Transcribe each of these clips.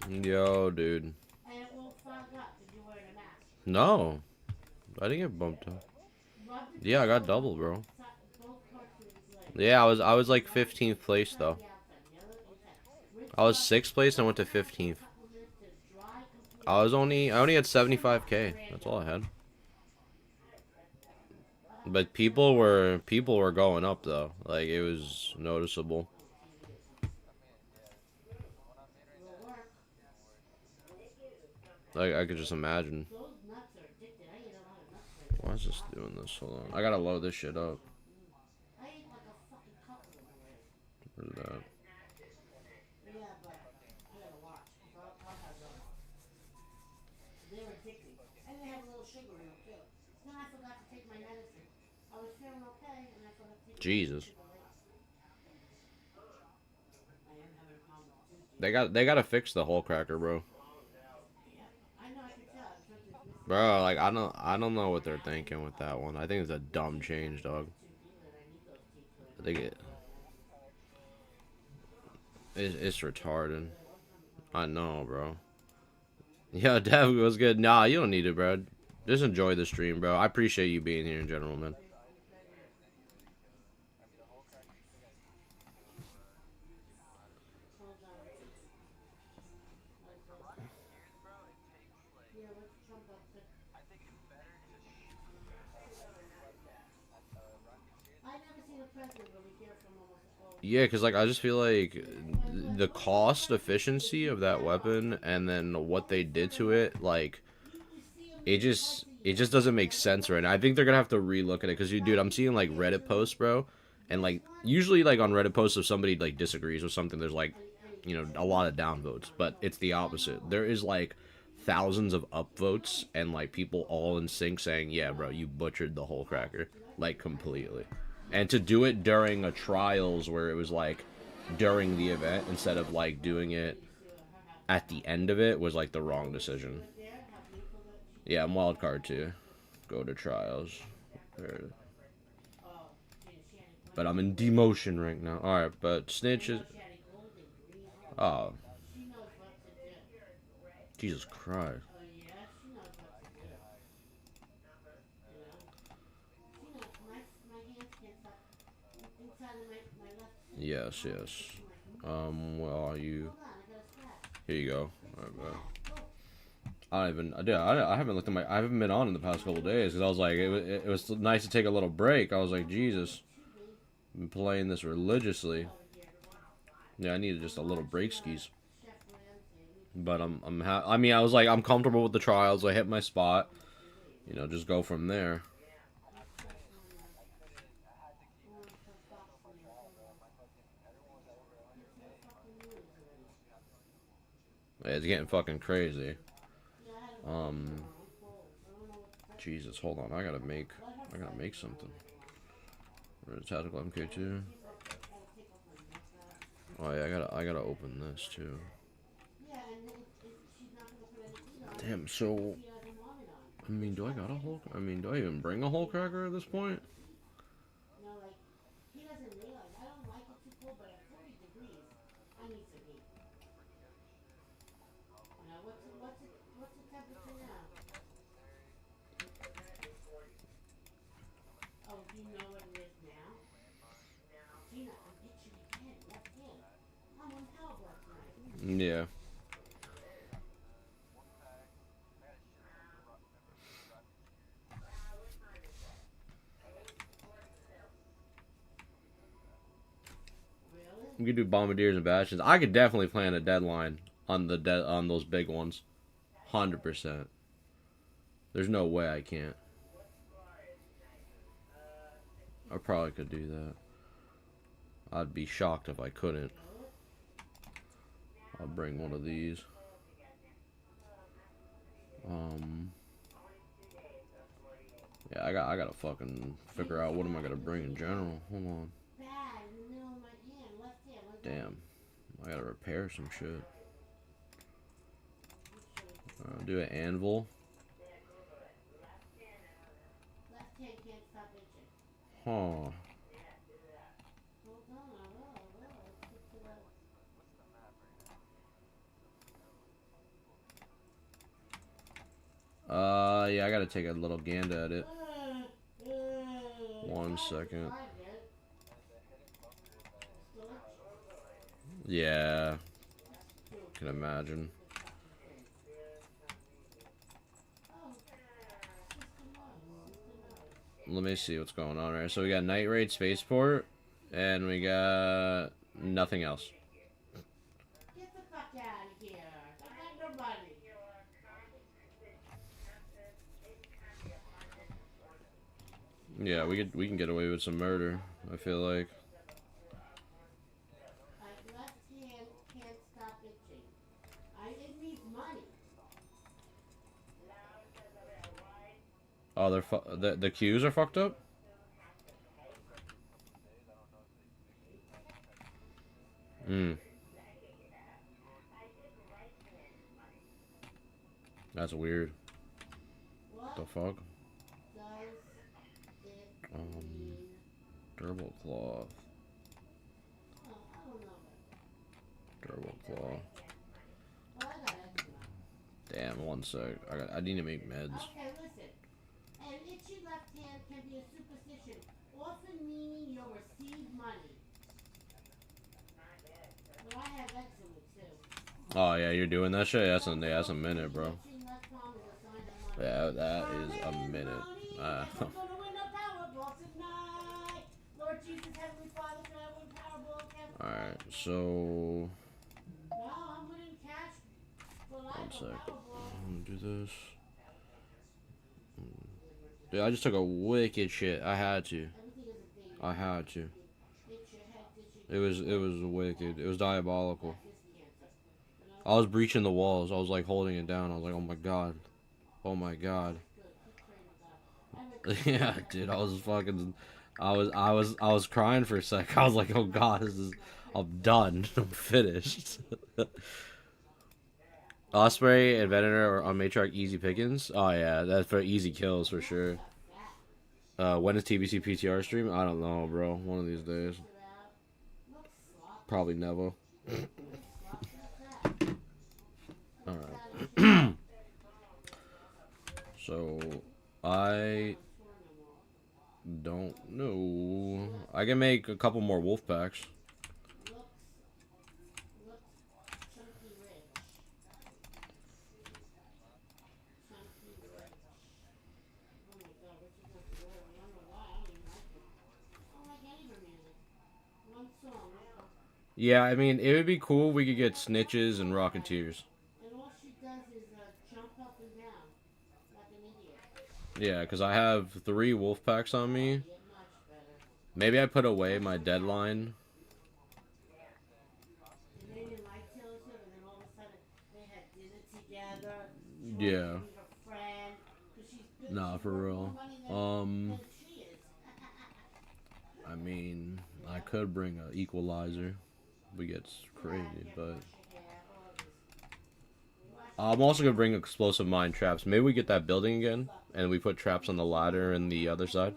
Yo, dude. No, I didn't get bumped up. Yeah, I got double, bro. Yeah, I was like 15th place though. I was 6th place and I went to 15th. I only had 75K. That's all I had. But people were going up though. Like it was noticeable. Like I could just imagine. Why is this doing this? Hold on. I gotta load this shit up. Where's that? Jesus. They gotta fix the hole cracker, bro. Bro, like I don't know what they're thinking with that one. I think it's a dumb change, dog. I think it's retarded. I know, bro. Yeah, Dev was good. Nah, you don't need it, bro. Just enjoy the stream, bro. I appreciate you being here in general, man. Yeah, because like I just feel like the cost efficiency of that weapon and then what they did to it, like it just doesn't make sense right now. I think they're gonna have to relook at it because dude, I'm seeing like Reddit posts, bro, and like usually like on Reddit posts if somebody like disagrees with something, there's like a lot of downvotes, but it's the opposite. There is like thousands of upvotes and like people all in sync saying, yeah, bro, you butchered the whole cracker like completely. And to do it during a trials where it was like during the event instead of like doing it at the end of it was like the wrong decision. Yeah, I'm wildcard too. Go to trials. But I'm in demotion right now. Alright, but Snitch is. Oh, Jesus Christ. Yes, yes. Well, are you. Here you go. Alright, bro. I don't even. I haven't looked at my. I haven't been on in the past couple days because I was like, it was nice to take a little break. I was like, Jesus, I've been playing this religiously. Yeah, I needed just a little break skis. But I mean, I was like, I'm comfortable with the trials. I hit my spot. Just go from there. Yeah, it's getting fucking crazy. Um, Jesus, hold on. I gotta make something. Where's tactical MK2? Oh yeah, I gotta open this too. Damn. So, I mean, do I got a hole? I mean, do I even bring a hole cracker at this point? Yeah. We could do bombardiers and bastions. I could definitely plan a deadline on on those big ones. 100%. There's no way I can't. I probably could do that. I'd be shocked if I couldn't. I'll bring one of these. Yeah, I gotta fucking figure out what am I gonna bring in general. Hold on. Damn. I gotta repair some shit. Do an anvil. Huh. Yeah, I gotta take a little gander at it. 1 second. Yeah, can imagine. Let me see what's going on right. So we got Night Raid Spaceport, and we got nothing else. Get the fuck out of here. I got nobody. Yeah, we can get away with some murder. I feel like. My left hand can't stop itching. It needs money. Oh, the queues are fucked up. Hmm. That's weird. What The fuck? does it Um, mean? durable cloth. Oh, I don't know about that. Durable cloth. Well, I got eczema. Damn, 1 sec. I need to make meds. Okay, listen. An itchy left hand can be a superstition, often meaning you'll receive money. But I have eczema too. Oh yeah, you're doing that shit. That's a minute, bro. Itching left palm is a sign of money. Yeah, that is a minute. We're gonna win the Powerball tonight. Lord Jesus, Heavenly Father, can I win Powerball? All right, so No, I'm winning cash for life 1 sec. or Powerball. I'm gonna do this. Dude, I just took a wicked shit. I had to. Everything is a thing. I had to. Itch your head, itch your It was wicked. It was diabolical. That's cancer. You know? I was breaching the walls. I was like holding it down. I was like, oh my god, oh my god. Good. Keep praying to God. Yeah, dude, I was fucking. I was crying for a sec. I was like, oh god, this is. I'm done. I'm finished. Osprey and Venator are on Matriarch easy pickings. Oh yeah, that's for easy kills for sure. When is TBC PTR stream? I don't know, bro. One of these days. Probably never. Alright. So, I don't know. I can make a couple more wolf packs. Yeah, I mean, it would be cool if we could get snitches and rocketeers. And all she does is jump up and down like an idiot. Yeah, because I have 3 wolf packs on me. Get much better. Maybe I put away my deadline. And they didn't like Taylor Swift, and then all of a sudden they had dinner together. Yeah. Her friend, 'cause she's good. Nah, She's for worth real. more money than she is. I mean, I could bring an equalizer. We get crazy, but I'm also gonna bring explosive mine traps. Maybe we get that building again, and we put traps on the ladder and the other side.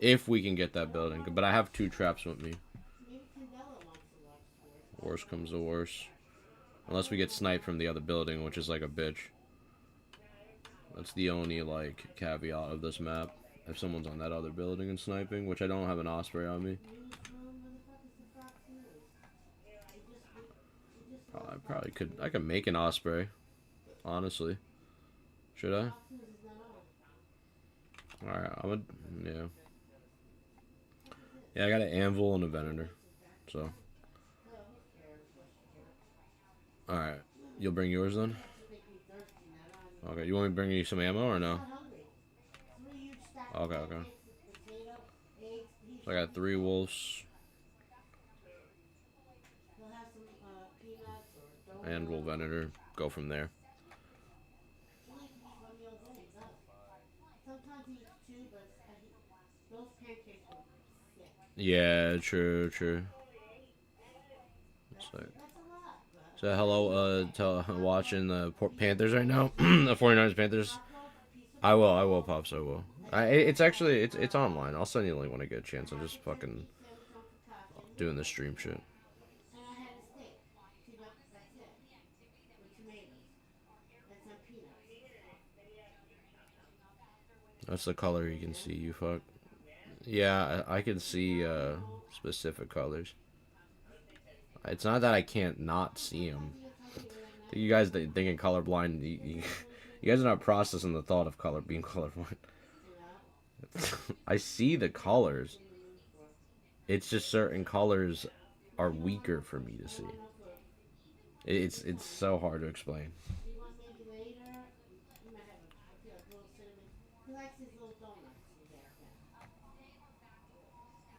If we can get that building, but I have 2 traps with me. Worst comes to worst, unless we get sniped from the other building, which is like a bitch. That's the only like caveat of this map. If someone's on that other building and sniping, which I don't have an Osprey on me. I probably could. I could make an Osprey. Honestly, should I? All right, I'm a yeah. Yeah, I got an anvil and a venator. So, all right, you'll bring yours then. Okay, you want me to bring you some ammo or no? Okay, okay. So I got 3 wolves. And we'll Venator. Go from there. Yeah, true, true. So hello, watching the Panthers right now. The 49ers Panthers. I will, Pops, I will. It's actually, it's online. I'll send you a link when I get a chance. I'm just fucking doing the stream shit. That's the color you can see, you fuck. Yeah, I can see specific colors. It's not that I can't not see them. You guys thinking colorblind, you guys are not processing the thought of color being colorblind. I see the colors. It's just certain colors are weaker for me to see. It's so hard to explain. Do you want maybe later? You might have a feel like little cinnamon. He likes his little donuts with that thing.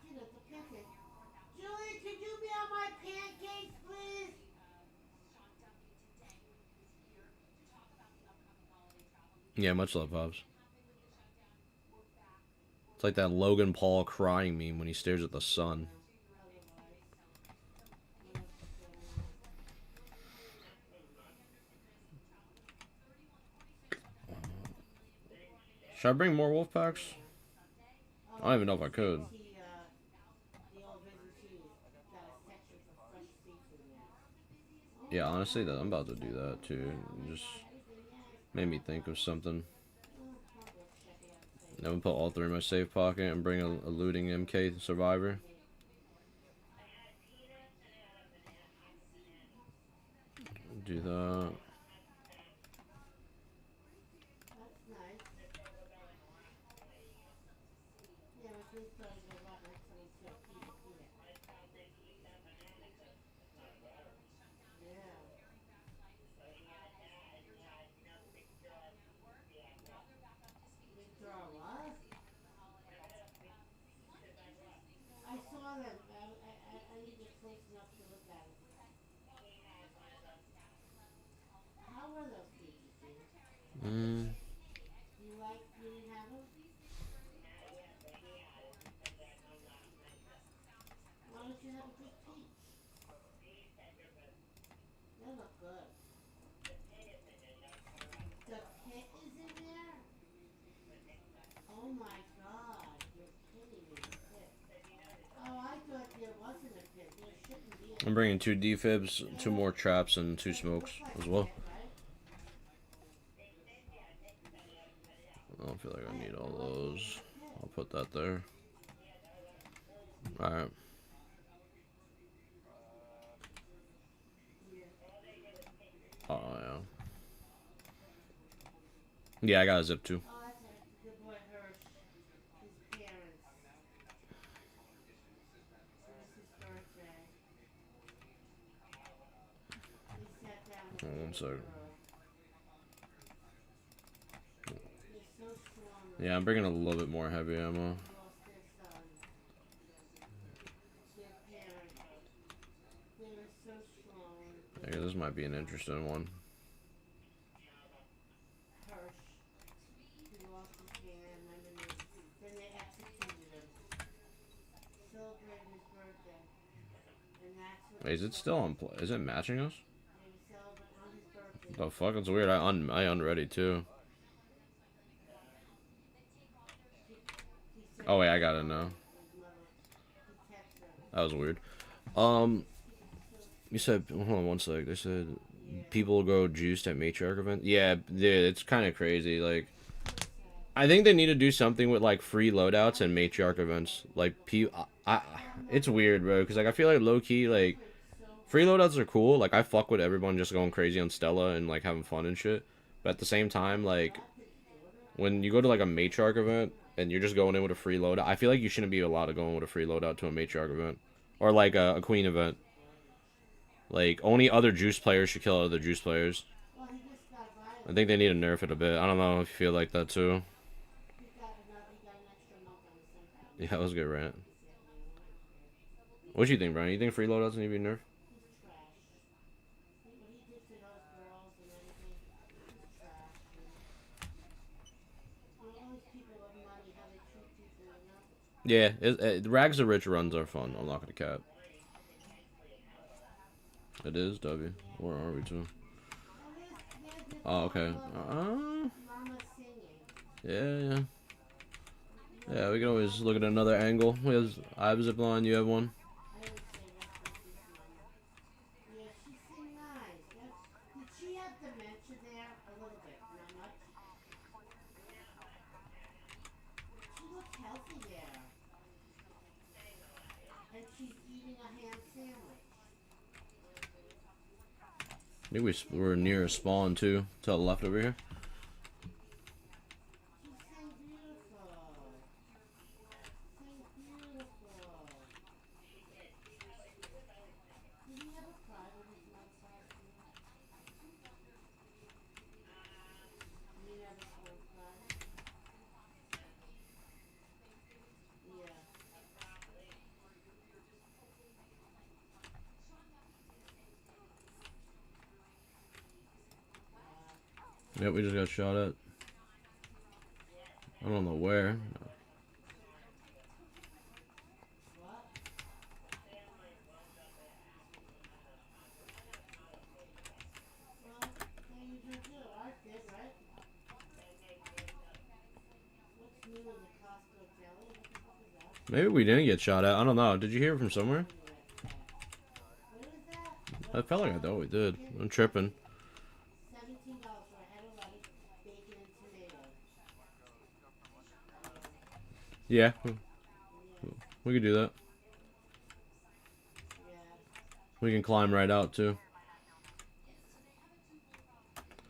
Julie, the pancake. Julie, could you be on my pancakes, please? Yeah, much love, Pops. It's like that Logan Paul crying meme when he stares at the sun. Otherwise, what else is going on? Should I bring more wolf packs? I don't Oh, even know if I could. the old Risen Cheese got a section for fresh seafood now. Oh Yeah, my honestly, that God. I'm about to do that too. Oh It my just God, everything, yes. made me think of something. Oh, I'll go check it out. Say, I'm gonna put all three in my safe pocket and bring a looting MK survivor. Do that. that's nice. Yeah, my food started to go up next to me too. Eat it. Yeah. Withdraw what? I saw them. I didn't get close enough to look at them. How were those peaches, Gina? Mm. You didn't have them? Why don't you have a good peach? They look good. The pit is in there? Oh my God, you're kidding me, the pit. Oh, I thought there wasn't a pit. There shouldn't be a I'm pit. bringing 2 defibs, 2 more traps, and 2 smokes Looks like as a well. pit, right? I don't feel like I need Right, all there wasn't even those. a pit. I'll put that there. Alright. Yeah. Oh, yeah. Yeah, I got a zip too. Oh, that's a good boy Hirsch. His parents. It was his birthday. He sat down with Oh, the one little sec. girl. They're so strong, those Yeah, I'm bringing a parents. little bit more heavy ammo. Lost their son. Their parents. They were so strong. I guess this might be an interesting one. Hirsch. He lost his hand. Then they executed him. Celebrated his birthday. And that's what Wait, is they it still celebrate. on? Is it matching us? They celebrate on his birthday. The fuck? It's weird. I unready too. He said Oh he wait, was I got it calling now. his mother. He texted her. That was weird. So, You said, hold on one sec. They said yeah. people go juiced at matriarch event. Yeah, it's kind of crazy. Like, So sad. I think they need to do something with like free loadouts and matriarch events. Like, it's weird, bro. Because like I feel like low key, like Played so free hard. loadouts are cool. Like I fuck with everyone just going crazy on Stella and like having fun and shit. But at the same time, like when you go to like a matriarch event and you're just going in with a free loadout, I feel like you shouldn't be allowed to go in with a free loadout to a matriarch event or like a queen event. Like only other juice players should kill other juice players. Well, he just got I violent. think they need to nerf it a bit. I don't know if you feel like that too. He got an extra month on his sentence. Yeah, that was a good rant. He said, you know what? What do you think, Brian? You think free loadouts need to be nerfed? He's trash. What he did to those girls and everything, he's trash. All these people with money, how they treat people, you know? Yeah, Rags to Rich runs are fun. I'm not gonna cap. It is W. Yeah. Where are we to? Oh, there's Oh, okay. Mama singing. Yeah, yeah. Yeah, we can always look at another angle. I have a zip line. You have one. I always say rest in peace, Mama. Yeah, she sing nice. Did she have dementia there? A little bit, not much. Kelsey there. And she's eating a ham sandwich. I think we're near a spawn too. To the left over here. She's saying beautiful. Saying beautiful. Did he have a cry when his mom saw it too? You never saw him cry? Yeah. Yep, we just got shot at. I don't know where. What? Well, then you do too. Art did, right? What's new in the Costco jelly? What the fuck is that? Maybe we didn't get shot at. I don't know. Did you hear from somewhere? What is that? I felt like I thought we did. I'm tripping. $17 for a head of lettuce, bacon, and tomatoes. Yeah, Yeah. we could do that. Yeah. We can climb right out too.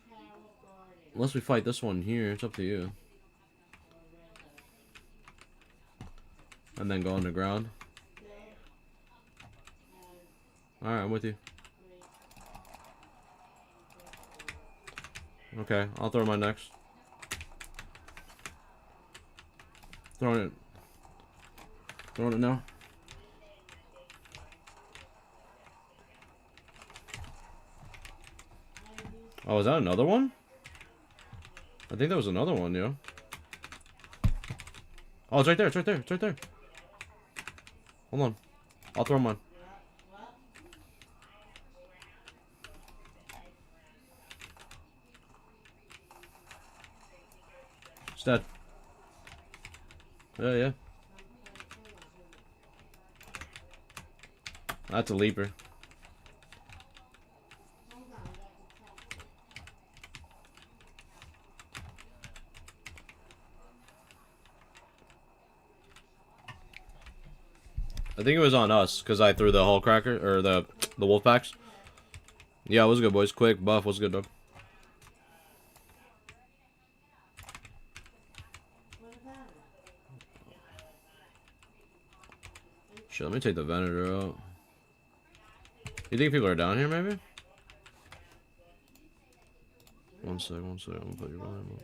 Carol Garden. Unless we fight this one here, it's up to you. Or Red Hook. And then go underground. Bill has Alright, I'm with you. great. Okay, I'll throw mine next. Throwing it. Throwing it now. Oh, is that another one? I think that was another one, yo. Oh, it's right there, it's right there, it's right there. Hold on. I'll throw mine. What? It's dead. Yeah, yeah. That's a leaper. Hold on, I got to text it. I think it was on us, because I threw the hull cracker, or the wolf packs. Yeah, it was good, boys. Quick, buff, what's good, dog? What about it? Shit, let me take the Venator out. You think people are down here, maybe? One sec, I'm gonna put your volume up.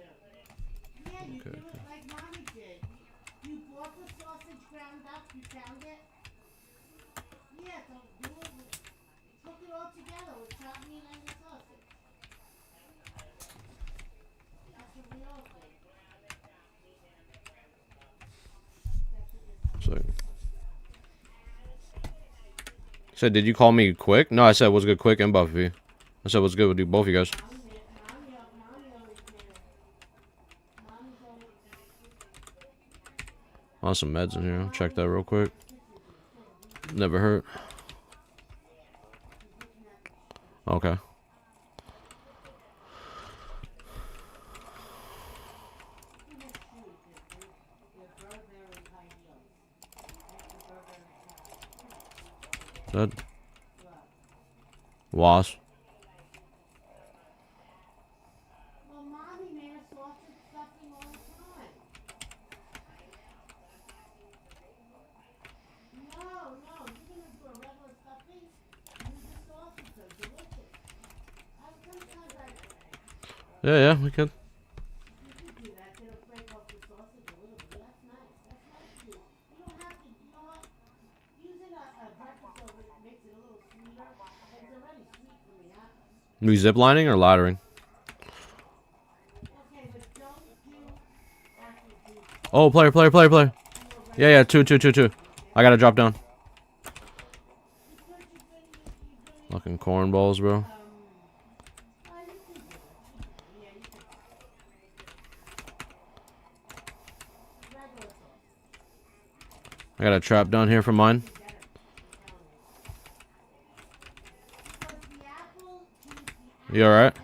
Yeah, you Okay, do okay. it like Mommy did. You bought the sausage ground up, you found it? Yeah, so do it with, cook it all together with chopped meat and the sausage. That's what we all did. That's what you're So, said, did you call me quick? No, I said what's good, quick and Buffy. I said what's good with you, both of you guys. Mommy always here. Mommy's always On some meds in here. I'll check that real quick. Never hurt. Okay. Dead. Wasp. Well, Mommy made a sausage stuffing all the time. No, you're gonna do a regular stuffing. Use the sausage, they're delicious. Sometimes Yeah, we could. you could do that. It'll break off the sausage a little bit. That's nice. That's nice too. You don't have to. You know what? Using a breakfast oven makes it a little sweeter. It's already sweet from the apples. We ziplining or laddering? Okay, but don't do actually do. Oh, player. Yeah, two. I gotta drop down. Fucking cornballs, bro. I got a trap down here for mine. You alright?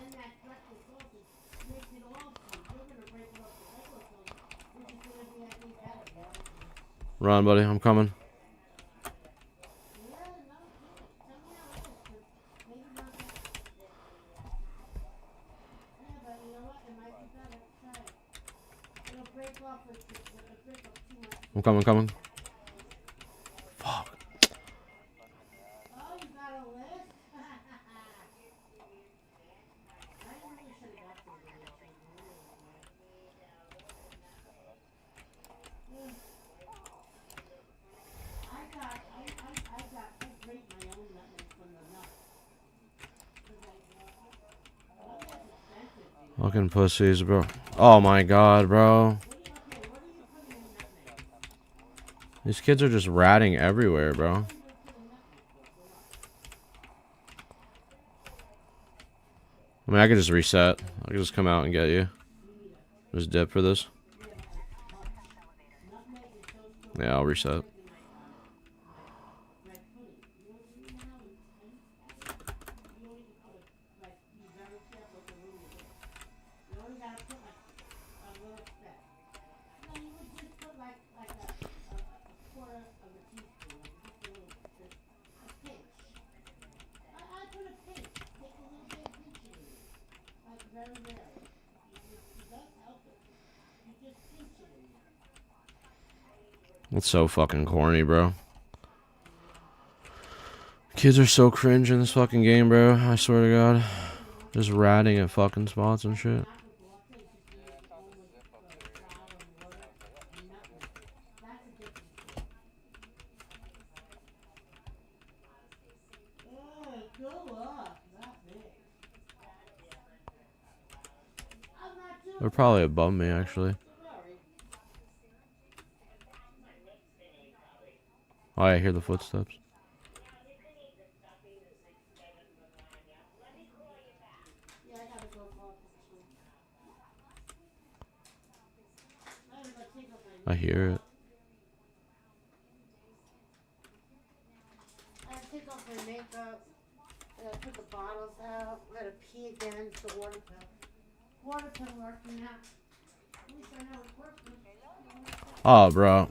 Run, buddy. I'm coming. Yeah, no, tell me how it is, 'cause maybe not that. Yeah, but you know what? It might be better. Try it. It'll break off it'll break up too much. I'm coming, coming. Fuck. Oh, you got a list? I really should have got some video too. I grate my own nutmeg from the nuts. 'Cause nutmeg's expensive, dude. Fucking pussies, bro. Oh my god, bro. What are you putting in nutmeg? These kids are just ratting everywhere, bro. What are you putting nutmeg for what? I mean, I could just reset. I could just come out and get you. Just dip for this. Yeah, I'll reset. It's so fucking corny, bro. Kids are so cringe in this fucking game, bro. I swear to God. Just ratting at fucking spots and shit. They're probably above me, actually. Oh, I hear the footsteps. I hear it. I take off my makeup. I put the bottles out. I'm gonna pee again. It's the water pill. Water pill working out. At least I know it's working. Oh, bro.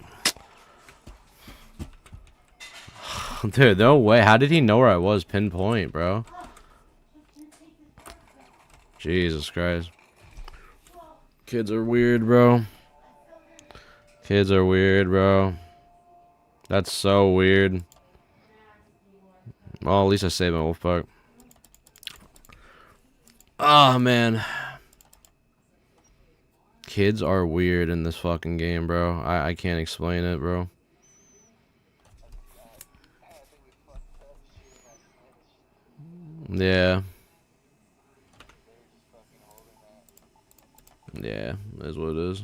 Dude, no way. How did he know where I was? Pinpoint, bro. Jesus Christ. Kids are weird, bro. Kids are weird, bro. That's so weird. Well, at least I saved my wolf pack. Oh, man. Kids are weird in this fucking game, bro. I can't explain it, bro. Yeah. Yeah, that's what it is.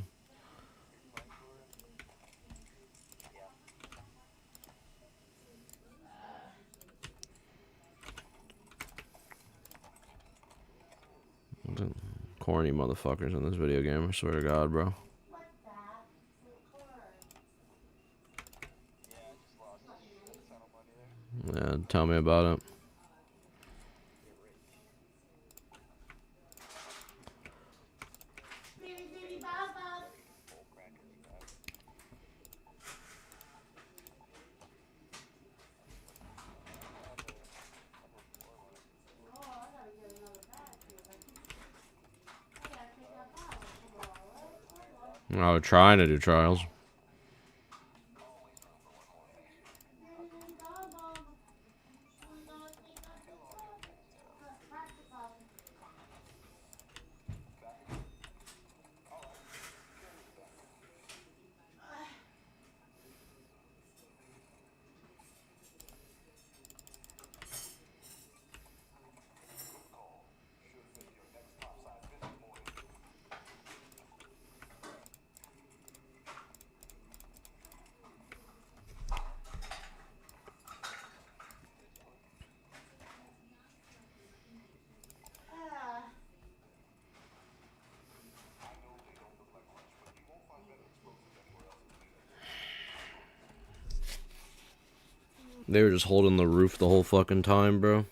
Corny motherfuckers in this video game, I swear to God, bro. Yeah, tell me about it. I was trying to do trials. They were just holding the roof the whole fucking time, bro.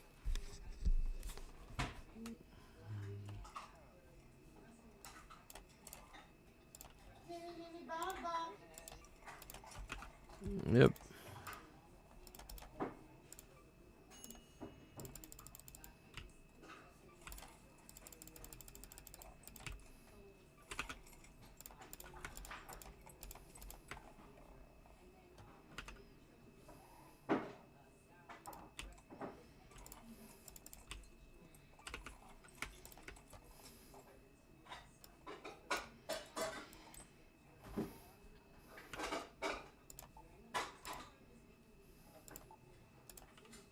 Yep.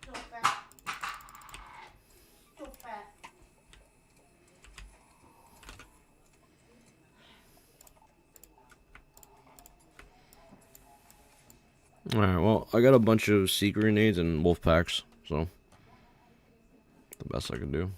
So fat. So fat. Alright, well, I got a bunch of secret grenades and wolf packs, so the best I can do.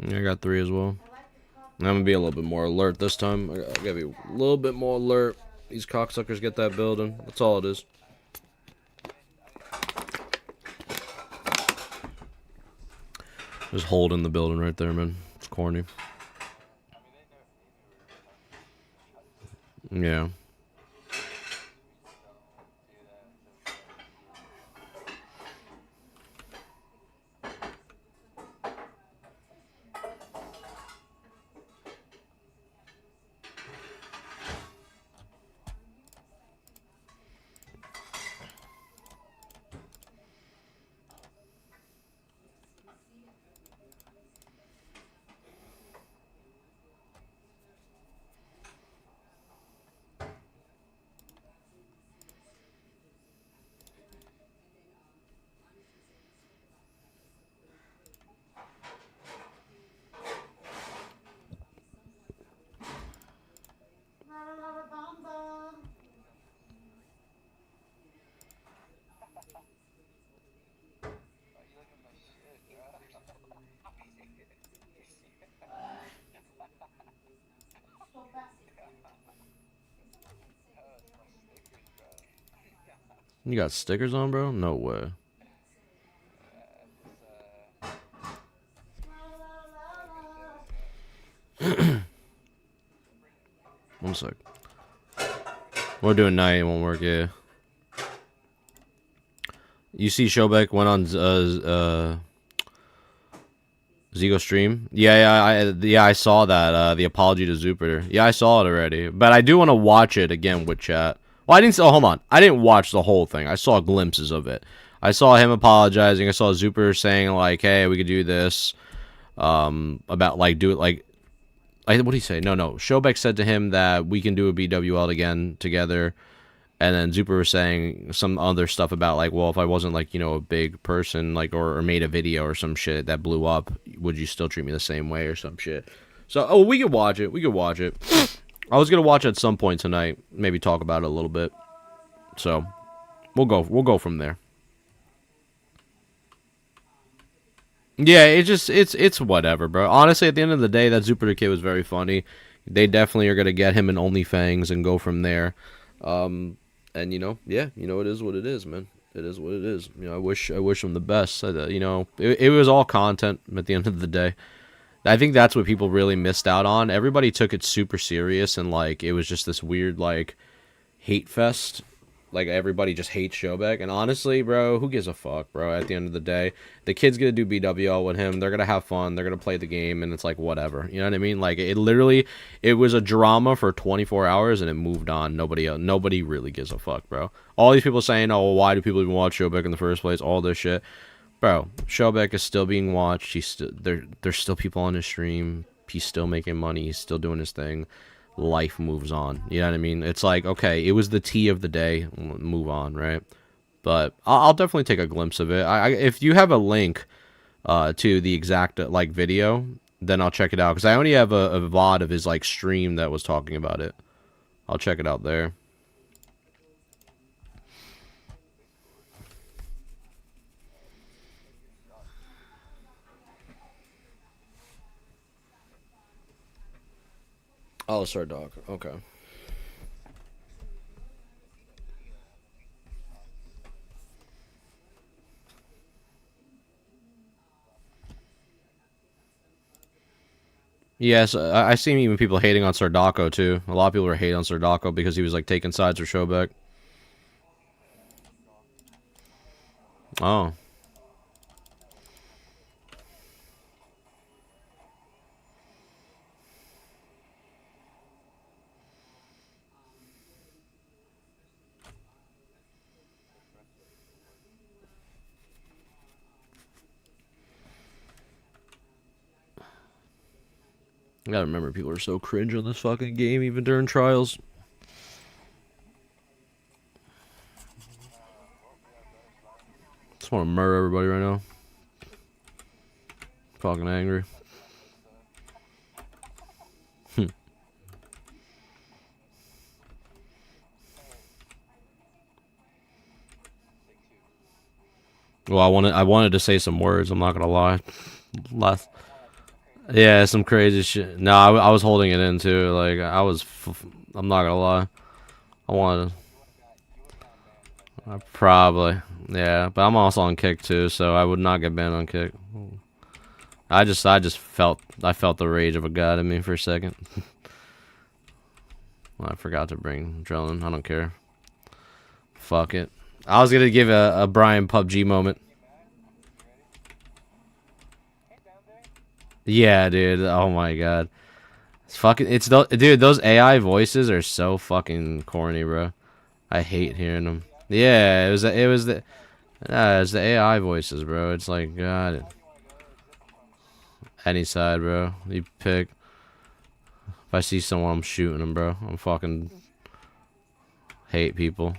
Yeah, I got 3 as well. I'm gonna be a little bit more alert this time. I gotta be a little bit more alert. These cocksuckers get that building. That's all it is. Just holding the building right there, man. It's corny. Yeah. So fat. You got stickers on, bro? No way. One sec. We're doing night, it won't work, yeah. You see Showbeck went on Zigo stream? Yeah, I saw that. The apology to Zooper. Yeah, I saw it already. But I do want to watch it again with chat. Well, I didn't. Oh, hold on. I didn't watch the whole thing. I saw glimpses of it. I saw him apologizing. I saw Zooper saying like, "Hey, we could do this." About like do it like. What did he say? No. Showbeck said to him that we can do a BWL again together. And then Zuper was saying some other stuff about like, well, if I wasn't like, you know, a big person, like, or made a video or some shit that blew up, would you still treat me the same way or some shit? So, oh, we could watch it. We could watch it. I was gonna watch it at some point tonight. Maybe talk about it a little bit. So, we'll go from there. Yeah, it's whatever, bro. Honestly, at the end of the day, that Jupiter kid was very funny. They definitely are gonna get him in OnlyFans and go from there. And yeah, it is what it is, man. It is what it is. I wish him the best. It was all content at the end of the day. I think that's what people really missed out on. Everybody took it super serious and like it was just this weird like hate fest. Like everybody just hates Showbeck, and honestly, bro, who gives a fuck, bro? At the end of the day, the kid's gonna do BWL with him. They're gonna have fun. They're gonna play the game, and it's like whatever. You know what I mean? Like it was a drama for 24 hours, and it moved on. Nobody really gives a fuck, bro. All these people saying, "Oh, well, why do people even watch Showbeck in the first place?" All this shit, bro. Showbeck is still being watched. There's still people on his stream. He's still making money. He's still doing his thing. Life moves on. You know what I mean? It's like, okay, it was the tea of the day. Move on, right? But I'll definitely take a glimpse of it. If you have a link to the exact like video, then I'll check it out because I only have a VOD of his like stream that was talking about it. I'll check it out there. Oh, sorry, dog. Okay. Yes, I seen even people hating on Sardako too. A lot of people were hating on Sardako because he was like taking sides for Showback. Oh. I gotta remember, people are so cringe on this fucking game, even during trials. Just want to murder everybody right now. Fucking angry. Well, I wanted to say some words. I'm not gonna lie. Last, yeah, some crazy shit. No, I was holding it in too. Like I'm not gonna lie. I wanted. Probably, yeah, but I'm also on kick too, so I would not get banned on kick. I just felt the rage of a god in me for a second. Well, I forgot to bring Drillin. I don't care. Fuck it. I was gonna give a Brian PUBG moment. Yeah, dude. Oh my god. It's fucking. Dude. Those AI voices are so fucking corny, bro. I hate hearing them. Yeah, it's the AI voices, bro. It's like God. Any side, bro. You pick. If I see someone, I'm shooting them, bro. I'm fucking hate people.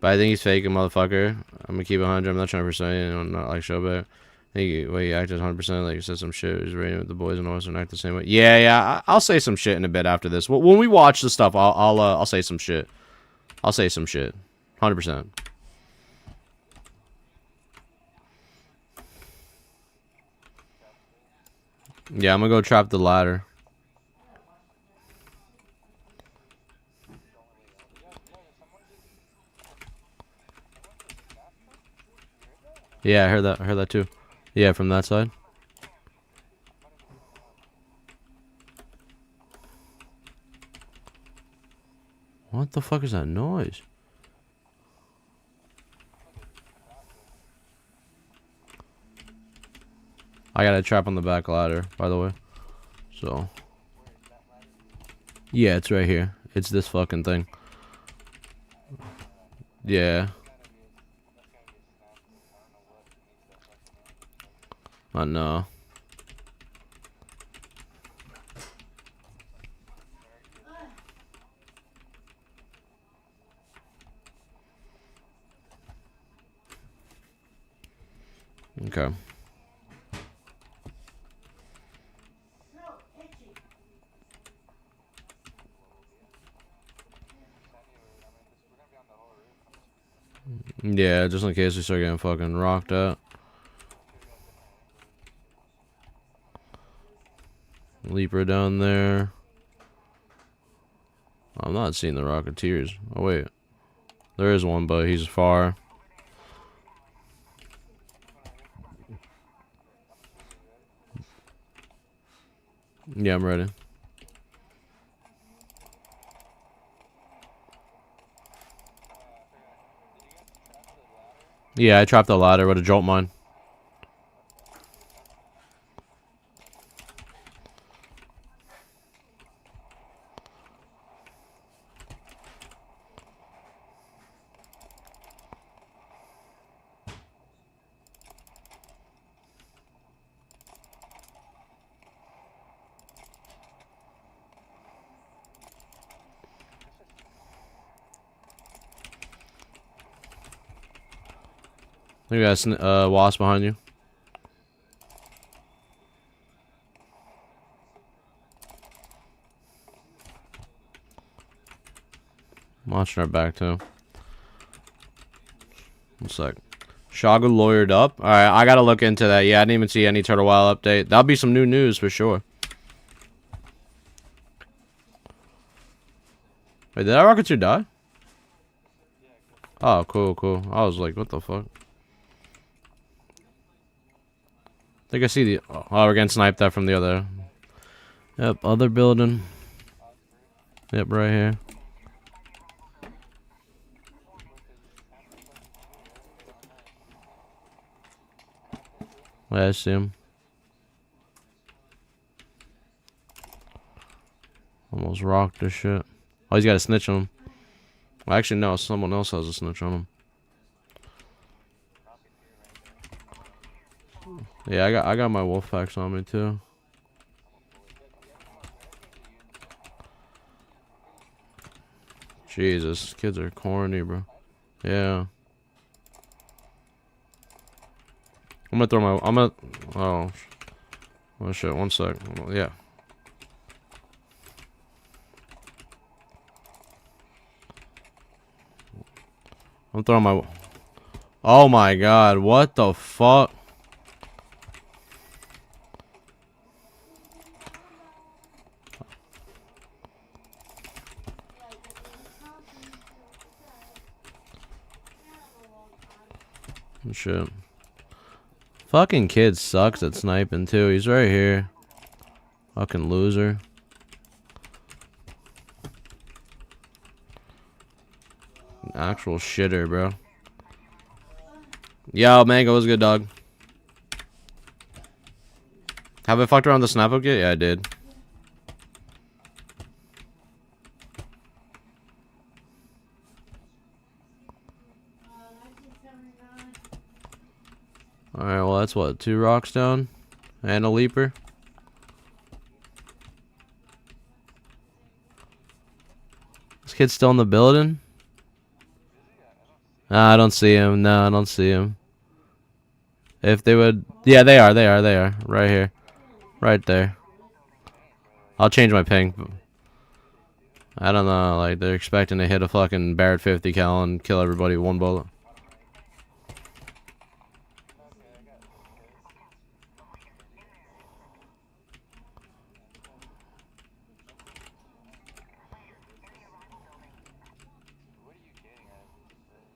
But I think he's faking, motherfucker. I'm gonna keep it 100. I'm not trying to persuade you. I'm not like Showback. He acted 100%. Like he said some shit. He's rating with the boys and all and act the same way. Yeah. I'll say some shit in a bit after this. When we watch the stuff, I'll say some shit. I'll say some shit. 100%. Yeah, I'm gonna go trap the ladder. Yeah, I heard that. I heard that too. Yeah, from that side. What the fuck is that noise? I got a trap on the back ladder, by the way. So. Yeah, it's right here. It's this fucking thing. Yeah. I know. Okay. Yeah, just in case we start getting fucking rocked out. Leaper down there. I'm not seeing the Rocketeers. Oh, wait. There is one, but he's far. Yeah, I'm ready. Yeah, I trapped the ladder with a jolt mine. I think got a wasp behind you. I'm watching our back too. One sec. Shaga lawyered up. Alright, I gotta look into that. Yeah, I didn't even see any Turtle Wild update. That'll be some new news for sure. Wait, did that Rocketeer die? Oh, cool. I was like, what the fuck? think I see the... Oh, we're getting sniped at from the other... Yep, other building. Yep, right here. Yeah, I see him. Almost rocked this shit. Oh, he's got a snitch on him. Well, actually, no, someone else has a snitch on him. Yeah, I got my wolf packs on me too. Jesus, kids are corny, bro. Yeah. I'm gonna throw my... I'm gonna... Oh shit, one sec. Yeah. I'm throwing my... Oh my god, what the fuck? Shit. Fucking kid sucks at sniping too. He's right here. Fucking loser. Actual shitter, bro. Yo, Mango was good, dog. Have I fucked around the snap hook yet? Yeah, I did. Alright, well, that's what? 2 rocks down? And a leaper? This kid's still in the building? Nah, I don't see him. No, I don't see him. If they would... Yeah, they are. Right here. Right there. I'll change my ping. I don't know. Like, they're expecting to hit a fucking Barrett 50 cal and kill everybody with 1 bullet.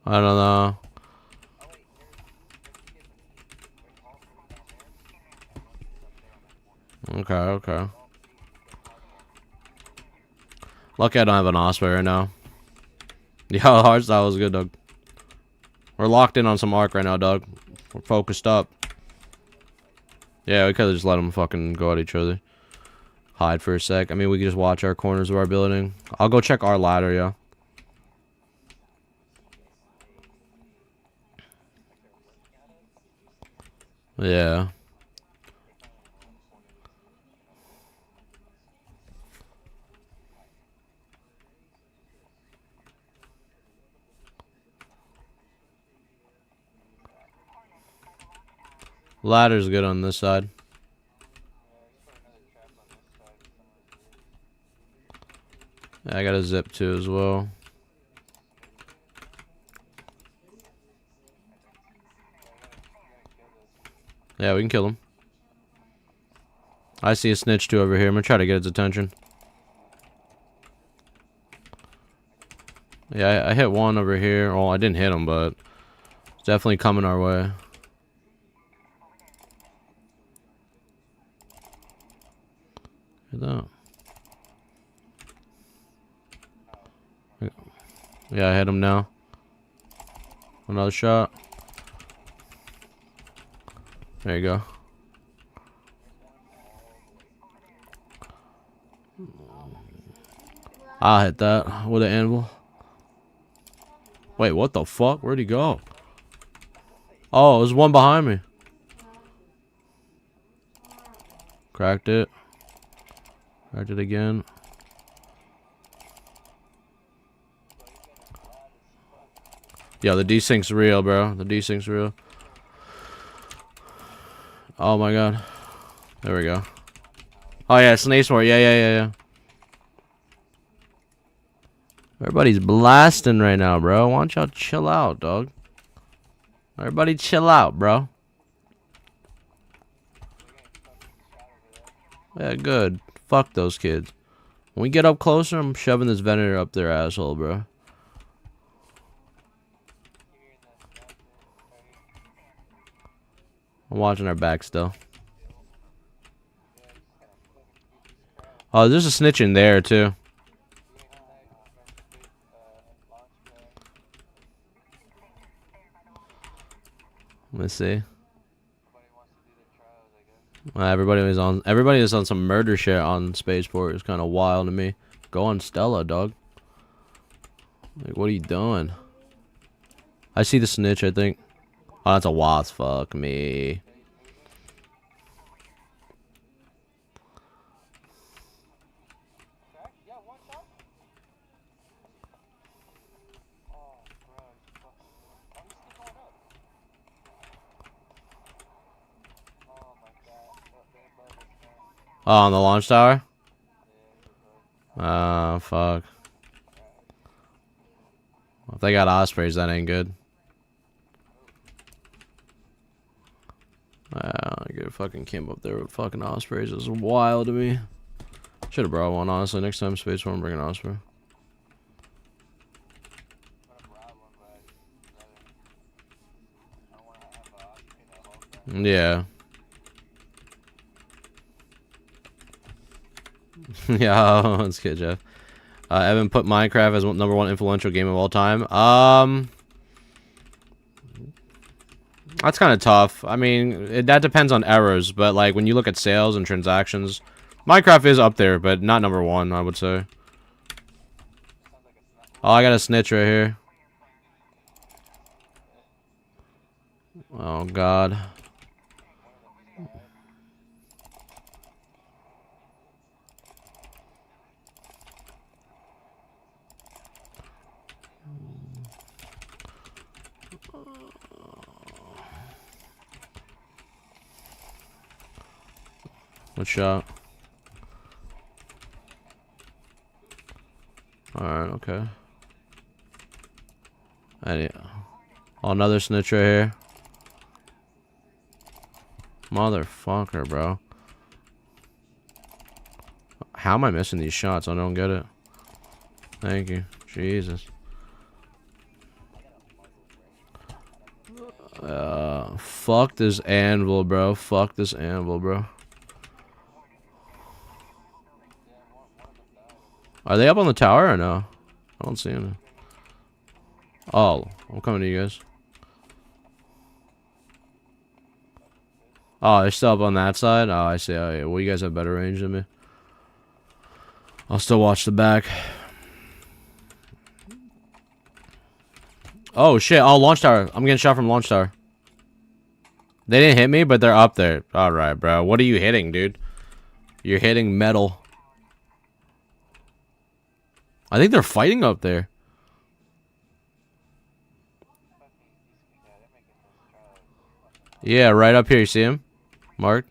I don't know. Okay. Lucky I don't have an Osprey right now. Yo, hardstyle was good, dog. We're locked in on some arc right now, dog. We're focused up. Yeah, we could have just let them fucking go at each other. Hide for a sec. I mean, we could just watch our corners of our building. I'll go check our ladder, yo. Yeah. Ladder's good on this side. Yeah, I got a zip too as well. Yeah, we can kill him. I see a snitch too over here. I'm gonna try to get his attention. Yeah, I hit one over here. Well, I didn't hit him, but it's definitely coming our way. Hit that. Yeah, I hit him now. Another shot. There you go. I'll hit that with an anvil. Wait, what the fuck? Where'd he go? Oh, there's one behind me. Cracked it. Cracked it again. Yo, the desync's real, bro. The desync's real. Oh my god. There we go. Oh yeah, it's an ace war. Yeah. Everybody's blasting right now, bro. Why don't y'all chill out, dog? Everybody chill out, bro. Yeah, good. Fuck those kids. When we get up closer, I'm shoving this Venator up their asshole, bro. I'm watching our back still. Oh, there's a snitch in there too. Let's see. Everybody is on some murder shit on Spaceport. It's kind of wild to me. Go on Stella, dog. Like, what are you doing? I see the snitch, I think. Oh, that's a wasp. Fuck me. Oh, on the launch tower? Fuck. If they got ospreys, that ain't good. I get fucking Kim up there with fucking ospreys. It's wild to me. Should've brought one, honestly. Next time Space One, bring an osprey. Yeah. Yeah, that's good, Jeff. Evan put Minecraft as #1 influential game of all time. That's kind of tough. I mean, that depends on errors, but like when you look at sales and transactions, Minecraft is up there, but not #1, I would say. Oh, I got a snitch right here. Oh, God. What shot? Alright, okay. Oh, another snitch right here. Motherfucker, bro. How am I missing these shots? I don't get it. Thank you. Jesus. Fuck this anvil, bro. Fuck this anvil, bro. Are they up on the tower or no? I don't see them. Oh, I'm coming to you guys. Oh, they're still up on that side? Oh, I see. Oh, yeah. Well, you guys have better range than me. I'll still watch the back. Oh, shit. Oh, launch tower. I'm getting shot from launch tower. They didn't hit me, but they're up there. Alright, bro. What are you hitting, dude? You're hitting metal. I think they're fighting up there. Yeah, right up here. You see him? Mark.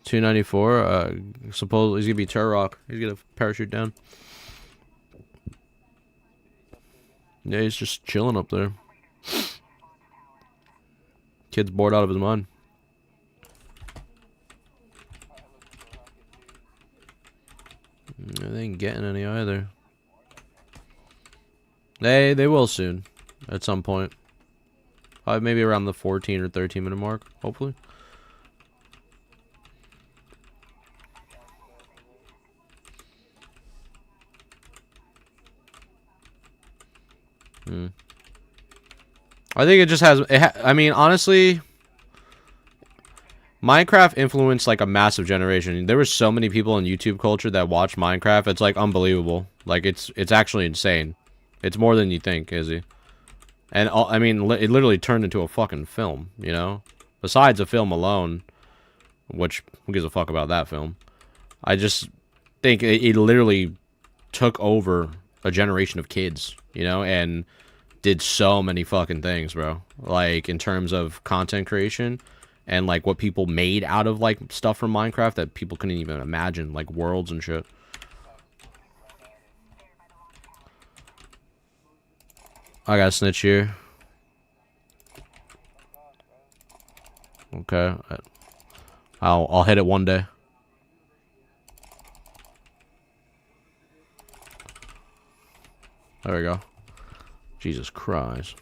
294. Suppose he's gonna be Turrock. He's gonna parachute down. Yeah, he's just chilling up there. Kid's bored out of his mind. They ain't getting any either. They will soon. At some point. Maybe around the 14 or 13 minute mark, hopefully. I think it just has... I mean, honestly... Minecraft influenced, like, a massive generation. There were so many people in YouTube culture that watch Minecraft. It's, like, unbelievable. Like, it's actually insane. It's more than you think, Izzy. And, I mean, it literally turned into a fucking film, you know? Besides a film alone, which, who gives a fuck about that film? I just think it literally took over a generation of kids, you know? And did so many fucking things, bro. Like, in terms of content creation and, like, what people made out of, like, stuff from Minecraft that people couldn't even imagine, like, worlds and shit. I got a snitch here. Okay. I'll hit it one day. There we go. Jesus Christ.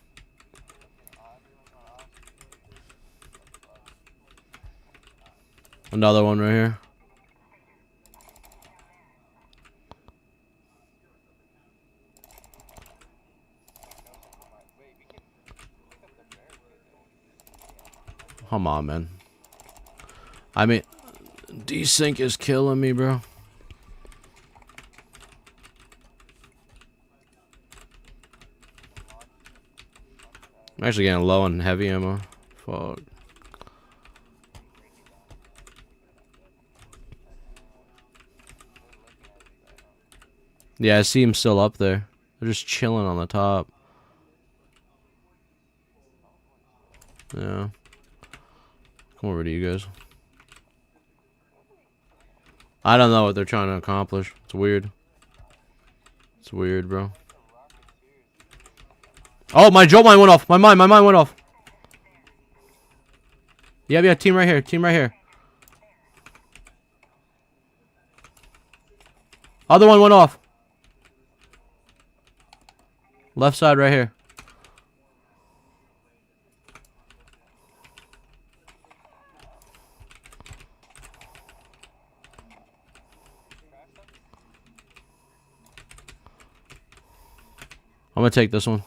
Another one right here. Come on, man. I mean, desync is killing me, bro. I'm actually getting low on heavy ammo. Fuck. Yeah, I see him still up there. They're just chilling on the top. Yeah. Come over to you guys. I don't know what they're trying to accomplish. It's weird. It's weird, bro. Oh, my jolt mine went off. My mine went off. Yeah, team right here. Team right here. Other one went off. Left side right here. I'm gonna take this one.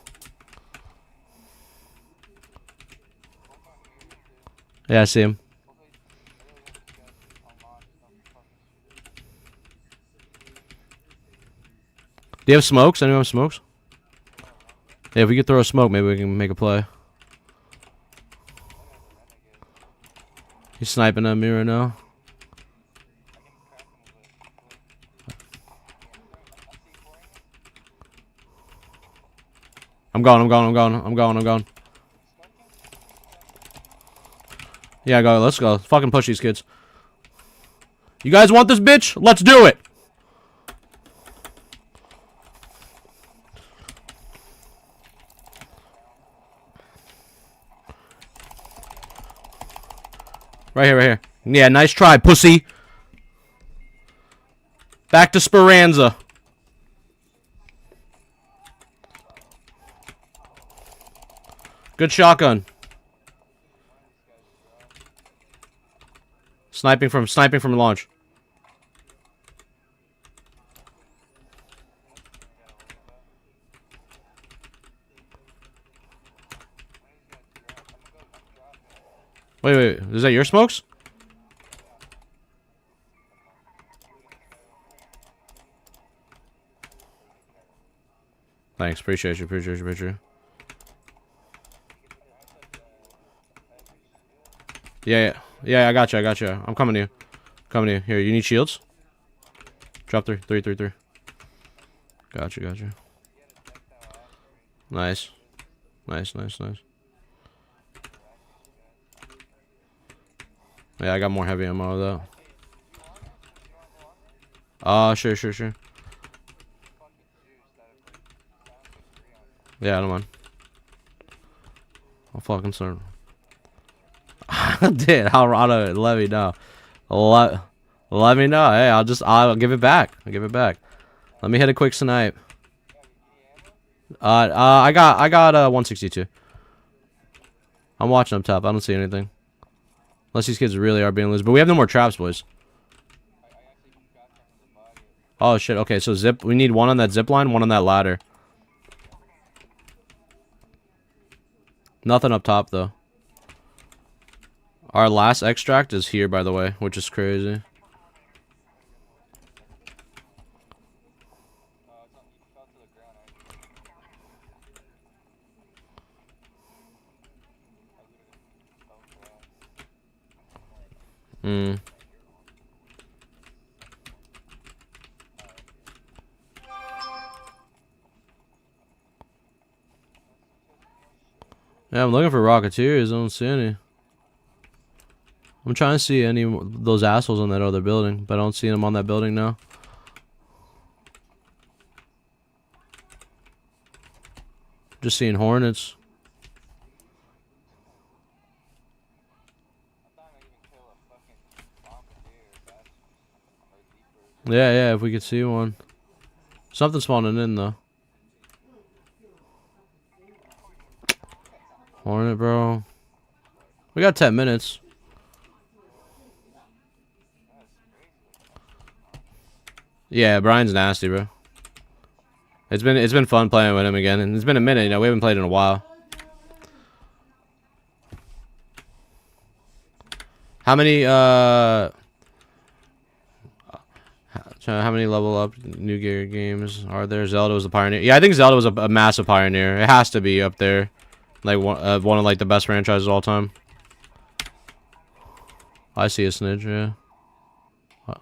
Yeah, I see him. Do you have smokes? Anyone have smokes? Yeah, if we could throw a smoke, maybe we can make a play. He's sniping at me right now. I'm going. Yeah, go. Let's go. Fucking push these kids. You guys want this bitch? Let's do it. Right here. Yeah, nice try, pussy. Back to Speranza. Good shotgun. Sniping from launch. Wait. Is that your smokes? Thanks. Appreciate you. Yeah, I got you. I'm coming to you. Here, you need shields? Drop three. Got you. Nice. Yeah, I got more heavy ammo though. Sure. Yeah, I don't mind. I'll fucking start. Dude, I'll let me know. Let me know. Hey, I'll give it back. Let me hit a quick snipe. I got 162. I'm watching up top. I don't see anything. Unless these kids really are being loose. But we have no more traps, boys. Oh shit. Okay, so we need one on that zip line, one on that ladder. Nothing up top though. Our last extract is here, by the way, which is crazy. Yeah, I'm looking for Rocketeers. I don't see any. I'm trying to see any of those assholes on that other building, but I don't see them on that building now. Just seeing Hornets. Yeah, if we could see one. Something spawning in though. Hornet, bro. We got 10 minutes. Yeah, Brian's nasty, bro. It's been fun playing with him again, and it's been a minute. You know, we haven't played in a while. How many how many level up New Gear games are there? Zelda was a pioneer. Yeah, I think Zelda was a massive pioneer. It has to be up there, like one of like the best franchises of all time. I see a snitch. Yeah. I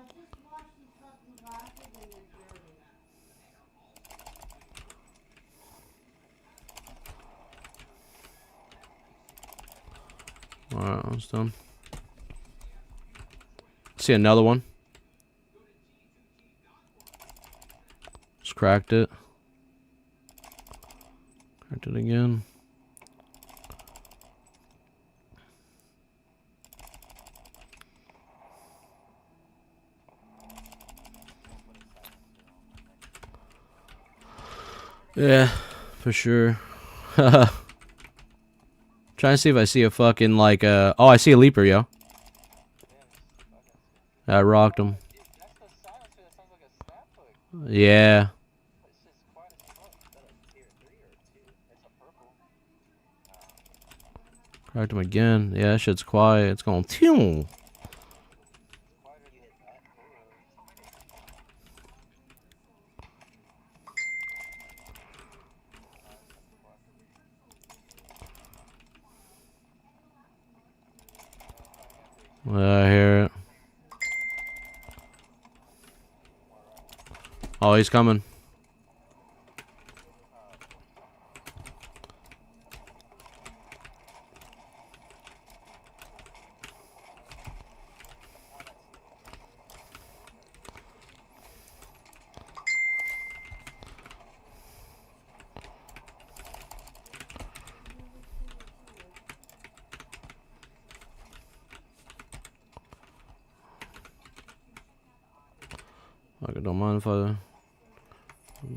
just washed these fucking glasses and they're dirty. All right, that's done. See another one. Just cracked it. Cracked it again. Yeah, for sure. Trying to see if I see a fucking like oh, I see a leaper, yo. I rocked him. Yeah. Cracked him again. Yeah, that shit's quiet. It's going pew. Yeah, I hear it. Oh, he's coming. I don't mind if I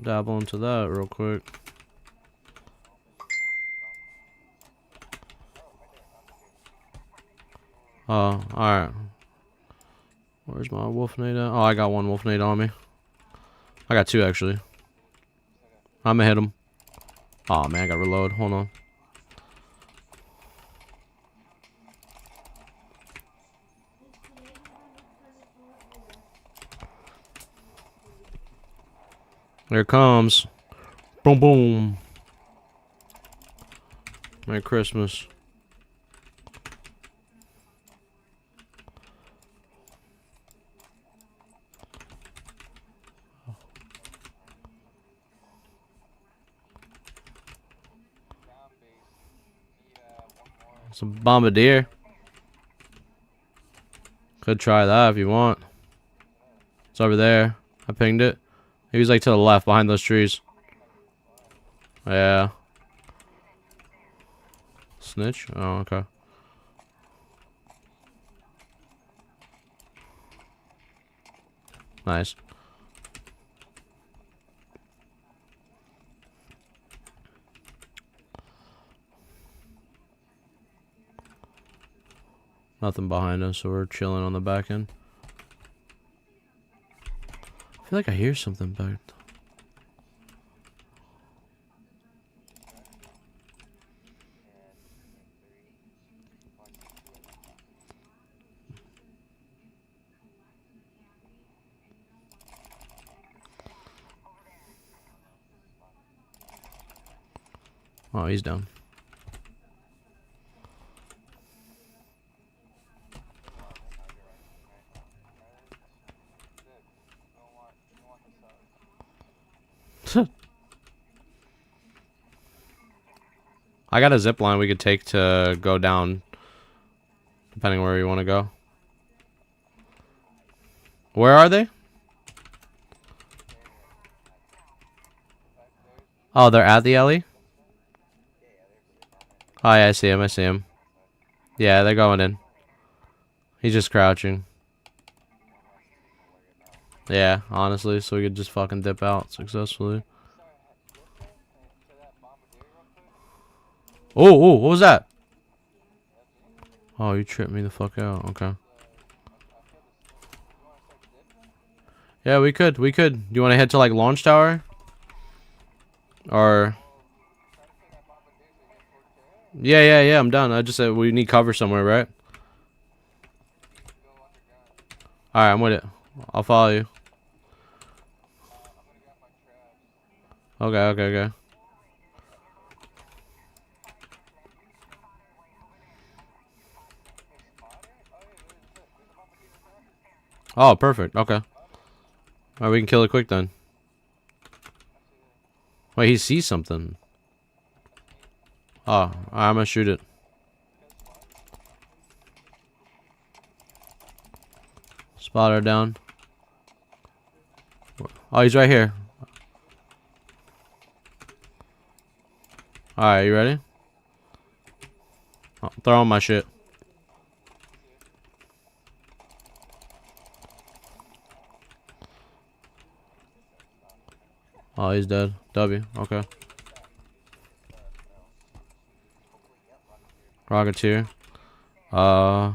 dabble into that real quick. Oh, alright. Where's my wolf nade at? Oh, I got one wolf nade on me. I got two, actually. I'm gonna hit him. Oh, man, I got reload. Hold on. There it comes. Boom, boom. Merry Christmas. Some bombardier. Could try that if you want. It's over there. I pinged it. He was like to the left behind those trees. Yeah. Snitch? Oh, okay. Nice. Nothing behind us, so we're chilling on the back end. I feel like I hear something back. Oh, he's down. I got a zip line we could take to go down, depending where you want to go. Where are they? Oh, they're at the alley? Oh, yeah, I see him. I see him. Yeah, they're going in. He's just crouching. Yeah, honestly, so we could just fucking dip out successfully. Oh, what was that? Oh, you tripped me the fuck out. Okay. Yeah, we could. Do you want to head to like launch tower? Or Yeah. I'm done. I just said we need cover somewhere, right? All right, I'm with it. I'll follow you. Okay. Oh, perfect. Okay. All right, we can kill it quick then. Wait, he sees something. Oh, all right, I'm gonna shoot it. Spotter down. Oh, he's right here. All right, you ready? Oh, throw on my shit. Oh, he's dead. W. Okay. Rocketeer. Yeah,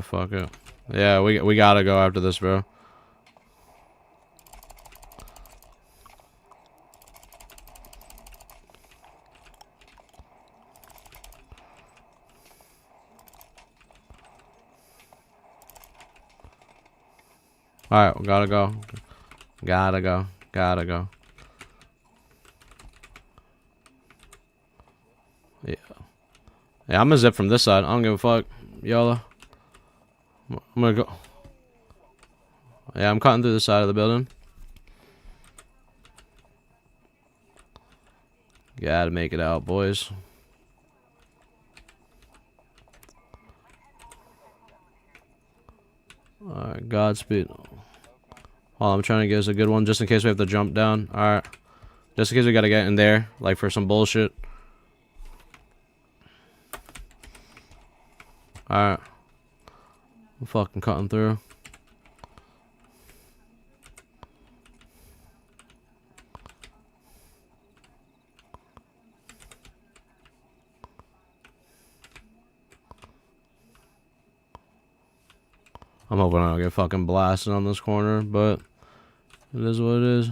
fuck it. Yeah, we gotta go after this, bro. All right, we gotta go. Gotta go. Yeah. Yeah, I'm gonna zip from this side. I don't give a fuck. YOLO. I'm gonna go. Yeah, I'm cutting through the side of the building. Gotta make it out, boys. Alright, Godspeed. Oh, I'm trying to get us a good one just in case we have to jump down. Alright. Just in case we gotta get in there, like for some bullshit. Alright. I'm fucking cutting through. I'm hoping I don't get fucking blasted on this corner, but it is what it is.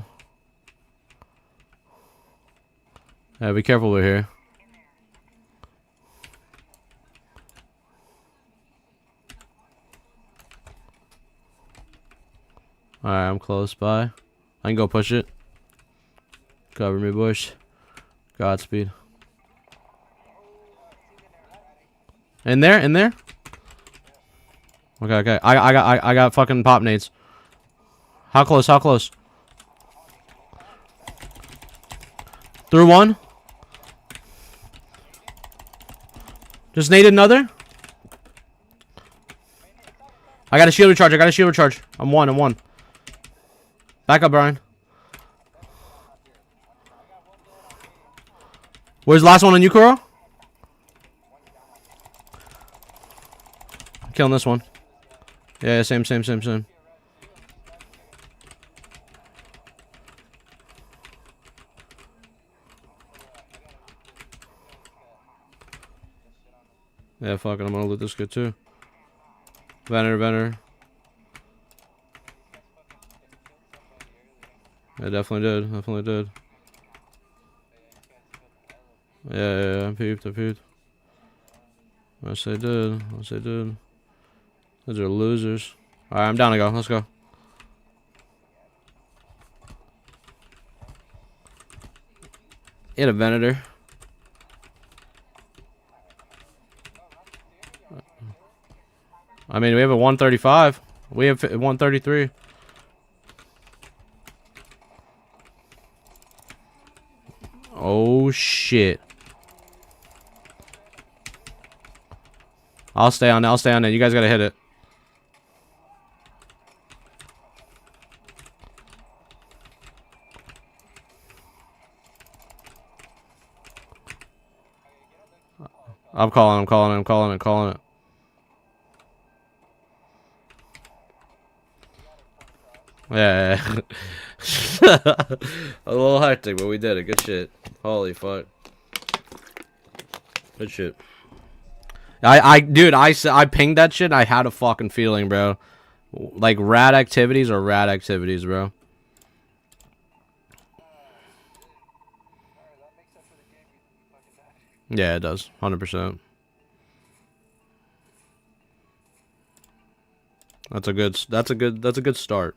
Yeah, be careful we're here. Alright, I'm close by. I can go push it. Cover me, bush. Godspeed. In there? Okay. I got fucking pop nades. How close? Through one. Just naded another. I got a shield recharge. I'm one. Back up, Brian. Where's the last one on you, Kuro? I'm killing this one. Yeah, same. Yeah, fuck it. I'm gonna loot this good too. Vener. Yeah, definitely did. Yeah, I peeped. Yes, I did. Those are losers. Alright, I'm down to go. Let's go. Hit a Venator. I mean, we have a 135. We have 133. Oh, shit. I'll stay on it. You guys gotta hit it. I'm calling it. Yeah. A little hectic, but we did it. Good shit. Holy fuck. Good shit. Dude, I pinged that shit. I had a fucking feeling, bro. Like, rad activities, bro. Yeah, it does. 100%. That's a good start.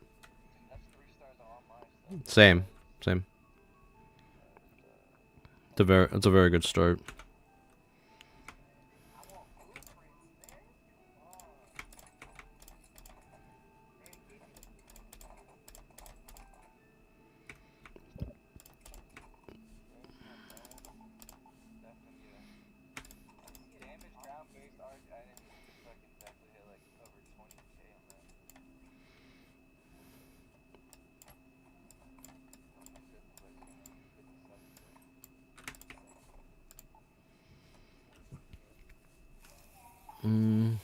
Same. Same. It's a very good start. Mm.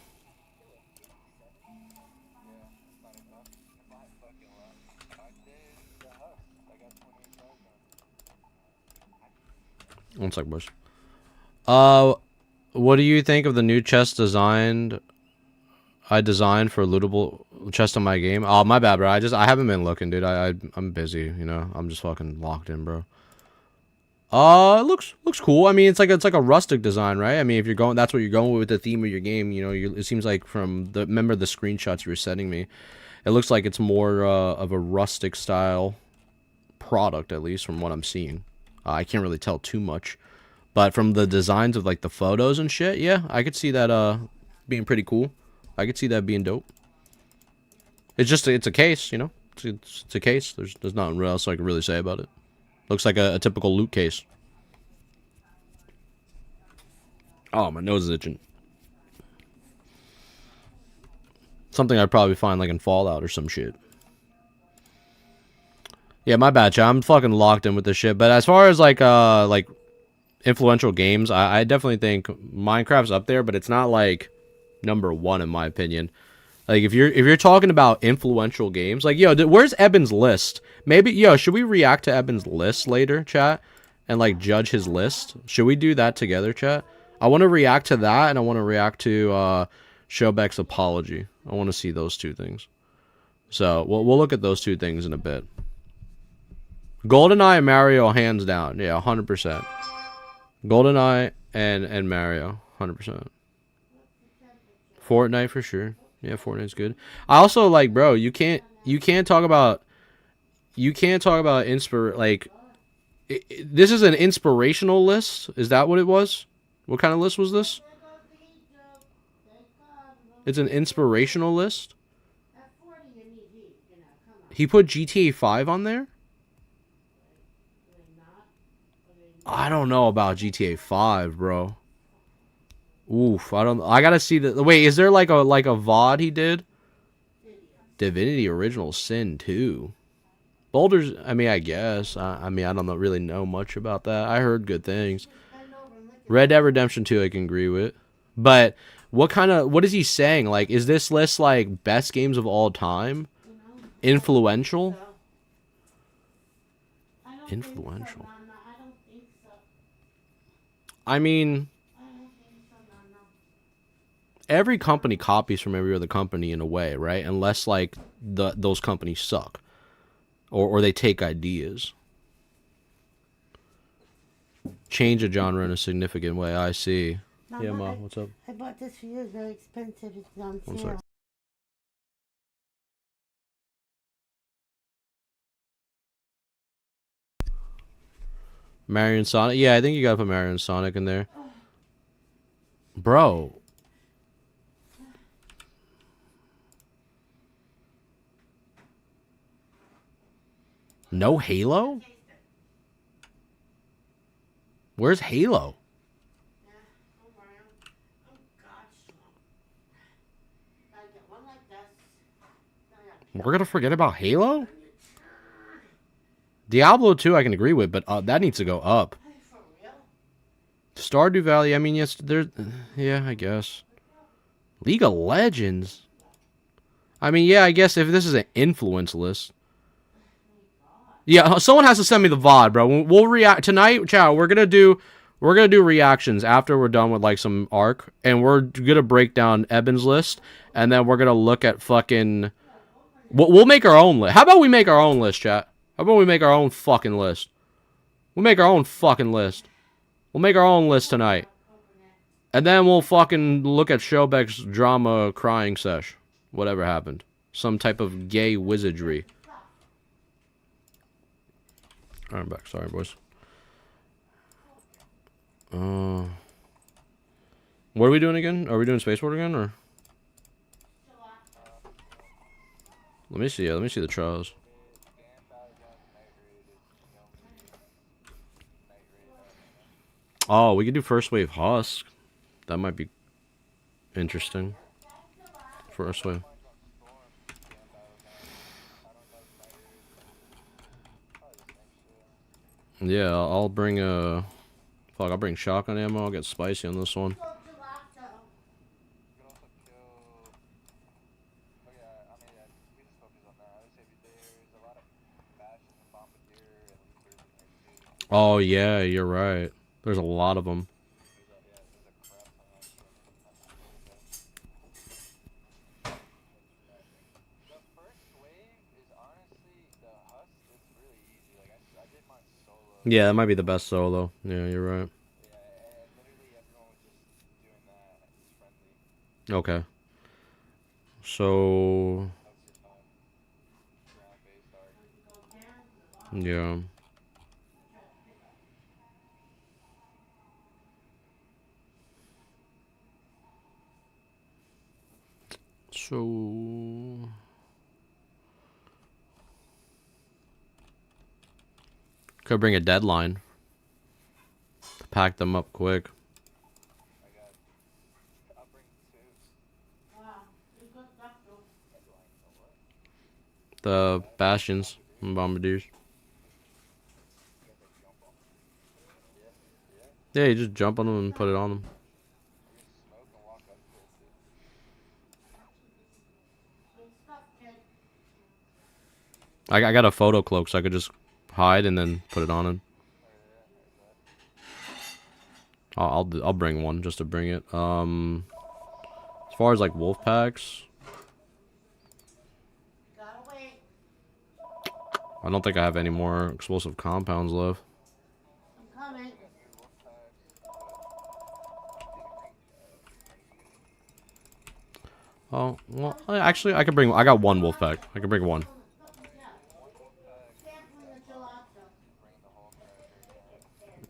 One sec, boys. What do you think of the new chest I designed for a lootable chest on my game? Oh, my bad, bro. I haven't been looking, dude. I'm busy, you know. I'm just fucking locked in, bro. It looks cool. I mean, it's like a rustic design, right? I mean, if you're going, that's what you're going with the theme of your game. You know, it seems like from the remember the screenshots you were sending me, it looks like it's more of a rustic style product, at least from what I'm seeing. I can't really tell too much, but from the designs of like the photos and shit, yeah, I could see that being pretty cool. I could see that being dope. It's a case, you know. It's a case. There's nothing else I can really say about it. Looks like a typical loot case. Oh, my nose is itching. Something I'd probably find like in Fallout or some shit. Yeah, my bad, chat. I'm fucking locked in with this shit. But as far as like influential games, I definitely think Minecraft's up there, but it's not like #1 in my opinion. Like if you're talking about influential games, like yo, where's Eben's list? Maybe yo, should we react to Eben's list later, chat, and like judge his list? Should we do that together, chat? I want to react to that, and I want to react to Showbeck's apology. I want to see those two things. So we'll look at those two things in a bit. GoldenEye and Mario, hands down. Yeah, 100%. GoldenEye and Mario, 100%. Fortnite for sure. Yeah, Fortnite's good. I also like, bro, you can't talk about like this is an inspirational list. Is that what it was? What kind of list was this? It's an inspirational list. He put GTA 5 on there? I don't know about GTA 5, bro. Oof, I gotta see the. Wait, is there like a VOD he did? Divinity Original Sin 2. Boulders. I mean, I guess. I mean, I don't really know much about that. I heard good things. Red Dead Redemption 2, I can agree with. But what is he saying? Like, is this list like best games of all time? Influential? Influential. I mean, every company copies from every other company in a way, right? Unless like those companies suck, or they take ideas, change a genre in a significant way. I see. Mama, yeah, Ma, what's up? I bought this for you. It's very expensive. It's on sale. 1 sec. Mario and Sonic. Yeah, I think you gotta put Mario and Sonic in there, bro. No Halo? Where's Halo? We're gonna forget about Halo? Diablo 2 I can agree with, but that needs to go up. Stardew Valley, I mean, yes, there's... Yeah, I guess. League of Legends? I mean, yeah, I guess if this is an influence list. Yeah, someone has to send me the VOD, bro. We'll react... Tonight, chow, we're gonna do reactions after we're done with, like, some Ark. And we're gonna break down Eben's list. And then we're gonna look at fucking... We'll make our own list. How about we make our own list, chat? How about we make our own fucking list? We'll make our own fucking list. We'll make our own list tonight. And then we'll fucking look at Showbeck's drama crying sesh. Whatever happened. Some type of gay wizardry. Alright, I'm back. Sorry, boys. What are we doing again? Are we doing Spaceport again, or? Let me see. Let me see the trials. Oh, we could do first wave Husk. That might be interesting. First wave. Yeah, I'll bring a. Fuck, I'll bring shotgun ammo. I'll get spicy on this one. Oh yeah, you're right. There's a lot of them. Yeah, that might be the best solo. Yeah, you're right. Okay. So... yeah. So... could bring a deadline. Pack them up quick. The Bastions and Bombardiers. Yeah, you just jump on them and put it on them. I got a photo cloak, so I could just hide and then put it on him. I'll bring one just to bring it. As far as like wolf packs, I don't think I have any more explosive compounds left. Oh, well, actually, I could bring... I got one wolf pack. I can bring one.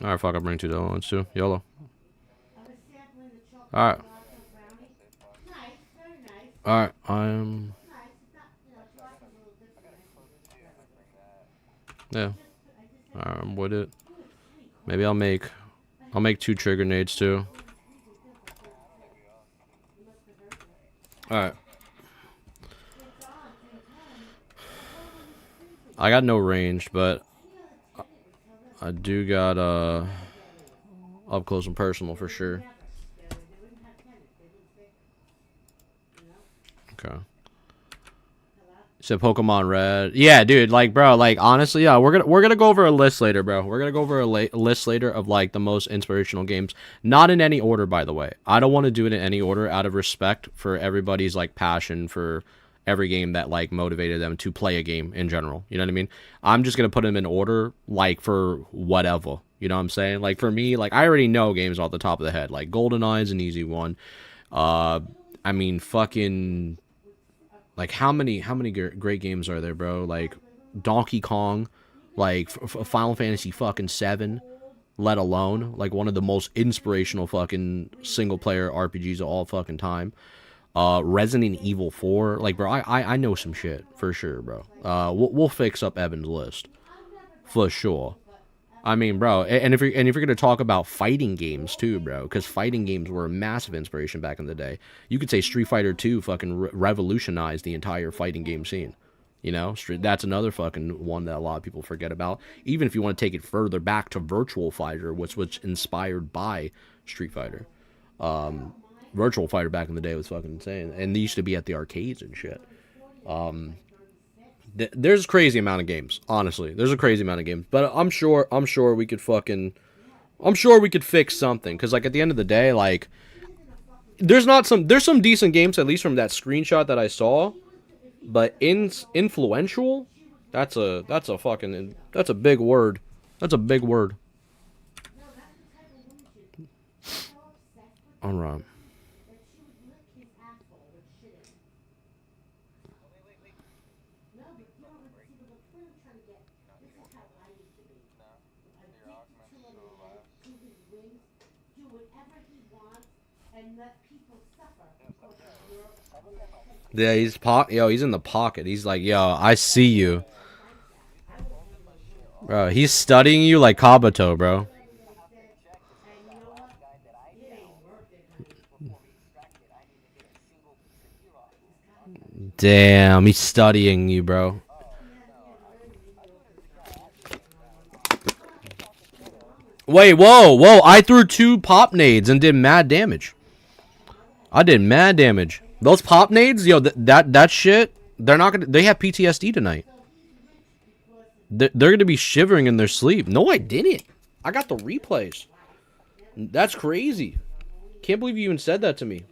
Alright, fuck, I'll bring two other ones too. YOLO. Alright. Alright, I'm... yeah. Alright, I'm with it. Maybe I'll make 2 trigger nades too. Alright. I got no range, but I do got up close and personal for sure. Okay. Said Pokemon Red. Yeah, dude, like, bro, like, honestly, yeah, we're gonna go over a list later, bro. We're gonna go over a list later of like the most inspirational games, not in any order, by the way. I don't want to do it in any order out of respect for everybody's like passion for every game that like motivated them to play a game in general. You know what I mean? I'm just gonna put them in order, like, for whatever. You know what I'm saying? Like, for me, like, I already know games off the top of the head. Like, GoldenEye is an easy one. I mean, fucking... like, how many great games are there, bro? Like, Donkey Kong, like, Final Fantasy fucking 7, let alone, like, one of the most inspirational fucking single-player RPGs of all fucking time. Resident Evil 4, like, bro, I know some shit, for sure, bro. We'll fix up Evan's list, for sure. I mean, bro, and if you're gonna talk about fighting games too, bro, because fighting games were a massive inspiration back in the day. You could say Street Fighter 2 fucking revolutionized the entire fighting game scene. You know, that's another fucking one that a lot of people forget about. Even if you want to take it further back to Virtual Fighter, which was inspired by Street Fighter. Virtual Fighter back in the day was fucking insane, and they used to be at the arcades and shit. There's a crazy amount of games, honestly. There's a crazy amount of games, but I'm sure we could fix something, because like at the end of the day, like there's some decent games, at least from that screenshot that I saw, but influential, that's a big word. That's a big word. All right. that she would lick his asshole with shit in. No, but you don't see the point I'm trying to get. This is how I used to be. Addicted to a man, to his whims, do whatever he wants, and let people suffer because of your. Yeah, he's in the pocket. He's like, yo, I see you. Bro, he's studying you like Kabuto, bro. Damn, he's studying you, bro. Wait, whoa. I threw 2 pop nades and did mad damage. I did mad damage. Those pop nades, yo, that shit, they're not gonna, they have PTSD tonight. They're gonna be shivering in their sleep. No, I didn't. I got the replays. That's crazy. Can't believe you even said that to me.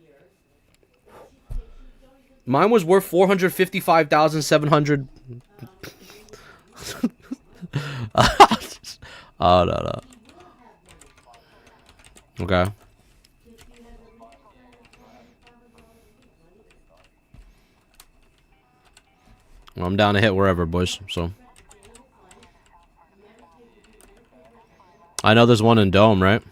Mine was worth 455,700. Oh, no. Okay. Well, I'm down to hit wherever, boys. So I know there's one in Dome, right?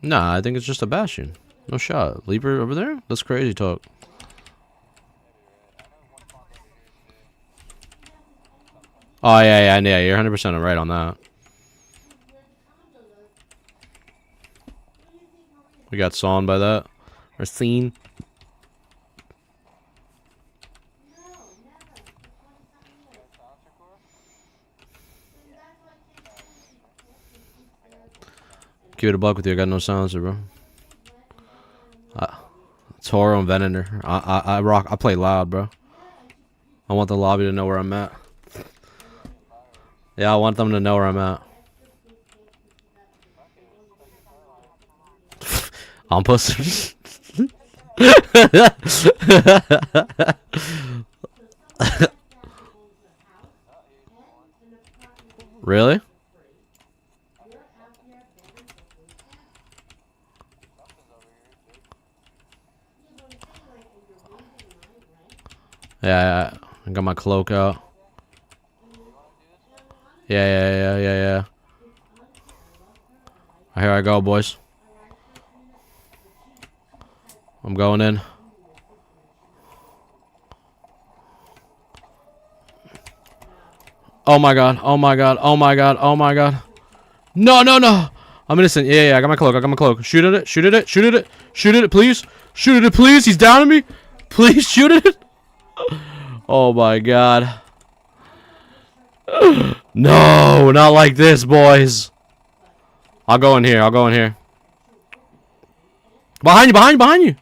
Nah, I think it's just a Bastion. No shot. Leaper over there? That's crazy talk. Oh, yeah, you're 100% right on that. We got sawn by that. Or seen. Keep it a buck with you. I got no silencer, bro. Toro and Venator. I play loud, bro. I want the lobby to know where I'm at. Yeah, I want them to know where I'm at. I'm pussy. Really? Yeah, I got my cloak out. Yeah. Here I go, boys. I'm going in. Oh my god. No. I'm innocent. Yeah, I got my cloak. Shoot at it, please. Shoot at it, please. He's down at me. Please shoot at it. Oh my god. No, not like this, boys. I'll go in here. Behind you.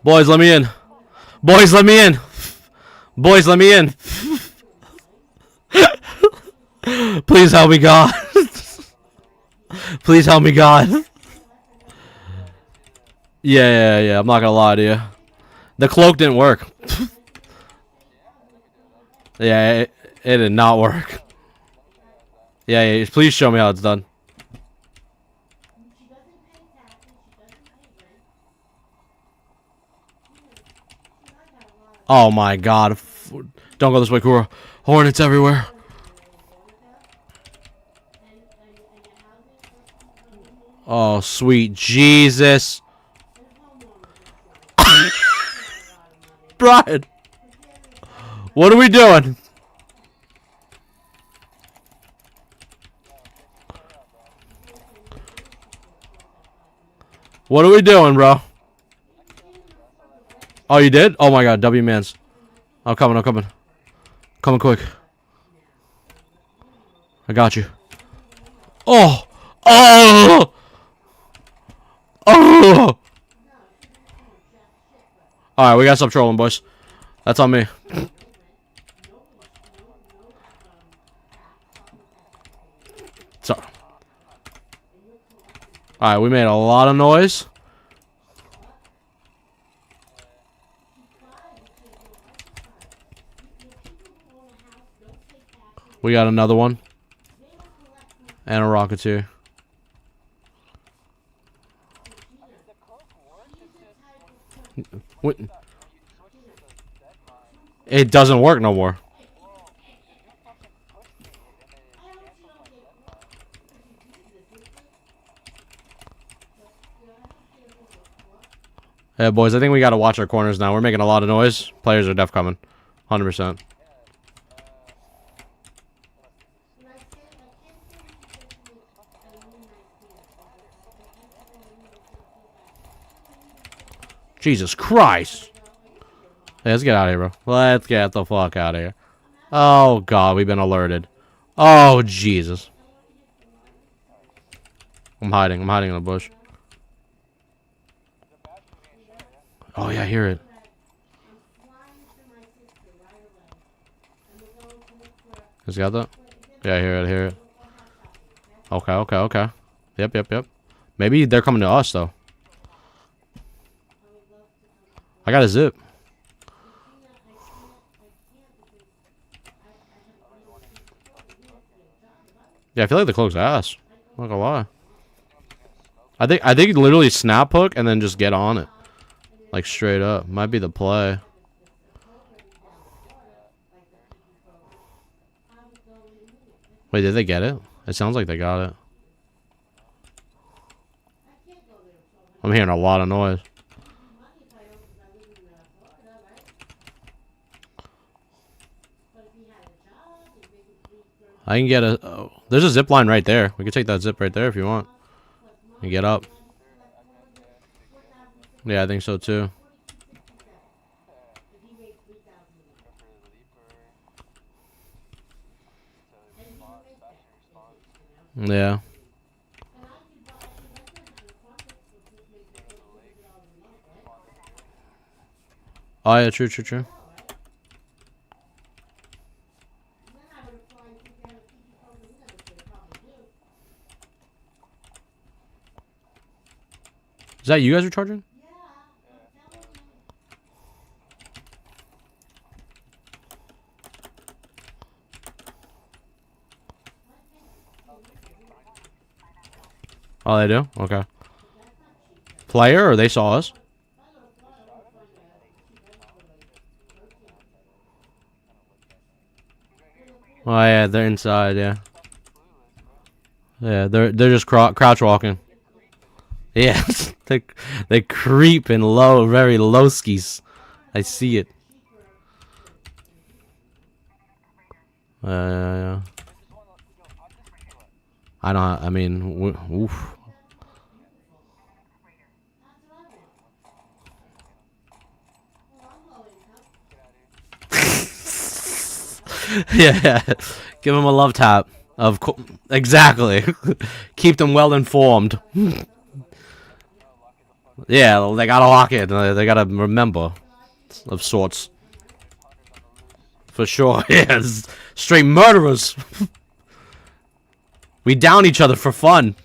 Boys, let me in. Please help me, God. Please help me, God. Yeah. I'm not gonna lie to you. The cloak didn't work. Yeah, it did not work. Yeah, please show me how it's done. Oh my god. Don't go this way, Kura. Hornets everywhere. Oh, sweet Jesus. Brian. What are we doing? What are we doing, bro? Oh, you did? Oh my god, W mans. I'm coming. Coming quick. I got you. Oh! Alright, we gotta stop trolling, boys. That's on me. So. Alright, we made a lot of noise. We got another one. And a Rocketeer. What? It doesn't work no more. Yeah, boys, I think we gotta watch our corners now. We're making a lot of noise. Players are def coming. 100%. Jesus Christ. Hey, let's get out of here, bro. Let's get the fuck out of here. Oh, God, we've been alerted. Oh, Jesus. I'm hiding. I'm hiding in a bush. Oh, yeah, I hear it. Has got that? Yeah, I hear it. I hear it. Okay, okay, okay. Yep, yep, yep. Maybe they're coming to us, though. I got a zip. Yeah, I feel like the cloak's ass. I'm not gonna lie. I think literally snap hook and then just get on it. Like straight up. Might be the play. Wait, did they get it? It sounds like they got it. I'm hearing a lot of noise. I can get a... Oh, there's a zip line right there. We can take that zip right there if you want. And get up. Yeah, I think so too. Yeah. Oh yeah, true, true, true. Is that you guys are charging? Oh, they do? Okay. Player, or they saw us? Oh yeah, they're inside. Yeah. Yeah, they're just crouch walking. Yeah, they creep in low, very low skis. I see it. Yeah. I don't. I mean, oof. Yeah, give them a love tap. Exactly. Keep them well informed. Yeah, they gotta lock it. They gotta remember, of sorts. For sure. Yeah, straight murderers. We down each other for fun.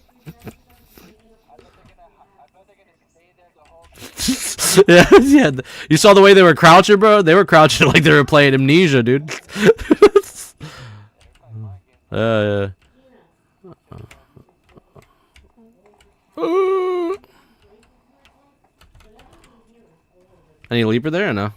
Yeah, yeah. You saw the way they were crouching, bro? They were crouching like they were playing Amnesia, dude. Yeah. Any leaper there or no?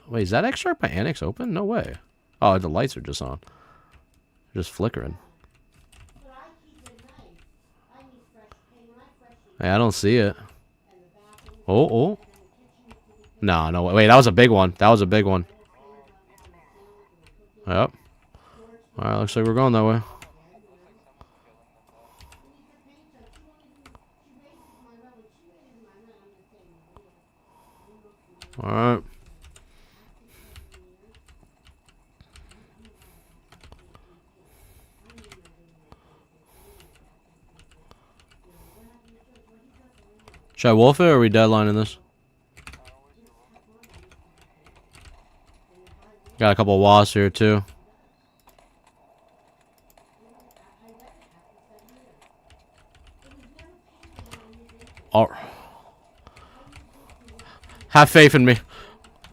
Wait, is that extract by Annex open? No way. Oh, the lights are just on. They're just flickering. Hey, I don't see it. Oh. No, wait, that was a big one. That was a big one. Yep. Alright, looks like we're going that way. Alright. Should I wolf it or are we deadlining this? Got a couple of wasps here too. Oh. Have faith in me.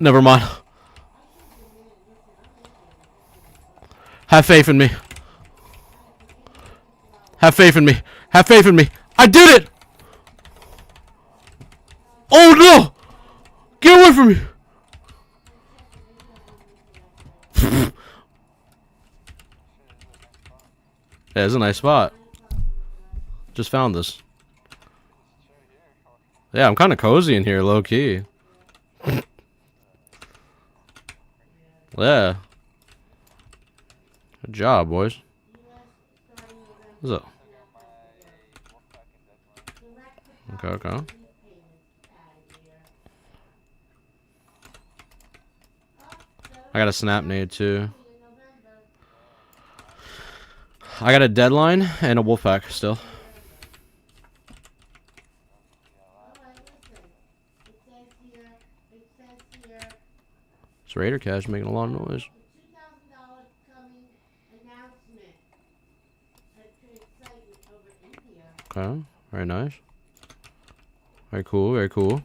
Never mind. Have faith in me. Have faith in me. Have faith in me. I did it! Oh no! Get away from me! Yeah, it's a nice spot. Just found this. Yeah, I'm kind of cozy in here, low key. Yeah. Good job, boys. What's up? Okay, okay. I got a snap nade too. I got a deadline and a wolf pack still. This Raider cash making a lot of noise. Okay, very nice. Very cool, very cool.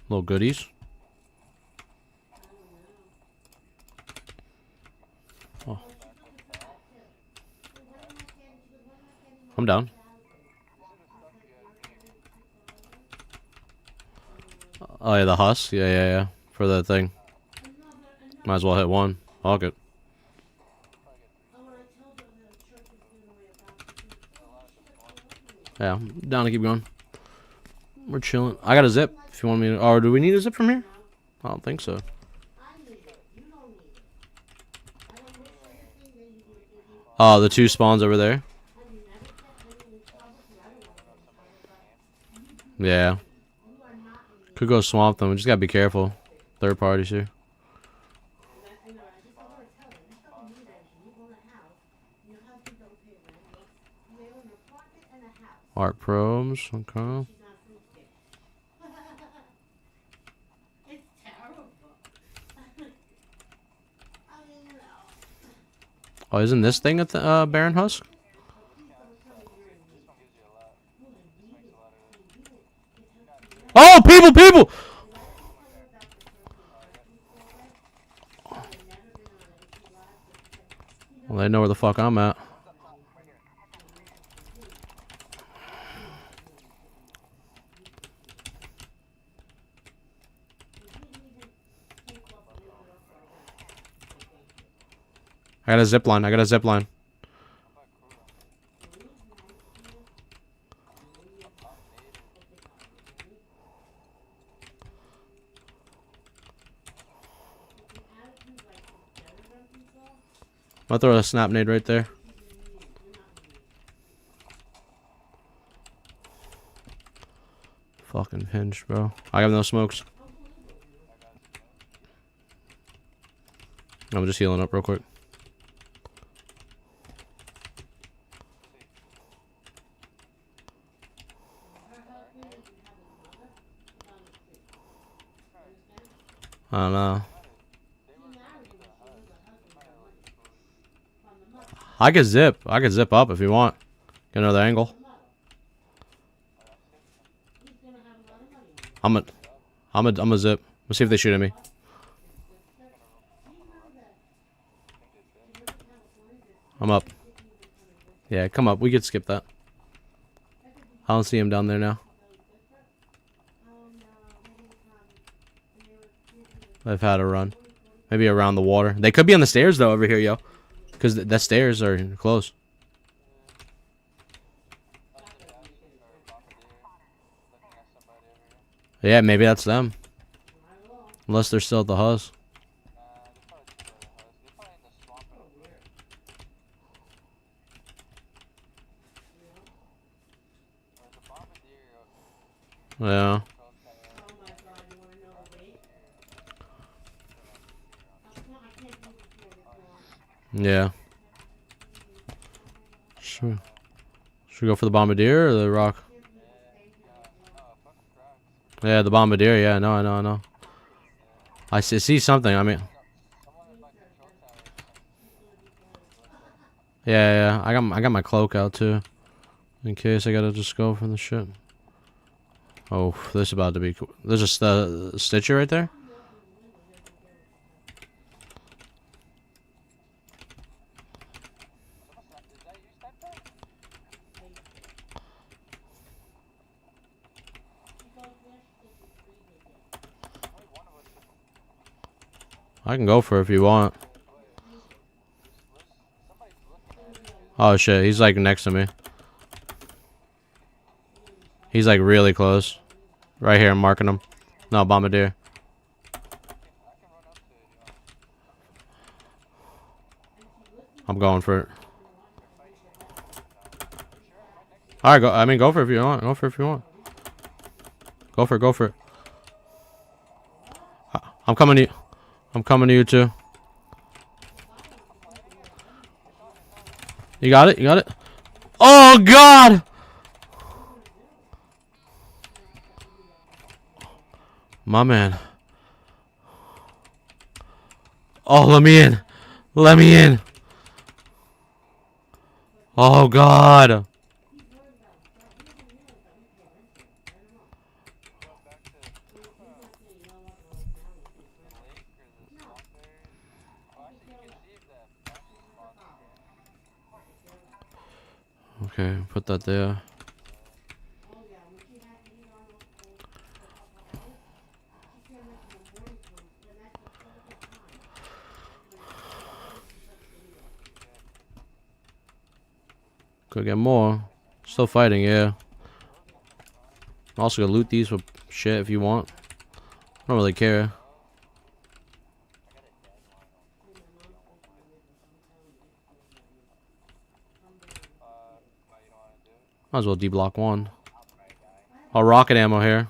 Little goodies. Oh. I'm down. Oh yeah, the husk. Yeah. For that thing. Might as well hit one. Hog it. Yeah, I'm down to keep going. We're chilling. I got a zip. If you want me to. Or do we need a zip from here? I don't think so. Oh, the two spawns over there. Yeah. Could go swamp them. We just gotta be careful. Third parties here. Art probes. Okay. Oh, isn't this thing at the Baron Husk? Oh, people! Well, they know where the fuck I'm at. I got a zip line. I'll throw a snap nade right there. Fucking pinch, bro. I have no smokes. I'm just healing up real quick. I don't know. I could zip up if you want. Get another angle. I'm a zip. Let's see if they shoot at me. I'm up. Yeah, come up. We could skip that. I don't see him down there now. I've had a run. Maybe around the water. They could be on the stairs, though, over here, yo. Because the stairs are close. Yeah, maybe that's them. Unless they're still at the hus. Yeah. Yeah. Sure. Should we go for the bombardier or the rock? Yeah, the bombardier. Yeah, I know. I see something. I mean, Yeah. I got my cloak out too, in case I gotta just go for the shit. Oh, this is about to be cool. There's just a Stitcher right there. I can go for it if you want. Oh shit, he's like next to me. He's like really close. Right here, I'm marking him. No, Bombardier. I'm going for it. Alright, go. I mean, go for it if you want. Go for it if you want. Go for it, go for it. I'm coming to you. I'm coming to you too. You got it? You got it? Oh, God! My man. Oh, let me in. Let me in. Oh, God. Okay, put that there. Could get more. Still fighting, yeah. I'm also gonna loot these for shit if you want. I don't really care. Might as well D-block one. Oh, rocket ammo here.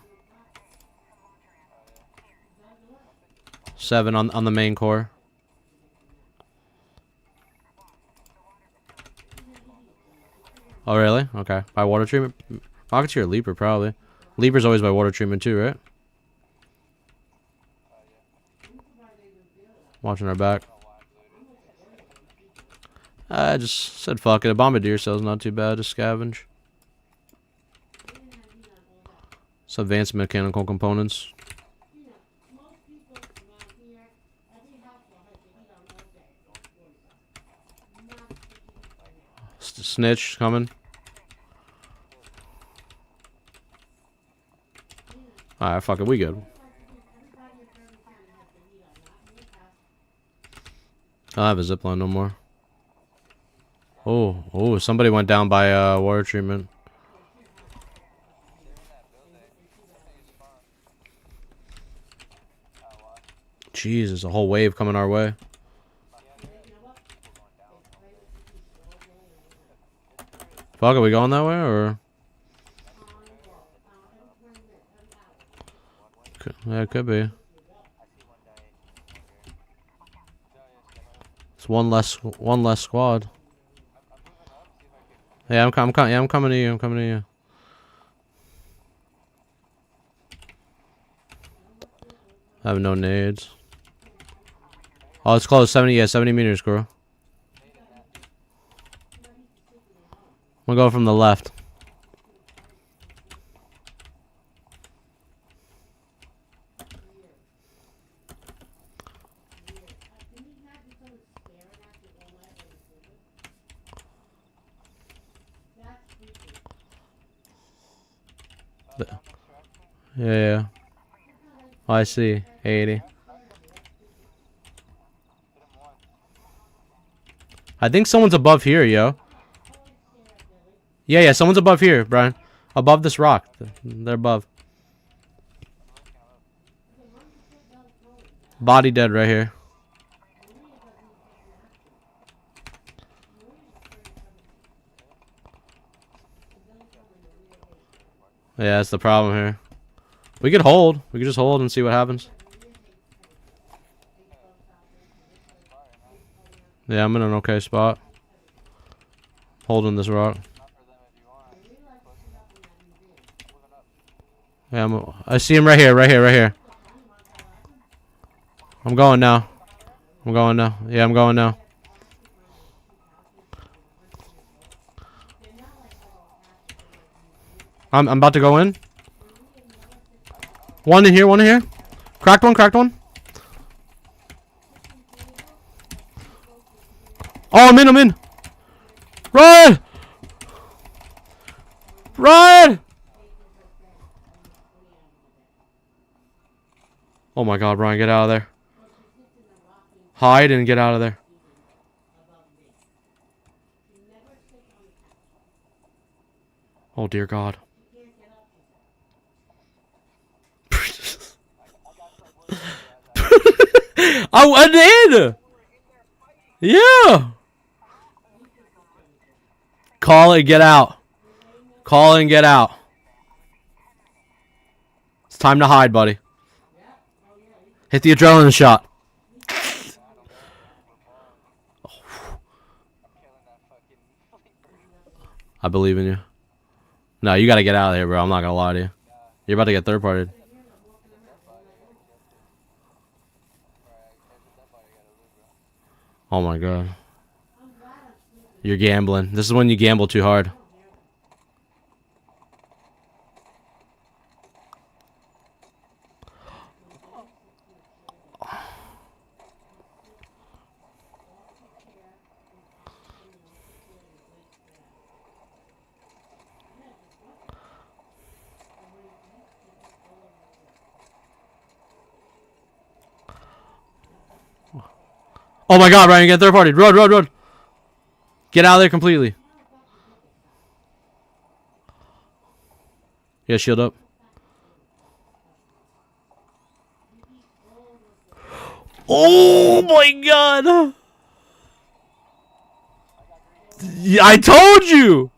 7 on the main core. Oh, really? Okay. By water treatment? Rocketeer or Leaper, probably. Leaper's always by water treatment, too, right? Watching our back. I just said fuck it. A Bombardier cell's not too bad to scavenge. Some advanced mechanical components. Snitch coming. Alright, fuck it, we good. I don't have a zipline no more. Oh, somebody went down by water treatment. Jesus, a whole wave coming our way. Fuck, are we going that way, or? Yeah, it could be. It's one less squad. Yeah, I'm coming to you. I'm coming to you. I have no nades. Oh, it's close. 70 meters, girl. I'm gonna go from the left. Yeah. Oh, I see. 80. I think someone's above here, yo. Yeah, someone's above here, Brian. Above this rock. They're above. Body dead right here. Yeah, that's the problem here. We could hold. We could just hold and see what happens. Yeah, I'm in an okay spot. Holding this rock. Yeah, I see him right here, right here. I'm going now. Yeah, I'm going now. I'm about to go in. One in here, one in here. Cracked one, cracked one. Oh, I'm in, I'm in. Run! Run! Oh my god, Brian, get out of there. Hide and get out of there. Oh dear god. I went in! Yeah! Call it, get out. Call and get out. It's time to hide, buddy. Hit the adrenaline shot. I believe in you. No, you gotta get out of here, bro. I'm not gonna lie to you. You're about to get third partied. Oh my god. You're gambling. This is when you gamble too hard. Oh my god, Ryan, you get third party. Run, run, run. Get out of there completely. Yeah, shield up. Oh my god. Yeah, I told you.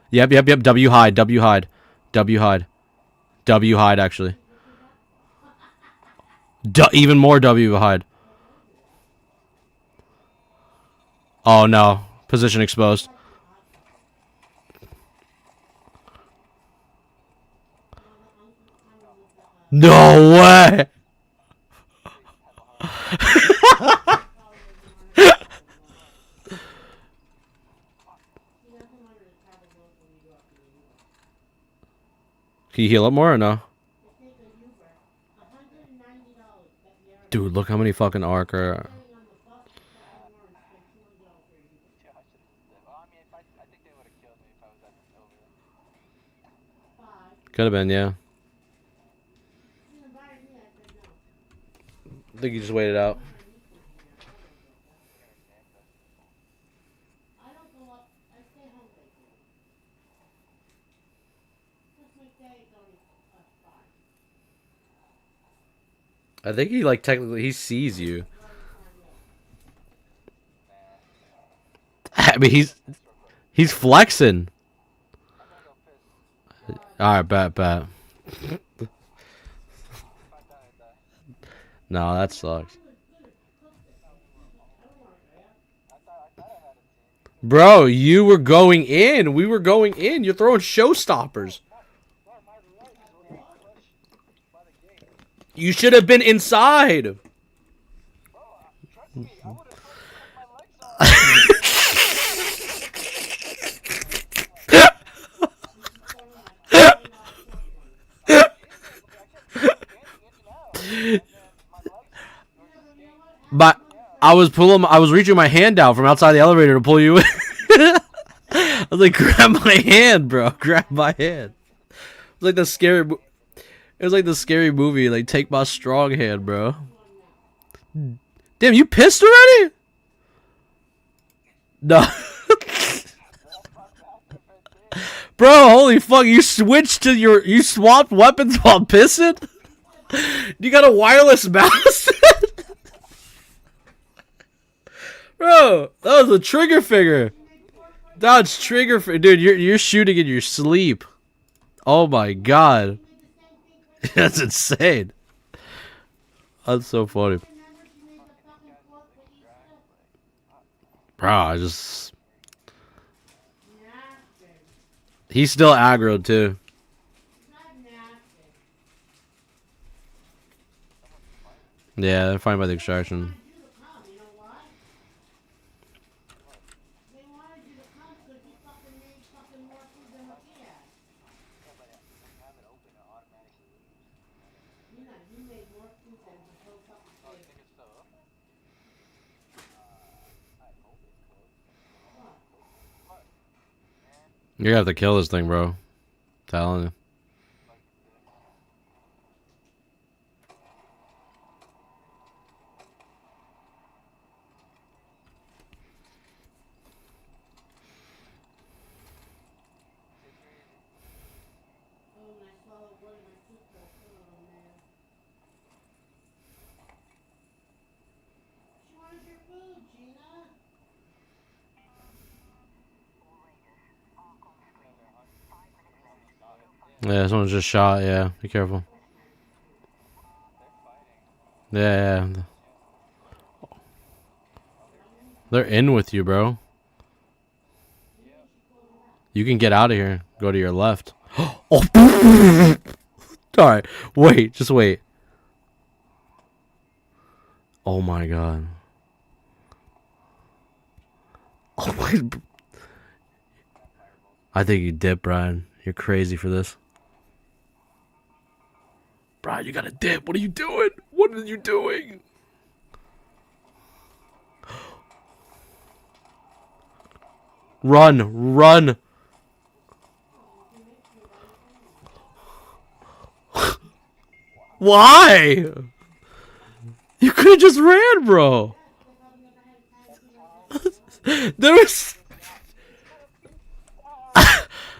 Yep, yep, yep. W hide, W hide. W hide. W hide, actually. Even more W hide. Oh no. Position exposed. No way. Can you heal up more or no? Dude, look how many fucking arc are. Could have been, yeah. I think you just waited out. I think he like technically he sees you. I mean he's flexing. Alright, bet. No, that sucks. Bro, you were going in. We were going in. You're throwing showstoppers. You should have been inside. But I was reaching my hand out from outside the elevator to pull you in. I was like, grab my hand, bro. Grab my hand. It was like the scary. It was like the scary movie, like take my strong hand, bro. Damn, you pissed already? No. Bro, holy fuck, you switched to you swapped weapons while pissing? You got a wireless mouse? Bro, that was a trigger finger. That's trigger finger. Dude, you're shooting in your sleep. Oh my god. That's insane. That's so funny. Bro, I just... He's still aggroed too. Yeah, they're fine by the extraction. You're gonna have to kill this thing, bro. Telling you. Oh, and I swallowed one of my toothbrush. Oh, man. She wanted your food, Gina. Yeah, someone's just shot. Yeah, be careful. Yeah, yeah. They're in with you, bro. You can get out of here. Go to your left. Oh, alright. Wait, just wait. Oh my god. Oh my. I think you dip, Brian. You're crazy for this. Brian, you gotta dip. What are you doing? What are you doing? Run, run. Why? You could have just ran, bro. There was.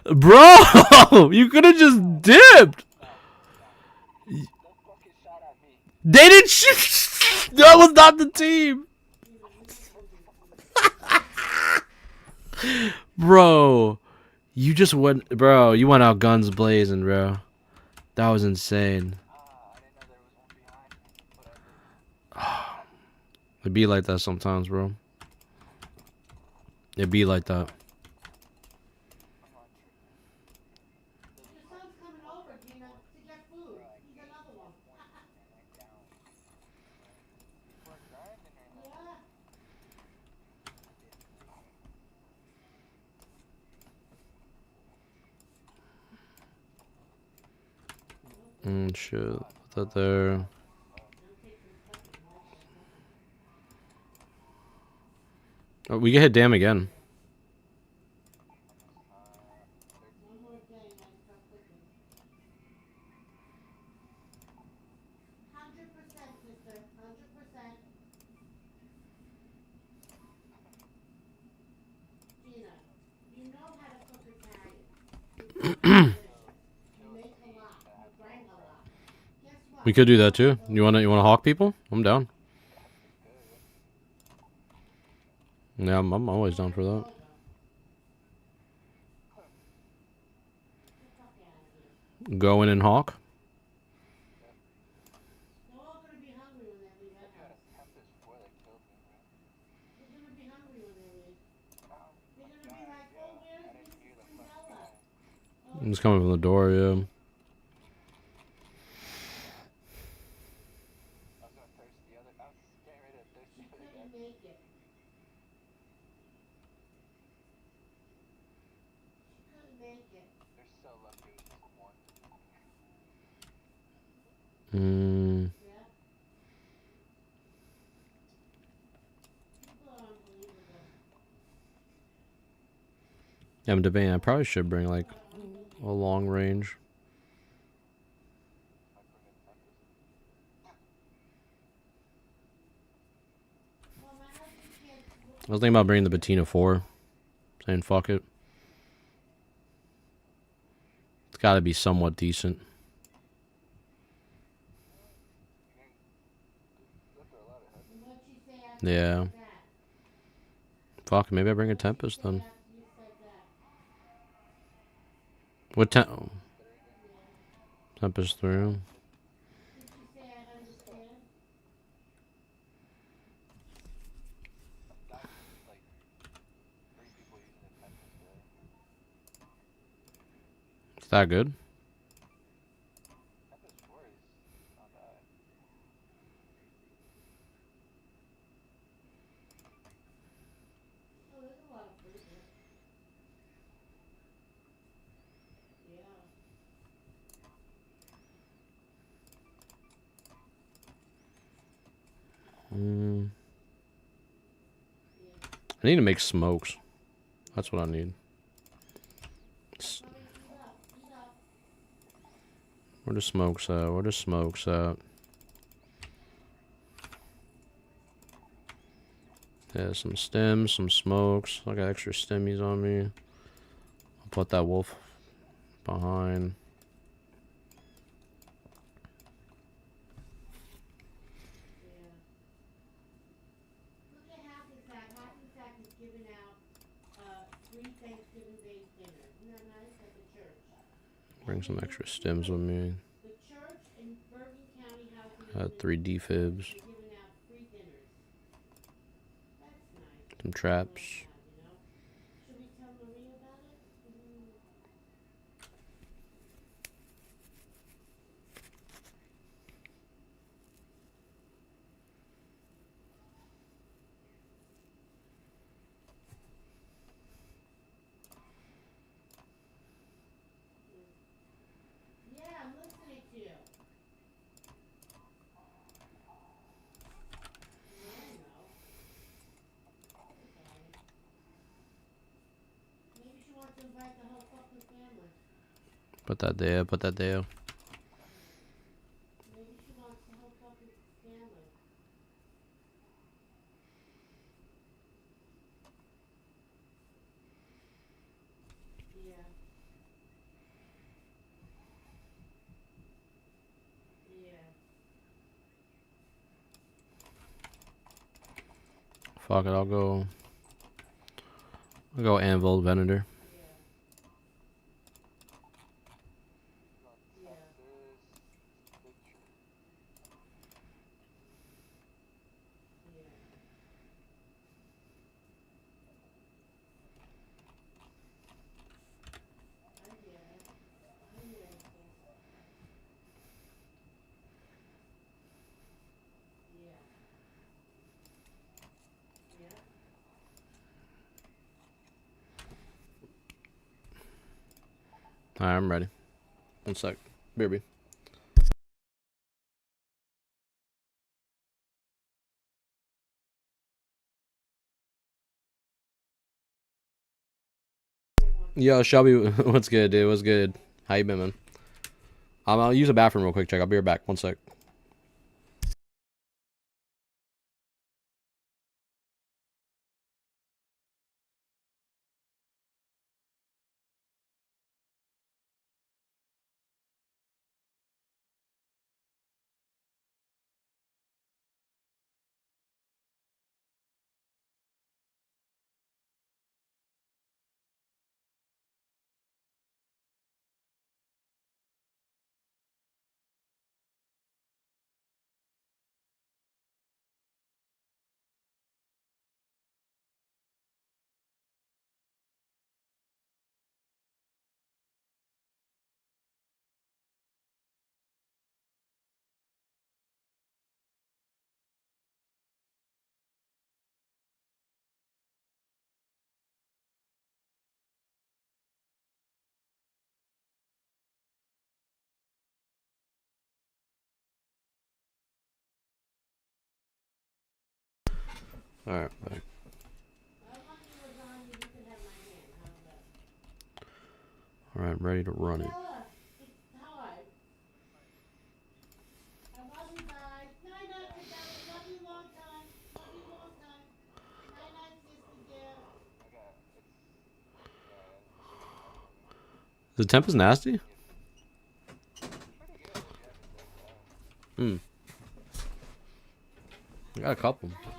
Bro, you could have just dipped. They didn't shoot. That was not the team. Bro, you just went. Bro, you went out guns blazing, bro. That was insane. It be like that sometimes, bro. It be like that. Your son's coming over, Gina, to get food. He's another one. Yeah. Shit. Put that there. Oh, we can hit dam again. One more day and I start cooking. 100%, sister. 100%. Gina, you know how to cook Italian. It's delicious. You make a lot. You bring a lot. Guess what? We could do that too. You wanna hawk people? I'm down. Yeah, I'm always down for that. Go in and hawk. They're all going to be hungry when they leave that house. They're going to be hungry when they leave. They're going to be like, oh, where's Mrs. Cinderella? I'm just coming from the door, yeah. She couldn't make it. She couldn't make it. Yeah? People are unbelievable. Yeah, I'm debating. I probably should bring like a long range. Well, my husband can't. I was thinking about bringing the Bettina 4. Saying fuck it. It's gotta be somewhat decent. What'd she say after Yeah. that? Fuck, maybe I bring a Tempest then. After you said that. What Tempest through. Did she say I understand? Is that good? Oh, there's a lot of fruit here. Yeah. I need to make smokes. That's what I need. lights. Where the smokes at? Where the smokes at? Yeah, some stems, some smokes. I got extra stemmies on me. I'll put that wolf behind. Look at Hackensack. Hackensack is giving out free Thanksgiving Day dinner. Isn't that nice? At the church. Bring some extra stems with me. The church in Bergen County Housing Had 3 defibs. are giving out free dinners. That's nice. Some traps. You know? Should we tell Marie about it? Yeah, I'm listening to you. I know. Okay. Maybe she wants to invite the whole fucking family. Put that there, put that there. Maybe she wants the whole fucking family. Yeah. Yeah. Fuck it, I'll go Anvil Venator. Yeah. Yeah. Yeah. I get it. I hear it. Yeah. Yeah. Alright, I'm ready. One sec. BRB. Yo, Shelby, what's good, dude? What's good? How you been, man? I'll use a bathroom real quick, check. I'll be right back. One sec. Alright, back. Alright, I'm ready to run it. It's time. I love you guys. Night night, Isabella. Love you long time. Love you long time. Night night, sister dear. The temp is nasty? I got a couple. Night night.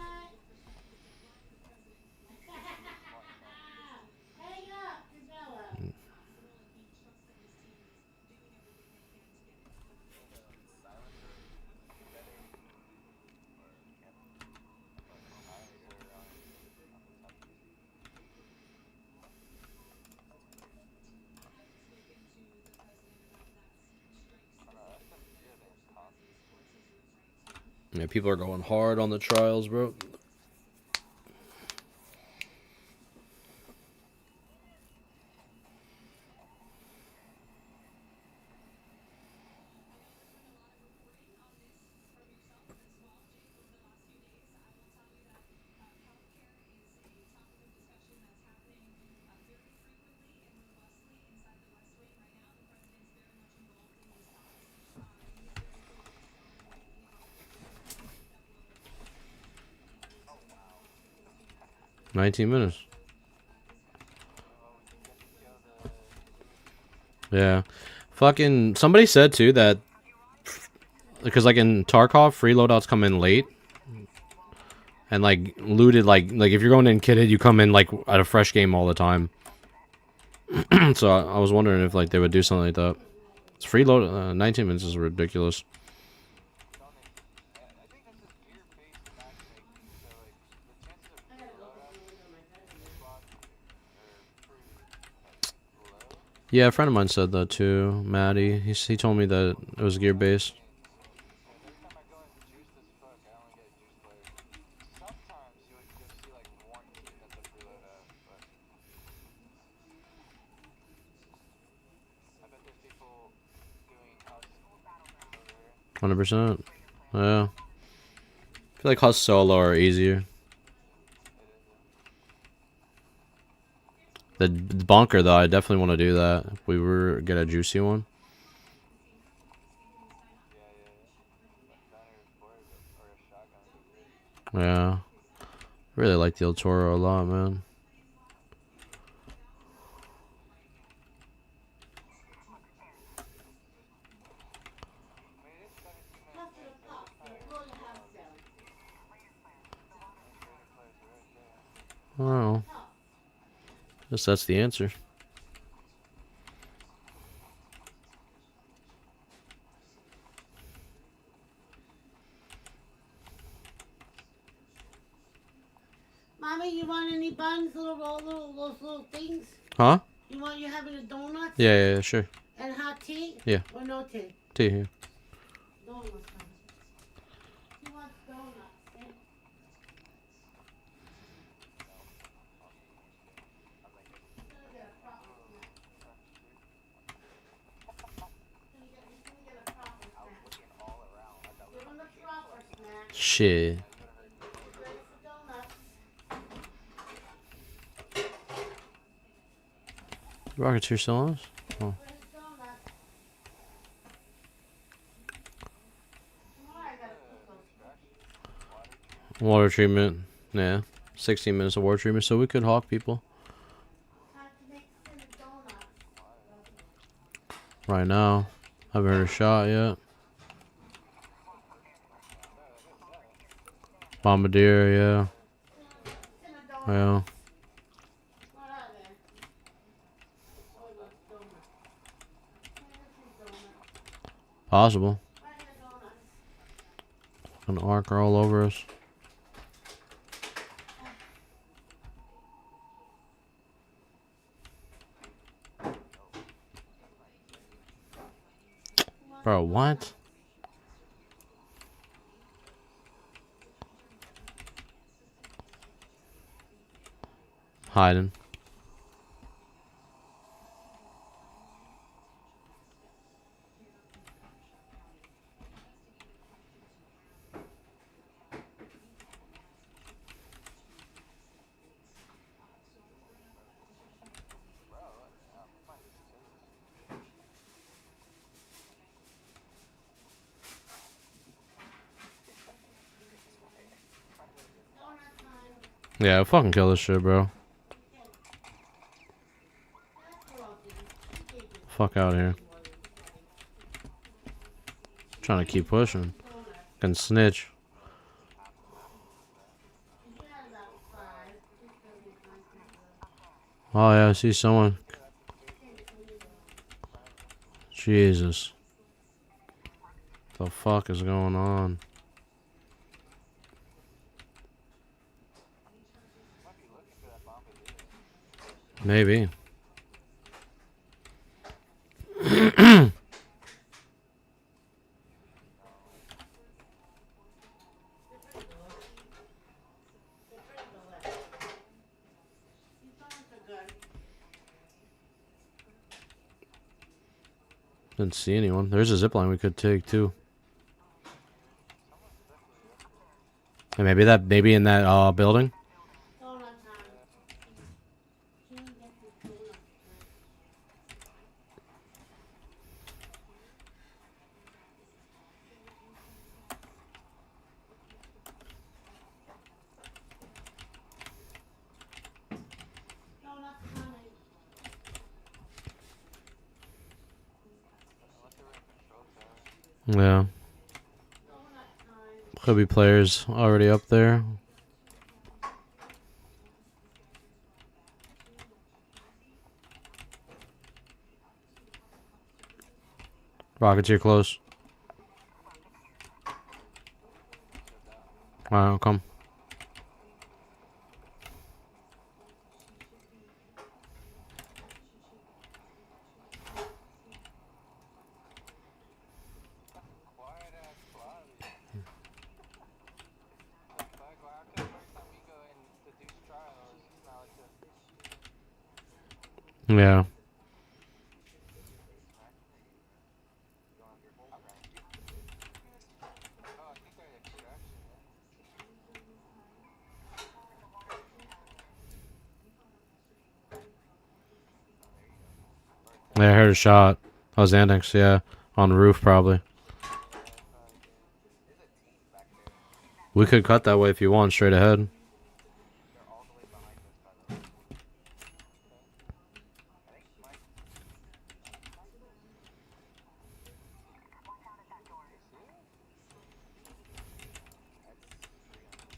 Hang up, Isabella. Yeah, people are going hard on the trials, bro. 19 minutes. Yeah. Fucking somebody said too that because like in Tarkov, free loadouts come in late. And like looted like if you're going in kitted, you come in like at a fresh game all the time. So I was wondering if like they would do something like that. It's free load 19 minutes is ridiculous. Yeah, a friend of mine said that too, Maddie. He told me that it was gear based. 100%. Yeah. I feel like Husk solo are easier. The bunker though, I definitely want to do that. If we were get a juicy one. Yeah. I really like the El Toro a lot, man. Oh. Guess that's the answer. Mommy, you want any buns? Those little things? Huh? You having a donut? Yeah, sure. And hot tea? Yeah. Or no tea? Tea here. Donuts. He wants donuts. Eh? Shit. Rocketeer still on us? Oh. Water treatment. Yeah. 16 minutes of water treatment, so we could hawk people. Right now. Haven't heard a shot yet. Bombardier, yeah. Yeah. Possible. An arc are all over us. Bro, what? Hiding. Yeah, fucking kill this shit, bro. Fuck out here. Trying to keep pushing. Can snitch. Oh yeah, I see someone. Jesus. The fuck is going on? Maybe. Didn't see anyone. There's a zipline we could take too. And maybe in that building. Yeah. Could be players already up there. Rocketeer close. Alright, I'll come. Yeah. Yeah, I heard a shot. That was Annex, yeah. On the roof, probably. We could cut that way if you want, straight ahead.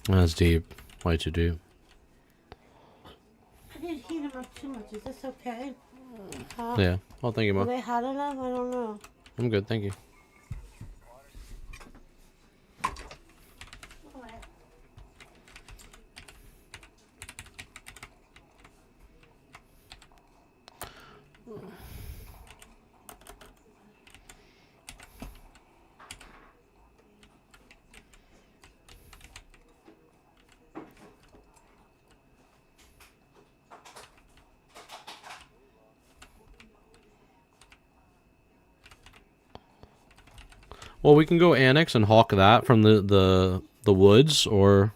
That's deep. Way too deep. I didn't heat them up too much. Is this okay? Huh? Yeah. Oh, thank you, Are Ma. they hot enough? I don't know. I'm good, thank you. Well, we can go Annex and hawk that from the woods, or...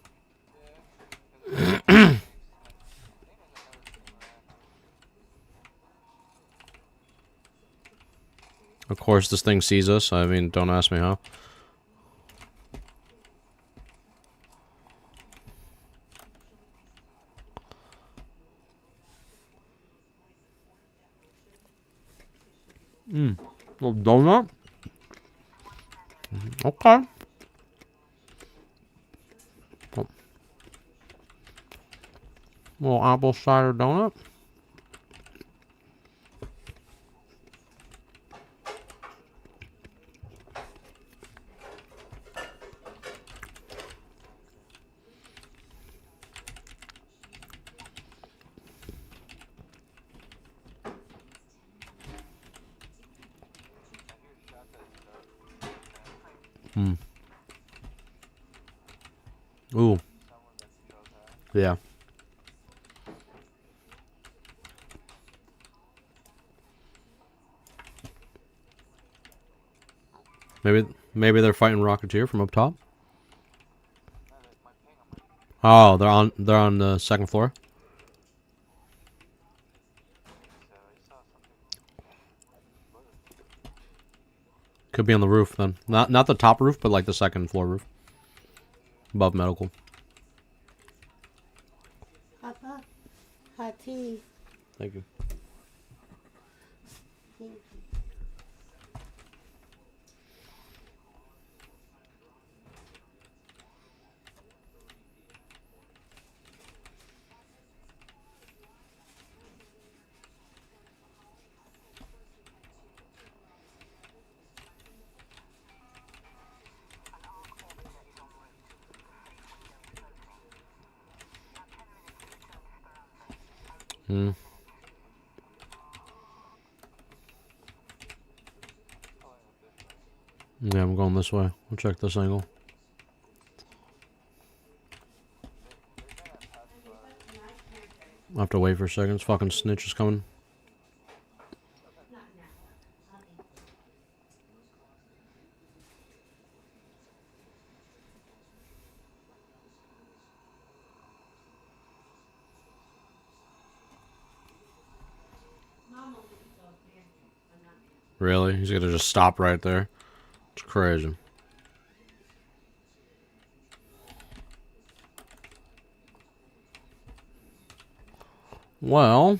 Of course, this thing sees us. I mean, don't ask me how. Little donut? Okay. Oh. Little apple cider donut. Ooh. Yeah. Maybe they're fighting Rocketeer from up top. Oh, they're on the second floor. Could be on the roof then. Not the top roof, but like the second floor roof. Above medical. Papa, hot tea. Thank you. Thank you. Hmm. Yeah, I'm going this way. We'll check this angle. I have to wait for a second. This fucking snitch is coming. Really? He's gonna just stop right there? It's crazy. Well...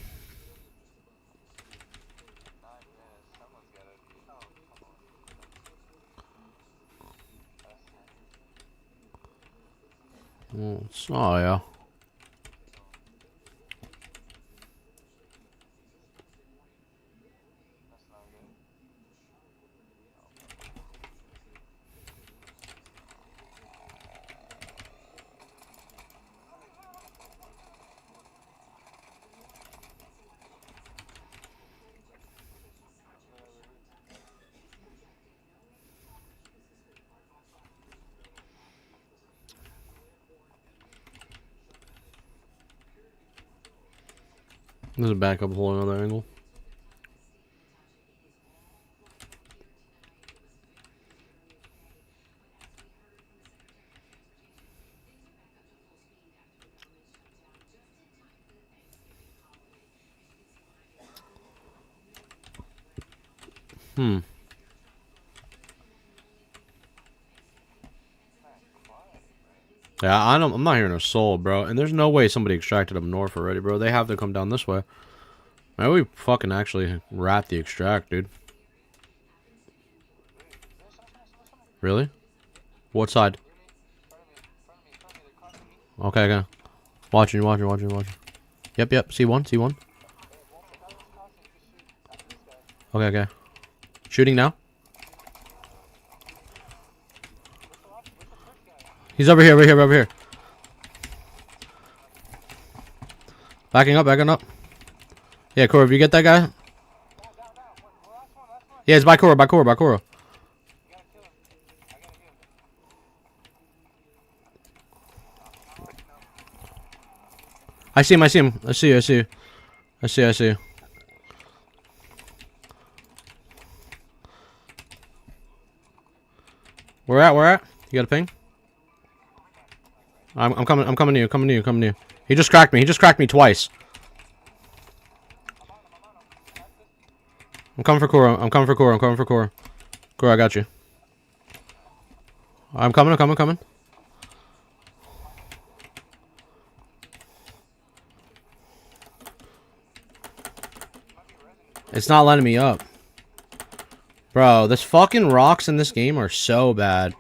There's a backup hole in another angle. Yeah, I'm not hearing a soul, bro. And there's no way somebody extracted up north already, bro. They have to come down this way. Man, we fucking actually rat the extract, dude. Really? What side? Okay, okay. Watching. Yep. C1. Okay. Shooting now. He's over here. Backing up. Yeah, Cora, if you get that guy. Yeah, it's by Cora. I see him. I see. Where at? You got a ping? I'm coming to you. He just cracked me twice. I'm coming for Cora. Cora, I got you. I'm coming. It's not letting me up. Bro, this fucking rocks in this game are so bad.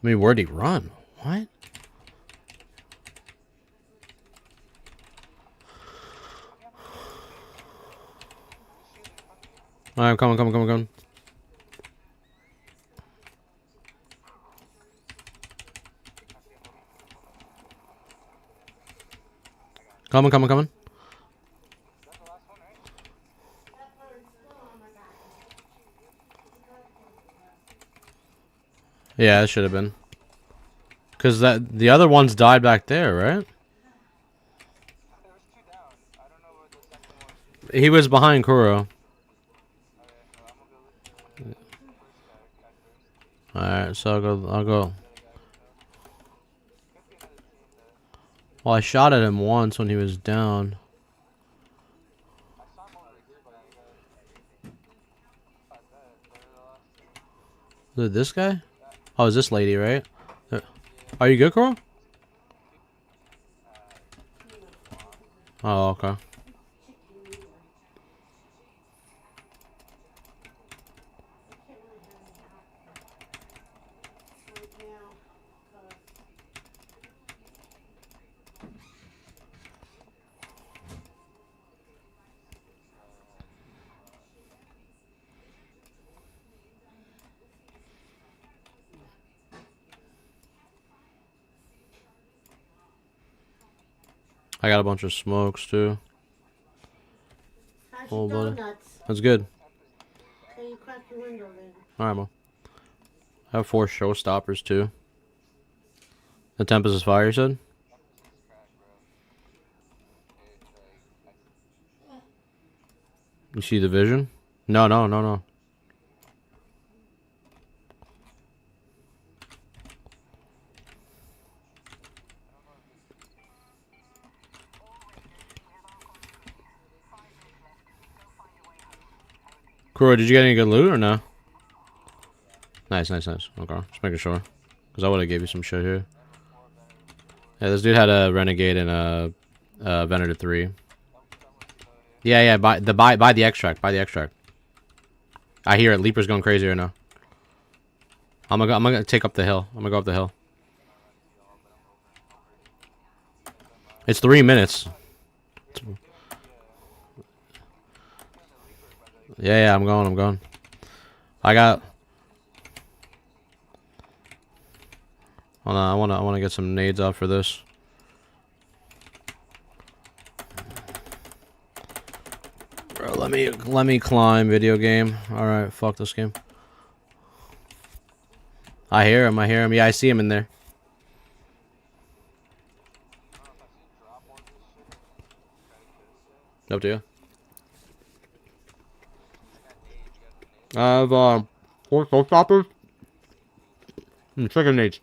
I mean, where'd he run? What? Alright, I'm coming. Coming. Yeah, it should have been. Cause the other ones died back there, right? He was behind Kuro. Alright, so I'll go. Well, I shot at him once when he was down. Is it this guy? Oh, is this lady, right? Are you good, Kuro? Oh, okay. I got a bunch of smokes too. How's Oh, your buddy. donuts? That's good. Can you crack your window then? Alright, man. I have 4 showstoppers too. The Tempest is fire, you said? You see the vision? No. Kuro, did you get any good loot or no? Nice. Okay, just making sure. Because I would have gave you some shit here. Yeah, this dude had a Renegade and a Venator 3. Yeah, buy the extract. I hear it. Leaper's going crazy right now. I'm gonna take up the hill. I'm gonna go up the hill. It's 3 minutes. Yeah, I'm going. I got. Hold on, I wanna get some nades out for this. Bro, Let me climb video game. Alright, fuck this game. I hear him, Yeah, I see him in there. Up to you. I have 4 soul stoppers. Chicken nades.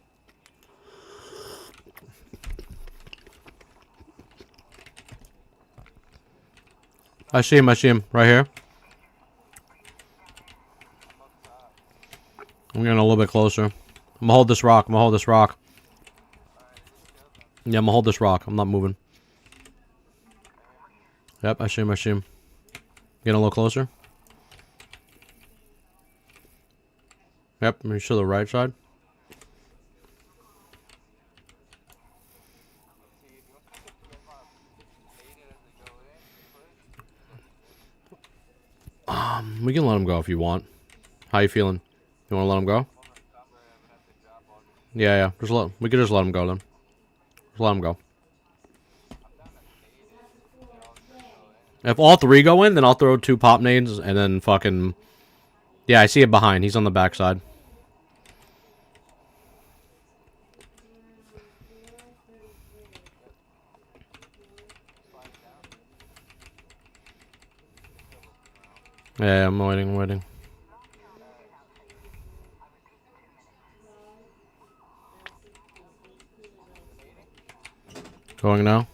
I see him, right here. I'm getting a little bit closer. I'm gonna hold this rock, Yeah, I'm gonna hold this rock. I'm not moving. Yep, I see him, Getting a little closer. Yep, let me show the right side. We can let him go if you want. How you feeling? You want to let him go? Yeah. We could just let him go then. Just let him go. If all 3 go in, then I'll throw 2 pop nades and then fucking... Yeah, I see it behind. He's on the backside. Yeah, I'm waiting. Going now.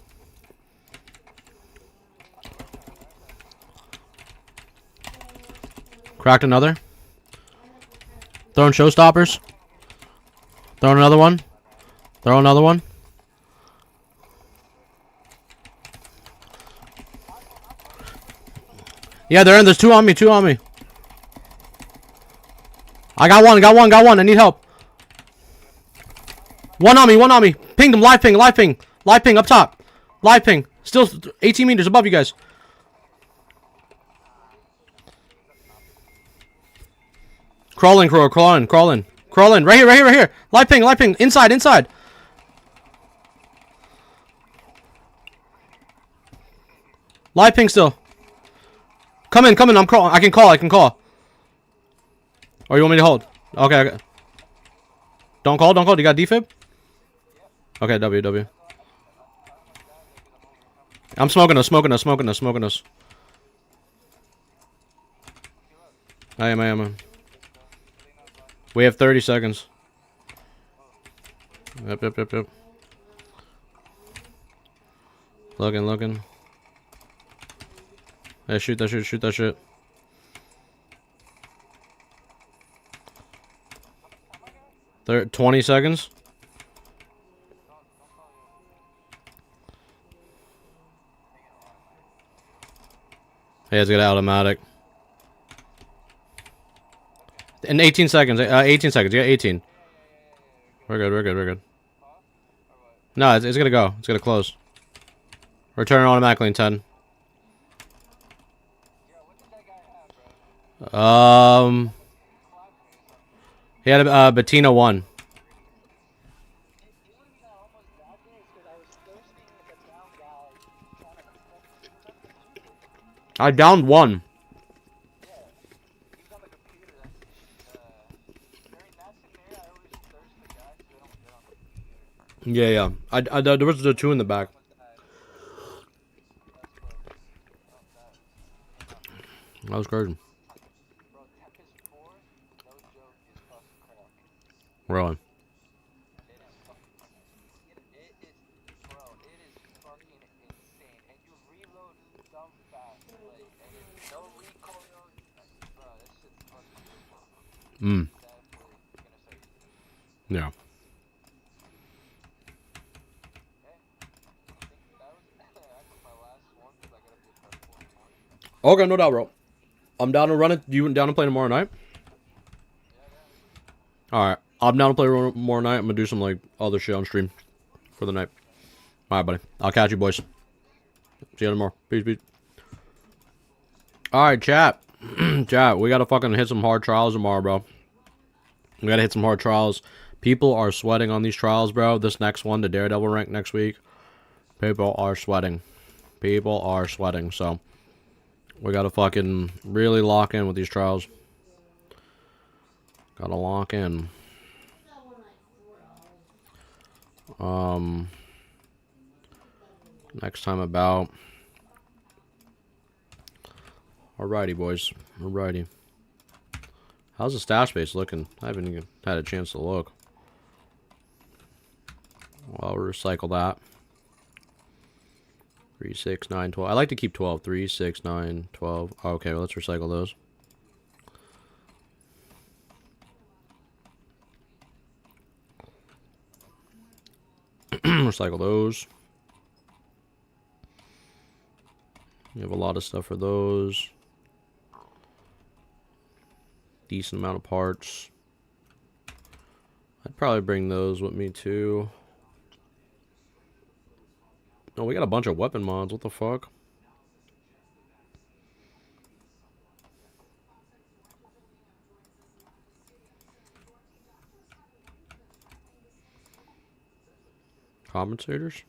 Cracked another. Throwing showstoppers. Throwing another one. Yeah, they're in. There's 2 on me. I got one. I need help. One on me. Pinged him. Live ping up top. Live ping. Still 18 meters above you guys. Crawling. Right here. Live ping. Inside. Live ping still. Come in. I'm crawling. I can call. Or you want me to hold? Okay. Don't call. You got defib? Okay, W. I'm smoking us. I am. We have 30 seconds. Yep. Looking. Hey, shoot that shit. There, 20 seconds. Hey, let's get automatic. In 18 seconds. 18 seconds. Yeah, 18. We're good. No, it's gonna go. It's gonna close. Return automatically in 10. He had a Bettina 1. I downed 1. Yeah. There was the 2 in the back. That was crazy. Really? Yeah. Okay, no doubt, bro. I'm down to run it. You down to play tomorrow night? Alright. I'm down to play tomorrow night. I'm gonna do some, like, other shit on stream for the night. Alright, buddy. I'll catch you, boys. See you tomorrow. Peace. Alright, chat. Chat, we gotta fucking hit some hard trials tomorrow, bro. We gotta hit some hard trials. People are sweating on these trials, bro. This next one, the Daredevil rank next week. People are sweating. So, We gotta fucking really lock in with these trials. Gotta lock in. Next time about. Alrighty, boys. Alrighty. How's the stash base looking? I haven't even had a chance to look. Well, I'll recycle that. 3, 6, 9, 12. I like to keep 12. 3, 6, 9, 12. Okay, well, let's recycle those. Recycle those. You have a lot of stuff for those. Decent amount of parts. I'd probably bring those with me too. Oh, we got a bunch of weapon mods. What the fuck? Compensators?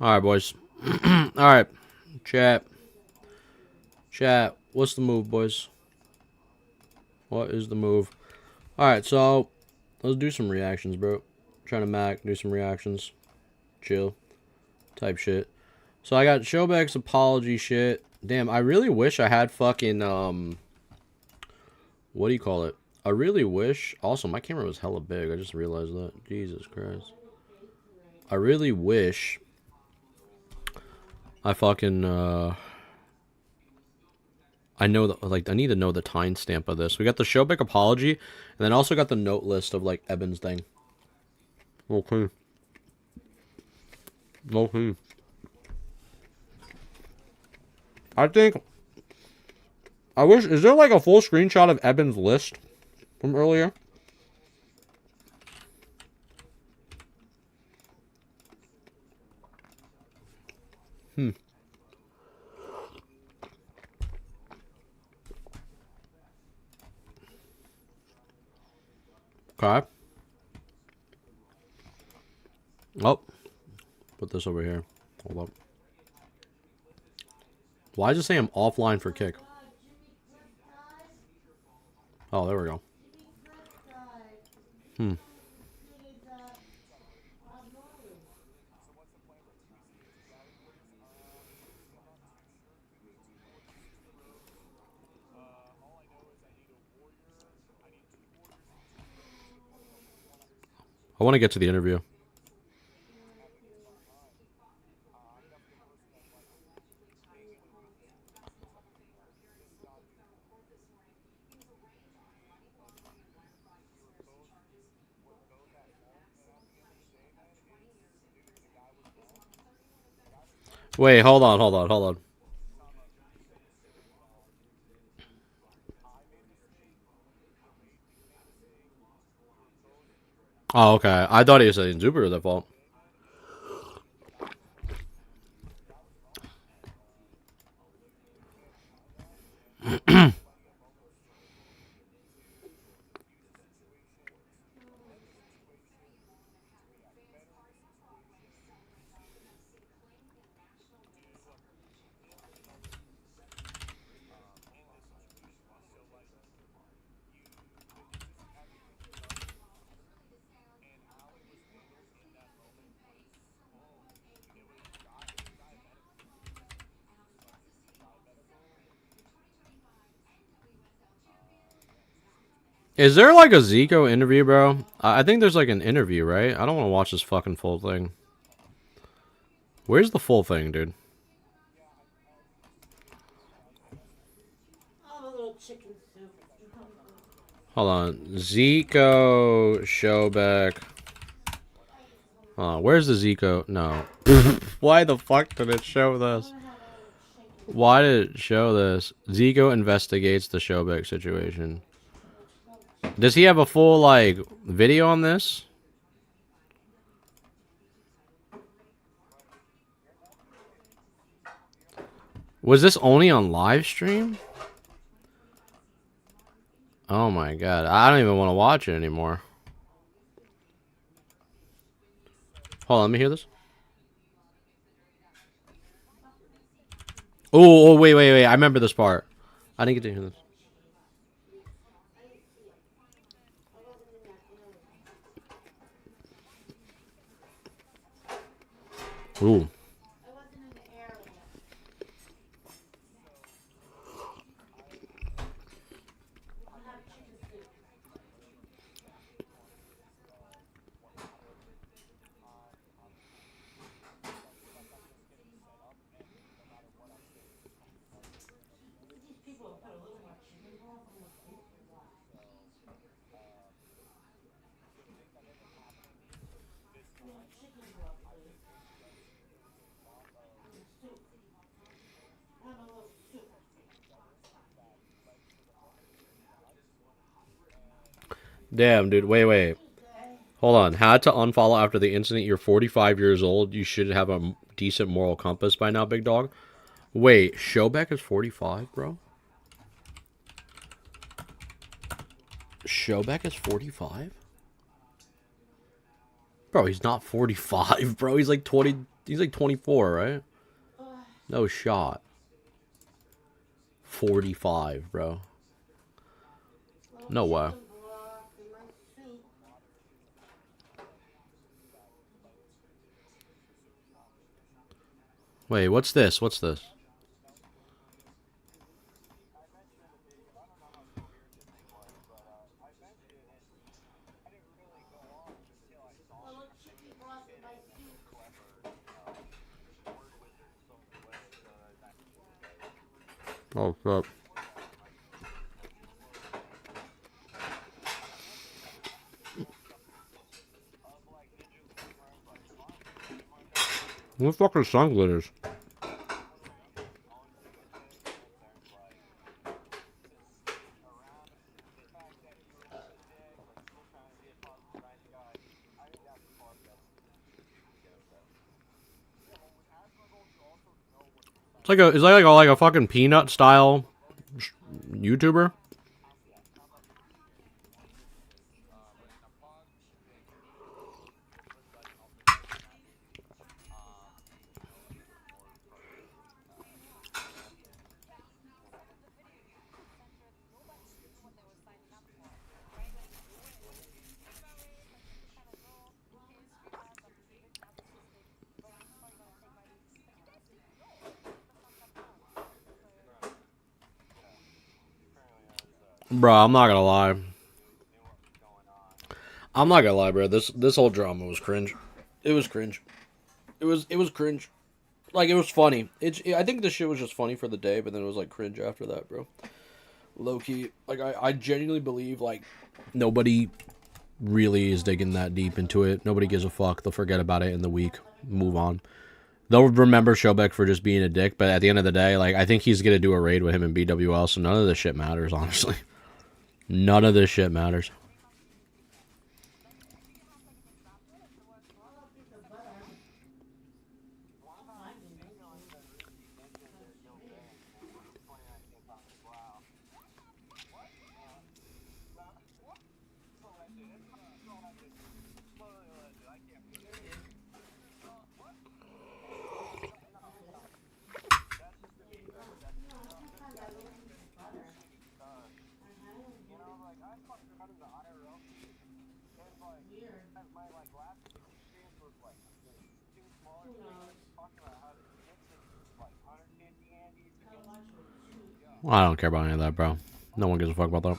Alright, boys. Alright. Chat. Chat. What's the move, boys? What is the move? Alright, so let's do some reactions, bro. Trying to Mac, do some reactions. Chill. Type shit. So I got Showback's apology shit. Damn, I really wish I had fucking, what do you call it? I really wish... Also, my camera was hella big. I just realized that. Jesus Christ. I really wish... I fucking, I know that, like, I need to know the timestamp of this. We got the Showback apology, and then also got the note list of, like, Eben's thing. Okay. Okay. I think... I wish... Is there, like, a full screenshot of Eben's list from earlier? Okay. Oh. Put this over here. Hold up. Why does it say I'm offline for kick? Oh, there we go. I want to get to the interview. Wait, hold on. Oh, okay. I thought he was saying Jupiter's at fault. Is there like a Zico interview, bro? I think there's like an interview, right? I don't want to watch this fucking full thing. Where's the full thing, dude? Hold on. Zico Showback. Where's the Zico? No. Why the fuck did it show this? Why did it show this? Zico investigates the Showback situation. Does he have a full, like, video on this? Was this only on live stream? Oh my god. I don't even want to watch it anymore. Hold on, let me hear this. Oh, wait. I remember this part. I didn't get to hear this. Ooh. Damn, dude. Wait. Hold on. Had to unfollow after the incident. You're 45 years old. You should have a decent moral compass by now, big dog. Wait, Showbeck is 45, bro? Showbeck is 45? Bro, he's not 45, bro. He's like 20. He's like 24, right? No shot. 45, bro. No way. Wait, what's this? What's this? Oh, fuck. What the fuck are sun glitters? Is that like a fucking peanut style YouTuber? Bro, I'm not gonna lie. I'm not gonna lie, bro. This whole drama was cringe. It was cringe. It was cringe. Like, it was funny. I think this shit was just funny for the day, but then it was like cringe after that, bro. Low key, like I genuinely believe like nobody really is digging that deep into it. Nobody gives a fuck. They'll forget about it in the week, move on. They'll remember Showbeck for just being a dick, but at the end of the day, like I think he's gonna do a raid with him in BWL, so none of this shit matters, honestly. None of this shit matters. I don't care about any of that, bro. No one gives a fuck about that.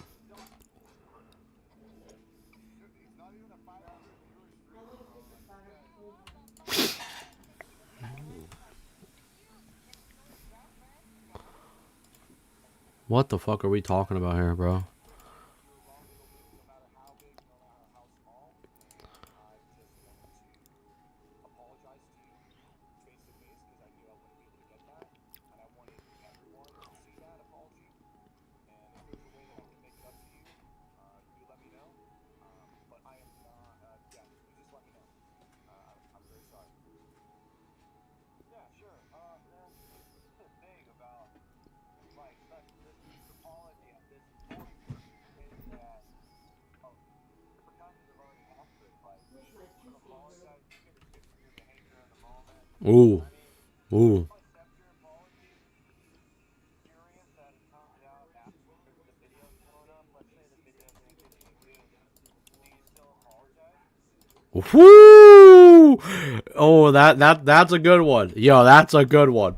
What the fuck are we talking about here, bro? Ooh. Ooh. Woo! Oh, that's a good one. Yo, that's a good one.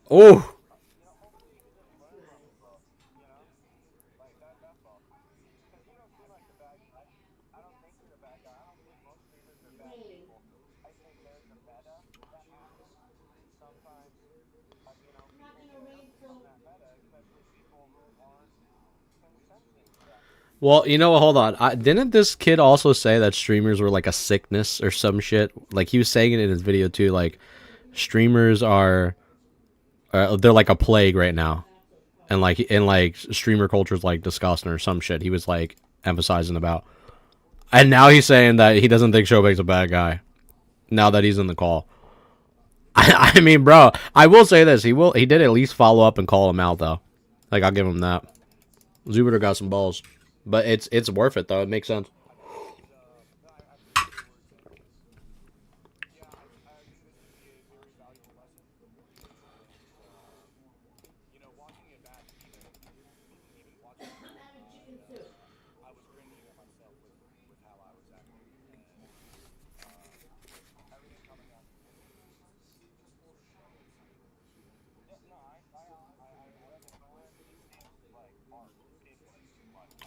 Oh. Hey, I'm not gonna rain so. Well, you know what? Hold on. Didn't this kid also say that streamers were like a sickness or some shit? Like he was saying it in his video too. Like streamers are, they're like a plague right now, and like streamer culture is like disgusting or some shit. He was like emphasizing about, and now he's saying that he doesn't think Showbake's a bad guy. Now that he's in the call, I mean, bro, I will say this: he did at least follow up and call him out though. Like I'll give him that. Zubiter got some balls, but it's worth it though. It makes sense. I'm having chicken soup.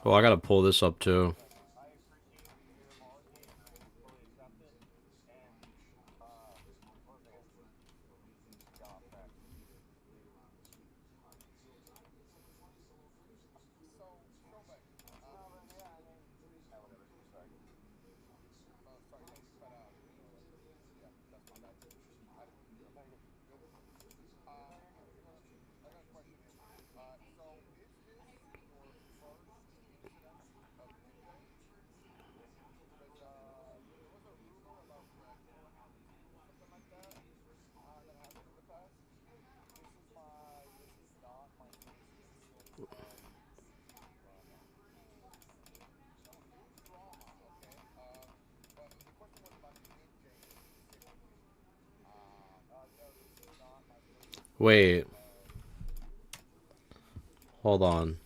Oh, I gotta pull this up too. Wait, hold on.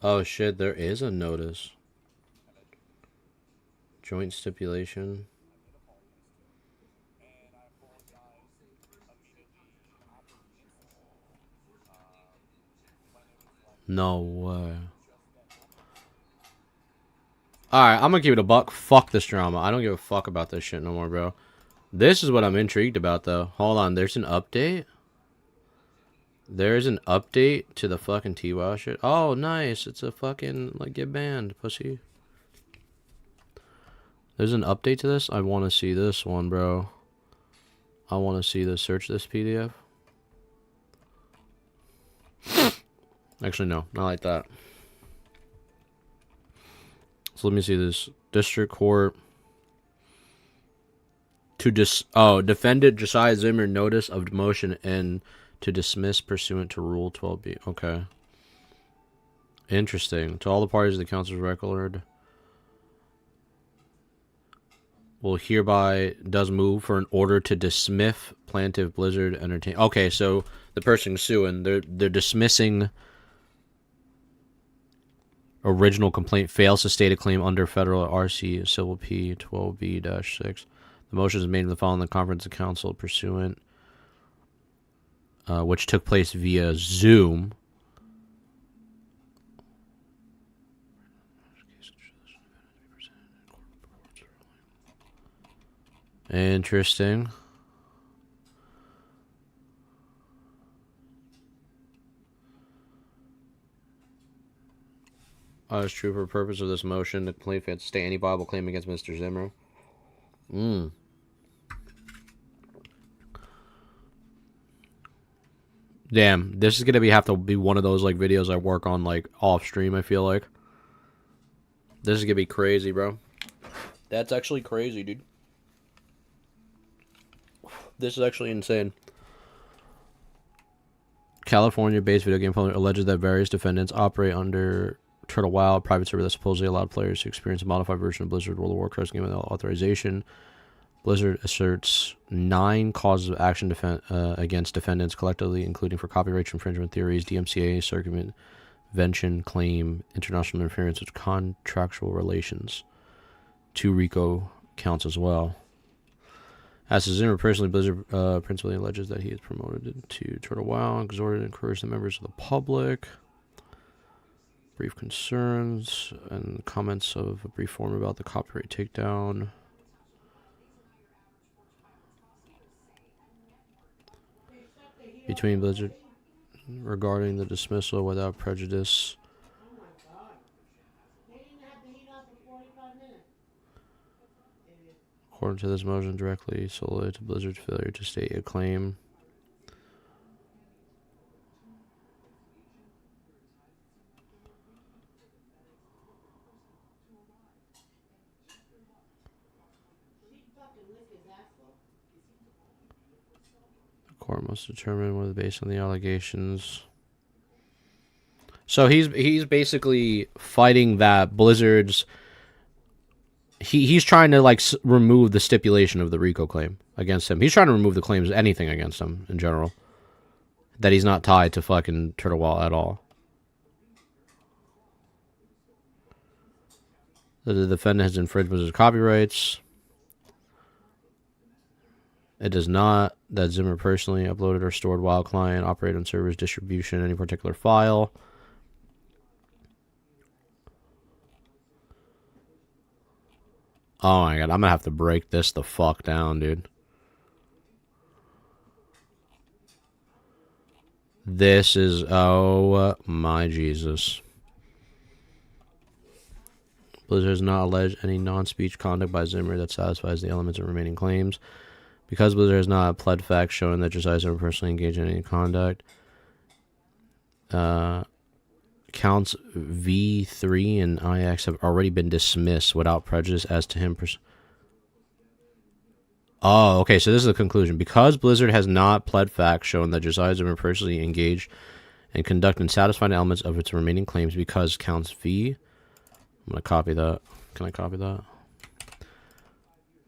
Oh shit, there is a notice. Joint stipulation. No way. Alright, I'm gonna keep it a buck. Fuck this drama. I don't give a fuck about this shit no more, bro. This is what I'm intrigued about, though. Hold on, there's an update? There's an update to the fucking T-Wow shit? Oh, nice. It's a fucking, like, get banned, pussy. There's an update to this? I want to see this one, bro. I want to see this. Search this PDF. Actually, no. Not like that. So let me see this. District Court. Defendant Josiah Zimmer notice of demotion and to dismiss pursuant to Rule 12B. Okay. Interesting. To all the parties of the council's record, will hereby does move for an order to dismiss plaintiff Blizzard Entertain. Okay, so the person suing, they're dismissing original complaint fails to state a claim under federal RC Civil P 12B-6. The motion is made in the following conference of council pursuant, which took place via Zoom. Interesting. It's true for the purpose of this motion. The complaint fails to state any viable claim against Mr. Zimmer. Damn, this is gonna have to be one of those like videos I work on like off stream. I feel like this is gonna be crazy, bro. That's actually crazy, dude. This is actually insane. California-based video game publisher alleges that various defendants operate under Turtle Wow, a private server that supposedly allowed players to experience a modified version of Blizzard World of Warcraft's game without authorization. Blizzard asserts 9 causes of action against defendants collectively, including for copyright infringement theories, DMCA, circumvention claim, international interference with contractual relations. 2 RICO counts as well. As to Zimmer personally, Blizzard principally alleges that he is promoted to Turtle WoW and exhorted and encouraged the members of the public. Brief concerns and comments of a brief form about the copyright takedown. Between Blizzard regarding the dismissal without prejudice. According to this motion, directly solely to Blizzard's failure to state a claim. The court must determine whether based on the allegations. So he's basically fighting that Blizzard's. He's trying to like remove the stipulation of the RICO claim against him. He's trying to remove the claims, anything against him in general. That he's not tied to fucking Turtle Wall at all. That the defendant has infringed Blizzard's copyrights. It does not. That Zimmer personally uploaded or stored WoW client, operated on servers, distribution, any particular file. Oh my god, I'm gonna have to break this the fuck down, dude. This is, oh my Jesus. Blizzard has not alleged any non-speech conduct by Zimmer that satisfies the elements of remaining claims. Because Blizzard has not pled facts showing that Josiah Zimmer personally engaged in any conduct. Counts V3 and IX have already been dismissed without prejudice as to him. Oh, okay, so this is the conclusion. Because Blizzard has not pled facts showing that Josiah Zimmer personally engaged and conducted satisfying elements of its remaining claims, because counts V. I'm going to copy that. Can I copy that?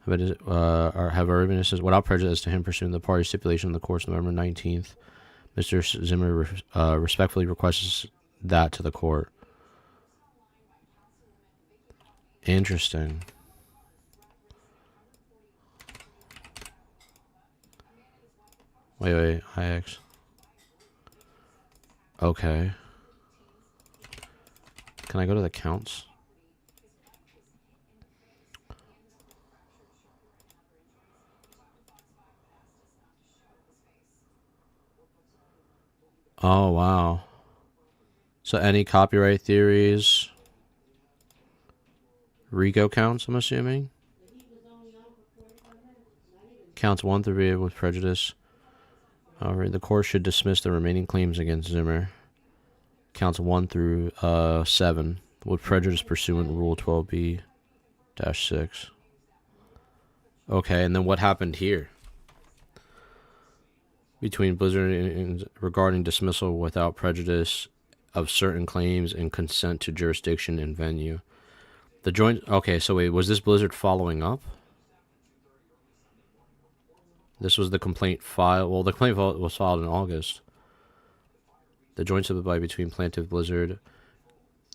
Have already been dismissed without prejudice to him pursuing the party stipulation in the course of November 19th. Mr. Zimmer respectfully requests that to the court. Interesting. Wait, IX. Okay. Can I go to the counts? Oh, wow. So any copyright theories? RICO counts, I'm assuming? Counts 1 through 8 with prejudice. Alright, the court should dismiss the remaining claims against Zimmer. Counts 1 through 7 with prejudice pursuant to Rule 12B-6. Okay, and then what happened here? Between Blizzard and regarding dismissal without prejudice of certain claims and consent to jurisdiction and venue. The joint... Okay, so wait, was this Blizzard following up? This was the complaint filed... Well, the complaint was filed in August. The joint subdivision between Plaintiff Blizzard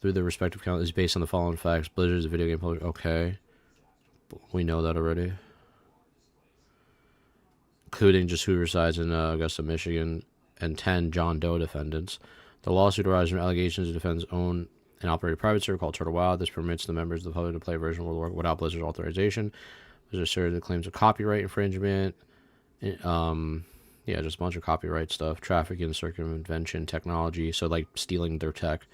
through their respective count is based on the following facts. Blizzard is a video game publisher. Okay. We know that already. Including just who resides in Augusta, Michigan, and 10 John Doe defendants. The lawsuit arises from allegations of defendants own and operate a private server called Turtle WoW. This permits the members of the public to play a version of World of Warcraft without Blizzard's authorization. Blizzard asserted the claims of copyright infringement. Just a bunch of copyright stuff. Trafficking, circumvention, technology. So, like, stealing their tech.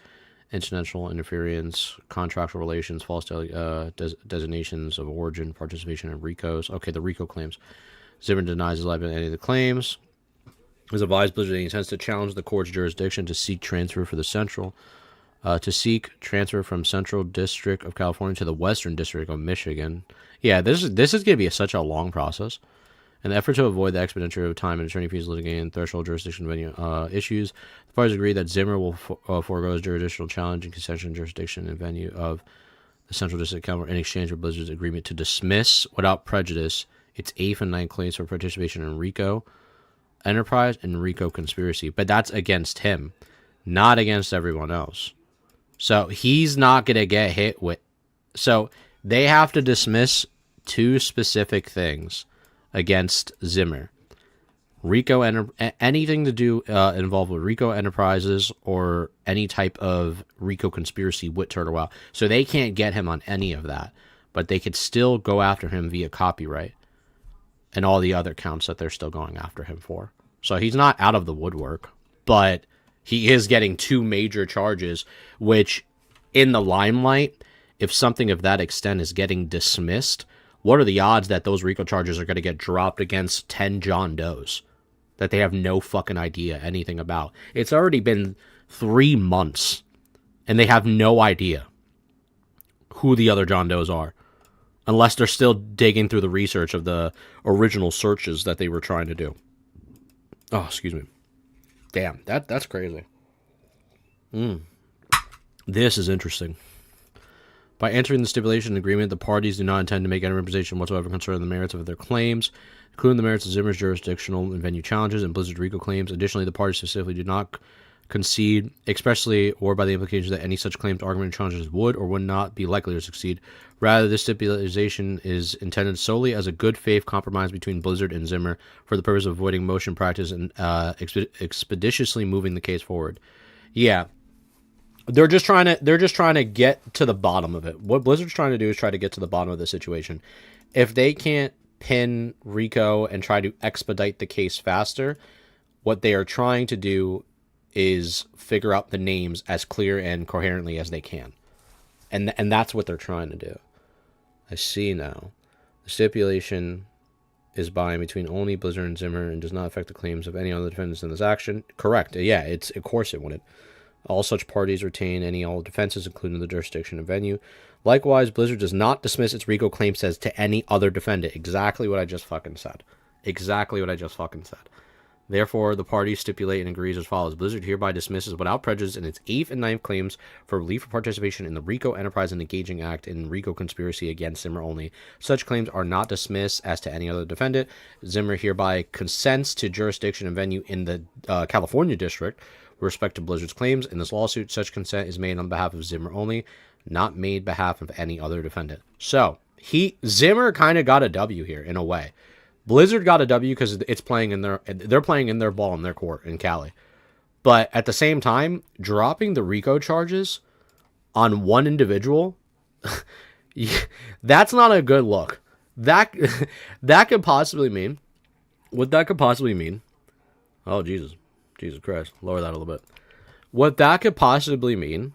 Incidental interference, contractual relations, false designations of origin, participation in RICOs. Okay, the RICO claims. Zimmer denies his liability in any of the claims. Has advised Blizzard that he intends to challenge the court's jurisdiction to seek transfer for the central, transfer from Central District of California to the Western District of Michigan. Yeah, this is going to be such a long process. In the effort to avoid the expenditure of time and attorney fees litigating threshold jurisdiction venue issues, the parties agree that Zimmer will forego his jurisdictional challenge and concession jurisdiction and venue of the Central District Council in exchange for Blizzard's agreement to dismiss without prejudice its 8th and 9th claims for participation in RICO Enterprise and RICO Conspiracy. But that's against him, not against everyone else. So he's not going to get hit with... So they have to dismiss 2 specific things against Zimmer. Anything to do involved with RICO Enterprises or any type of RICO Conspiracy with Turtle Wow. So they can't get him on any of that. But they could still go after him via copyright and all the other counts that they're still going after him for. So he's not out of the woodwork, but he is getting 2 major charges, which in the limelight, if something of that extent is getting dismissed, what are the odds that those RICO charges are going to get dropped against 10 John Does that they have no fucking idea anything about? It's already been 3 months, and they have no idea who the other John Does are, unless they're still digging through the research of the original searches that they were trying to do. Oh, excuse me. Damn, that's crazy. This is interesting. By entering the stipulation agreement, the parties do not intend to make any representation whatsoever concerning the merits of their claims, including the merits of Zimmer's jurisdictional and venue challenges and Blizzard RICO claims. Additionally, the parties specifically do not concede, expressly or by the implication that any such claims, argument, or challenges would or would not be likely to succeed. Rather, this stipulation is intended solely as a good faith compromise between Blizzard and Zimmer for the purpose of avoiding motion practice and expeditiously moving the case forward. Yeah. They're just trying to get to the bottom of it. What Blizzard's trying to do is try to get to the bottom of the situation. If they can't pin Rico and try to expedite the case faster, what they are trying to do is figure out the names as clear and coherently as they can. And that's what they're trying to do. I see now. The stipulation is by between only Blizzard and Zimmer and does not affect the claims of any other defendants in this action. Correct. Yeah, of course it wouldn't. All such parties retain all defenses, including the jurisdiction and venue. Likewise, Blizzard does not dismiss its RICO claims as to any other defendant. Exactly what I just fucking said. Therefore, the parties stipulate and agrees as follows. Blizzard hereby dismisses without prejudice in its 8th and 9th claims for relief of participation in the RICO Enterprise and Engaging Act and RICO Conspiracy against Zimmer only. Such claims are not dismissed as to any other defendant. Zimmer hereby consents to jurisdiction and venue in the California District with respect to Blizzard's claims. In this lawsuit, such consent is made on behalf of Zimmer only, not made behalf of any other defendant. So, Zimmer kind of got a W here in a way. Blizzard got a W because they're playing in their ball in their court in Cali. But at the same time, dropping the RICO charges on one individual, that's not a good look. That could possibly mean, what that could possibly mean, oh Jesus Christ, lower that a little bit. What that could possibly mean,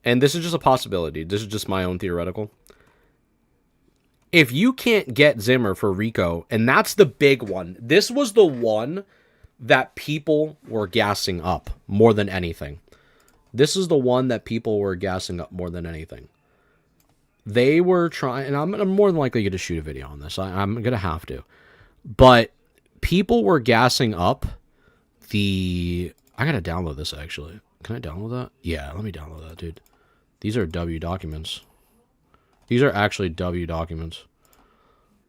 and this is just a possibility, this is just my own theoretical. If you can't get Zimmer for RICO, and that's the big one, this was the one that people were gassing up more than anything. This is the one that people were gassing up more than anything. They were trying, and I'm more than likely going to shoot a video on this. I'm going to have to. But people were gassing up I got to download this, actually. Can I download that? Yeah, let me download that, dude. These are W documents. These are actually W documents.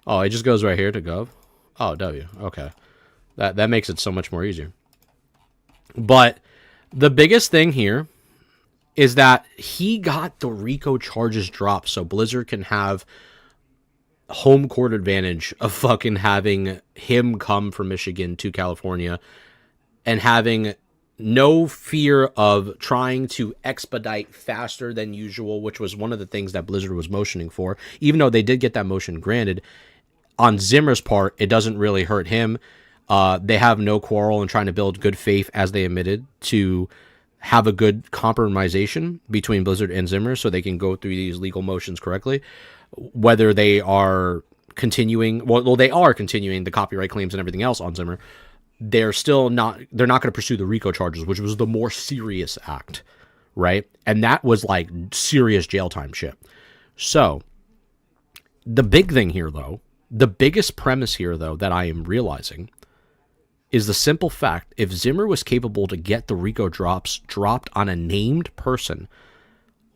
Oh, it just goes right here to Gov? Oh, W. Okay. That makes it so much more easier. But the biggest thing here is that he got the RICO charges dropped so Blizzard can have home court advantage of fucking having him come from Michigan to California and having no fear of trying to expedite faster than usual, which was one of the things that Blizzard was motioning for. Even though they did get that motion granted, on Zimmer's part, it doesn't really hurt him. They have no quarrel in trying to build good faith, as they admitted, to have a good compromisation between Blizzard and Zimmer so they can go through these legal motions correctly. Whether they are continuing, well, they are continuing the copyright claims and everything else on Zimmer. They're not going to pursue the RICO charges, which was the more serious act, right? And that was like serious jail time shit. So the big thing here, though, The biggest premise here, though, that I am realizing is the simple fact if Zimmer was capable to get the RICO drops dropped on a named person,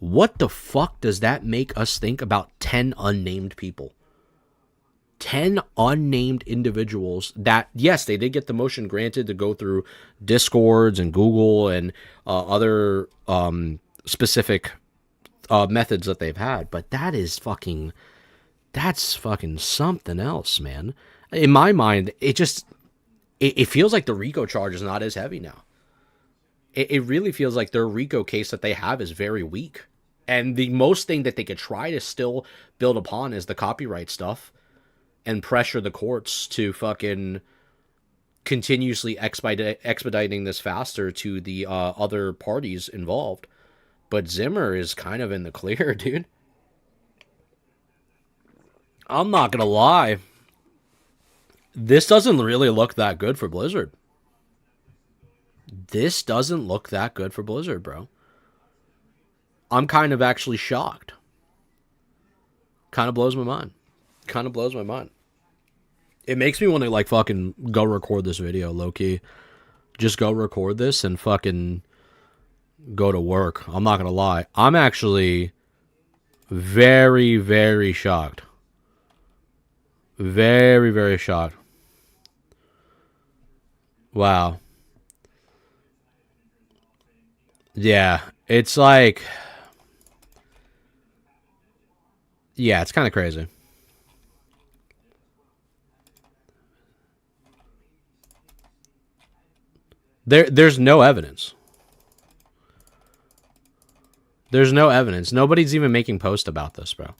what the fuck does that make us think about 10 unnamed people? 10 unnamed individuals that, yes, they did get the motion granted to go through Discords and Google and other specific methods that they've had, but that's fucking something else, man. In my mind, it feels like the RICO charge is not as heavy now. It really feels like their RICO case that they have is very weak. And the most thing that they could try to still build upon is the copyright stuff and pressure the courts to fucking continuously expediting this faster to the other parties involved. But Zimmer is kind of in the clear, dude. I'm not gonna lie. This doesn't really look that good for Blizzard. This doesn't look that good for Blizzard, bro. I'm kind of actually shocked. Kind of blows my mind. Kind of blows my mind. It makes me want to, like, fucking go record this video, low-key. Just go record this and fucking go to work. I'm not gonna lie. I'm actually very, very shocked. Very, very shocked. Wow. Yeah, it's like... Yeah, it's kind of crazy. There's no evidence. There's no evidence. Nobody's even making posts about this, bro.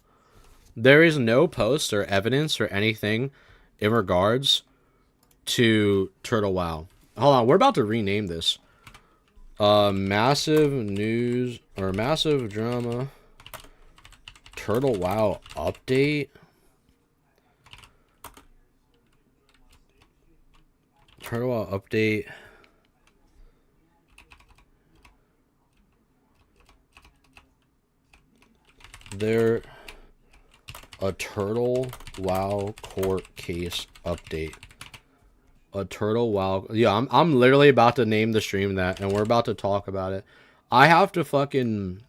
There is no post or evidence or anything in regards to Turtle WoW. Hold on, we're about to rename this. Massive news or massive drama. Turtle WoW update. Turtle WoW update. There a Turtle WoW court case update. A Turtle WoW. Yeah, I'm literally about to name the stream that, and we're about to talk about it. I have to fucking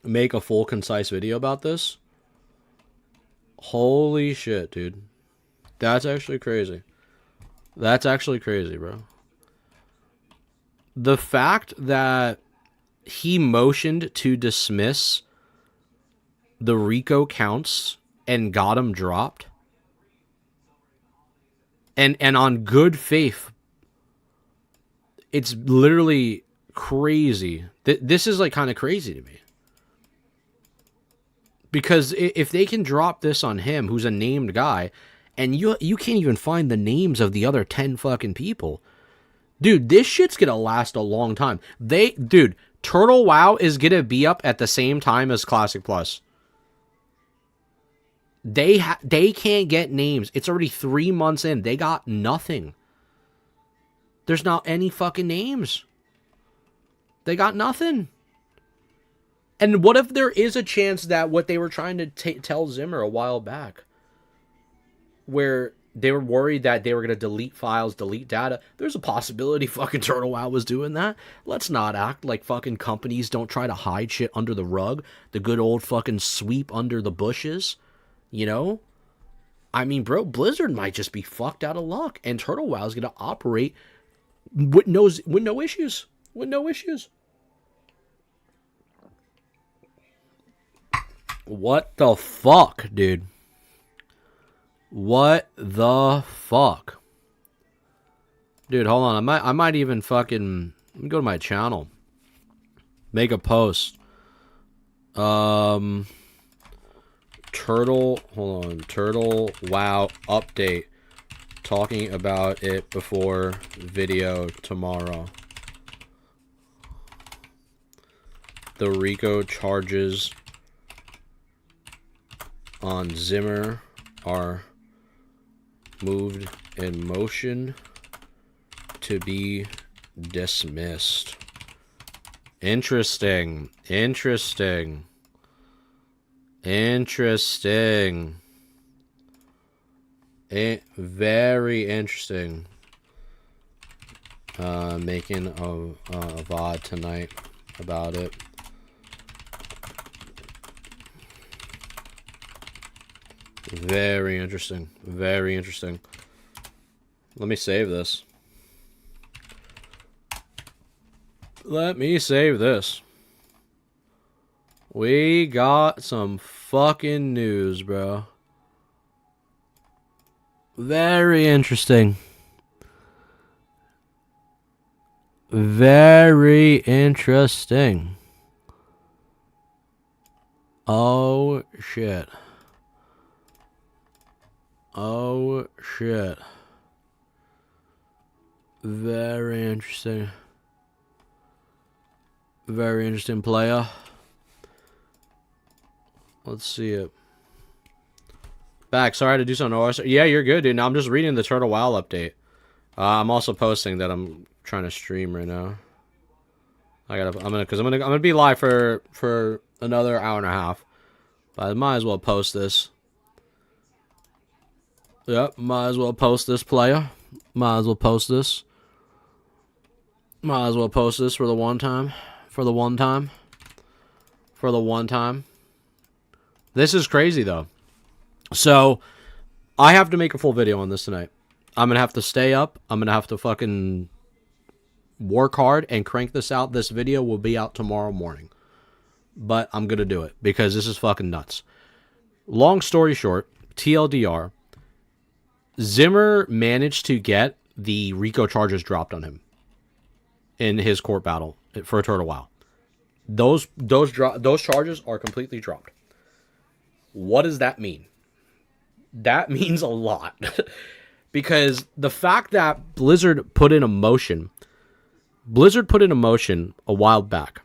make a full concise video about this. Holy shit, dude. That's actually crazy. That's actually crazy, bro. The fact that he motioned to dismiss the RICO counts and got him dropped, and on good faith, it's literally crazy. This is like kind of crazy to me. Because if they can drop this on him, who's a named guy, and you can't even find the names of the other 10 fucking people, dude, this shit's gonna last a long time. Dude, Turtle WoW is gonna be up at the same time as Classic Plus. They can't get names. It's already 3 months in. They got nothing. There's not any fucking names. They got nothing. And what if there is a chance that what they were trying to tell Zimmer a while back, where they were worried that they were going to delete files, delete data, there's a possibility fucking Turtle WoW was doing that. Let's not act like fucking companies don't try to hide shit under the rug. The good old fucking sweep under the bushes, you know? I mean, bro, Blizzard might just be fucked out of luck, and Turtle WoW is going to operate with no issues. With no issues. What the fuck, dude? What the fuck? Dude, hold on. I might even fucking... Let me go to my channel. Make a post. Turtle... Hold on. Turtle WoW update. Talking about it before video tomorrow. The RICO charges on Zimmer are moved in motion to be dismissed. Interesting. Interesting. Interesting. Very interesting. Making a VOD tonight about it. Very interesting. Very interesting. Let me save this. Let me save this. We got some fucking news, bro. Very interesting. Very interesting. Oh, shit. Oh, shit. Very interesting. Very interesting, player. Let's see it. Back. Sorry to do something. Yeah, you're good, dude. Now I'm just reading the Turtle WoW update. I'm also posting that I'm trying to stream right now. I'm gonna be live for another hour and a half. But I might as well post this. Yep, might as well post this, player. Might as well post this. Might as well post this for the one time. For the one time. For the one time. This is crazy, though. So, I have to make a full video on this tonight. I'm going to have to stay up. I'm going to have to fucking work hard and crank this out. This video will be out tomorrow morning. But I'm going to do it because this is fucking nuts. Long story short, TLDR, Zimmer managed to get the RICO charges dropped on him in his court battle for Turtle WoW. Those charges are completely dropped. What does that mean? That means a lot. Because the fact that Blizzard put in a motion a while back.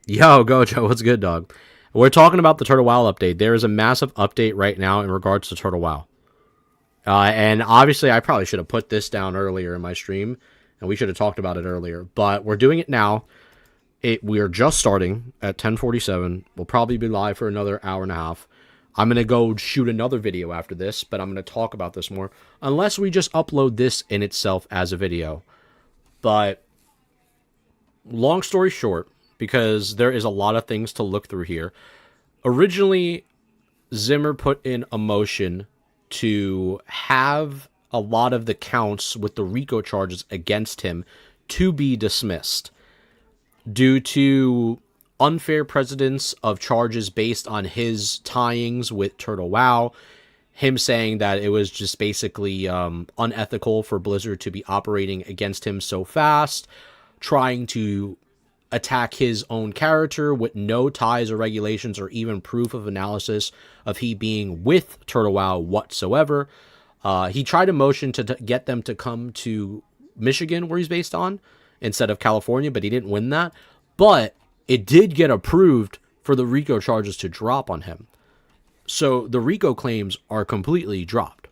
Yo, Gojo, what's good, dog? We're talking about the Turtle WoW update. There is a massive update right now in regards to Turtle WoW. And obviously, I probably should have put this down earlier in my stream, and we should have talked about it earlier. But we're doing it now. We are just starting at 10:47. We'll probably be live for another hour and a half. I'm going to go shoot another video after this, but I'm going to talk about this more. Unless we just upload this in itself as a video. But long story short, because there is a lot of things to look through here. Originally, Zimmer put in a motion to have a lot of the counts with the RICO charges against him to be dismissed due to unfair precedence of charges based on his tyings with Turtle WoW, him saying that it was just basically unethical for Blizzard to be operating against him so fast, trying to attack his own character with no ties or regulations or even proof of analysis of he being with Turtle WoW whatsoever. He tried a motion to get them to come to Michigan, where he's based on, instead of California, but he didn't win that. But it did get approved for the RICO charges to drop on him. So the RICO claims are completely dropped.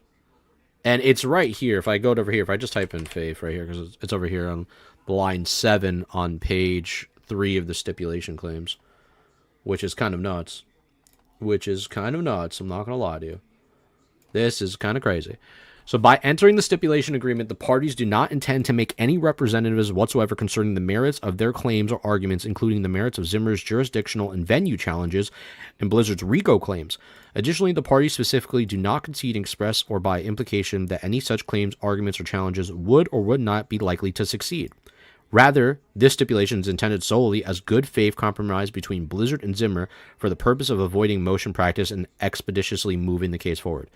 And it's right here. If I go over here, if I just type in Faith right here, because it's over here on line 7 on page 3 of the stipulation claims, which is kind of nuts. I'm not going to lie to you. This is kind of crazy. So by entering the stipulation agreement, the parties do not intend to make any representatives whatsoever concerning the merits of their claims or arguments, including the merits of Zimmer's jurisdictional and venue challenges and Blizzard's RICO claims. Additionally, the parties specifically do not concede, express, or by implication that any such claims, arguments, or challenges would or would not be likely to succeed. Rather, this stipulation is intended solely as good faith compromise between Blizzard and Zimmer for the purpose of avoiding motion practice and expeditiously moving the case forward.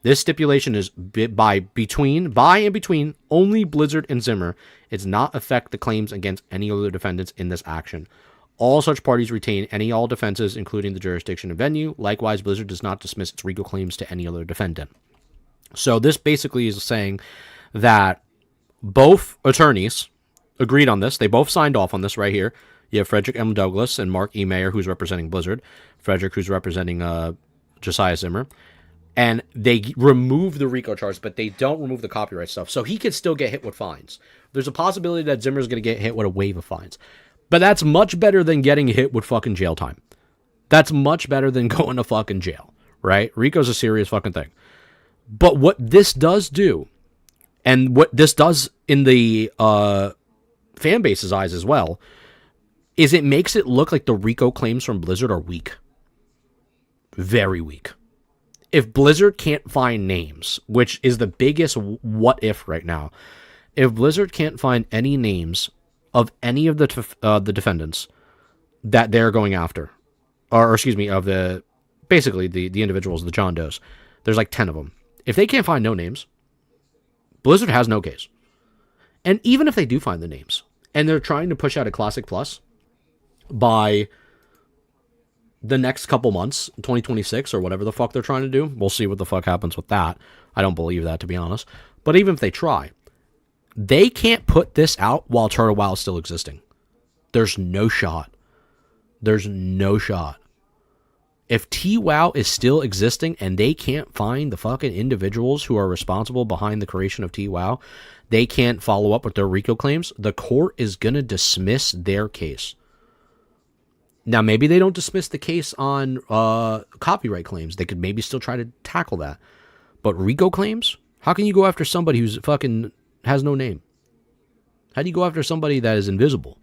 This stipulation is by and between only Blizzard and Zimmer. It does not affect the claims against any other defendants in this action. All such parties retain all defenses, including the jurisdiction and venue. Likewise, Blizzard does not dismiss its RICO claims to any other defendant. So this basically is saying that both attorneys agreed on this. They both signed off on this right here. You have Frederick M. Douglas and Mark E. Mayer, who's representing Blizzard. Frederick, who's representing Josiah Zimmer. And they remove the RICO charge, but they don't remove the copyright stuff. So he could still get hit with fines. There's a possibility that Zimmer's going to get hit with a wave of fines. But that's much better than getting hit with fucking jail time. That's much better than going to fucking jail, right? RICO's a serious fucking thing. But what this does do, and what this does in the fan base's eyes as well, is it makes it look like the RICO claims from Blizzard are weak. Very weak. If Blizzard can't find names, which is the biggest what if right now, if Blizzard can't find any names of any of the defendants that they're going after, or excuse me, of the basically the individuals, the John Does, there's like 10 of them. If they can't find no names, Blizzard has no case. And even if they do find the names, and they're trying to push out a Classic Plus by the next couple months, 2026 or whatever the fuck they're trying to do, we'll see what the fuck happens with that. I don't believe that, to be honest. But even if they try, they can't put this out while Turtle WoW is still existing. There's no shot. There's no shot. If TWoW is still existing and they can't find the fucking individuals who are responsible behind the creation of TWoW, they can't follow up with their RICO claims, the court is going to dismiss their case. Now, maybe they don't dismiss the case on copyright claims. They could maybe still try to tackle that. But RICO claims? How can you go after somebody who's fucking has no name? How do you go after somebody that is invisible?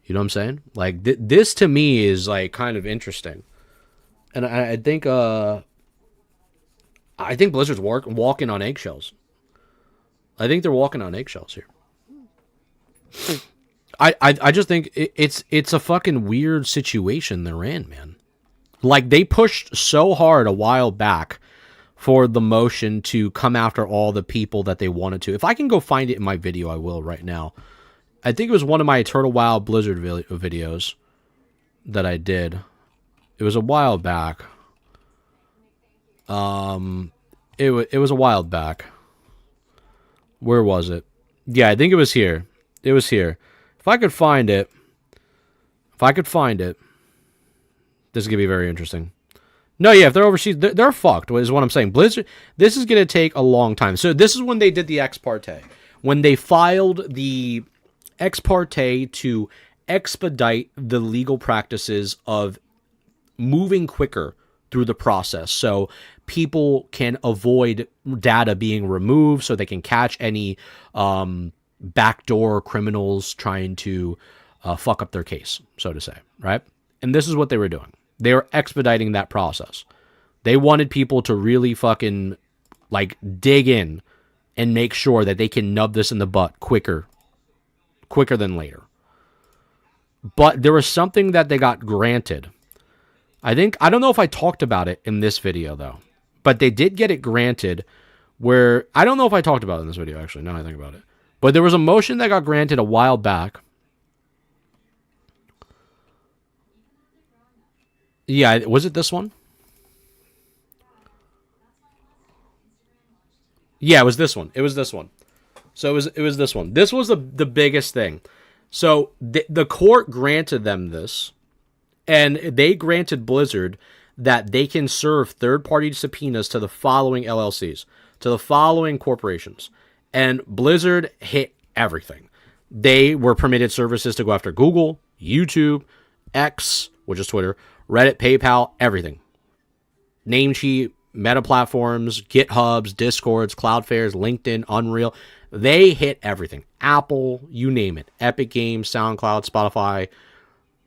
You know what I'm saying? Like, this to me is, like, kind of interesting. And I think Blizzard's walking on eggshells. I think they're walking on eggshells here. I just think it's a fucking weird situation they're in, man. Like, they pushed so hard a while back for the motion to come after all the people that they wanted to. If I can go find it in my video, I will right now. I think it was one of my Turtle WoW Blizzard videos that I did. It was a while back. It was a while back. Where was it? Yeah, I think it was here. It was here. If I could find it, this is gonna be very interesting. No, yeah, if they're overseas, they're fucked, is what I'm saying. Blizzard, this is gonna take a long time. So this is when they did the ex parte. When they filed the ex parte to expedite the legal practices of moving quicker through the process, so people can avoid data being removed, so they can catch any backdoor criminals trying to fuck up their case, so to say, right? And this is what they were doing. They were expediting that process. They wanted people to really fucking, like, dig in and make sure that they can nub this in the butt quicker than later. But there was something that they got granted. I don't know if I talked about it in this video, though. But they did get it granted where, I don't know if I talked about it in this video, actually, now that I think about it. But there was a motion that got granted a while back. Yeah, was it this one? Yeah, it was this one. It was this one. So it was this one. This was the biggest thing. So the court granted them this, and they granted Blizzard that they can serve third-party subpoenas to the following LLCs, to the following corporations. And Blizzard hit everything. They were permitted services to go after Google, YouTube, X, which is Twitter, Reddit, PayPal, everything. Namecheap, Meta platforms, GitHubs, Discords, Cloudflares, LinkedIn, Unreal. They hit everything. Apple, you name it. Epic Games, SoundCloud, Spotify,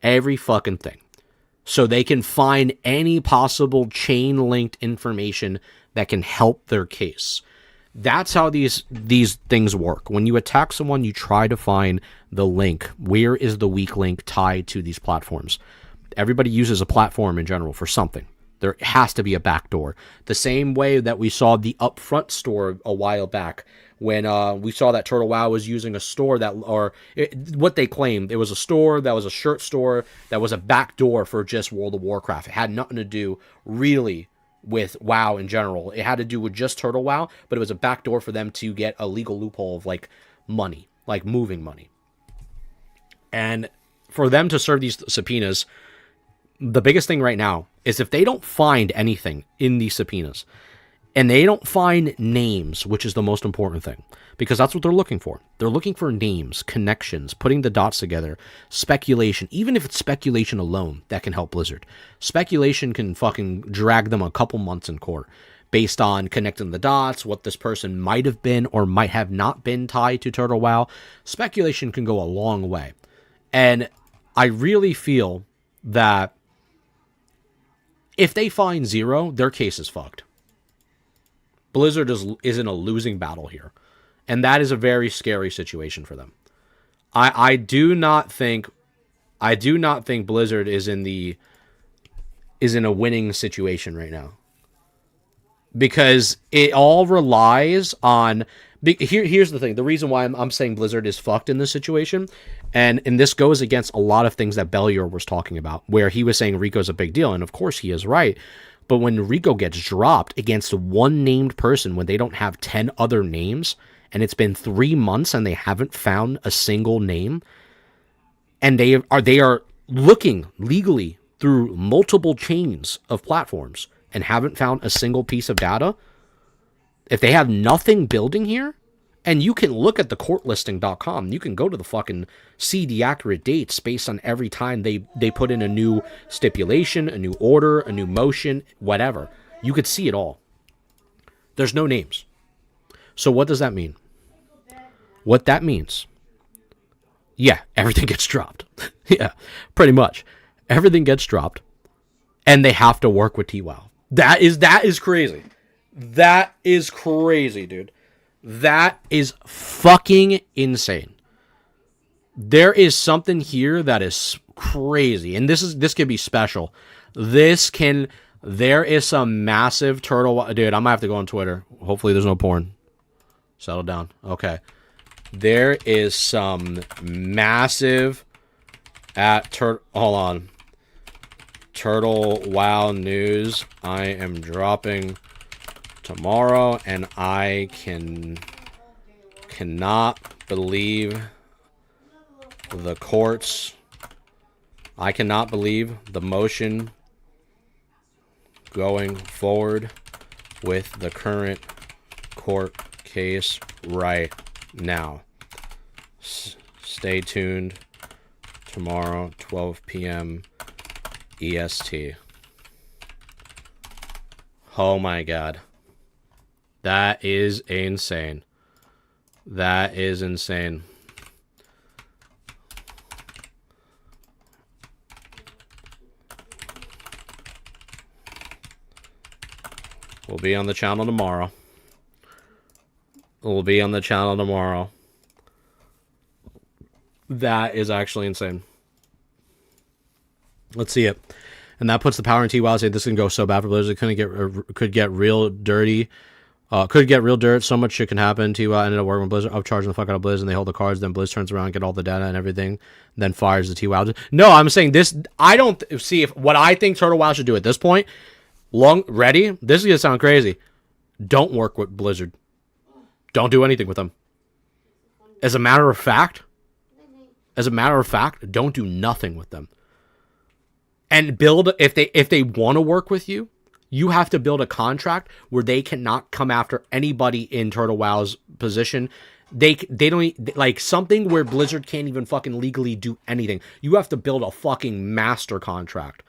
every fucking thing. So they can find any possible chain-linked information that can help their case. That's how these things work. When you attack someone, you try to find the link. Where is the weak link tied to these platforms? Everybody uses a platform in general for something. There has to be a backdoor. The same way that we saw the Upfront store a while back when we saw that Turtle WoW was using a store that, what they claimed, it was a store that was a shirt store that was a backdoor for just World of Warcraft. It had nothing to do really with WoW in general. It had to do with just Turtle WoW, but it was a backdoor for them to get a legal loophole of, like, money, like moving money. And for them to serve these subpoenas, the biggest thing right now is if they don't find anything in these subpoenas and they don't find names, which is the most important thing, because that's what they're looking for. They're looking for names, connections, putting the dots together, speculation. Even if it's speculation alone, that can help Blizzard. Speculation can fucking drag them a couple months in court. based on connecting the dots, what this person might have been or might have not been tied to Turtle Wow. Speculation can go a long way. And I really feel that if they find zero, their case is fucked. Blizzard is in a losing battle here. And that is a very scary situation for them. I do not think Blizzard is in a winning situation right now. Because it all relies on... Here's the thing. The reason why I'm saying Blizzard is fucked in this situation, and this goes against a lot of things that Bellier was talking about, where he was saying Rico's a big deal, and of course he is right. But when Rico gets dropped against one named person, when they don't have 10 other names, and it's been 3 months and they haven't found a single name, and they are looking legally through multiple chains of platforms and haven't found a single piece of data, if they have nothing building here, and you can look at the courtlisting.com, you can go to the fucking see the accurate dates based on every time they put in a new stipulation, a new order, a new motion, whatever. You could see it all. There's no names. So what does that mean? What that means, yeah, everything gets dropped. Yeah, pretty much. Everything gets dropped, and they have to work with TWOW. That is crazy. That is crazy, dude. That is fucking insane. There is something here that is crazy, and this could be special. There is some massive turtle. Dude, I'm gonna have to go on Twitter. Hopefully, there's no porn. Settle down. Okay. There is some massive hold on. Turtle Wow news. I am dropping tomorrow, and I cannot believe the courts. I cannot believe the motion going forward with the current court case right now. Stay tuned tomorrow, 12 p.m. EST. Oh my god. That is insane. That is insane. We'll be on the channel tomorrow. We'll be on the channel tomorrow. That is actually insane. Let's see it. And that puts the power in TWOW. Say this can go so bad for Blizzard. Could get real dirty. Could get real dirt. So much shit can happen. TWOW ended up working with Blizzard, upcharging the fuck out of Blizz, and they hold the cards. Then Blizz turns around, get all the data and everything, then fires the TWOW. No, I'm saying this. I don't see if what I think Turtle Wow should do at this point. Ready? This is gonna sound crazy. Don't work with Blizzard. Don't do anything with them. As a matter of fact, don't do nothing with them. And build, if they want to work with you, you have to build a contract where they cannot come after anybody in Turtle Wow's position. They don't, like, something where Blizzard can't even fucking legally do anything. You have to build a fucking master contract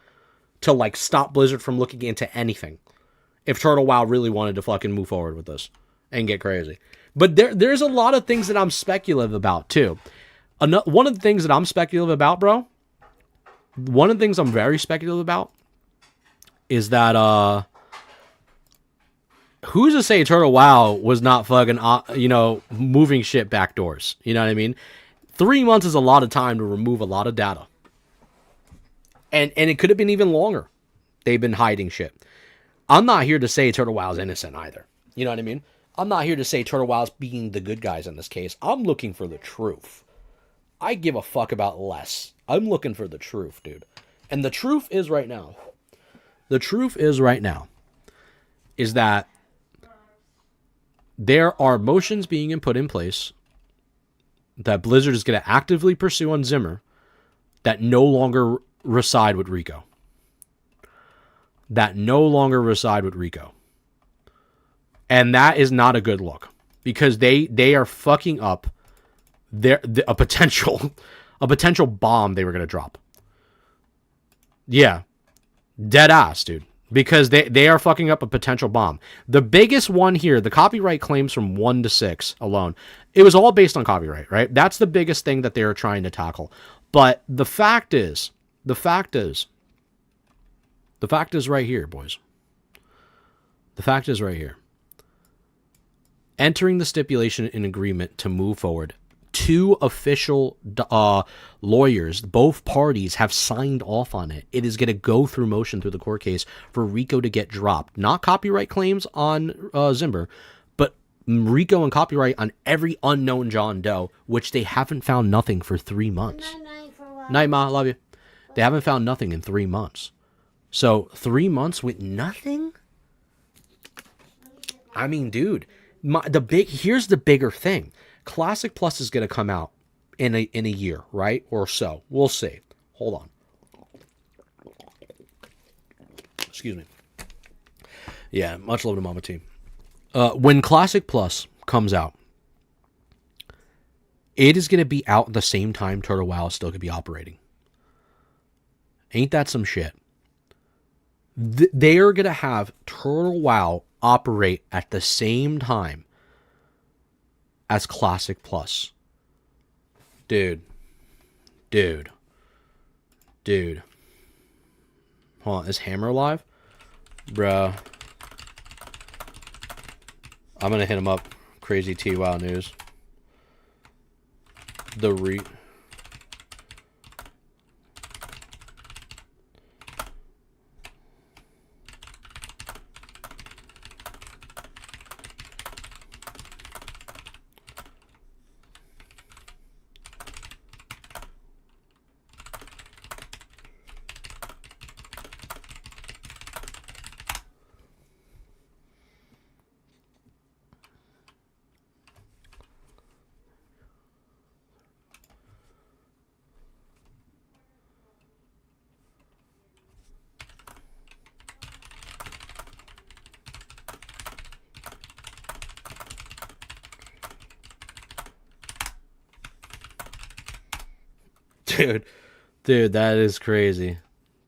to, like, stop Blizzard from looking into anything. If Turtle Wow really wanted to fucking move forward with this and get crazy. But there's a lot of things that I'm speculative about, too. One of the things that I'm speculative about, bro, one of the things I'm very speculative about is that, who's to say Turtle Wow was not fucking, moving shit backdoors? You know what I mean? 3 months is a lot of time to remove a lot of data. And it could have been even longer. They've been hiding shit. I'm not here to say Turtle Wow's innocent either. You know what I mean? I'm not here to say Turtle Wow's being the good guys in this case. I'm looking for the truth. I give a fuck about less. I'm looking for the truth, dude. And the truth is right now. The truth is right now. Is that there are motions being put in place that Blizzard is going to actively pursue on Zimmer that no longer reside with Rico. That no longer reside with Rico. And that is not a good look. Because they are fucking up a potential bomb they were going to drop. Yeah. Dead ass, dude. because they are fucking up a potential bomb. The biggest one here, the copyright claims from 1 to 6 alone, it was all based on copyright, right? That's the biggest thing that they are trying to tackle. But the fact is right here, boys. The fact is right here. Entering the stipulation in agreement to move forward, 2 official lawyers, both parties have signed off on it. It is going to go through motion through the court case for RICO to get dropped. Not copyright claims on Zimmer, but RICO and copyright on every unknown John Doe, which they haven't found nothing for 3 months. Night, Ma. Love you. They haven't found nothing in 3 months. So 3 months with nothing? I mean, dude, here's the bigger thing. Classic Plus is going to come out in a year, right? Or so. We'll see. Hold on. Excuse me. Yeah, much love to Mama T. When Classic Plus comes out, it is going to be out at the same time Turtle Wow is still going to be operating. Ain't that some shit? They are going to have Turtle Wow operate at the same time as Classic Plus. Dude. Hold on, is Hammer live? Bruh. I'm gonna hit him up. Crazy T-Wow news. Dude, that is crazy.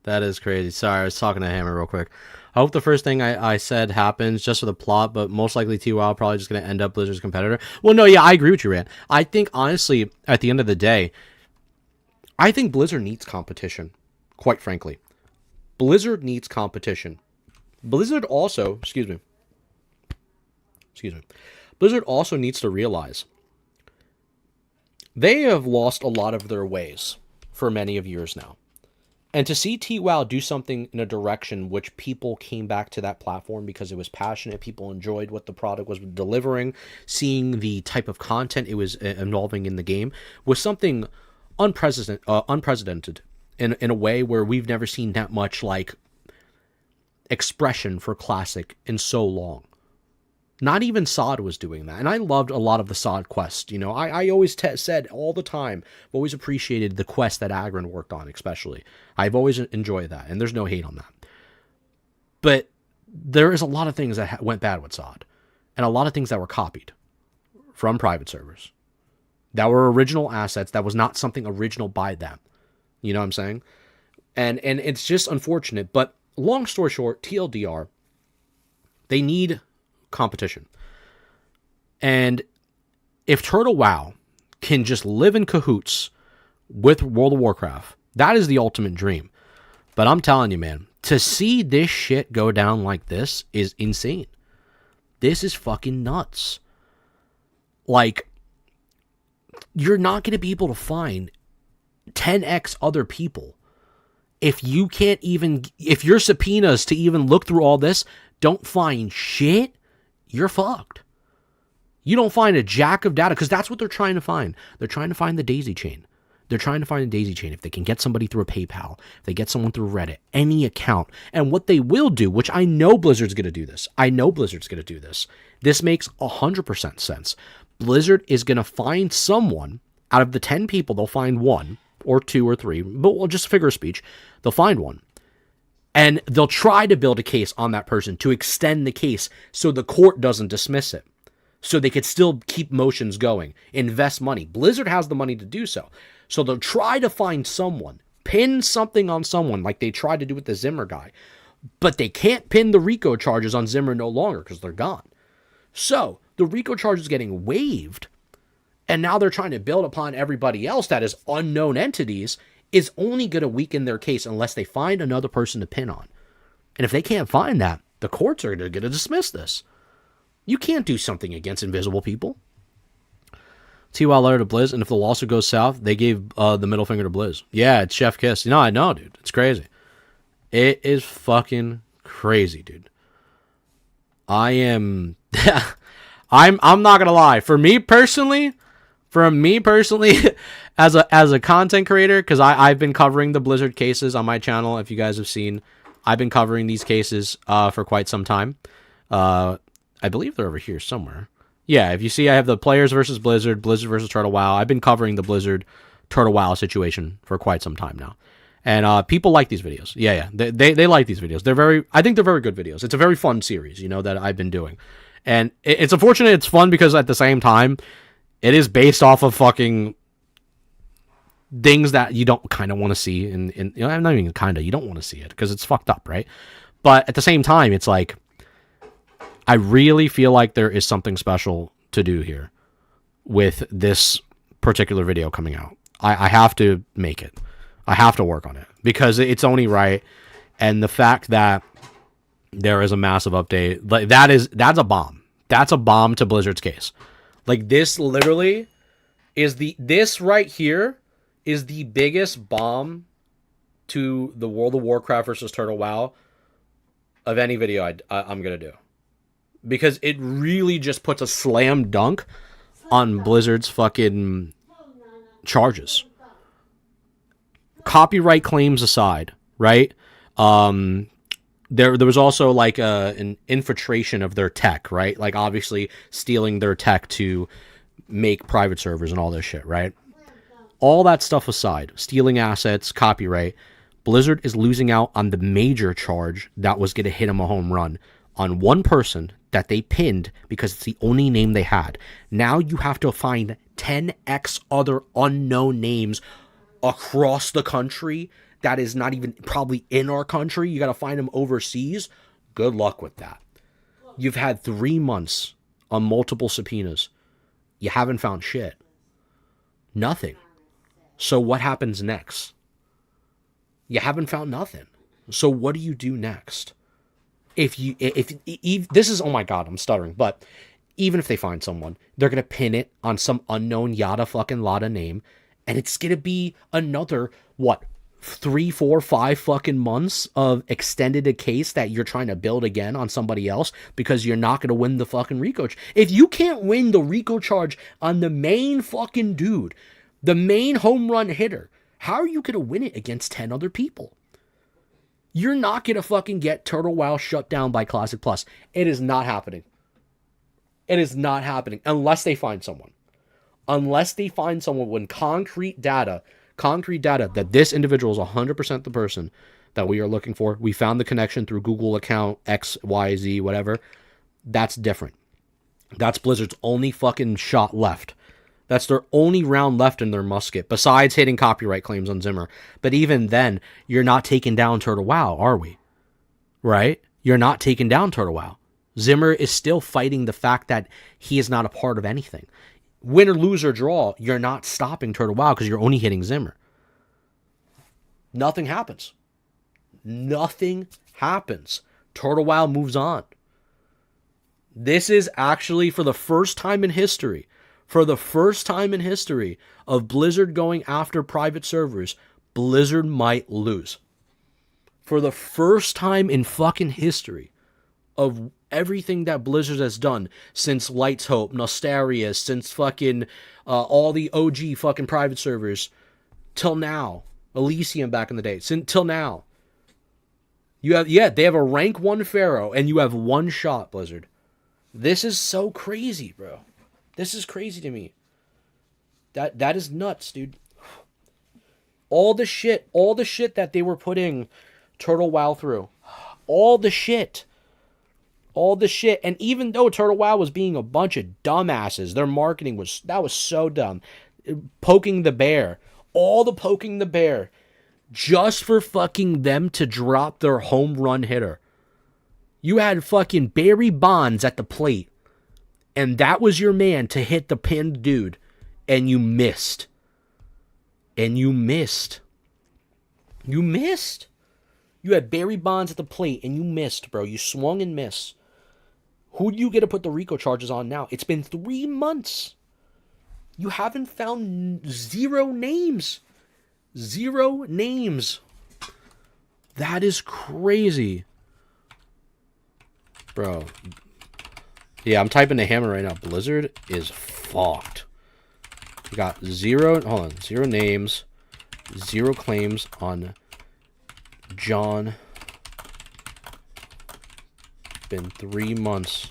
Sorry, I was talking to Hammer real quick. I hope the first thing I said happens just for the plot, but most likely T-Wow probably just going to end up Blizzard's competitor. Well, no, yeah, I agree with you, Rand. I think, honestly, at the end of the day, I think Blizzard needs competition, quite frankly. Blizzard needs competition. Blizzard also, excuse me. Blizzard also needs to realize they have lost a lot of their ways for many of years now. And to see T-Wow do something in a direction which people came back to that platform because it was passionate, people enjoyed what the product was delivering, seeing the type of content it was involving in the game, was something unprecedented in a way where we've never seen that much like expression for Classic in so long. Not even Sod was doing that. And I loved a lot of the Sod quests. You know, I always said all the time, I've always appreciated the quest that Agron worked on, especially. I've always enjoyed that, and there's no hate on that. But there is a lot of things that went bad with Sod, and a lot of things that were copied from private servers. That were original assets, that was not something original by them. You know what I'm saying? And it's just unfortunate, but long story short, TLDR, they need competition. And if Turtle Wow can just live in cahoots with World of Warcraft, that is the ultimate dream. But I'm telling you, man, to see this shit go down like this is insane. This is fucking nuts. Like, you're not going to be able to find 10x other people. If you can't even, if your subpoenas to even look through all this don't find shit, you're fucked. You don't find a jack of data, because that's what they're trying to find. They're trying to find the daisy chain. They're trying to find a daisy chain. If they can get somebody through a PayPal, if they get someone through Reddit, any account. And what they will do, which I know Blizzard's going to do this. This makes 100% sense. Blizzard is going to find someone, out of the 10 people, they'll find 1 or 2 or 3, but we'll just figure of speech. They'll find one. And they'll try to build a case on that person to extend the case so the court doesn't dismiss it. So they could still keep motions going, invest money. Blizzard has the money to do so. So they'll try to find someone, pin something on someone like they tried to do with the Zimmer guy. But they can't pin the RICO charges on Zimmer no longer because they're gone. So the RICO charge is getting waived, and now they're trying to build upon everybody else that is unknown entities, is only going to weaken their case unless they find another person to pin on. And if they can't find that, the courts are going to dismiss this. You can't do something against invisible people. TY letter to Blizz, and if the lawsuit goes south, they gave the middle finger to Blizz. Yeah, it's chef kiss. I know, dude. It's crazy. It is fucking crazy, dude. I'm not gonna lie. For me personally, as a content creator, because I've been covering the Blizzard cases on my channel. If you guys have seen, I've been covering these cases for quite some time. I believe they're over here somewhere. Yeah, if you see, I have the players versus Blizzard, Blizzard versus Turtle WoW. I've been covering the Blizzard Turtle WoW situation for quite some time now. And people like these videos. Yeah. They like these videos. I think they're very good videos. It's a very fun series, that I've been doing. And it's unfortunate it's fun because at the same time, it is based off of fucking things that you don't kind of want to see. Not even kind of, you don't want to see it because it's fucked up, right? But at the same time, it's like, I really feel like there is something special to do here with this particular video coming out. I have to make it. I have to work on it because it's only right. And the fact that there is a massive update, like that's a bomb. That's a bomb to Blizzard's case. Like this literally is this right here is the biggest bomb to the World of Warcraft versus Turtle WoW of any video I'm going to do. Because it really just puts a slam dunk on Blizzard's fucking charges. Copyright claims aside, right? There was also like an infiltration of their tech, right? Like obviously stealing their tech to make private servers and all this shit, right? All that stuff aside, stealing assets, copyright, Blizzard is losing out on the major charge that was going to hit them a home run on one person that they pinned because it's the only name they had. Now you have to find 10x other unknown names across the country that is not even probably in our country. You got to find them overseas. Good luck with that. You've had 3 months on multiple subpoenas. You haven't found shit. Nothing. So what happens next? You haven't found nothing. So what do you do next? If this is, oh my God, I'm stuttering, but even if they find someone, they're going to pin it on some unknown yada fucking lotta name, and it's going to be another, 3, 4, 5 fucking months of extended a case that you're trying to build again on somebody else because you're not going to win the fucking RICO. If you can't win the RICO charge on the main fucking dude, the main home run hitter, how are you going to win it against 10 other people? You're not going to fucking get Turtle WoW shut down by Classic Plus. It is not happening. It is not happening unless they find someone. Unless they find someone with concrete data that this individual is 100% the person that we are looking for. We found the connection through Google account X, Y, Z, whatever. That's different. That's Blizzard's only fucking shot left. That's their only round left in their musket, besides hitting copyright claims on Zimmer. But even then, you're not taking down Turtle WoW, are we? Right? You're not taking down Turtle WoW. Zimmer is still fighting the fact that he is not a part of anything. Win or lose or draw, you're not stopping Turtle WoW because you're only hitting Zimmer. Nothing happens. Nothing happens. Turtle WoW moves on. This is actually for the first time in history. For the first time in history of Blizzard going after private servers, Blizzard might lose. For the first time in fucking history of everything that Blizzard has done since Lights Hope, Nostarius, since fucking all the OG fucking private servers till now, Elysium back in the day, till now. They have a rank 1 Pharaoh and you have one shot, Blizzard. This is so crazy, bro. This is crazy to me. That is nuts, dude. All the shit that they were putting Turtle WoW through. All the shit. And even though Turtle WoW was being a bunch of dumbasses, their marketing was so dumb. Poking the bear. All the poking the bear. just for fucking them to drop their home run hitter. You had fucking Barry Bonds at the plate, and that was your man to hit the pinned dude, and you missed. And you missed. You missed. You had Barry Bonds at the plate, and you missed, bro. You swung and missed. Who do you get to put the RICO charges on now? It's been 3 months. You haven't found 0 names. 0 names. That is crazy. Bro. Yeah, I'm typing the hammer right now. Blizzard is fucked. We got 0, hold on, 0 names, 0 claims on John. Been 3 months.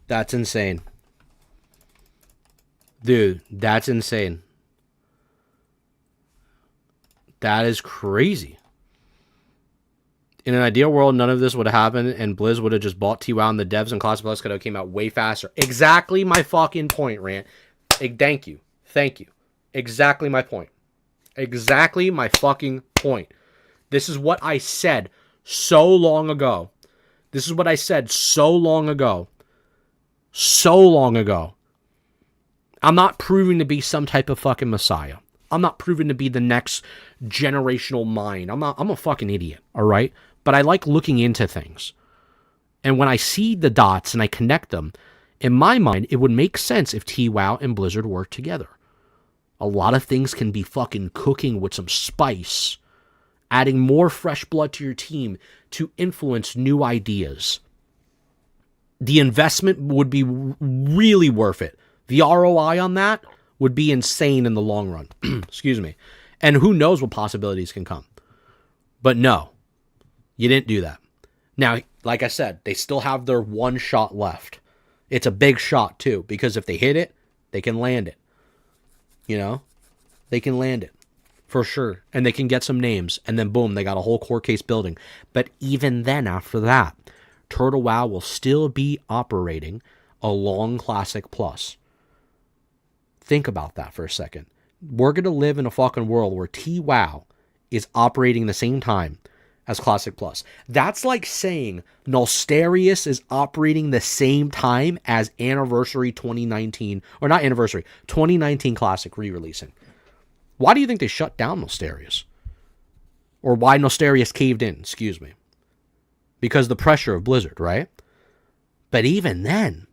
That's insane. Dude, that's insane. That is crazy. In an ideal world, none of this would have happened, and Blizz would have just bought TWOW, and the devs and Classic Plus could have came out way faster. Exactly my fucking point, Rant. Thank you. Thank you. Exactly my point. Exactly my fucking point. This is what I said so long ago. This is what I said so long ago. So long ago. I'm not proving to be some type of fucking messiah. I'm not proving to be the next generational mind. I'm a fucking idiot, all right? But I like looking into things. And when I see the dots and I connect them, in my mind, it would make sense if TWOW and Blizzard worked together. A lot of things can be fucking cooking with some spice, adding more fresh blood to your team to influence new ideas. The investment would be really worth it. The ROI on that would be insane in the long run. Excuse me. And who knows what possibilities can come. But no, you didn't do that. Now, like I said, they still have their 1 shot left. It's a big shot too, because if they hit it, they can land it. You know? They can land it. For sure. And they can get some names. And then boom, they got a whole court case building. But even then, after that, Turtle WoW will still be operating along Classic Plus. Think about that for a second. We're going to live in a fucking world where TWOW is operating the same time as Classic Plus. That's like saying Nostarius is operating the same time as Anniversary 2019, or not Anniversary, 2019 Classic re-releasing. Why do you think they shut down Nostarius? Or why Nostarius caved in, excuse me. Because the pressure of Blizzard, right? But even then,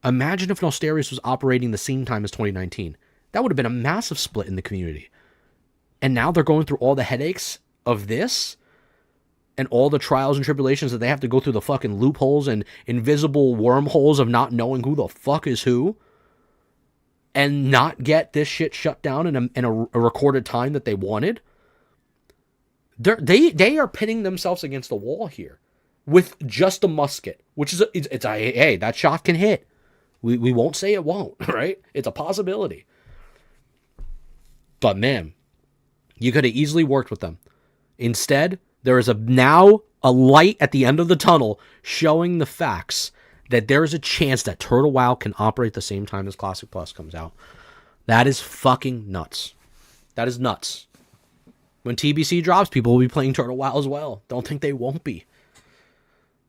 imagine if Nostarius was operating the same time as 2019. That would have been a massive split in the community. And now they're going through all the headaches of this and all the trials and tribulations that they have to go through, the fucking loopholes and invisible wormholes of not knowing who the fuck is who, and not get this shit shut down in a recorded time that they wanted. They are pitting themselves against the wall here with just a musket, which is hey, that shot can hit. We won't say it won't, right? It's a possibility. But man, you could have easily worked with them. Instead, there is now a light at the end of the tunnel showing the facts that there is a chance that Turtle WoW can operate the same time as Classic Plus comes out. That is fucking nuts. That is nuts. When TBC drops, people will be playing Turtle WoW as well. Don't think they won't be.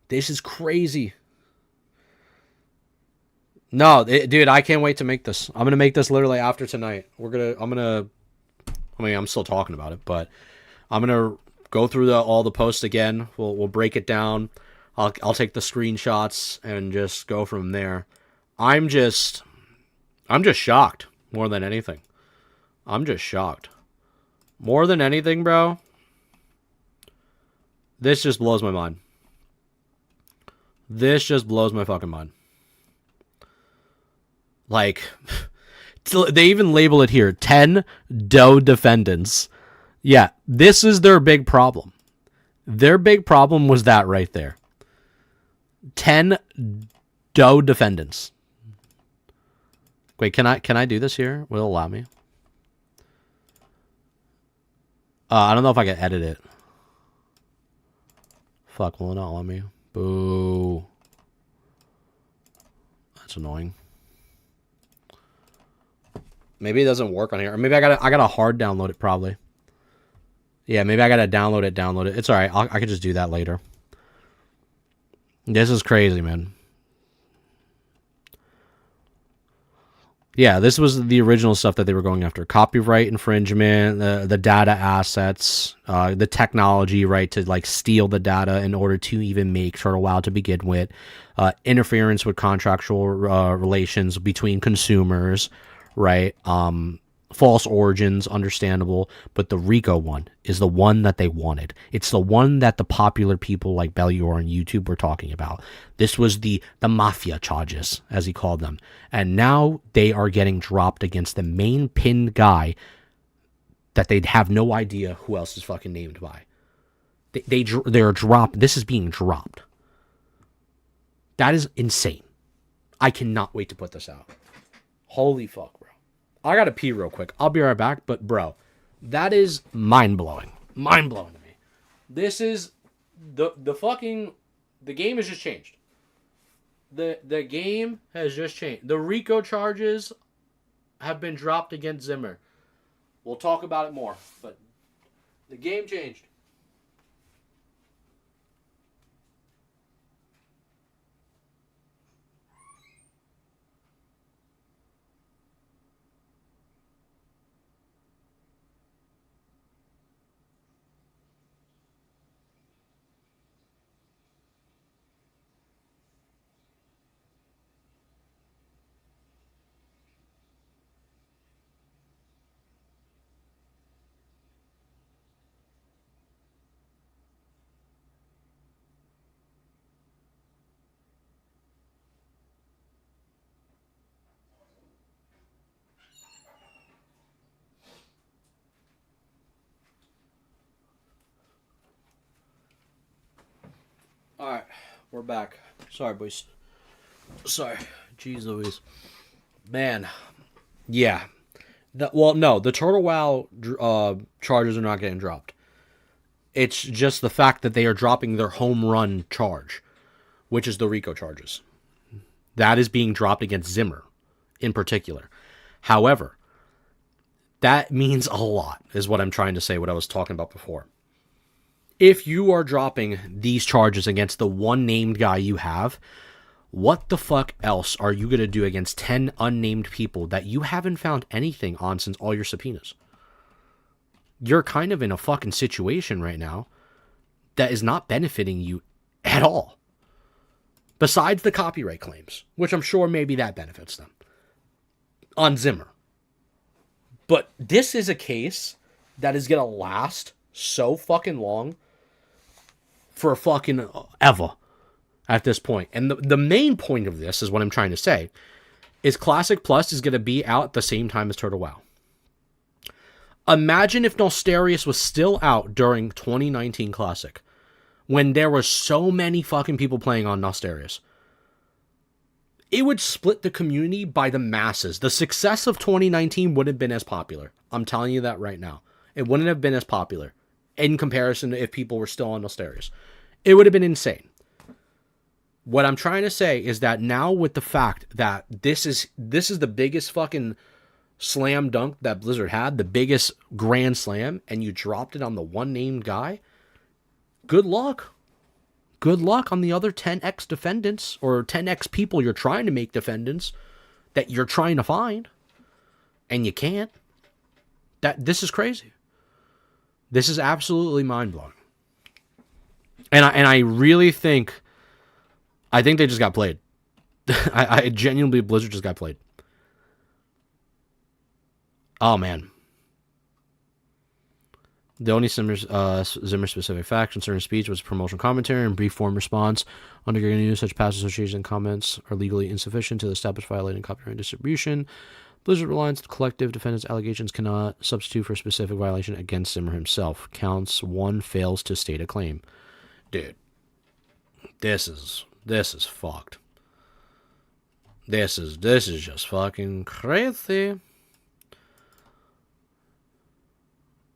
This is crazy. No, dude, I can't wait to make this. I'm going to make this literally after tonight. I'm still talking about it, but I'm going to go through all the posts again. We'll break it down. I'll take the screenshots and just go from there. I'm just shocked more than anything. I'm just shocked. More than anything, bro. This just blows my mind. This just blows my fucking mind. Like, they even label it here, 10 Doe defendants. Yeah, this is their big problem. Their big problem was that right there. 10 Doe defendants. Wait, can I do this here? Will it allow me? I don't know if I can edit it. Fuck, will it not let me? Boo. That's annoying. Maybe it doesn't work on here. Or maybe I gotta hard download it probably. Yeah, maybe I gotta download it. It's alright. I could just do that later. This is crazy, man. Yeah, this was the original stuff that they were going after. Copyright infringement, the data assets, the technology, right, to like steal the data in order to even make Turtle Wow to begin with, interference with contractual relations between consumers, right, false origins, understandable, but the RICO one is the one that they wanted. It's the one that the popular people like Bellior on YouTube were talking about. This was the mafia charges, as he called them. And now they are getting dropped against the main pinned guy that they'd have no idea who else is fucking named by. They're dropped. This is being dropped. That is insane. I cannot wait to put this out. Holy fuck, bro. I gotta pee real quick. I'll be right back, but bro, that is mind-blowing. Mind-blowing to me. This is the fucking the game has just changed. The game has just changed. The RICO charges have been dropped against Zimmer. We'll talk about it more, but the game changed. All right, we're back. Sorry, boys. Sorry. Jeez Louise. Man. Yeah. No, the Turtle Wow charges are not getting dropped. It's just the fact that they are dropping their home run charge, which is the RICO charges. That is being dropped against Zimmer in particular. However, that means a lot, is what I'm trying to say, what I was talking about before. If you are dropping these charges against the one named guy you have, what the fuck else are you going to do against 10 unnamed people that you haven't found anything on since all your subpoenas? You're kind of in a fucking situation right now that is not benefiting you at all. Besides the copyright claims, which I'm sure maybe that benefits them on Zimmer. But this is a case that is going to last so fucking long for fucking ever at this point. And the main point of this is what I'm trying to say is Classic Plus is going to be out at the same time as Turtle Wow. Imagine if Nostarius was still out during 2019 Classic when there were so many fucking people playing on Nostarius. It would split the community by the masses. The success of 2019 wouldn't have been as popular. I'm telling you that right now. It wouldn't have been as popular in comparison to if people were still on Nostarius. It would have been insane. What I'm trying to say is that now with the fact that this is the biggest fucking slam dunk that Blizzard had, the biggest grand slam, and you dropped it on the one named guy, good luck. Good luck on the other 10x defendants or 10x people you're trying to make defendants that you're trying to find. And you can't. This is crazy. This is absolutely mind-blowing. And I really think they just got played. I genuinely believe Blizzard just got played. Oh, man. The only Zimmer-specific fact concerning speech was promotional commentary and brief form response. Under your news, such past association comments are legally insufficient to establish violating copyright distribution. Blizzard reliance on collective defendants' allegations cannot substitute for a specific violation against Zimmer himself. Counts 1 fails to state a claim. Dude, this is fucked. This is just fucking crazy.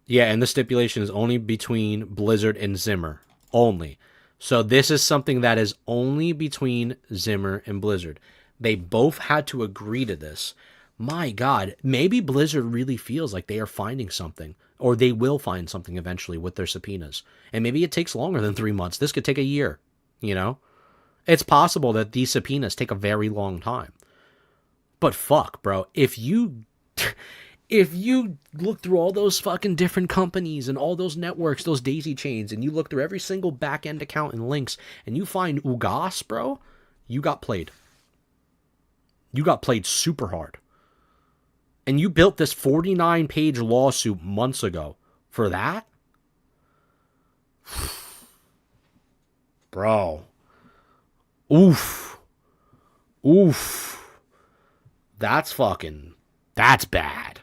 Yeah, and the stipulation is only between Blizzard and Zimmer. Only. So this is something that is only between Zimmer and Blizzard. They both had to agree to this. My God, maybe Blizzard really feels like they are finding something, or they will find something eventually with their subpoenas. And maybe it takes longer than 3 months. This could take a year, you know? It's possible that these subpoenas take a very long time. But fuck, bro, if you look through all those fucking different companies and all those networks, those daisy chains, and you look through every single back end account and links, and you find UGAS, bro, you got played. You got played super hard. And you built this 49-page lawsuit months ago for that? Bro. Oof. That's bad.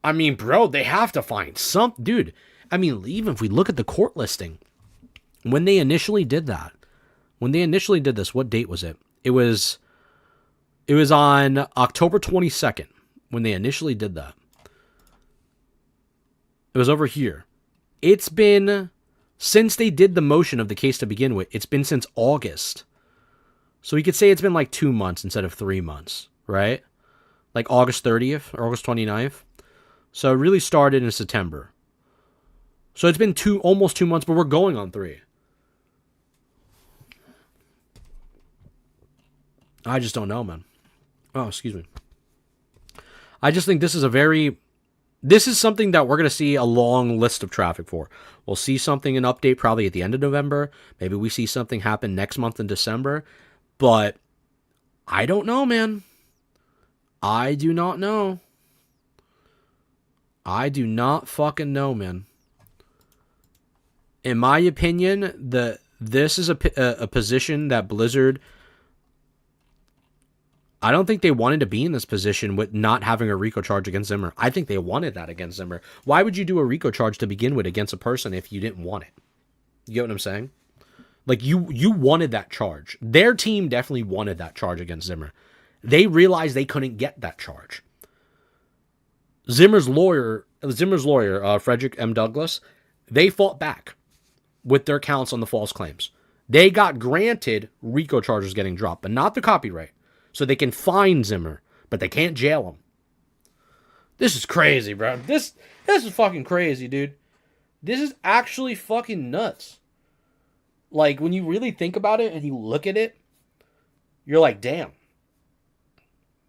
I mean, bro, they have to find some, dude. I mean, even if we look at the court listing, when they initially did this, what date was it? It was on October 22nd when they initially did that. It was over here. It's been, since they did the motion of the case to begin with, it's been since August. So we could say it's been like 2 months instead of 3 months, right? Like August 30th or August 29th. So it really started in September. So it's been almost 2 months, but we're going on 3. I just don't know, man. Oh, excuse me. I just think this is something that we're going to see a long list of traffic for. We'll see something, an update probably at the end of November. Maybe we see something happen next month in December. But I don't know, man. I do not know. I do not fucking know, man. In my opinion, this is a position that Blizzard, I don't think they wanted to be in this position with not having a RICO charge against Zimmer. I think they wanted that against Zimmer. Why would you do a RICO charge to begin with against a person if you didn't want it? You get what I'm saying? Like, you wanted that charge. Their team definitely wanted that charge against Zimmer. They realized they couldn't get that charge. Zimmer's lawyer, Frederick M. Douglass, they fought back with their counts on the false claims. They got granted RICO charges getting dropped, but not the copyright. So they can fine Zimmer, but they can't jail him. This is crazy, bro. This is fucking crazy, dude. This is actually fucking nuts. Like, when you really think about it and you look at it, you're like, damn.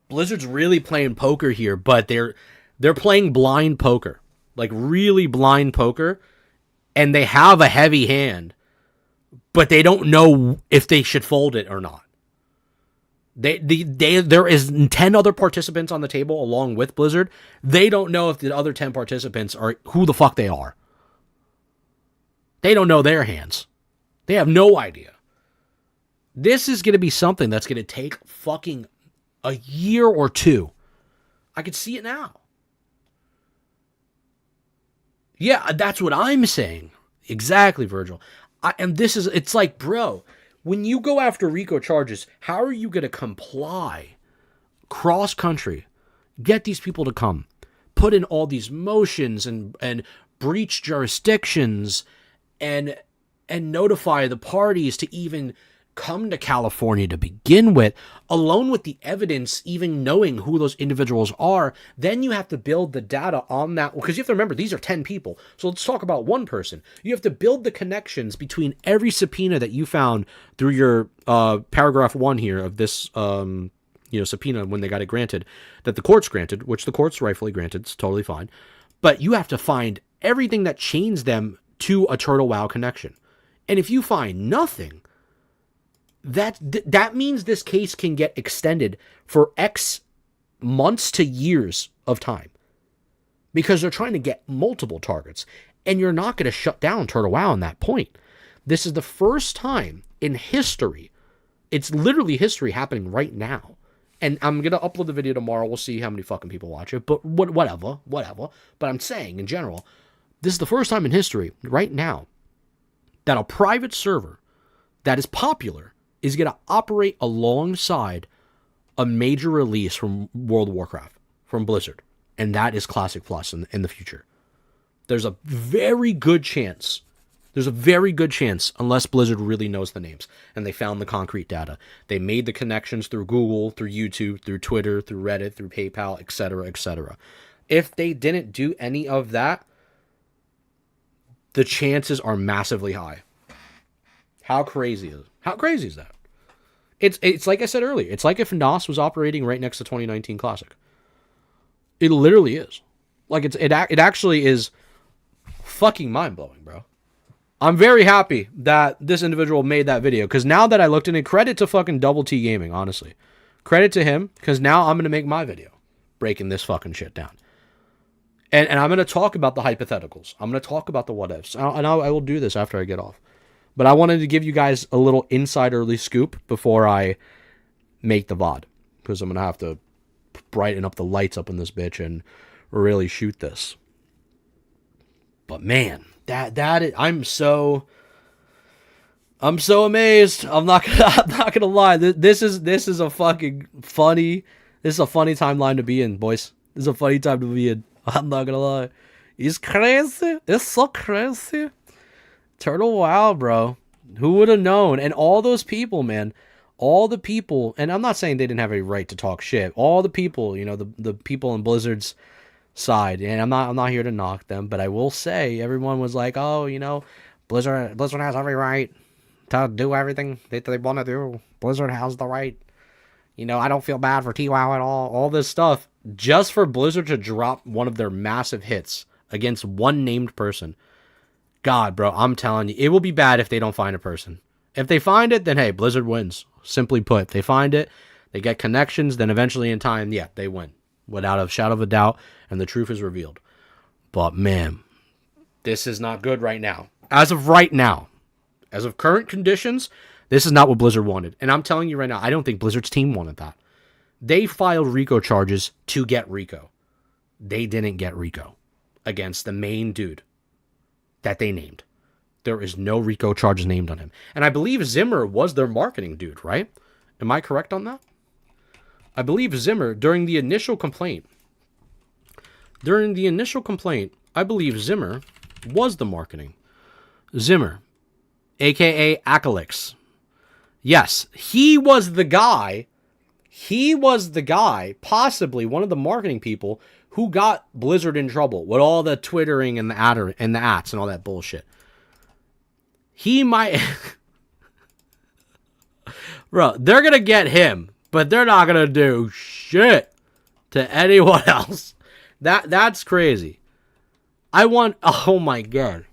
Blizzard's really playing poker here, but they're playing blind poker. Like, really blind poker. And they have a heavy hand, but they don't know if they should fold it or not. There is 10 other participants on the table along with Blizzard. They don't know if the other 10 participants are who the fuck they are. They don't know their hands. They have no idea. This is going to be something that's going to take fucking a year or two. I could see it now. Yeah, that's what I'm saying. Exactly, Virgil. It's like, bro, when you go after RICO charges, how are you going to comply cross-country, get these people to come, put in all these motions and breach jurisdictions and notify the parties to even come to California to begin with, alone with the evidence, even knowing who those individuals are, then you have to build the data on that. Because you have to remember, these are 10 people. So let's talk about one person. You have to build the connections between every subpoena that you found through your paragraph 1 here of this subpoena when they got it granted, that the courts granted, which the courts rightfully granted. It's totally fine. But you have to find everything that chains them to a Turtle Wow connection. And if you find nothing, that means this case can get extended for X months to years of time, because they're trying to get multiple targets, and you're not going to shut down Turtle Wow on that point. This is the first time in history. It's literally history happening right now. And I'm going to upload the video tomorrow. We'll see how many fucking people watch it, but whatever. But I'm saying, in general, this is the first time in history right now that a private server that is popular is going to operate alongside a major release from World of Warcraft. from Blizzard, and that is Classic Plus in the future. There's a very good chance, unless Blizzard really knows the names and they found the concrete data. They made the connections through Google, through YouTube, through Twitter, through Reddit, through PayPal, etc., etc. If they didn't do any of that, the chances are massively high. How crazy is that? It's like I said earlier. It's like if NOS was operating right next to 2019 Classic. It literally is. Like it actually is fucking mind blowing, bro. I'm very happy that this individual made that video, because now that I looked in it, credit to fucking Double T Gaming, honestly. Credit to him, because now I'm gonna make my video breaking this fucking shit down. And I'm gonna talk about the hypotheticals. I'm gonna talk about the what ifs. And I will do this after I get off. But I wanted to give you guys a little inside early scoop before I make the VOD, because I'm gonna have to brighten up the lights up in this bitch and really shoot this. But man, I'm so amazed. I'm not gonna lie. This is a fucking funny. This is a funny timeline to be in, boys. This is a funny time to be in. I'm not gonna lie. It's crazy. It's so crazy. Turtle WoW, bro. Who would have known? And all those people, man. All the people, and I'm not saying they didn't have a right to talk shit. All the people, the people in Blizzard's side, and I'm not here to knock them, but I will say everyone was like, oh, Blizzard has every right to do everything that they want to do. Blizzard has the right. I don't feel bad for TWoW at all. All this stuff just for Blizzard to drop one of their massive hits against one named person. God, bro, I'm telling you, it will be bad if they don't find a person. If they find it, then hey, Blizzard wins. Simply put, they find it, they get connections, then eventually in time, yeah, they win. Without a shadow of a doubt, and the truth is revealed. But man, this is not good right now. As of right now, as of current conditions, this is not what Blizzard wanted. And I'm telling you right now, I don't think Blizzard's team wanted that. They filed RICO charges to get RICO. They didn't get RICO against the main dude that they named. There is no RICO charges named on him. And I believe Zimmer was their marketing dude, right? Am I correct on that? I believe Zimmer, during the initial complaint, I believe Zimmer was the marketing. Zimmer, a.k.a. Akalix. Yes, he was the guy, possibly one of the marketing people who got Blizzard in trouble with all the twittering and the ats and all that bullshit. He might... Bro, they're going to get him, but they're not going to do shit to anyone else. That's crazy. Oh my God.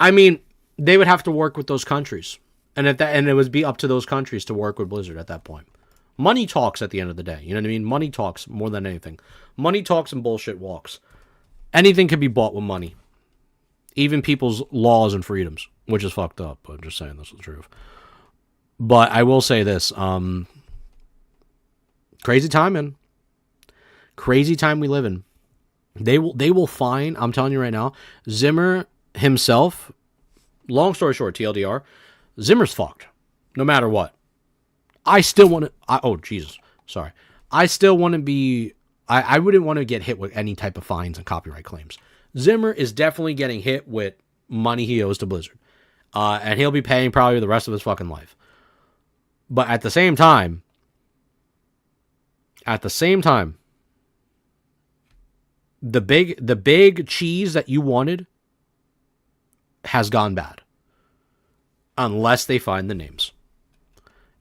I mean, they would have to work with those countries. And it would be up to those countries to work with Blizzard at that point. Money talks at the end of the day. You know what I mean? Money talks more than anything. Money talks and bullshit walks. Anything can be bought with money. Even people's laws and freedoms, which is fucked up. But I'm just saying this is the truth. But I will say this. Crazy time, man. Crazy time we live in. They will find, I'm telling you right now, Zimmer himself, long story short, TLDR, Zimmer's fucked. No matter what. I still want to... oh, Jesus. Sorry. I still want to be... I wouldn't want to get hit with any type of fines and copyright claims. Zimmer is definitely getting hit with money he owes to Blizzard. And he'll be paying probably the rest of his fucking life. But at the same time, the big cheese that you wanted has gone bad. Unless they find the names.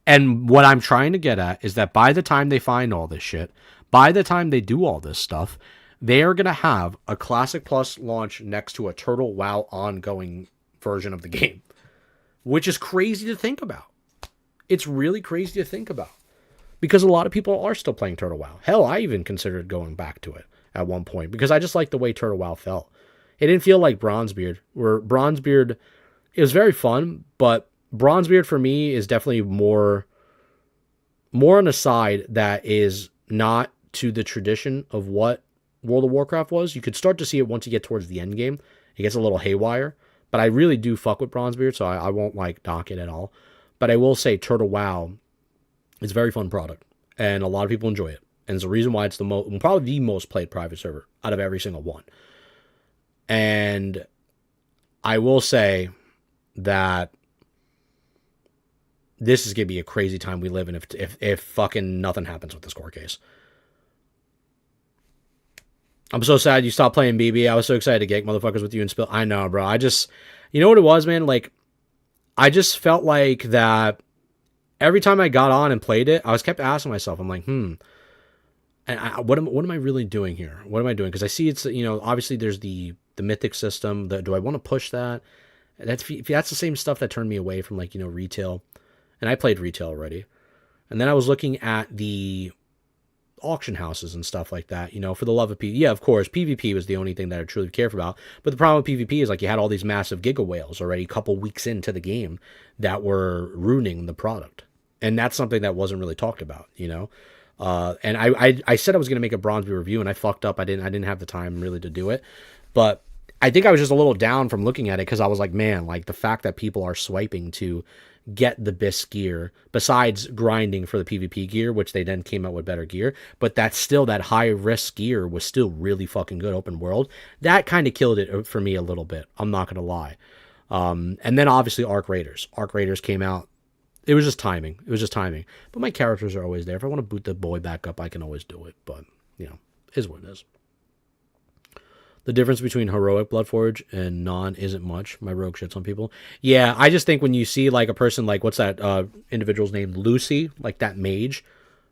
And what I'm trying to get at is that by the time they find all this shit, by the time they do all this stuff, they are going to have a Classic Plus launch next to a Turtle WoW ongoing version of the game. Which is crazy to think about. It's really crazy to think about. Because a lot of people are still playing Turtle WoW. Hell, I even considered going back to it at one point. Because I just liked the way Turtle WoW felt. It didn't feel like Bronzebeard. Where Bronzebeard, it was very fun, but Bronzebeard for me is definitely more on a side that is not to the tradition of what World of Warcraft was. You could start to see it once you get towards the end game. It gets a little haywire. But I really do fuck with Bronzebeard, so I won't knock it at all. But I will say Turtle WoW is a very fun product. and a lot of people enjoy it. And it's the reason why it's probably the most played private server out of every single one. And I will say that this is gonna be a crazy time we live in if fucking nothing happens with this court case. I'm so sad you stopped playing BB. I was so excited to gank motherfuckers with you and spill. I know, bro. You know what it was, man? Like, I just felt like that every time I got on and played it, I was kept asking myself, I'm like, and what am I really doing here? What am I doing? Because I see it's, obviously there's the mythic system. Do I want to push that? That's the same stuff that turned me away from retail, and I played retail already. And then I was looking at the auction houses and stuff like that, for the love of PvP. Yeah, of course, PvP was the only thing that I truly cared about. But the problem with PvP is you had all these massive giga whales already a couple weeks into the game that were ruining the product. And that's something that wasn't really talked about, and I said I was going to make a Bronze review, and I fucked up. I didn't have the time really to do it. But I think I was just a little down from looking at it because I was like, man, the fact that people are swiping to get the best gear besides grinding for the PvP gear, which they then came out with better gear, but that's still that high risk gear was still really fucking good open world. That kind of killed it for me a little bit. I'm not going to lie. And then obviously Arc Raiders came out. It was just timing. But my characters are always there. If I want to boot the boy back up, I can always do it. But, is what it is. The difference between heroic Bloodforge and non isn't much. My rogue shits on people. Yeah, I just think when you see a person what's that individual's name? Lucy, that mage,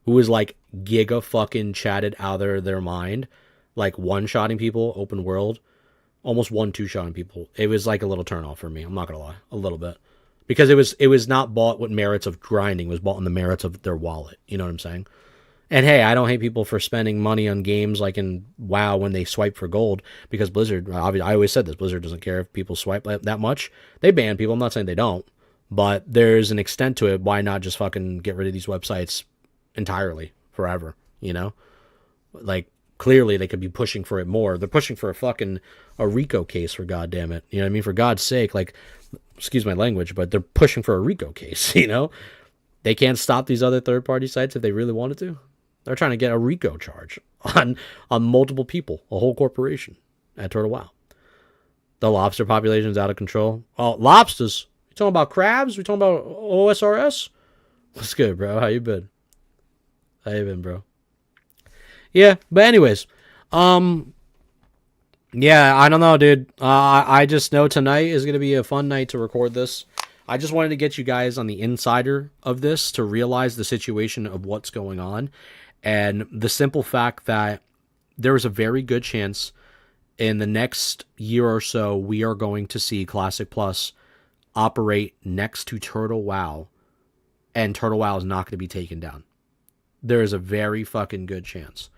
who is giga fucking chatted out of their mind, one-shotting people, open world, almost 1-2-shotting people. It was a little turnoff for me. I'm not gonna lie, a little bit, because it was not bought with merits of grinding. It was bought on the merits of their wallet. You know what I'm saying? And hey, I don't hate people for spending money on games like in WoW when they swipe for gold, because Blizzard, I always said this, Blizzard doesn't care if people swipe that much. They ban people. I'm not saying they don't, but there's an extent to it. Why not just fucking get rid of these websites entirely forever? Clearly they could be pushing for it more. They're pushing for a RICO case, for goddamn it. You know what I mean? For God's sake, excuse my language, but they're pushing for a RICO case, They can't stop these other third-party sites if they really wanted to. They're trying to get a RICO charge on multiple people, a whole corporation at Turtle WoW. The lobster population is out of control. Oh, lobsters? You talking about crabs? We talking about OSRS? What's good, bro? How you been? Bro? Yeah, but anyways, yeah, I don't know, dude. I just know tonight is gonna be a fun night to record this. I just wanted to get you guys on the insider of this to realize the situation of what's going on. And the simple fact that there is a very good chance in the next year or so, we are going to see Classic Plus operate next to Turtle WoW, and Turtle WoW is not going to be taken down. There is a very fucking good chance.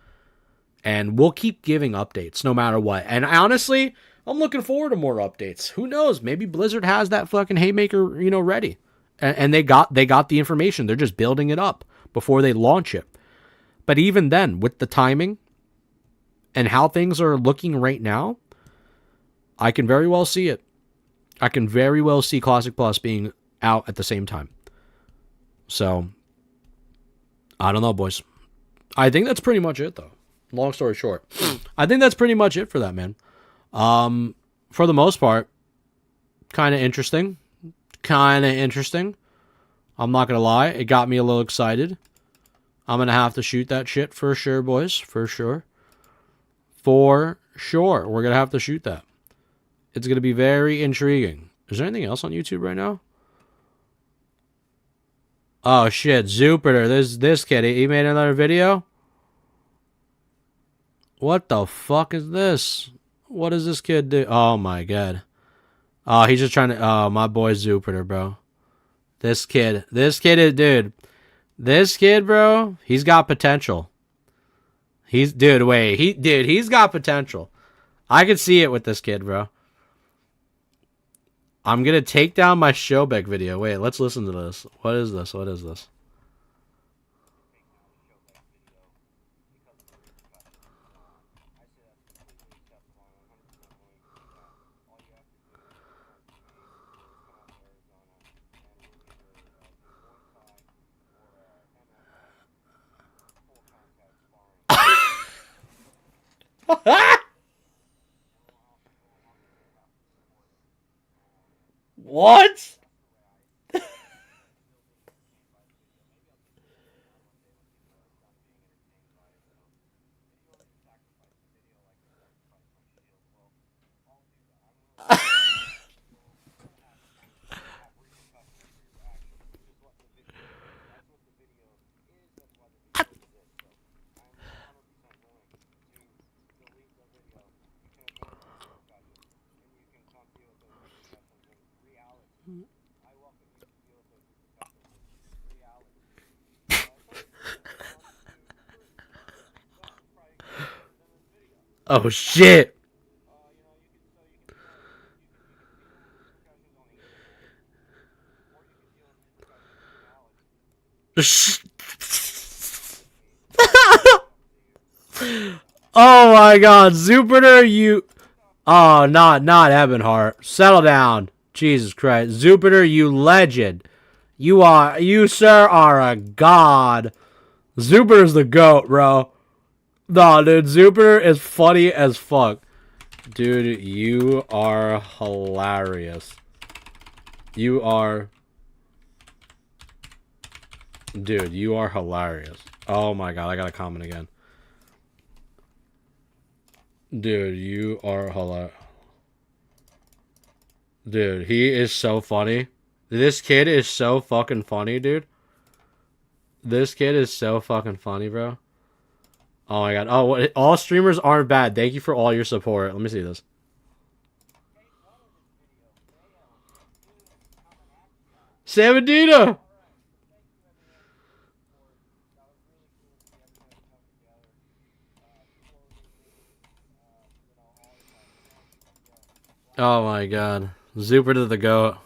And we'll keep giving updates no matter what. And honestly, I'm looking forward to more updates. Who knows? Maybe Blizzard has that fucking haymaker, ready. And they got the information. They're just building it up before they launch it. But even then, with the timing and how things are looking right now, I can very well see it. I can very well see Classic Plus being out at the same time. So, I don't know, boys. I think that's pretty much it, though. Long story short. I think that's pretty much it for that, man. For the most part, kind of interesting. I'm not going to lie. It got me a little excited. I'm going to have to shoot that shit for sure, boys. For sure. We're going to have to shoot that. It's going to be very intriguing. Is there anything else on YouTube right now? Oh, shit. Jupiter. This kid. He made another video? What the fuck is this? What does this kid do? Oh, my God. Oh, he's just trying to... Oh, my boy Jupiter, bro. This kid is... Dude. This kid, bro, he's got potential. He's got potential. I could see it with this kid, bro. I'm gonna take down my Showbeck video. Wait, let's listen to this. What is this? What? Oh shit. Oh my god, Jupiter, you. Oh, not Ebonheart. Settle down. Jesus Christ. Jupiter, you legend. You, sir, are a god. Jupiter's the GOAT, bro. No, dude, Jupiter is funny as fuck. Dude, you are hilarious. You are... Dude, you are hilarious. Oh my god, I gotta comment again. Dude, you are hilarious. Dude, he is so funny. This kid is so fucking funny, dude. This kid is so fucking funny, bro. Oh my god. Oh, all streamers aren't bad. Thank you for all your support. Let me see this. Samedina! Oh my god. Jupiter the GOAT.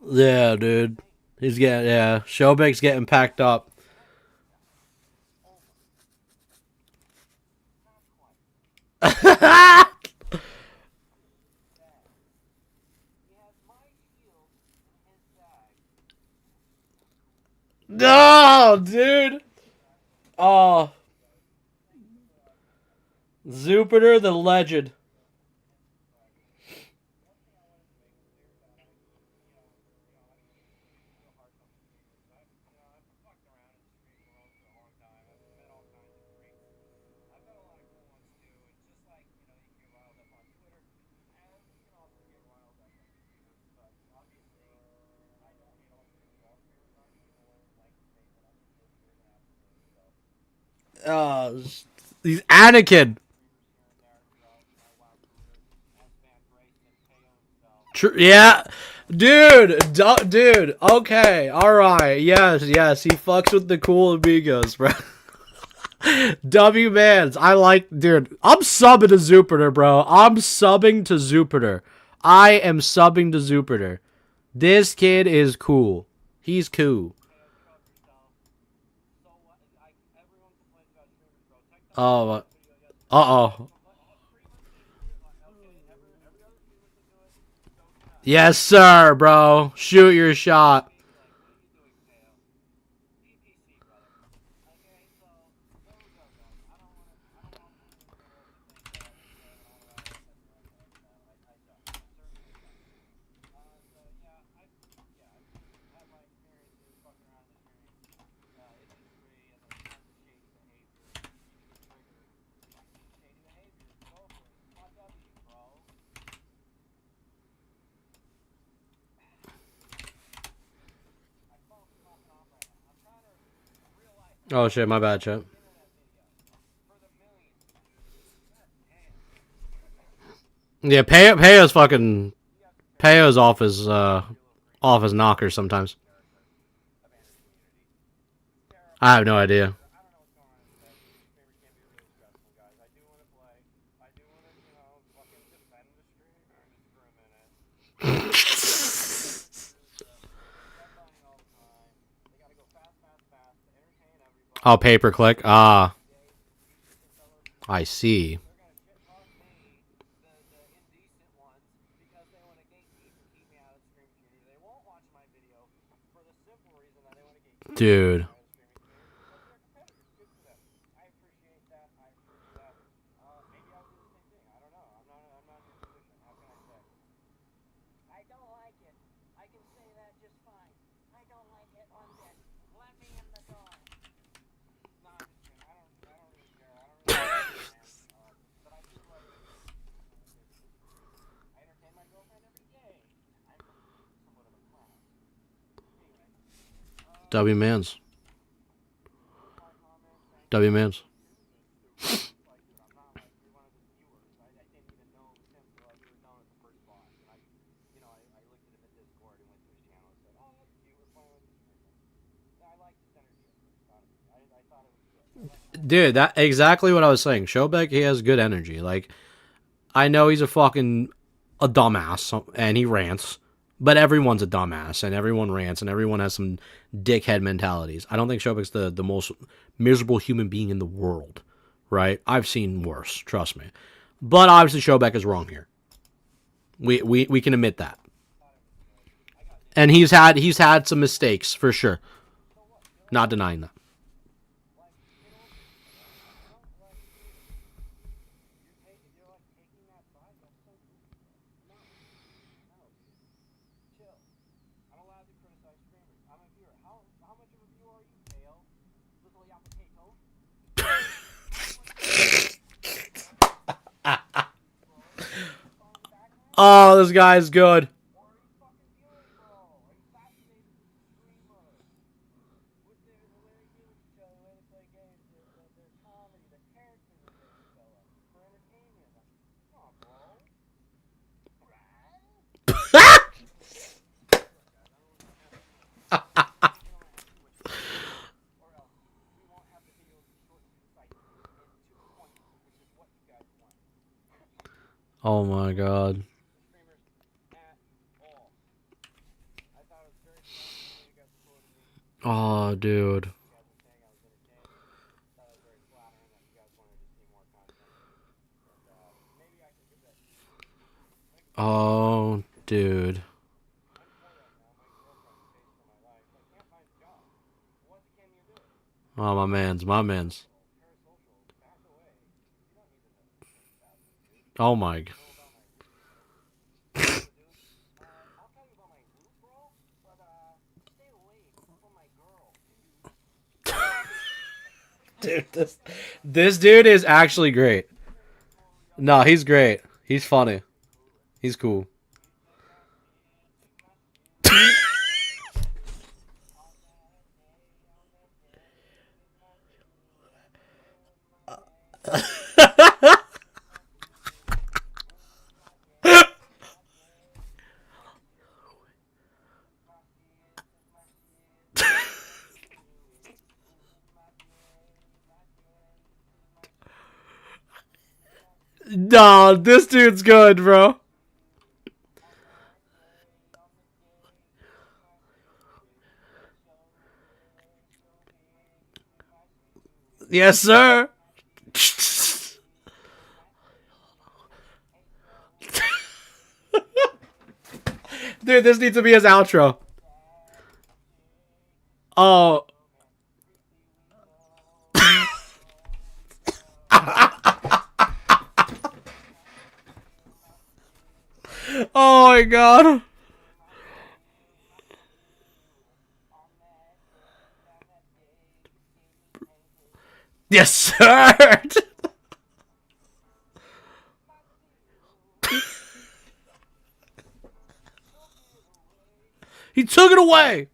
Yeah, dude. He's getting, yeah. Showbake's getting packed up. No, dude. Oh, Jupiter the legend. He's Anakin. Yeah, dude. Okay, all right. Yes. He fucks with the cool amigos, bro. W Mans, I like, dude. I'm subbing to Jupiter, bro. I'm subbing to Jupiter. I am subbing to Jupiter. This kid is cool. He's cool. Oh, uh-oh. Yes, sir, bro. Shoot your shot. Oh, shit, my bad, chat. Yeah, Peyo's fucking Peyo's off his knocker sometimes. I have no idea. Oh, pay per click. Ah, I see. Dude. W Mans. W Mans. Dude, that exactly what I was saying. Showbeck, he has good energy. Like, I know he's a dumbass and he rants, but everyone's a dumbass and everyone rants and everyone has some dickhead mentalities. I don't think Showbeck's the most miserable human being in the world, right? I've seen worse, trust me. But obviously Showbeck is wrong here. We can admit that. And he's had some mistakes for sure. Not denying that. Oh, this guy's good. Oh my god. Oh, dude. Oh, dude. Oh, my man's, my man's. Oh my. Dude, this dude is actually great. No, he's great. He's funny. He's cool. No, this dude's good, bro. Yes, sir. Dude, this needs to be his outro. Oh. Oh my god. Yes, sir. He took it away.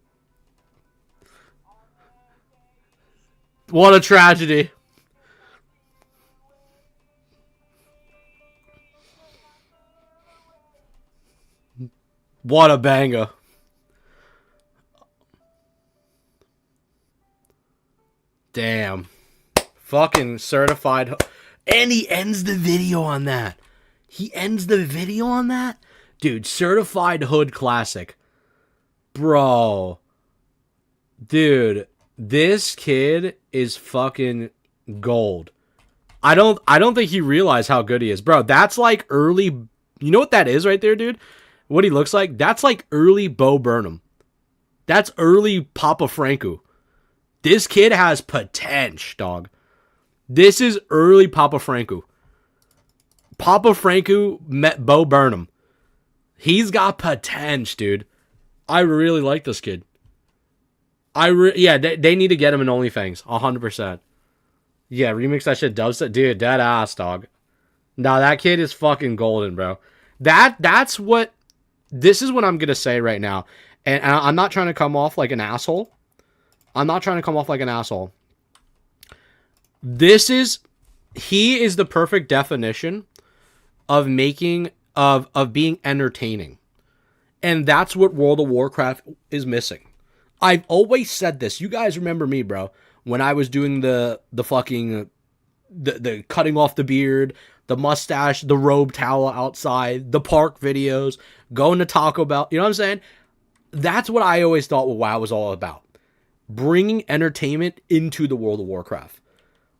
What a tragedy. What a banger. Damn. Fucking certified. And he ends the video on that. He ends the video on that? Dude, certified hood classic. Bro. Dude, this kid is fucking gold. I don't think he realized how good he is. Bro, that's like early. You know what that is right there, dude? What he looks like? That's like early Bo Burnham. That's early Papa Franco. This kid has potential, dog. This is early Papa Franco. Papa Franco met Bo Burnham. He's got potential, dude. I really like this kid. Yeah, they need to get him in OnlyFans, 100%. Yeah, remix that shit, dubstep, dude, dead ass, dog. Nah, that kid is fucking golden, bro. That's what. This is what I'm gonna say right now, and I'm not trying to come off like an asshole. He is the perfect definition of being entertaining. And that's what World of Warcraft is missing. I've always said this. You guys remember me, bro, when I was doing the fucking the cutting off the beard, the mustache, the robe towel outside, the park videos, going to Taco Bell. You know what I'm saying? That's what I always thought what WoW was all about. Bringing entertainment into the World of Warcraft.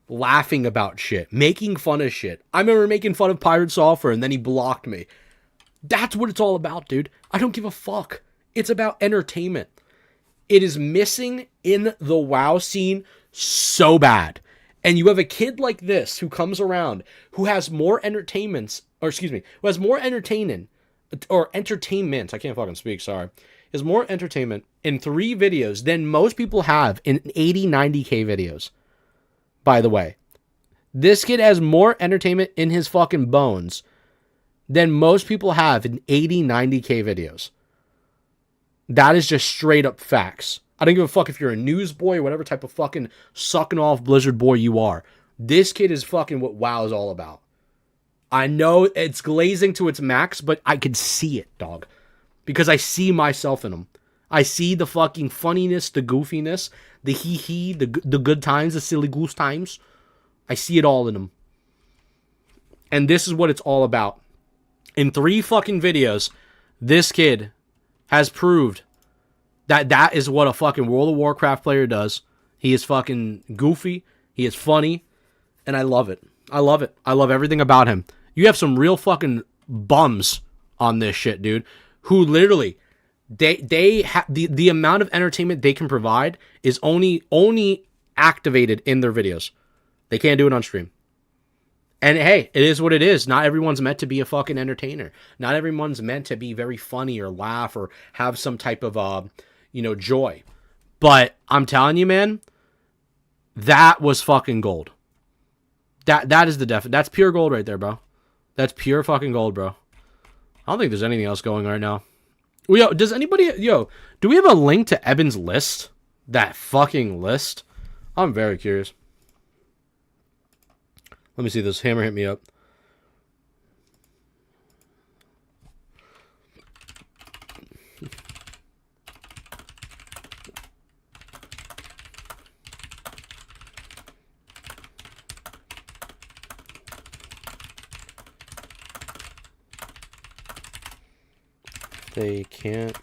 Laughing about shit. Making fun of shit. I remember making fun of Pirate Software and then he blocked me. That's what it's all about, dude. I don't give a fuck. It's about entertainment. It is missing in the WoW scene so bad. And you have a kid like this who comes around, who has more entertainment, I can't fucking speak, sorry. Is more entertainment in 3 videos than most people have in 80, 90K videos. By the way, this kid has more entertainment in his fucking bones than most people have in 80, 90K videos. That is just straight up facts. I don't give a fuck if you're a newsboy or whatever type of fucking sucking off Blizzard boy you are. This kid is fucking what WoW is all about. I know it's glazing to its max, but I can see it, dog. Because I see myself in him. I see the fucking funniness, the goofiness, the hee-hee, the good times, the silly goose times. I see it all in him. And this is what it's all about. In 3 fucking videos, this kid has proved that is what a fucking World of Warcraft player does. He is fucking goofy. He is funny. And I love it. I love it. I love everything about him. You have some real fucking bums on this shit, dude. Who literally, the amount of entertainment they can provide is only activated in their videos. They can't do it on stream. And hey, it is what it is. Not everyone's meant to be a fucking entertainer. Not everyone's meant to be very funny or laugh or have some type of, joy. But I'm telling you, man, that was fucking gold. That is the that's pure gold right there, bro. That's pure fucking gold, bro. I don't think there's anything else going right now. Yo, do we have a link to Eben's list? That fucking list? I'm very curious. Let me see this. Hammer hit me up. They can't.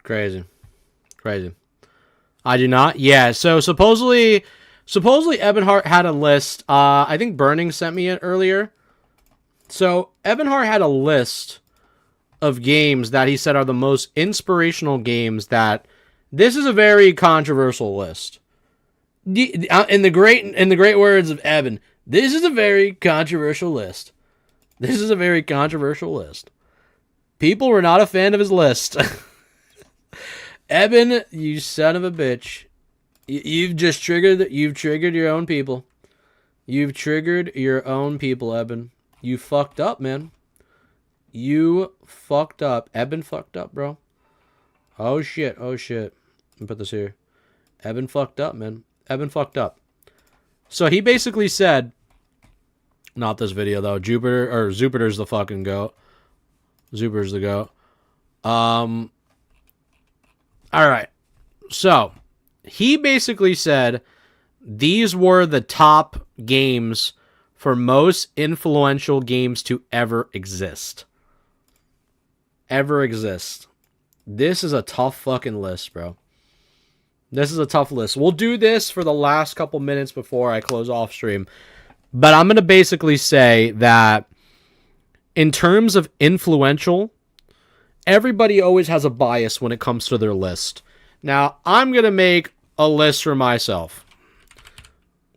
Crazy. I do not. Yeah, so supposedly Ebenhart had a list. I think Burning sent me it earlier. So Ebenhart had a list of games that he said are the most inspirational games that... This is a very controversial list. In the great words of Evan, this is a very controversial list. This is a very controversial list. People were not a fan of his list. Evan, you son of a bitch. You've just triggered your own people. You've triggered your own people, Evan. You fucked up, man. You fucked up. Evan fucked up, bro. Oh shit. Let me put this here. Evan fucked up, man. Evan fucked up. So he basically said, not this video though, Jupiter's the fucking goat. Jupiter's the goat. Alright. So he basically said these were the top games for most influential games to ever exist. Ever exist. This is a tough fucking list, bro. This is a tough list. We'll do this for the last couple minutes before I close off stream. But I'm going to basically say that in terms of influential, everybody always has a bias when it comes to their list. Now, I'm going to make a list for myself.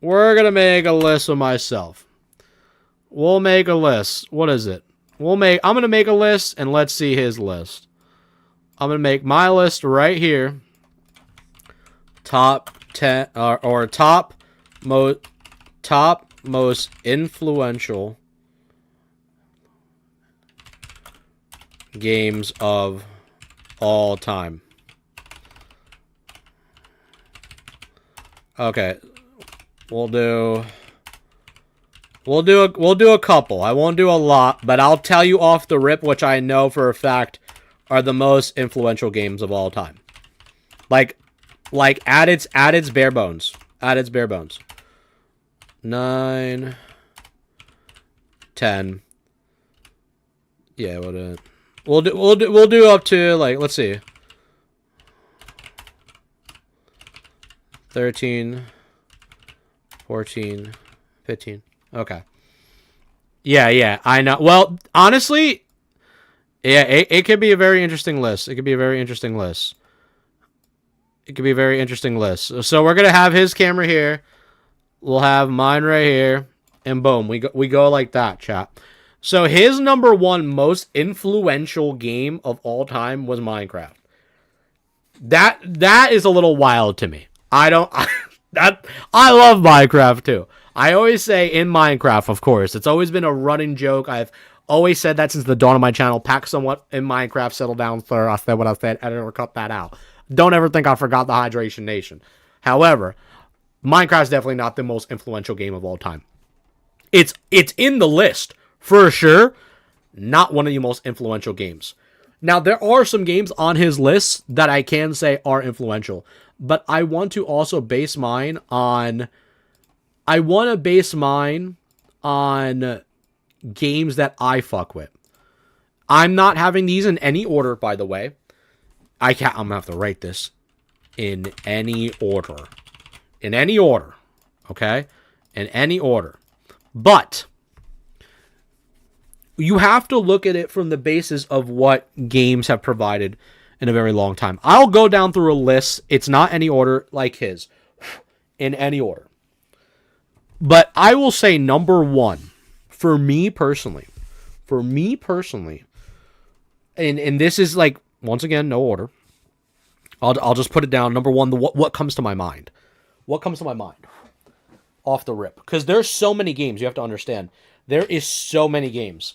We're going to make a list for myself. We'll make a list. What is it? I'm going to make a list, and let's see his list. I'm going to make my list right here. Top 10, or top most influential games of all time. Okay. We'll do a couple. I won't do a lot, but I'll tell you off the rip, which I know for a fact are the most influential games of all time. Like at its bare bones. At its bare bones. 9, 10. Yeah, we'll do up to, like, let's see. 13, 14, 15. Okay. Yeah, I know. Well, honestly, yeah, it could be a very interesting list. It could be a very interesting list. So we're going to have his camera here. We'll have mine right here. And boom, we go like that, chat. So his number one most influential game of all time was Minecraft. That is a little wild to me. I love Minecraft too. I always say in Minecraft, of course. It's always been a running joke. I've always said that since the dawn of my channel. Pack somewhat in Minecraft, settle down, sir. I said what I said. Edit or cut that out. Don't ever think I forgot the Hydration Nation. However, Minecraft's definitely not the most influential game of all time. It's in the list, for sure. Not one of the most influential games. Now, there are some games on his list that I can say are influential. But I want to also base mine on... games that I fuck with. I'm not having these in any order, by the way. I'm gonna have to write this in any order. In any order. Okay? In any order. But you have to look at it from the basis of what games have provided in a very long time. I'll go down through a list. It's not any order like his. In any order. But I will say number one, for me personally, and this is like, once again, no order. I'll just put it down. Number one, what comes to my mind? What comes to my mind? Off the rip. Because there's so many games, you have to understand. There is so many games.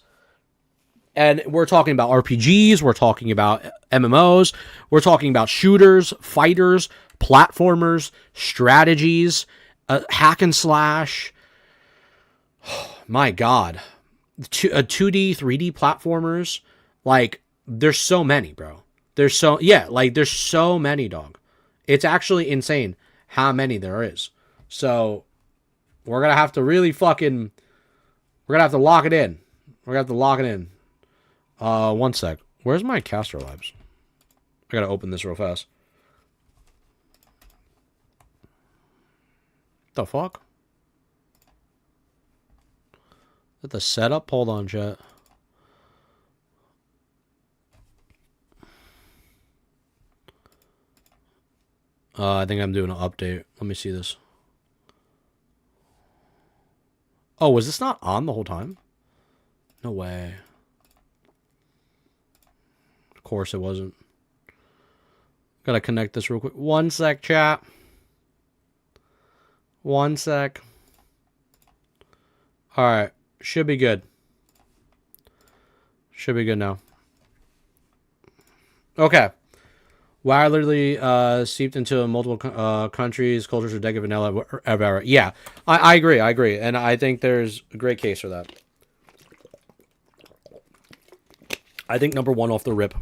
And we're talking about RPGs, we're talking about MMOs, we're talking about shooters, fighters, platformers, strategies, hack and slash. My God. 2D, 3D platformers. Like, there's so many, bro. There's so many, dog. It's actually insane how many there is. So, we're going to have to really we're going to have to lock it in. One sec. Where's my caster labs? I got to open this real fast. The fuck? Is that the setup? Hold on, chat. I think I'm doing an update. Let me see this. Oh, was this not on the whole time? No way. Of course it wasn't. Gotta connect this real quick. One sec, chat. One sec. Alright. Should be good. Should be good now. Okay. Widely seeped into multiple countries, cultures, or decade vanilla ever. Yeah, I agree. I agree. And I think there's a great case for that. I think number one off the rip.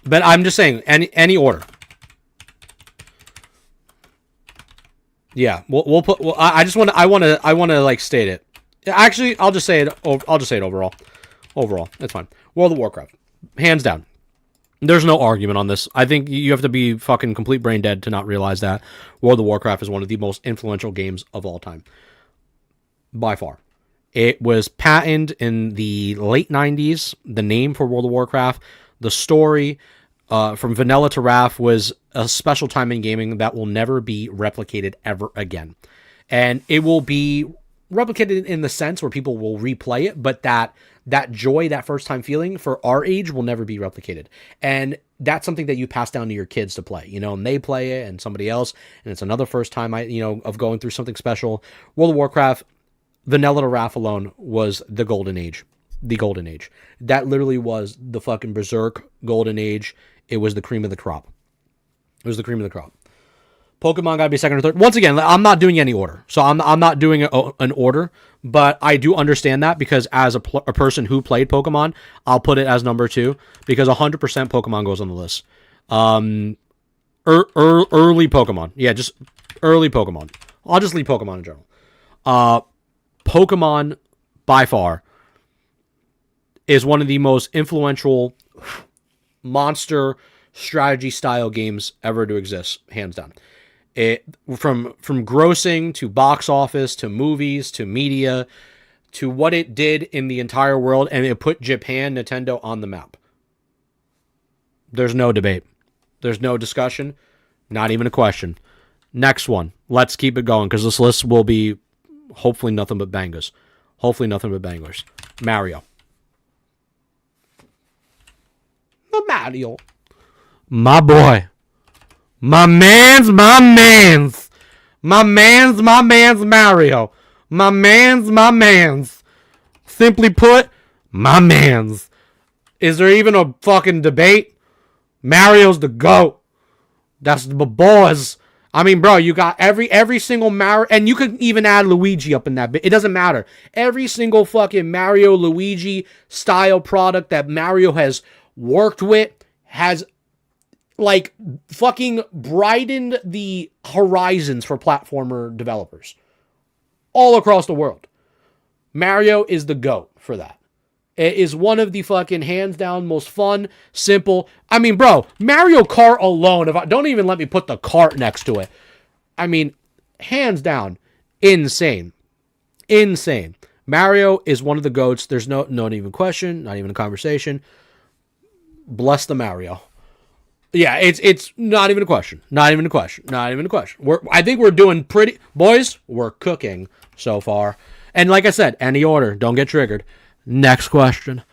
But I'm just saying, any order. Yeah, we'll put. Well, I just want to. I want to like state it. Actually, I'll just say it. I'll just say it overall. Overall, that's fine. World of Warcraft, hands down. There's no argument on this. I think you have to be fucking complete brain dead to not realize that World of Warcraft is one of the most influential games of all time. By far. It was patented in the late 90s. The name for World of Warcraft, the story, from vanilla to Wrath, was a special time in gaming that will never be replicated ever again. And it will be replicated in the sense where people will replay it, but that joy, that first time feeling for our age will never be replicated. And that's something that you pass down to your kids to play, and they play it and somebody else, and it's another first time of going through something special. World of Warcraft, vanilla to Wrath alone was the golden age. The golden age. That literally was the fucking berserk golden age. It was the cream of the crop. It was the cream of the crop. Pokemon gotta be second or third. Once again, I'm not doing any order. So I'm not doing an order, but I do understand that because as a person who played Pokemon, I'll put it as number 2 because 100% Pokemon goes on the list. Early Pokemon. Yeah, just early Pokemon. I'll just leave Pokemon in general. Pokemon, by far, is one of the most influential monster strategy style games ever to exist, hands down. It from grossing to box office to movies to media to what it did in the entire world, and it put Japan, Nintendo on the map. There's no debate. There's no discussion. Not even a question. Next one. Let's keep it going because this list will be hopefully nothing but bangers. Hopefully nothing but bangers. Mario. Mario. My boy. My man's Mario. My man's. Simply put, my man's. Is there even a fucking debate? Mario's the GOAT. That's the boys. I mean, bro, you got every single Mario, and you could even add Luigi up in that bit. It doesn't matter. Every single fucking Mario, Luigi style product that Mario has worked with has like fucking brightened the horizons for platformer developers all across the world. Mario is the GOAT for that. It is one of the fucking hands down most fun, simple. I mean, bro, Mario Kart alone, don't even let me put the cart next to it. I mean, hands down, insane. Insane. Mario is one of the GOATs. There's no even question, not even a conversation. Bless the Mario. Yeah, it's not even a question. Not even a question. Not even a question. I think we're doing pretty... Boys, we're cooking so far. And like I said, any order. Don't get triggered. Next question.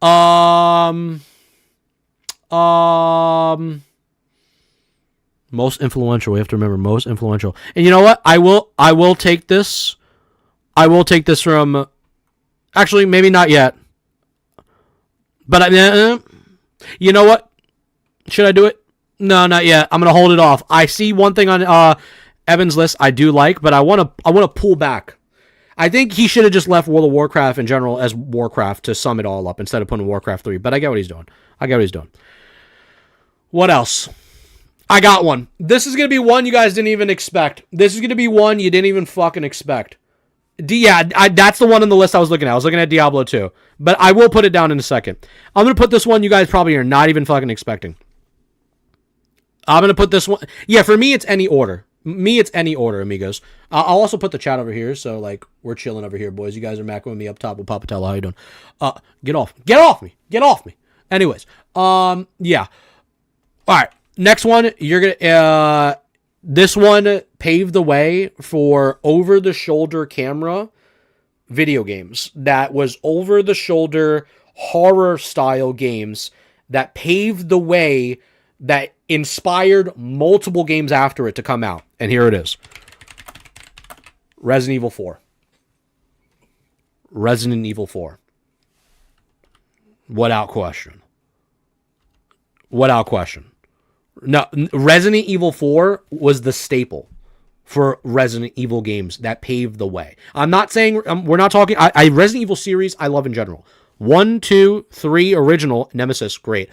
Most influential. We have to remember most influential. And you know what? I will take this. I will take this from... Actually, maybe not yet. But you know what? Should I do it? No, not yet. I'm gonna hold it off. I see one thing on Evan's list I do like, but I wanna pull back. I think he should have just left World of Warcraft in general as Warcraft to sum it all up instead of putting Warcraft 3. But I get what he's doing. What else? I got one. This is gonna be one you guys didn't even expect. This is gonna be one you didn't even fucking expect. That's the one on the list I was looking at. I was looking at Diablo 2. But I will put it down in a second. I'm going to put this one you guys probably are not even fucking expecting. I'm going to put this one... Yeah, for me, it's any order. It's any order, amigos. I'll also put the chat over here, so, like, we're chilling over here, boys. You guys are macking with me up top with Papatella. How you doing? Get off me. Anyways, yeah. All right, next one, you're going to... this one paved the way for over-the-shoulder camera video games. That was over-the-shoulder horror-style games that paved the way, that inspired multiple games after it to come out. And here it is. Resident Evil 4. Resident Evil 4. Without question. Without question. No, Resident Evil 4 was the staple for Resident Evil games that paved the way. I'm not saying, we're not talking, Resident Evil series I love in general. 1, 2, 3, original, Nemesis, great.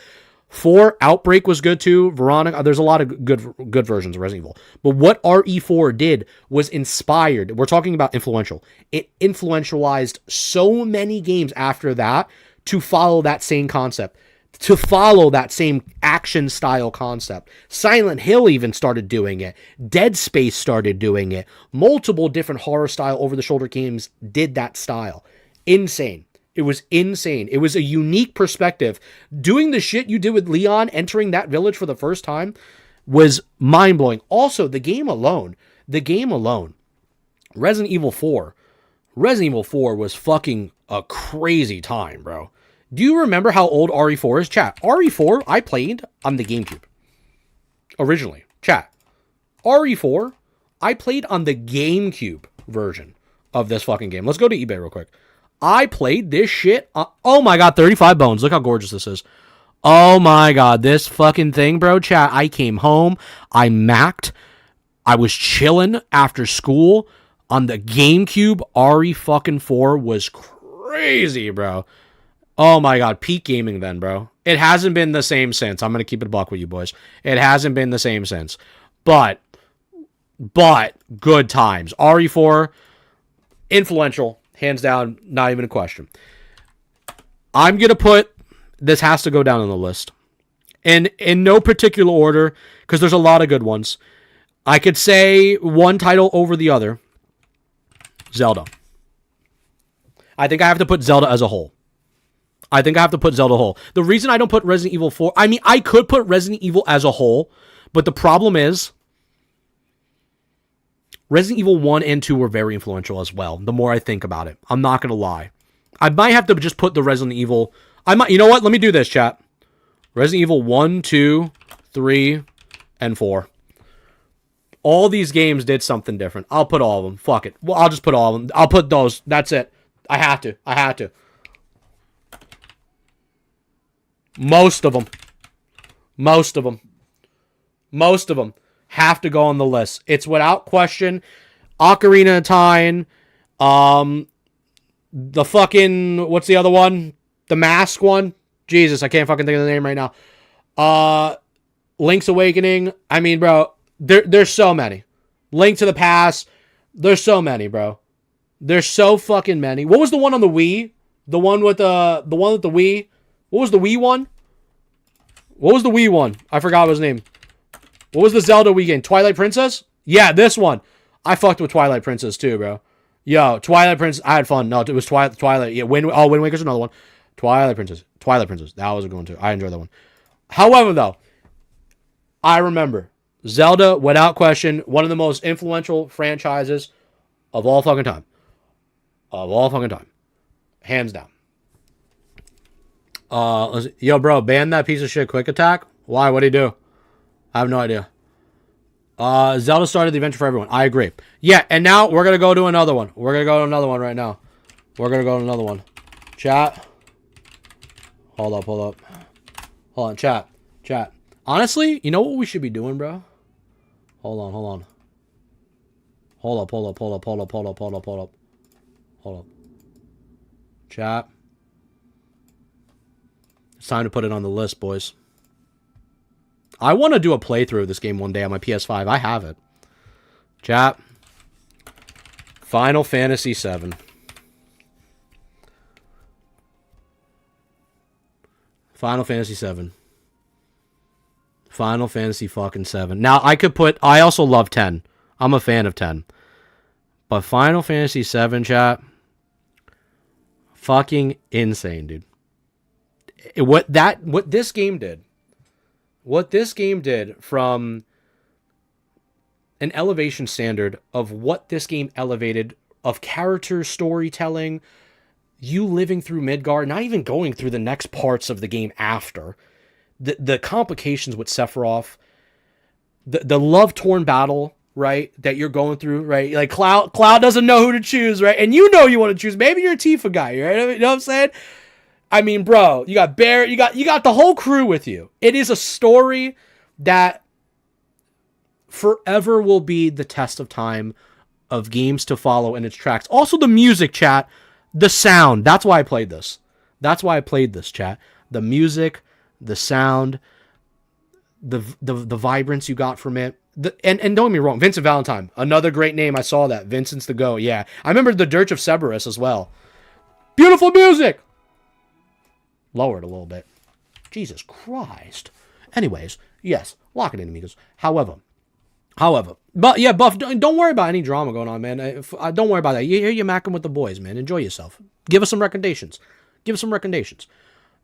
4, Outbreak was good too. Veronica, there's a lot of good versions of Resident Evil. But what RE4 did was inspired. We're talking about influential. It influentialized so many games after that to follow that same concept, to follow that same action style concept. Silent Hill even started doing it. Dead Space started doing it. Multiple different horror style over the shoulder games did that style. Insane. It was insane. It was a unique perspective. Doing the shit you did with Leon, entering that village for the first time, was mind-blowing. Also, the game alone, Resident Evil 4 was fucking a crazy time, bro. Do you remember how old RE4 is? Chat. RE4, I played on the GameCube. Originally. Chat. RE4, I played on the GameCube version of this fucking game. Let's go to eBay real quick. I played this shit. Oh my god, 35 bones. Look how gorgeous this is. Oh my god, this fucking thing, bro. Chat, I came home. I macked. I was chilling after school on the GameCube. RE4 was crazy, bro. Oh my god, peak gaming then, bro. It hasn't been the same since. I'm going to keep it a buck with you boys. It hasn't been the same since. But good times. RE4, influential, hands down, not even a question. I'm going to put, this has to go down on the list. And in no particular order, because there's a lot of good ones. I could say one title over the other. Zelda. I think I have to put Zelda as a whole. The reason I don't put Resident Evil 4, I mean, I could put Resident Evil as a whole, but the problem is Resident Evil 1 and 2 were very influential as well, the more I think about it. I'm not going to lie. I might have to just put the Resident Evil, you know what? Let me do this, chat. Resident Evil 1, 2, 3, and 4. All these games did something different. I'll put all of them. Fuck it. Well, I'll just put all of them. I'll put those. That's it. I have to. Most of them have to go on the list. It's without question. Ocarina of Time, the fucking, what's the other one? The Mask one? Jesus, I can't fucking think of the name right now. Link's Awakening. I mean, bro, there's so many. Link to the Past. There's so many, bro. There's so fucking many. What was the one on the Wii? The one with the Wii? What was the Wii one? I forgot his name. What was the Zelda Wii game? Twilight Princess? Yeah, this one. I fucked with Twilight Princess too, bro. Yo, Twilight Princess. I had fun. No, it was Twilight. Yeah, Wind Waker's another one. Twilight Princess. That was a good one too. I enjoyed that one. However, though, I remember Zelda, without question, one of the most influential franchises of all fucking time. Hands down. Yo, bro, ban that piece of shit Quick Attack. Why? What'd he do? I have no idea. Zelda started the adventure for everyone. I agree. Yeah, and now we're gonna go to another one. We're gonna go to another one right now. Chat. Hold up. Hold on, chat. Honestly, you know what we should be doing, bro? Hold on. Hold up. Chat. It's time to put it on the list, boys. I want to do a playthrough of this game one day on my PS5. I have it. Chat. Final Fantasy VII. Final Fantasy fucking 7. Now, I also love 10. I'm a fan of 10. But Final Fantasy 7, chat. Fucking insane, dude. What this game did from an elevation standard of what this game elevated, of character storytelling, you living through Midgard, not even going through the next parts of the game after. The complications with Sephiroth, the love-torn battle, right, that you're going through, right? Like, Cloud doesn't know who to choose, right? And you know you want to choose. Maybe you're a Tifa guy, right? You know what I'm saying? I mean, bro, you got Barrett, you got the whole crew with you. It is a story that forever will be the test of time of games to follow in its tracks. Also, the music, chat, the sound. That's why I played this. That's why I played this, chat. The music, the sound, the vibrance you got from it. And don't get me wrong, Vincent Valentine, another great name. I saw that. Vincent's the go. Yeah, I remember the Dirge of Cerberus as well. Beautiful music. Lower it a little bit. Jesus Christ. Anyways, yes, lock it in, amigos. However, but yeah, Buff, don't worry about any drama going on, man. Don't worry about that. You're macking with the boys, man. Enjoy yourself. Give us some recommendations.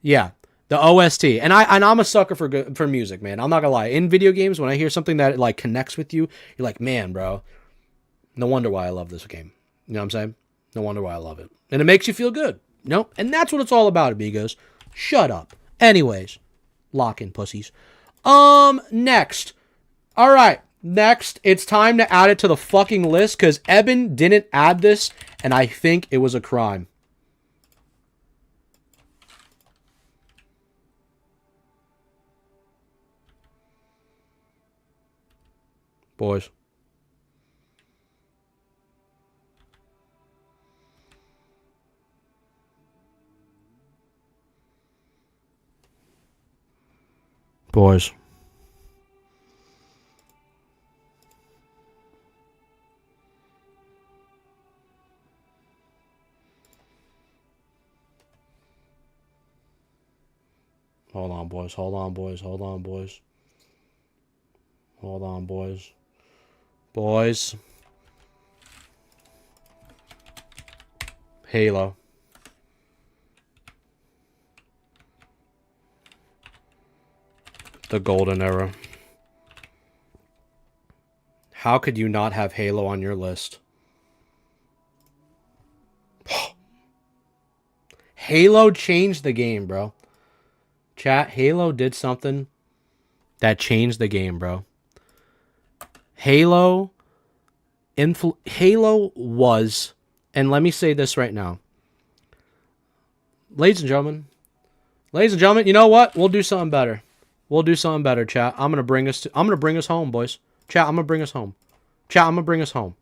Yeah, the OST, and I'm a sucker for music, man. I'm not gonna lie. In video games, when I hear something that like connects with you, you're like, man, bro. No wonder why I love this game. You know what I'm saying? No wonder why I love it, and it makes you feel good. No, and that's what it's all about, amigos. Shut up. Anyways, lock in, pussies. Next. All right. Next, it's time to add it to the fucking list because Eben didn't add this, and I think it was a crime. Boys. Boys. Hold on, boys. Hold on, boys. Hold on, boys. Hold on, boys. Boys. Halo. The golden era. How could you not have Halo on your list? Halo changed the game, bro. Chat, Halo did something that changed the game, bro. Halo was, and let me say this right now. Ladies and gentlemen, you know what? We'll do something better. Chat. I'm gonna bring us home, boys. Chat, I'm gonna bring us home. Chat, I'm gonna bring us home.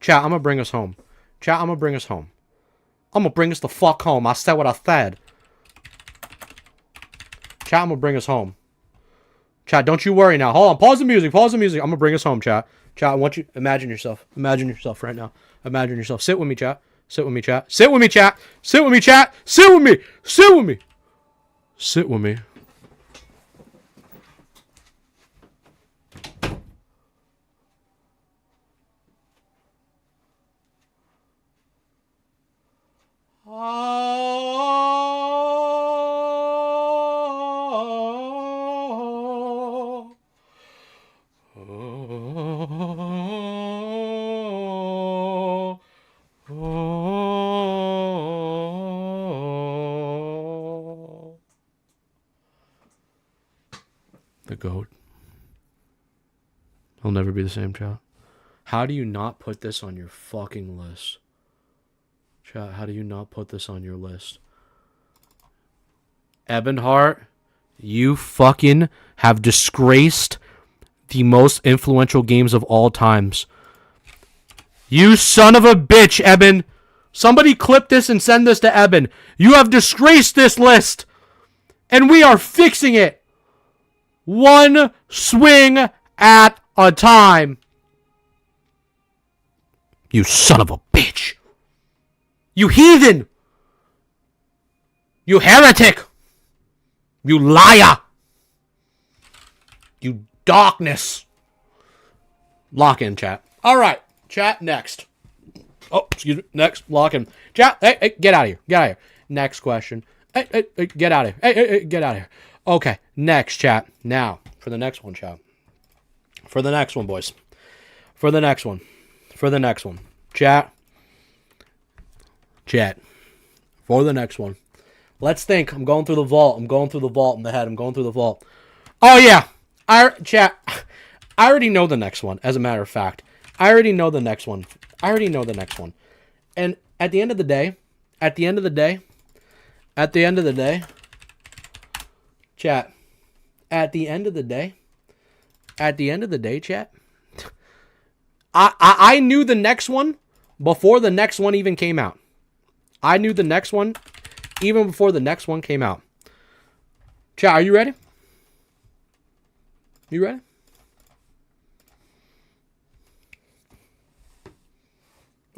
Chat, I'm gonna bring us home. Chat, I'm gonna bring us home. I'm gonna bring us the fuck home. I said what I said. Chat, I'm gonna bring us home. Chat, don't you worry now. Hold on. Pause the music. I'm gonna bring us home, chat. Chat, I want you, imagine yourself right now. Imagine yourself. Sit with me, chat. Sit with me. Sit with me. The GOAT. He'll never be the same, chat. How do you not put this on your fucking list? Chat, how do you not put this on your list? Ebenhart, you fucking have disgraced the most influential games of all times. You son of a bitch, Eben. Somebody clip this and send this to Eben. You have disgraced this list. And we are fixing it. One swing at a time. You son of a bitch. You heathen. You heretic. You liar. You darkness. Lock in, chat. All right. Chat, next. Oh, excuse me. Next. Lock in. Chat, hey, get out of here. Get out of here. Next question. Hey, get out of here. Hey, get out of here. Okay. Next, chat. Now, for the next one, chat. For the next one, boys. For the next one. For the next one. Chat. For the next one. Let's think. I'm going through the vault. I'm going through the vault in the head. I'm going through the vault. Oh, yeah. Chat. I already know the next one, as a matter of fact. I already know the next one. And at the end of the day, chat. At the end of the day, chat. I knew the next one before the next one even came out. I knew the next one even before the next one came out. Chat, are you ready? You ready?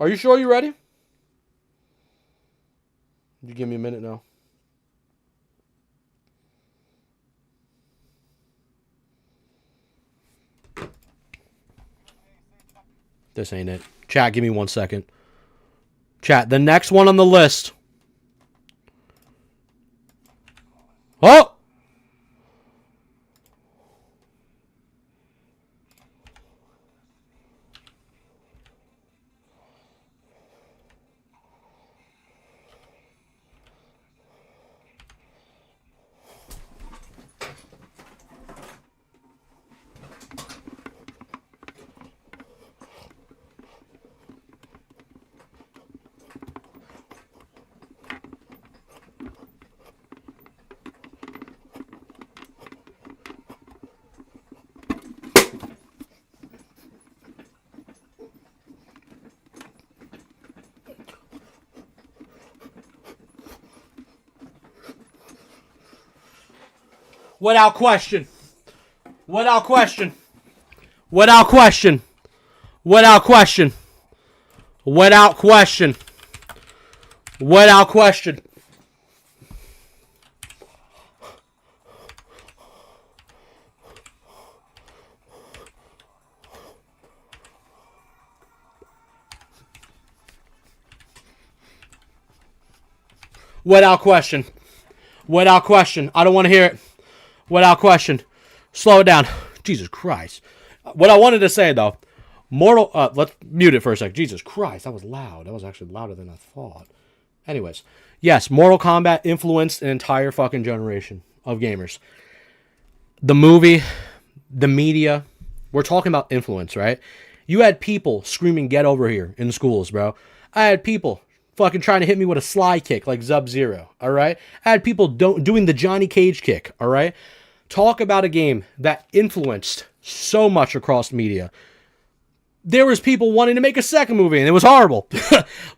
Are you sure you're ready? You give me a minute now. This ain't it. Chat, give me 1 second. Chat, the next one on the list. Oh! Without question. Without question. Without question. Without question. Without question. Without question. Without question. Without question. I don't want to hear it. Without question. Slow it down. Jesus Christ. What I wanted to say, though, let's mute it for a sec. Jesus Christ, that was loud. That was actually louder than I thought. Anyways, yes, Mortal Kombat influenced an entire fucking generation of gamers. The movie, the media, we're talking about influence, right? You had people screaming, "Get over here," in schools, bro. I had people fucking trying to hit me with a slide kick like Sub-Zero, all right? I had people doing the Johnny Cage kick, all right? Talk about a game that influenced so much across media. There was people wanting to make a second movie, and it was horrible.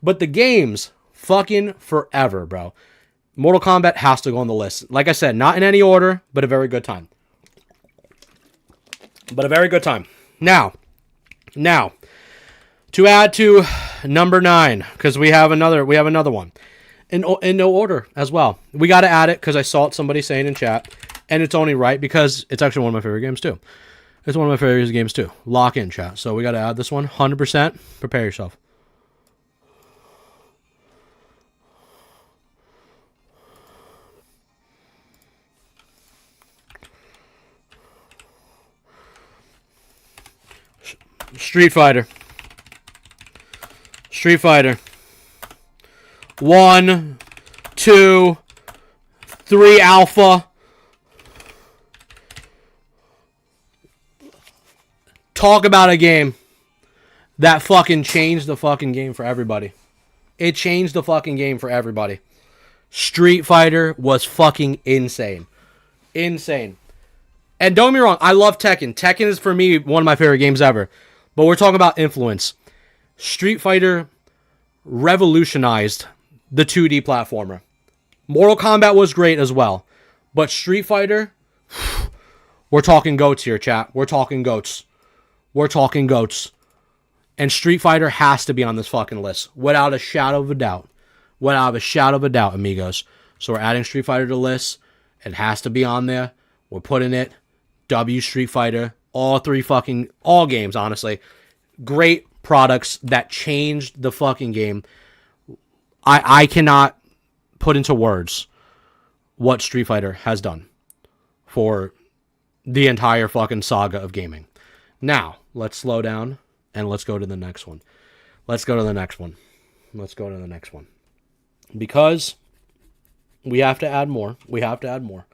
But the games, fucking forever, bro. Mortal Kombat has to go on the list. Like I said, not in any order, but a very good time. Now, to add to number 9, because we have another one. In no order as well. We got to add it because I saw somebody saying in chat, and it's only right because it's actually one of my favorite games too. Lock in, chat. So we got to add this one. 100%. Prepare yourself. Street Fighter. 1, 2, 3 alpha. Talk about a game that fucking changed the fucking game for everybody. It changed the fucking game for everybody. Street Fighter was fucking insane. Insane. And don't get me wrong, I love Tekken. Tekken is, for me, one of my favorite games ever. But we're talking about influence. Street Fighter revolutionized the 2D platformer. Mortal Kombat was great as well. But Street Fighter, we're talking goats here, chat. We're talking goats. And Street Fighter has to be on this fucking list. Without a shadow of a doubt. Amigos. So we're adding Street Fighter to the list. It has to be on there. We're putting it. W Street Fighter. All games, honestly. Great products that changed the fucking game. I cannot put into words what Street Fighter has done for the entire fucking saga of gaming. Now, let's slow down and let's go to the next one. Let's go to the next one. Let's go to the next one. Because we have to add more. We have to add more.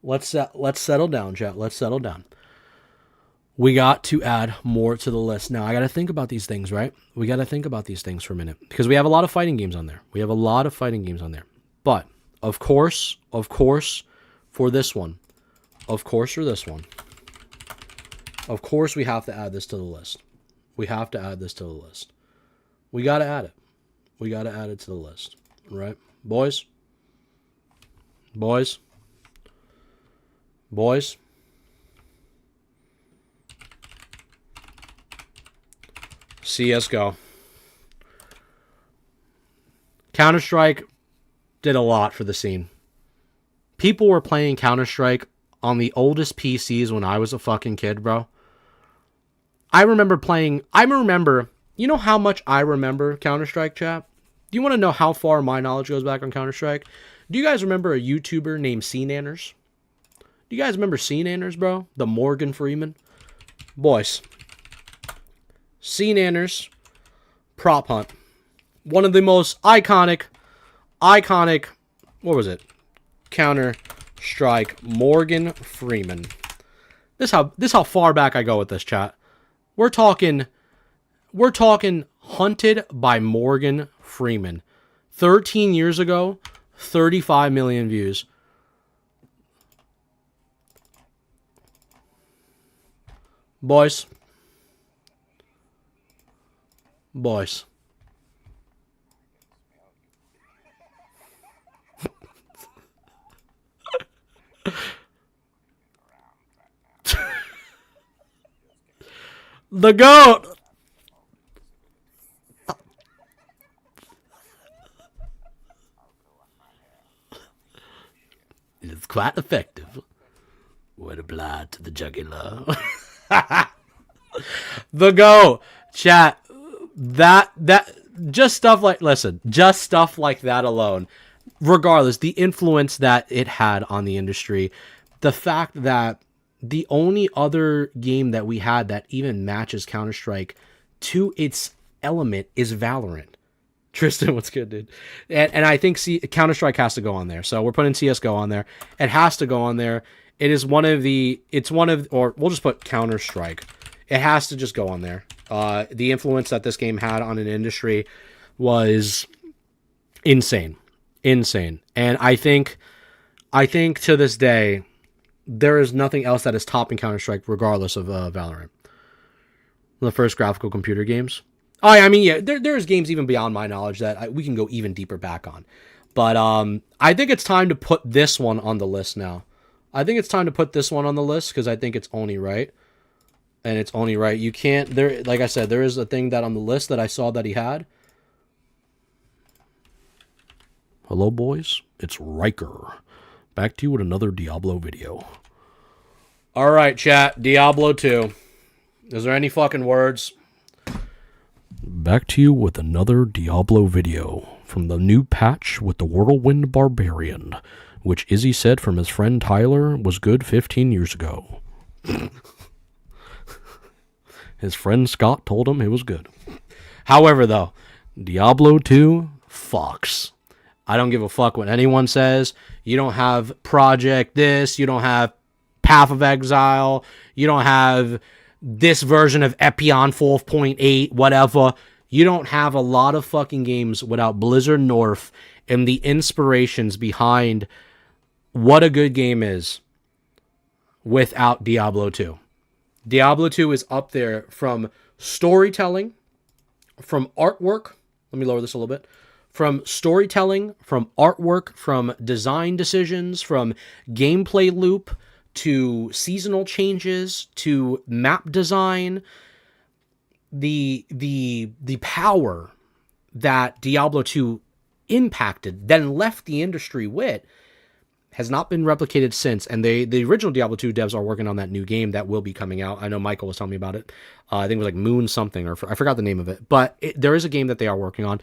Let's settle down, chat. Let's settle down. We got to add more to the list. Now, I got to think about these things, right? We got to think about these things for a minute. Because we have a lot of fighting games on there. We have a lot of fighting games on there. But, of course, for this one. Of course, for this one. Of course, we have to add this to the list. We have to add this to the list. We got to add it. We got to add it to the list. Right? Boys? Boys? Boys? CSGO. Counter-Strike did a lot for the scene. People were playing Counter-Strike on the oldest PCs when I was a fucking kid, bro. I remember, you know how much I remember Counter-Strike, chat? Do you want to know how far my knowledge goes back on Counter-Strike? Do you guys remember a YouTuber named C-Nanners? Do you guys remember C-Nanners, bro? The Morgan Freeman? Boys. C-Nanners, Prop Hunt. One of the most iconic, what was it? Counter-Strike, Morgan Freeman. This how far back I go with this, chat. We're talking Hunted by Morgan Freeman. 13 years ago, 35 million views. Boys. Boys. The GOAT! It's quite effective when applied to the jugular. The GOAT! Chat. That just stuff like that alone, regardless, the influence that it had on the industry, the fact that the only other game that we had that even matches Counter-Strike to its element is Valorant. Tristan, what's good, dude? And I think Counter-Strike has to go on there. So we're putting CSGO on there. It has to go on there. Or we'll just put Counter-Strike. It has to just go on there. The influence that this game had on an industry was insane. And I think to this day, there is nothing else that is topping Counter-Strike regardless of Valorant. The first graphical computer games. Oh, I mean, yeah, there's games even beyond my knowledge that we can go even deeper back on. But I think it's time to put this one on the list now. I think it's time to put this one on the list because I think it's only right. And it's only right. You can't, like I said, there is a thing that on the list that I saw that he had. Hello, boys. It's Riker. Back to you with another Diablo video. All right, chat. Diablo 2. Is there any fucking words? Back to you with another Diablo video from the new patch with the Whirlwind Barbarian, which Izzy said from his friend Tyler was good 15 years ago. His friend Scott told him it was good. However, though, Diablo 2 fucks. I don't give a fuck what anyone says. You don't have Project this. You don't have Path of Exile. You don't have this version of Epion 4.8, whatever. You don't have a lot of fucking games without Blizzard North and the inspirations behind what a good game is without Diablo 2. Diablo 2 is up there from storytelling, from artwork. Let me lower this a little bit. From storytelling, from artwork, from design decisions, from gameplay loop, to seasonal changes, to map design. The power that Diablo 2 impacted, then left the industry with, has not been replicated since. And the original Diablo 2 devs are working on that new game that will be coming out. I know Michael was telling me about it. I think it was like Moon something, or I forgot the name of it. But there is a game that they are working on.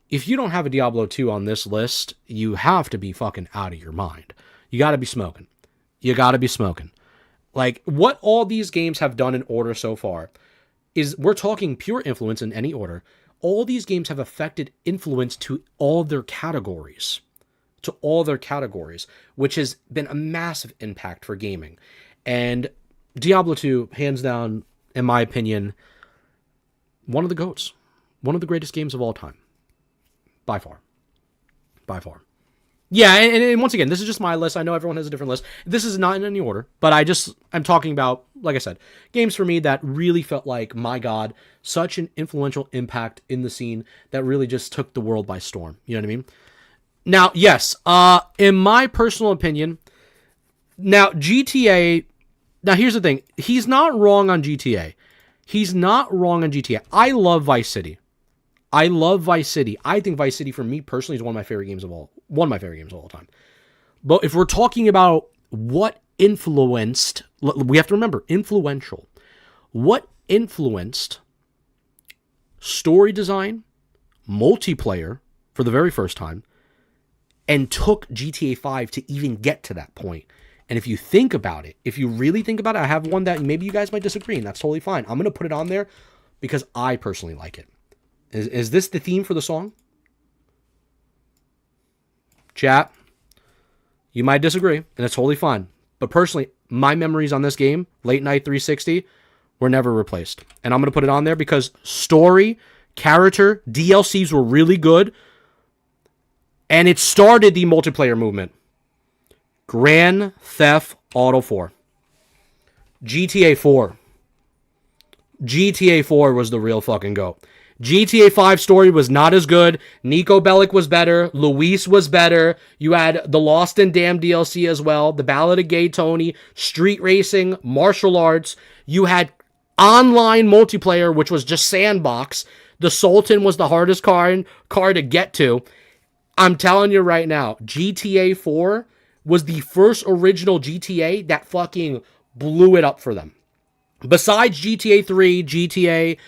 If you don't have a Diablo 2 on this list, you have to be fucking out of your mind. You got to be smoking. You got to be smoking. Like, what all these games have done in order so far. is we're talking pure influence in any order. All these games have affected influence to all their categories. To all their categories, which has been a massive impact for gaming. And Diablo 2, hands down, in my opinion, one of the GOATs. One of the greatest games of all time. By far. By far. Yeah, and once again, this is just my list. I know everyone has a different list. This is not in any order, but I'm talking about, like I said, games for me that really felt like, my God, such an influential impact in the scene that really just took the world by storm. You know what I mean? Now, yes, in my personal opinion, now GTA, now here's the thing. He's not wrong on GTA. He's not wrong on GTA. I love Vice City. I love Vice City. I think Vice City, for me personally, is one of my favorite games of all time. But if we're talking about what influenced, we have to remember, influential. What influenced story design, multiplayer, for the very first time, and took GTA 5 to even get to that point. And if you think about it, if you really think about it, I have one that maybe you guys might disagree, and that's totally fine. I'm going to put it on there because I personally like it. Is this the theme for the song? Chat, you might disagree, and it's totally fine. But personally, my memories on this game, Late Night 360, were never replaced. And I'm going to put it on there because story, character, DLCs were really good. And it started the multiplayer movement. Grand Theft Auto 4. GTA 4. GTA 4 was the real fucking GOAT. GTA 5 story was not as good. Nico Bellic was better. Luis was better. You had the Lost and Damned DLC as well. The Ballad of Gay Tony. Street racing. Martial arts. You had online multiplayer, which was just sandbox. The Sultan was the hardest car to get to. I'm telling you right now, GTA 4 was the first original GTA that fucking blew it up for them. Besides GTA 3, GTA,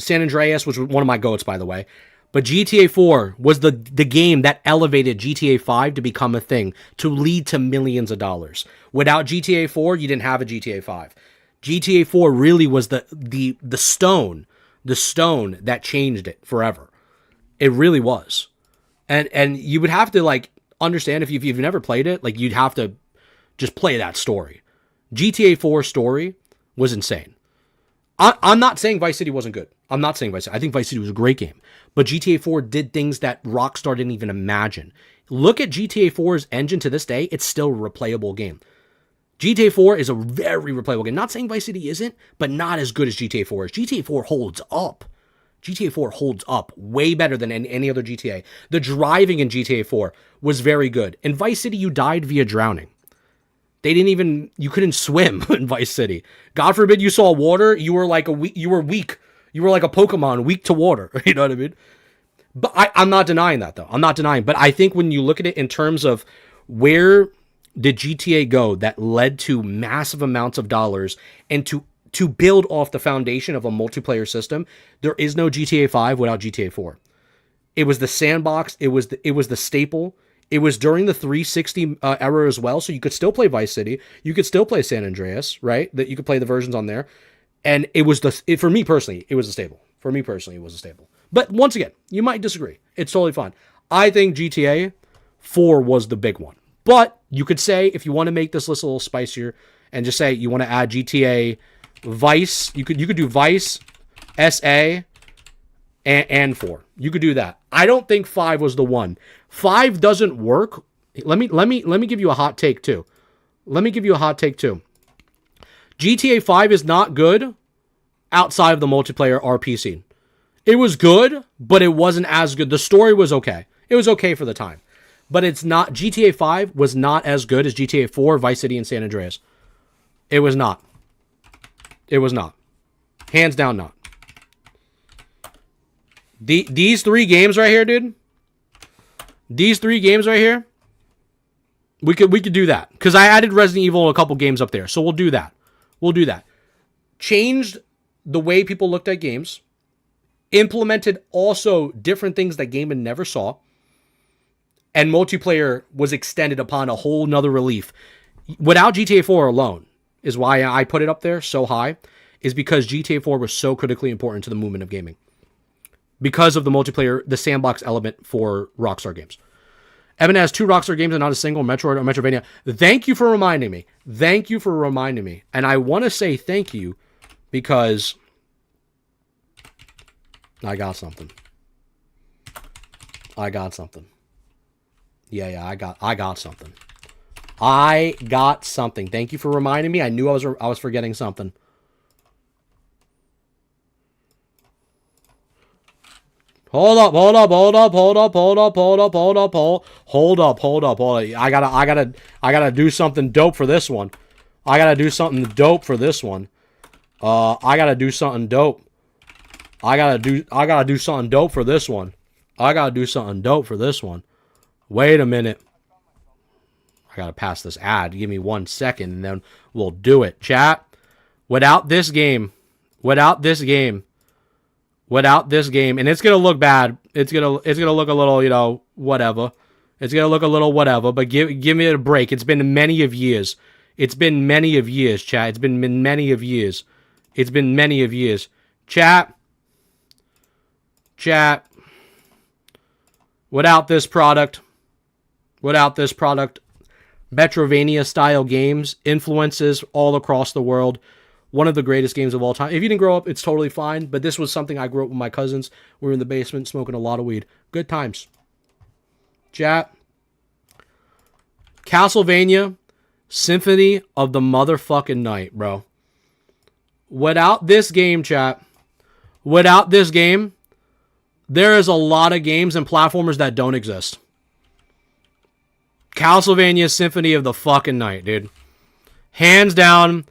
San Andreas, which was one of my GOATs, by the way. But GTA 4 was the game that elevated GTA 5 to become a thing, to lead to millions of dollars. Without GTA 4, you didn't have a GTA 5. GTA 4 really was the stone that changed it forever. It really was. And you would have to, like, understand, if you've never played it, like, you'd have to just play that story. GTA 4 story was insane. I'm not saying Vice City wasn't good. I'm not saying Vice City. I think Vice City was a great game. But GTA 4 did things that Rockstar didn't even imagine. Look at GTA 4's engine to this day. It's still a replayable game. GTA 4 is a very replayable game. Not saying Vice City isn't, but not as good as GTA 4 is. GTA 4 holds up. GTA 4 holds up way better than any other GTA. The driving in GTA 4 was very good. In Vice City, you died via drowning. You couldn't swim in Vice City. God forbid you saw water, you were weak. You were like a Pokemon, weak to water. You know what I mean? But I'm not denying that, though. I'm not denying. But I think when you look at it in terms of where did GTA go that led to massive amounts of dollars and to build off the foundation of a multiplayer system, there is no GTA 5 without GTA 4. It was the sandbox. It was the staple. It was during the 360 era as well, so you could still play Vice City. You could still play San Andreas, right? That you could play the versions on there. And it was for me personally, it was a staple. For me personally, it was a staple. But once again, you might disagree. It's totally fine. I think GTA 4 was the big one. But you could say, if you want to make this list a little spicier and just say you want to add GTA Vice, you could do Vice, SA, and 4. You could do that. I don't think 5 was the one. 5 doesn't work. Let me give you a hot take too. GTA 5 is not good outside of the multiplayer RP scene. It was good, but it wasn't as good. The story was okay. It was okay for the time. But it's not. GTA 5 was not as good as GTA 4, Vice City, and San Andreas. It was not. It was not. Hands down not. These 3 games right here, dude. These 3 games right here. We could do that. Because I added Resident Evil and a couple games up there. So we'll do that. Changed the way people looked at games. Implemented also different things that Game never saw. And multiplayer was extended upon a whole nother relief. Without GTA 4 alone, is why I put it up there so high, is because GTA 4 was so critically important to the movement of gaming. Because of the multiplayer, the sandbox element for Rockstar games. Evan has 2 Rockstar games and not a single Metroid or Metrovania. Thank you for reminding me. Thank you for reminding me. And I want to say thank you because I got something. I got something. Yeah, I got something. I got something. Thank you for reminding me. I knew I was forgetting something. Hold up. I gotta do something dope for this one. I gotta do something dope for this one. I gotta do something dope. I gotta do something dope for this one. I gotta do something dope for this one. Wait a minute. I gotta pass this ad. Give me 1 second and then we'll do it. Chat. Without this game, and it's gonna look bad. It's gonna look a little, whatever. It's gonna look a little whatever, but give me a break. It's been many of years. It's been many of years, chat. It's been many of years. It's been many of years. Chat. Without this product, Metrovania style games, influences all across the world. One of the greatest games of all time. If you didn't grow up, it's totally fine. But this was something I grew up with my cousins. We were in the basement smoking a lot of weed. Good times. Chat. Castlevania, Symphony of the motherfucking Night, bro. Without this game, chat. Without this game, there is a lot of games and platformers that don't exist. Castlevania Symphony of the fucking Night, dude. Hands down,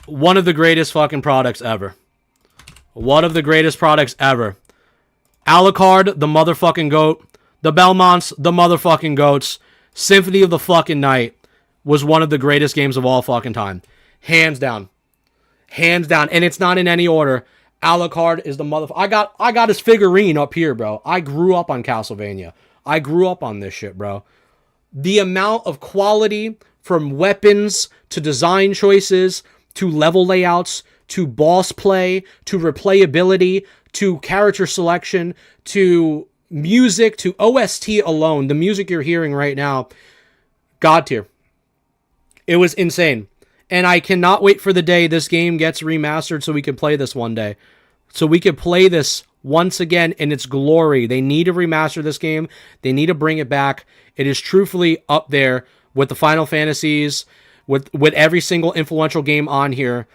one of the greatest fucking products ever. One of the greatest products ever. Alucard, the motherfucking goat. The Belmonts, the motherfucking goats. Symphony of the fucking Night was one of the greatest games of all fucking time. Hands down. Hands down. And it's not in any order. Alucard is the motherfucker. I got his figurine up here, bro. I grew up on Castlevania. I grew up on this shit, bro. The amount of quality from weapons to design choices to level layouts to boss play to replayability to character selection to music to OST alone, the music you're hearing right now, God tier. It was insane. And I cannot wait for the day this game gets remastered so we can play this one day. So we can play this once again in its glory. They need to remaster this game. They need to bring it back. It is truthfully up there with the Final Fantasies, with every single influential game on here.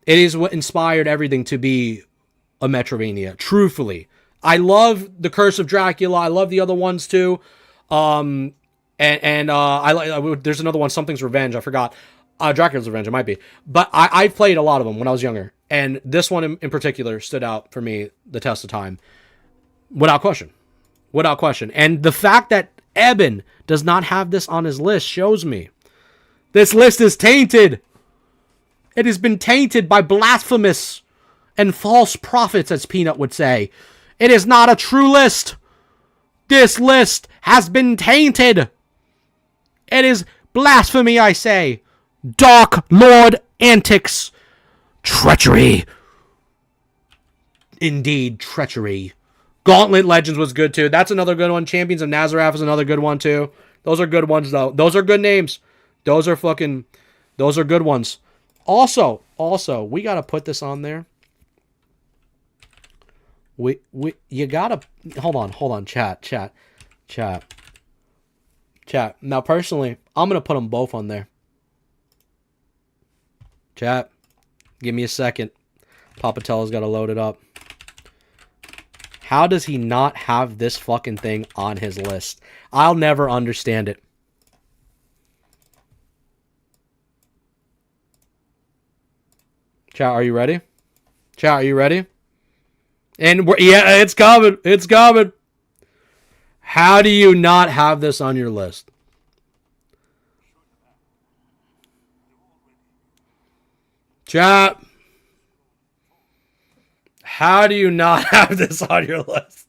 It is what inspired everything to be a Metrovania. Truthfully. I love The Curse of Dracula. I love the other ones too. There's another one, Something's Revenge. I forgot. Dracula's Revenge, it might be. But I've played a lot of them when I was younger. And this one in particular stood out for me the test of time. Without question. Without question. And the fact that Eben does not have this on his list shows me. This list is tainted. It has been tainted by blasphemous and false prophets, as Peanut would say. It is not a true list. This list has been tainted. It is blasphemy, I say. Dark Lord antics. Treachery. Indeed, treachery. Gauntlet Legends was good too. That's another good one. Champions of Nazareth is another good one too. Those are good ones though. Those are good names. Those are good ones. Also, we gotta put this on there. You gotta hold on, chat. Now, personally, I'm gonna put them both on there. Chat, give me a second. Papatella's got to load it up. How does he not have this fucking thing on his list? I'll never understand it. Chat, are you ready? And it's coming. It's coming. How do you not have this on your list? Chat. How do you not have this on your list?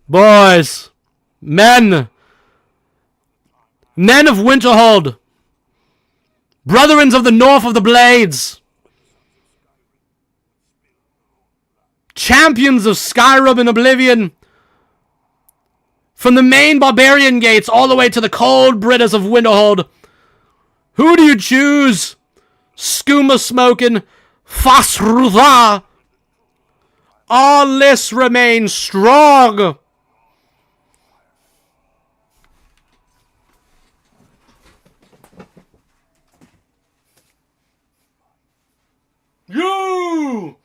Boys. Men of Winterhold. Brethrens of the North of the Blades. Champions of Skyrim and Oblivion. From the main barbarian gates all the way to the cold Britas of Winterhold. Who do you choose? Skooma smoking Fasrutha. Our list remains strong. You!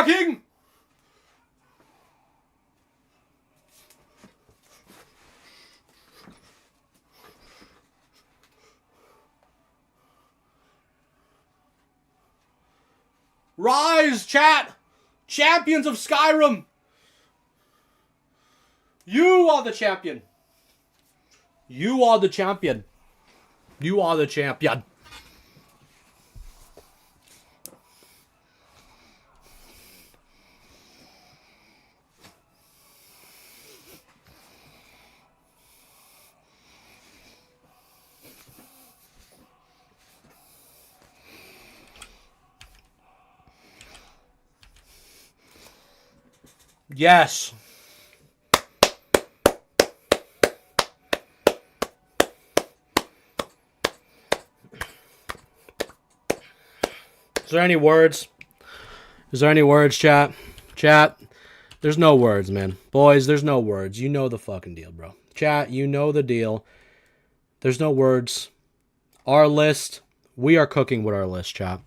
King! Rise, chat! Champions of Skyrim! You are the champion. You are the champion. You are the champion. Yes. Is there any words? Is there any words, chat? Chat, there's no words, man. Boys, there's no words. You know the fucking deal, bro. Chat, you know the deal. There's no words. Our list, we are cooking with our list, chat.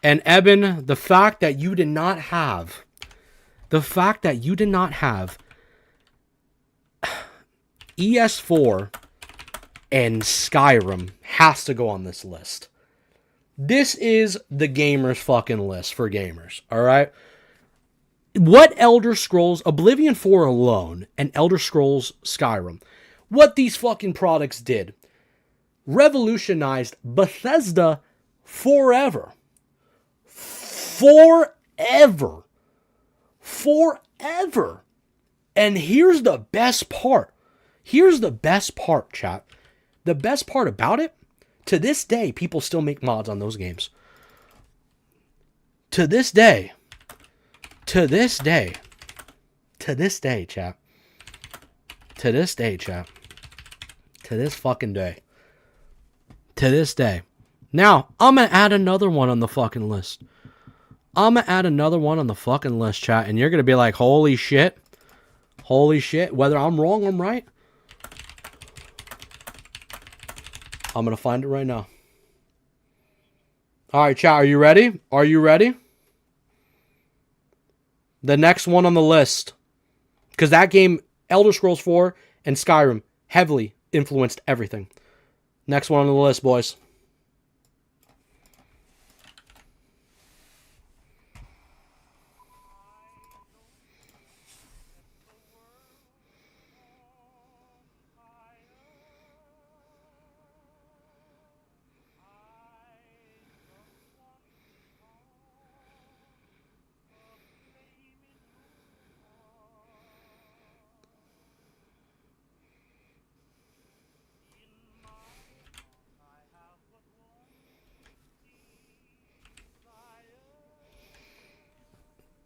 And Eben, the fact that you did not have ES4 and Skyrim has to go on this list. This is the gamers fucking list for gamers, alright? What Elder Scrolls, Oblivion 4 alone, and Elder Scrolls Skyrim, what these fucking products did, revolutionized Bethesda forever. Forever. And here's the best part. Here's the best part, chat. The best part about it, to this day, people still make mods on those games. To this day, chat. To this day, chat. To this fucking day. To this day. Now, I'm going to add another one on the fucking list. Chat, and you're going to be like, holy shit. Whether I'm wrong or I'm right, I'm going to find it right now. All right, chat, are you ready? The next one on the list, because that game, Elder Scrolls 4 and Skyrim, heavily influenced everything. Next one on the list, boys.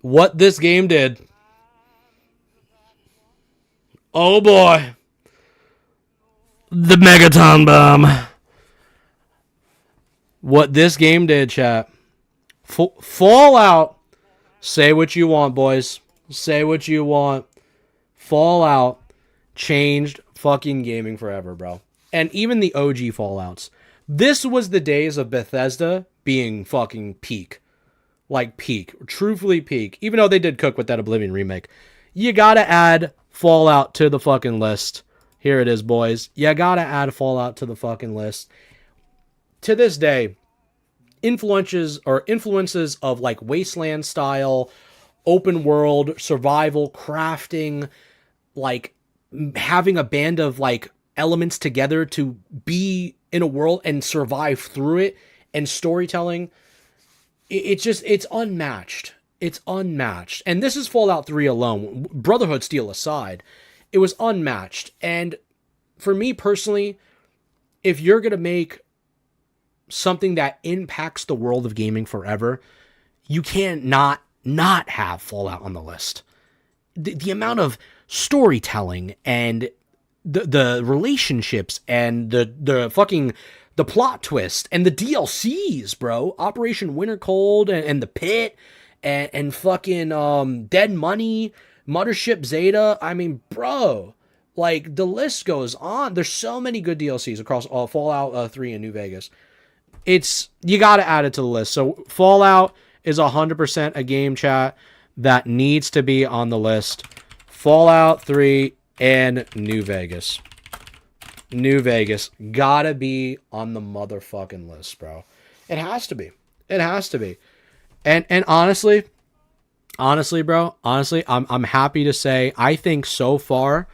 What this game did. Oh boy. The Megaton Bomb. What this game did, chat. Fallout. Say what you want, boys. Say what you want. Fallout changed fucking gaming forever, bro. And even the OG Fallouts. This was the days of Bethesda being fucking peak. Like peak. Truthfully peak. Even though they did cook with that Oblivion remake. You gotta add Fallout to the fucking list. Here it is, boys. You gotta add Fallout to the fucking list. To this day, influences of like Wasteland style, open world, survival, crafting, like having a band of like elements together to be in a world and survive through it, and storytelling. It's unmatched. It's unmatched. And this is Fallout 3 alone. Brotherhood Steel aside, it was unmatched. And for me personally, if you're going to make something that impacts the world of gaming forever, you can't not have Fallout on the list. The amount of storytelling and the relationships and the fucking the plot twist and the DLCs, bro. Operation Winter Cold and the Pit and fucking Dead Money, Mothership Zeta. I mean, bro, like the list goes on. There's so many good DLCs across all Fallout 3 and New Vegas. It's you got to add it to the list. So Fallout is 100% a game, chat, that needs to be on the list. Fallout 3 and New Vegas. New Vegas gotta be on the motherfucking list, bro. It has to be. It has to be. And honestly, bro, I'm happy to say I think so far,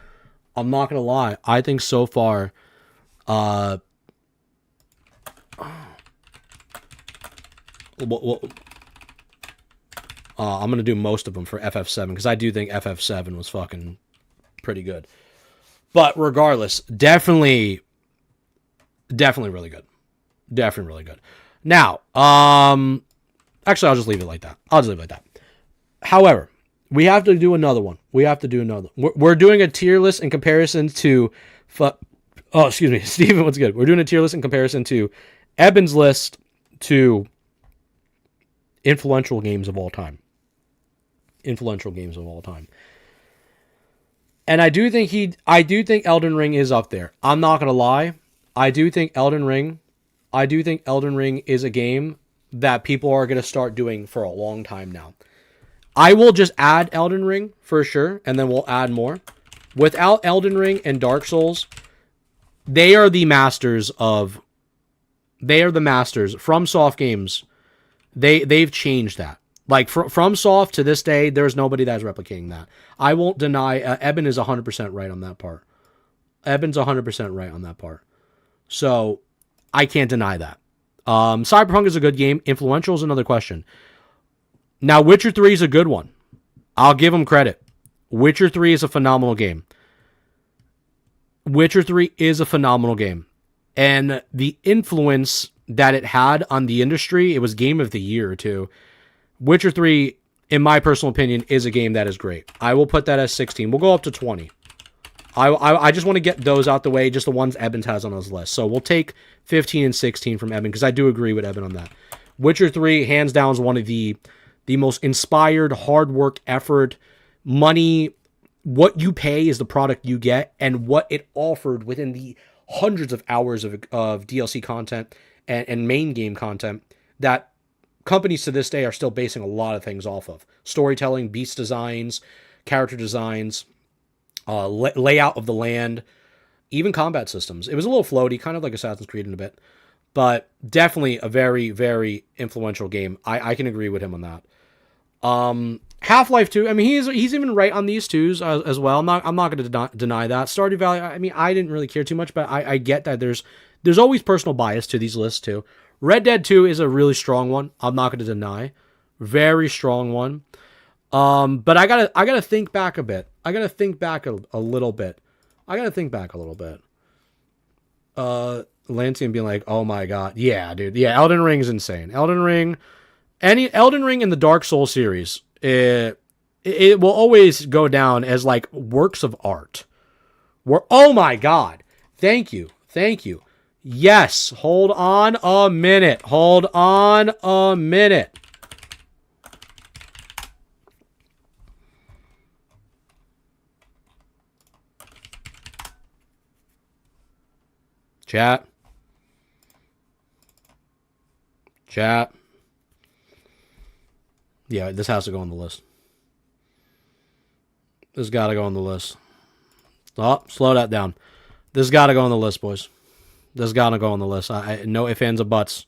I'm not gonna lie, I think so far, I'm gonna do most of them for FF7 because I do think FF7 was fucking pretty good. But regardless, definitely really good. Definitely really good. Now, actually, I'll just leave it like that. However, we have to do another one. We're doing a tier list in comparison to. Oh, excuse me, Steven. What's good? We're doing a tier list in comparison to Eben's list to influential games of all time. And I do think Elden Ring is up there. I'm not gonna lie. I do think Elden Ring is a game that people are gonna start doing for a long time now. I will just add Elden Ring for sure, and then we'll add more. Without Elden Ring and Dark Souls, they are the masters. FromSoft games. They've changed that. Like, FromSoft to this day, there's nobody that's replicating that. I won't deny, Eben is 100% right on that part. Eben's 100% right on that part. So, I can't deny that. Cyberpunk is a good game. Influential is another question. Now, Witcher 3 is a good one. I'll give them credit. Witcher 3 is a phenomenal game. And the influence that it had on the industry, it was Game of the Year, too. Witcher 3, in my personal opinion, is a game that is great. I will put that as 16. We'll go up to 20. I just want to get those out the way, just the ones Eben has on his list. So we'll take 15 and 16 from Eben, because I do agree with Eben on that. Witcher 3, hands down, is one of the most inspired, hard work, effort, money. What you pay is the product you get, and what it offered within the hundreds of hours of DLC content and main game content that companies to this day are still basing a lot of things off of. Storytelling, beast designs, character designs, layout of the land, even combat systems. It was a little floaty, kind of like Assassin's Creed in a bit, but definitely a very, very influential game. I can agree with him on that. Half-Life 2, I mean, he's even right on these twos as well. I'm not going to deny that. Stardew Valley, I mean, I didn't really care too much, but I get that there's always personal bias to these lists too. Red Dead 2 is a really strong one. I'm not going to deny. Very strong one. But I gotta think back a bit. I gotta think back a little bit. Lancian being like, oh my god. Yeah, dude. Yeah, Elden Ring is insane. Elden Ring in the Dark Souls series, it will always go down as like works of art. Oh my god. Thank you. Yes, hold on a minute. Chat. Yeah, this has to go on the list. This got to go on the list. Oh, slow that down. This got to go on the list, boys. This got to go on the list. No ifs, ands, or buts.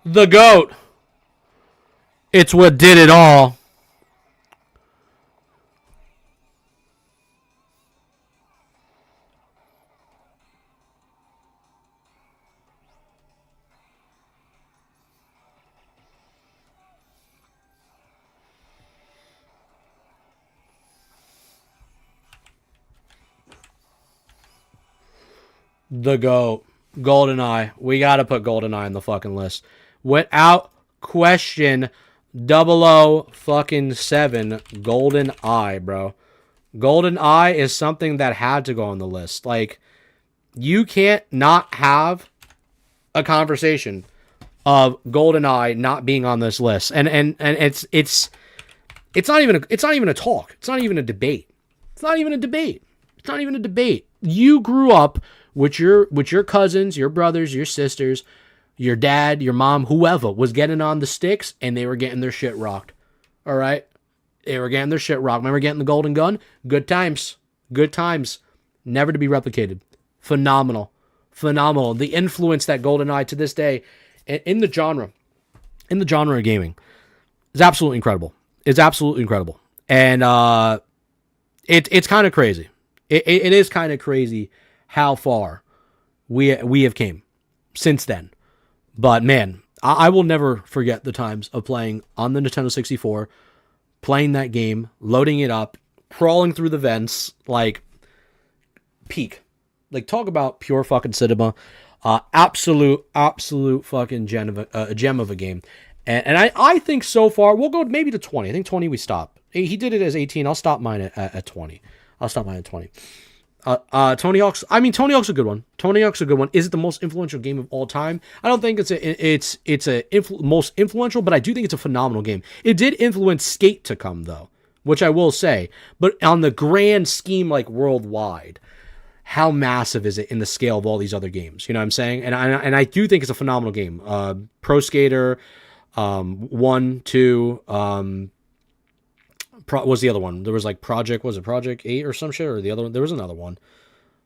The GOAT. It's what did it all. The GOAT. GoldenEye. We gotta put GoldenEye on the fucking list. Without question, 007 GoldenEye, bro. GoldenEye is something that had to go on the list. Like, you can't not have a conversation of GoldenEye not being on this list. And it's not even a talk. It's not even a debate. It's not even a debate. It's not even a debate. You grew up with your cousins, your brothers, your sisters, your dad, your mom, whoever was getting on the sticks, and they were getting their shit rocked. All right? They were getting their shit rocked. Remember getting the golden gun? Good times. Good times. Never to be replicated. Phenomenal. Phenomenal. The influence that GoldenEye to this day in the genre of gaming is absolutely incredible. It's absolutely incredible. And it's kind of crazy. It is kind of crazy how far we have came since then. But man, I will never forget the times of playing on the Nintendo 64, playing that game, loading it up, crawling through the vents, like peak. Like, talk about pure fucking cinema. Absolute fucking gem of a game. And I think so far, we'll go maybe to 20. I think 20 we stop. He did it as 18. I'll stop mine at 20. I'll stop mine at 20. Tony Hawk's a good one. Tony Hawk's a good one. Is it the most influential game of all time? I don't think it's most influential, but I do think it's a phenomenal game. It did influence Skate to come, though, which I will say. But on the grand scheme, like worldwide, how massive is it in the scale of all these other games? You know what I'm saying? And I do think it's a phenomenal game. Pro Skater, 1, 2, was the other one. There was like Project 8 or some shit, or the other one? There was another one.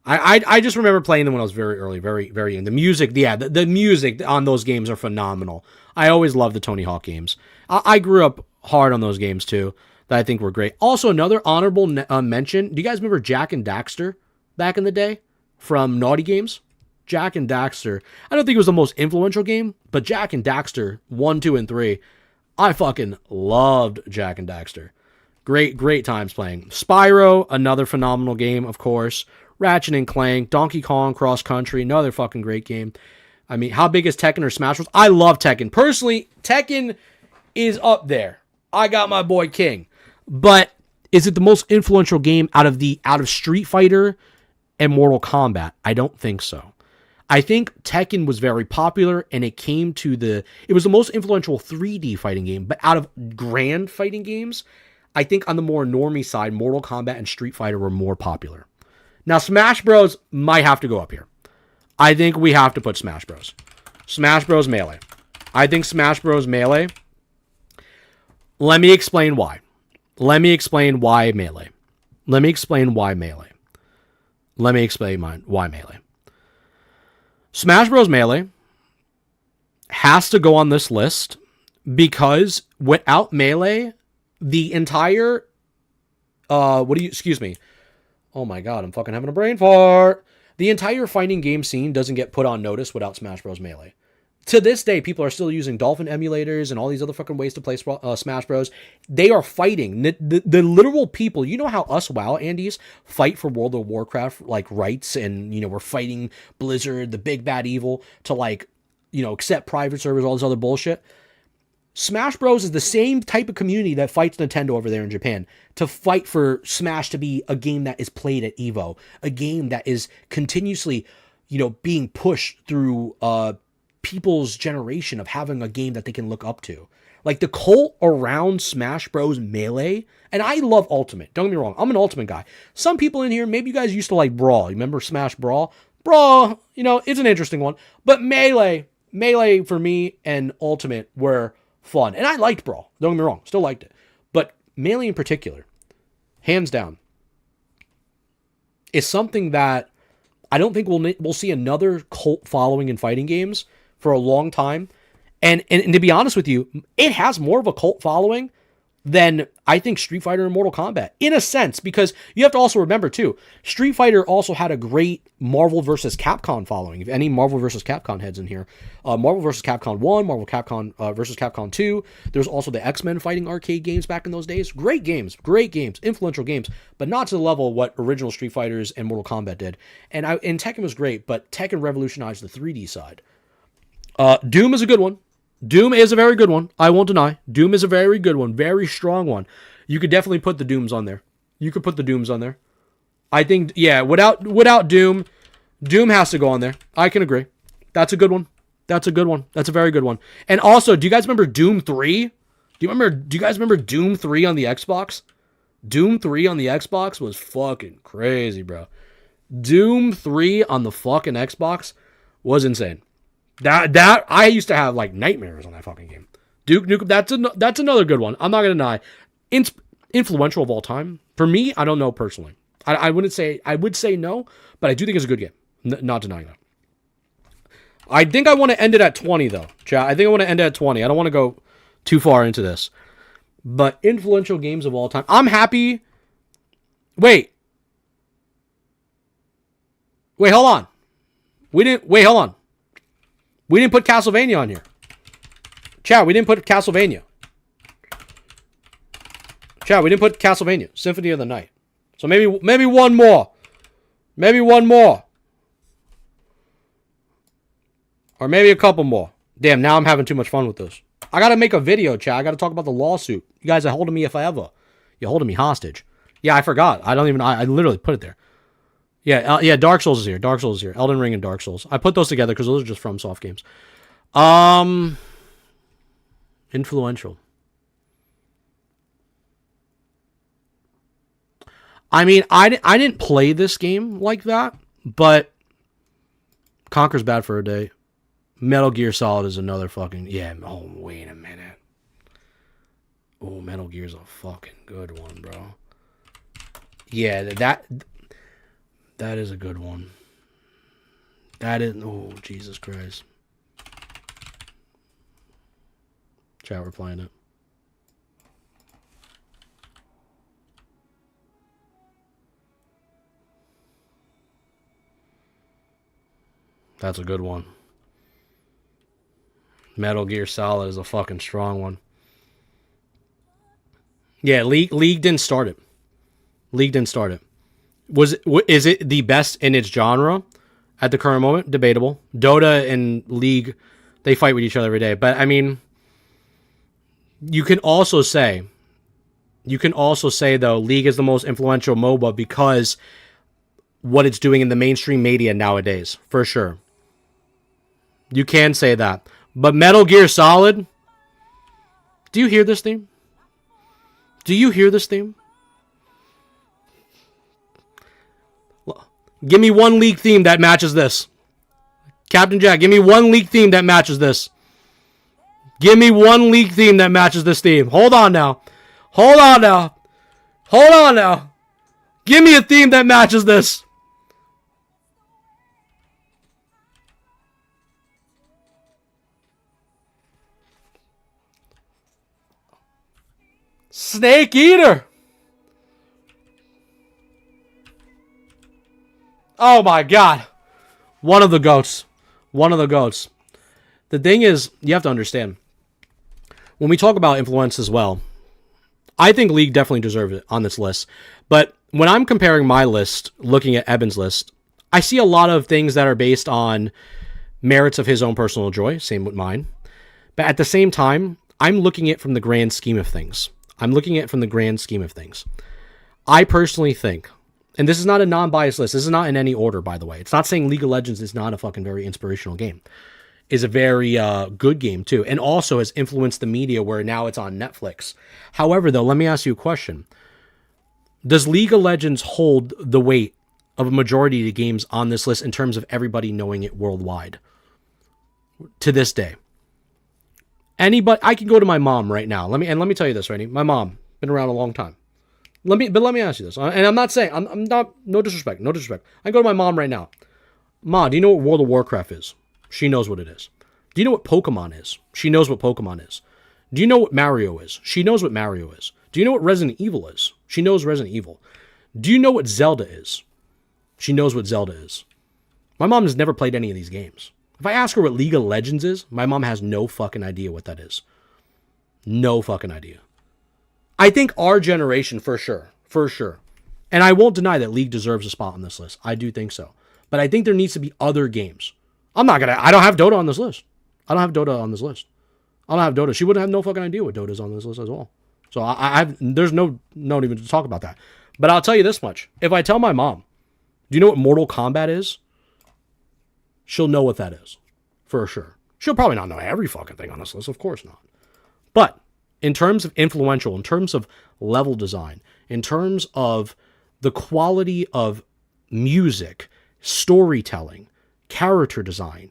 I just remember playing them when I was very early, very, very young. The music, the music on those games are phenomenal. I always loved the Tony Hawk games. I grew up hard on those games too, that I think were great. Also, another honorable mention. Do you guys remember Jak and Daxter back in the day from Naughty Games? Jak and Daxter. I don't think it was the most influential game, but Jak and Daxter 1, 2, and 3. I fucking loved Jak and Daxter. Great times playing. Spyro, another phenomenal game, of course. Ratchet and Clank, Donkey Kong Cross Country, another fucking great game. I mean, how big is Tekken or Smash Bros? I love Tekken. Personally, Tekken is up there. I got my boy King. But is it the most influential game out of Street Fighter and Mortal Kombat? I don't think so. I think Tekken was very popular, and it was the most influential 3D fighting game. But out of grand fighting games, I think on the more normie side, Mortal Kombat and Street Fighter were more popular. Now, Smash Bros. Might have to go up here. I think we have to put Smash Bros. Smash Bros. Melee. I think Smash Bros. Melee. Let me explain why. Let me explain why Melee. Let me explain why Melee. Let me explain why Melee. Smash Bros. Melee has to go on this list because without Melee, the entire, excuse me. Oh my god, I'm fucking having a brain fart. The entire fighting game scene doesn't get put on notice without Smash Bros. Melee. To this day, people are still using Dolphin emulators and all these other fucking ways to play Smash Bros. They are fighting. The literal people, you know how us WoW Andes fight for World of Warcraft, like, rights, and, we're fighting Blizzard, the big bad evil, to, like, accept private servers, all this other bullshit. Smash Bros. Is the same type of community that fights Nintendo over there in Japan to fight for Smash to be a game that is played at EVO, a game that is continuously, being pushed through people's generation of having a game that they can look up to. Like, the cult around Smash Bros. Melee, and I love Ultimate. Don't get me wrong, I'm an Ultimate guy. Some people in here, maybe you guys used to like Brawl. You remember Smash Brawl? Brawl, it's an interesting one. But Melee for me and Ultimate were fun. And I liked Brawl. Don't get me wrong. Still liked it. But Melee in particular, hands down, is something that I don't think we'll see another cult following in fighting games for a long time. And to be honest with you, it has more of a cult following than I think Street Fighter and Mortal Kombat, in a sense, because you have to also remember too, Street Fighter also had a great Marvel vs. Capcom following. If any Marvel vs. Capcom heads in here, Marvel vs. Capcom 1, Marvel Capcom vs. Capcom 2, there's also the X-Men fighting arcade games back in those days. Great games, influential games, but not to the level of what original Street Fighters and Mortal Kombat did. And Tekken was great, but Tekken revolutionized the 3D side. Doom is a good one. Doom is a very good one. I won't deny. Doom is a very good one. Very strong one. You could definitely put the Dooms on there. You could put the Dooms on there. I think, yeah, without Doom, Doom has to go on there. I can agree. That's a good one. That's a good one. That's a very good one. And also, do you guys remember Doom 3? Do you guys remember Doom 3 on the Xbox? Doom 3 on the Xbox was fucking crazy, bro. Doom 3 on the fucking Xbox was insane. That I used to have like nightmares on that fucking game. Duke Nukem, that's another good one. I'm not gonna deny. Influential of all time for me. I don't know personally. I wouldn't say. I would say no, but I do think it's a good game. Not denying that. I think I want to end it at 20 though, chat. I think I want to end it at 20. I don't want to go too far into this. But influential games of all time. I'm happy. Wait, hold on. Hold on. We didn't put Castlevania on here. Chat, we didn't put Castlevania. Chat, we didn't put Castlevania. Symphony of the Night. So maybe one more. Maybe one more. Or maybe a couple more. Damn, now I'm having too much fun with this. I gotta make a video, chat. I gotta talk about the lawsuit. You guys are holding me if I ever. You're holding me hostage. Yeah, I forgot. I literally put it there. Yeah, Dark Souls is here. Dark Souls is here. Elden Ring and Dark Souls. I put those together because those are just FromSoft games. Influential. I mean, I didn't play this game like that, but Conker's bad for a day. Metal Gear Solid is another fucking... Yeah, oh, wait a minute. Oh, Metal Gear's a fucking good one, bro. Yeah, that is a good one. That is... Oh, Jesus Christ. Chat, we're playing it. That's a good one. Metal Gear Solid is a fucking strong one. Yeah, League didn't start it. League didn't start it. Is it the best in its genre at the current moment? Debatable. Dota and League, they fight with each other every day. But I mean, you can also say though, League is the most influential MOBA because what it's doing in the mainstream media nowadays, for sure. You can say that. But Metal Gear Solid, do you hear this theme? Do you hear this theme? Give me one League theme that matches this. Captain Jack, give me one League theme that matches this. Give me one League theme that matches this theme. Hold on now. Hold on now. Hold on now. Give me a theme that matches this. Snake Eater. Oh my God. One of the goats. One of the goats. The thing is, you have to understand, when we talk about influence as well, I think League definitely deserves it on this list. But when I'm comparing my list, looking at Eben's list, I see a lot of things that are based on merits of his own personal joy. Same with mine. But at the same time, I'm looking at it from the grand scheme of things. I personally think, and this is not a non-biased list. This is not in any order, by the way. It's not saying League of Legends is not a fucking very inspirational game. Is a very good game, too. And also has influenced the media where now it's on Netflix. However, though, let me ask you a question. Does League of Legends hold the weight of a majority of the games on this list in terms of everybody knowing it worldwide? To this day. Anybody, I can go to my mom right now. Let me tell you this, Randy. My mom, been around a long time. Let me ask you this. And I'm not saying, I'm not, no disrespect. I go to my mom right now. Ma, do you know what World of Warcraft is? She knows what it is. Do you know what Pokemon is? She knows what Pokemon is. Do you know what Mario is? She knows what Mario is. Do you know what Resident Evil is? She knows Resident Evil. Do you know what Zelda is? She knows what Zelda is. My mom has never played any of these games. If I ask her what League of Legends is, my mom has no fucking idea what that is. No fucking idea. I think our generation, for sure. And I won't deny that League deserves a spot on this list. I do think so. But I think there needs to be other games. I don't have Dota on this list. I don't have Dota. She wouldn't have no fucking idea what Dota is on this list as well. So there's no even to talk about that. But I'll tell you this much. If I tell my mom, do you know what Mortal Kombat is? She'll know what that is. For sure. She'll probably not know every fucking thing on this list. Of course not. But in terms of influential, in terms of level design, in terms of the quality of music, storytelling, character design,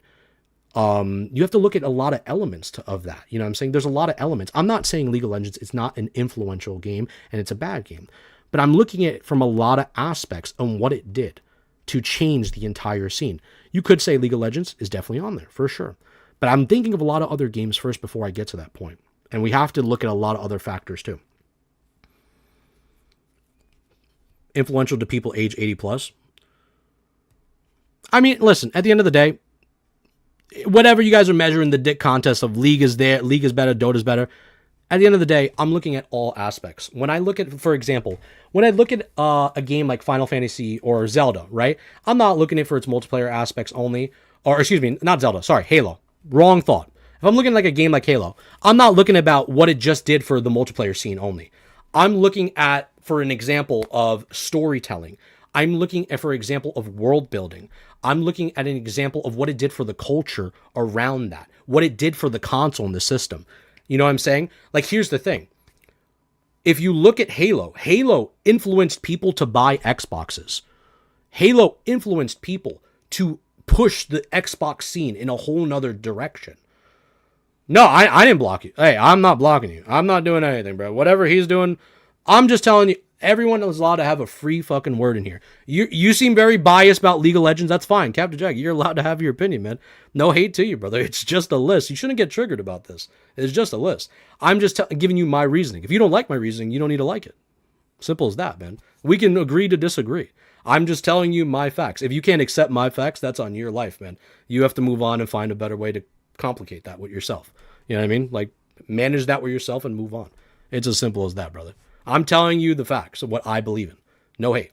you have to look at a lot of elements of that. You know what I'm saying? There's a lot of elements. I'm not saying League of Legends is not an influential game and it's a bad game. But I'm looking at it from a lot of aspects on what it did to change the entire scene. You could say League of Legends is definitely on there, for sure. But I'm thinking of a lot of other games first before I get to that point. And we have to look at a lot of other factors too. Influential to people age 80 plus. I mean, listen, at the end of the day, whatever you guys are measuring the dick contest of League is there, League is better, Dota's better. At the end of the day, I'm looking at all aspects. When I look at, for example, a game like Final Fantasy or Zelda, right? I'm not looking at it for its multiplayer aspects only. Or, excuse me, not Zelda, sorry, Halo. Wrong thought. If I'm looking at like a game like Halo, I'm not looking about what it just did for the multiplayer scene only. I'm looking at, for an example of storytelling. I'm looking at, for example, of world building. I'm looking at an example of what it did for the culture around that. What it did for the console and the system. You know what I'm saying? Like, here's the thing. If you look at Halo influenced people to buy Xboxes. Halo influenced people to push the Xbox scene in a whole nother direction. No, I didn't block you. Hey, I'm not blocking you. I'm not doing anything, bro. Whatever he's doing, I'm just telling you, everyone is allowed to have a free fucking word in here. You seem very biased about League of Legends. That's fine. Captain Jack, you're allowed to have your opinion, man. No hate to you, brother. It's just a list. You shouldn't get triggered about this. It's just a list. I'm just giving you my reasoning. If you don't like my reasoning, you don't need to like it. Simple as that, man. We can agree to disagree. I'm just telling you my facts. If you can't accept my facts, that's on your life, man. You have to move on and find a better way to complicate that with yourself. You know what I mean? Like, manage that with yourself and move on. It's as simple as that, brother. I'm telling you the facts of what I believe in. No hate.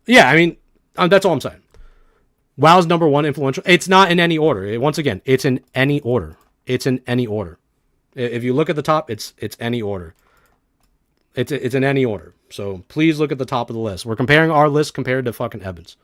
Yeah, I mean, that's all I'm saying. WoW's number one influential. It's not in any order. Once again, it's in any order. It's in any order. If you look at the top, it's any order. It's in any order. So please look at the top of the list. We're comparing our list compared to fucking Evan's.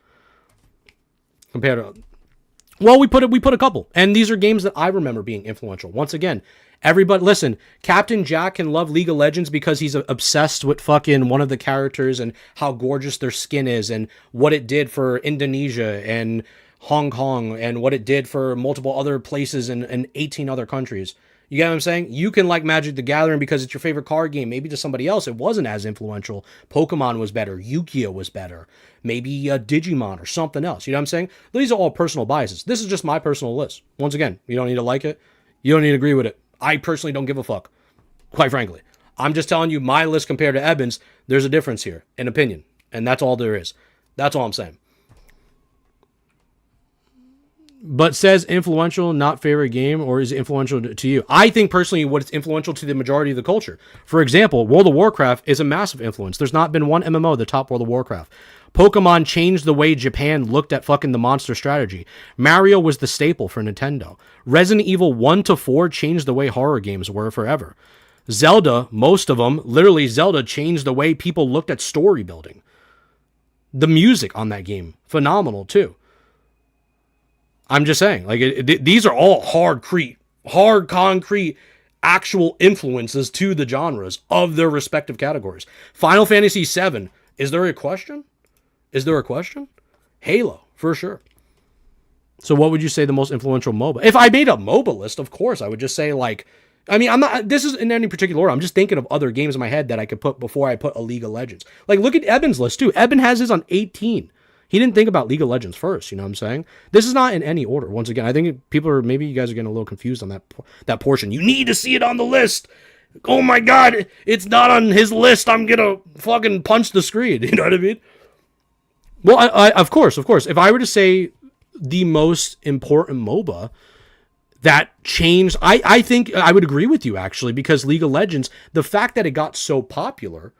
Well, we put a couple, and these are games that I remember being influential. Once again, everybody, listen, Captain Jack can love League of Legends because he's obsessed with fucking one of the characters and how gorgeous their skin is and what it did for Indonesia and Hong Kong and what it did for multiple other places and 18 other countries. You get what I'm saying? You can like Magic the Gathering because it's your favorite card game. Maybe to somebody else it wasn't as influential. Pokemon was better. Yu-Gi-Oh was better. Maybe Digimon or something else. You know what I'm saying? These are all personal biases. This is just my personal list. Once again, you don't need to like it. You don't need to agree with it. I personally don't give a fuck. Quite frankly. I'm just telling you my list compared to Evan's. There's a difference here in opinion. And that's all there is. That's all I'm saying. But says influential, not favorite game, or is it influential to you? I think personally what it's influential to the majority of the culture. For example, World of Warcraft is a massive influence. There's not been one MMO that topped World of Warcraft. Pokemon changed the way Japan looked at fucking the monster strategy. Mario was the staple for Nintendo. Resident Evil 1 to 4 changed the way horror games were forever. Zelda, most of them, literally Zelda changed the way people looked at story building. The music on that game, phenomenal too. I'm just saying, like, these are all hard, concrete, actual influences to the genres of their respective categories. Final Fantasy VII, is there a question? Is there a question? Halo, for sure. So what would you say the most influential MOBA? If I made a MOBA list, of course, I would just say, like, I mean, this is in any particular order. I'm just thinking of other games in my head that I could put before I put a League of Legends. Like, look at Eben's list, too. Eben has his on 18. He didn't think about League of Legends first. You know what I'm saying? This is not in any order. Once again, I think people are, maybe you guys are getting a little confused on that portion. You need to see it on the list. Oh my God, it's not on his list. I'm gonna fucking punch the screen. You know what I mean? Well, I of course. If I were to say the most important MOBA that changed, I think I would agree with you actually, because League of Legends, the fact that it got so popular,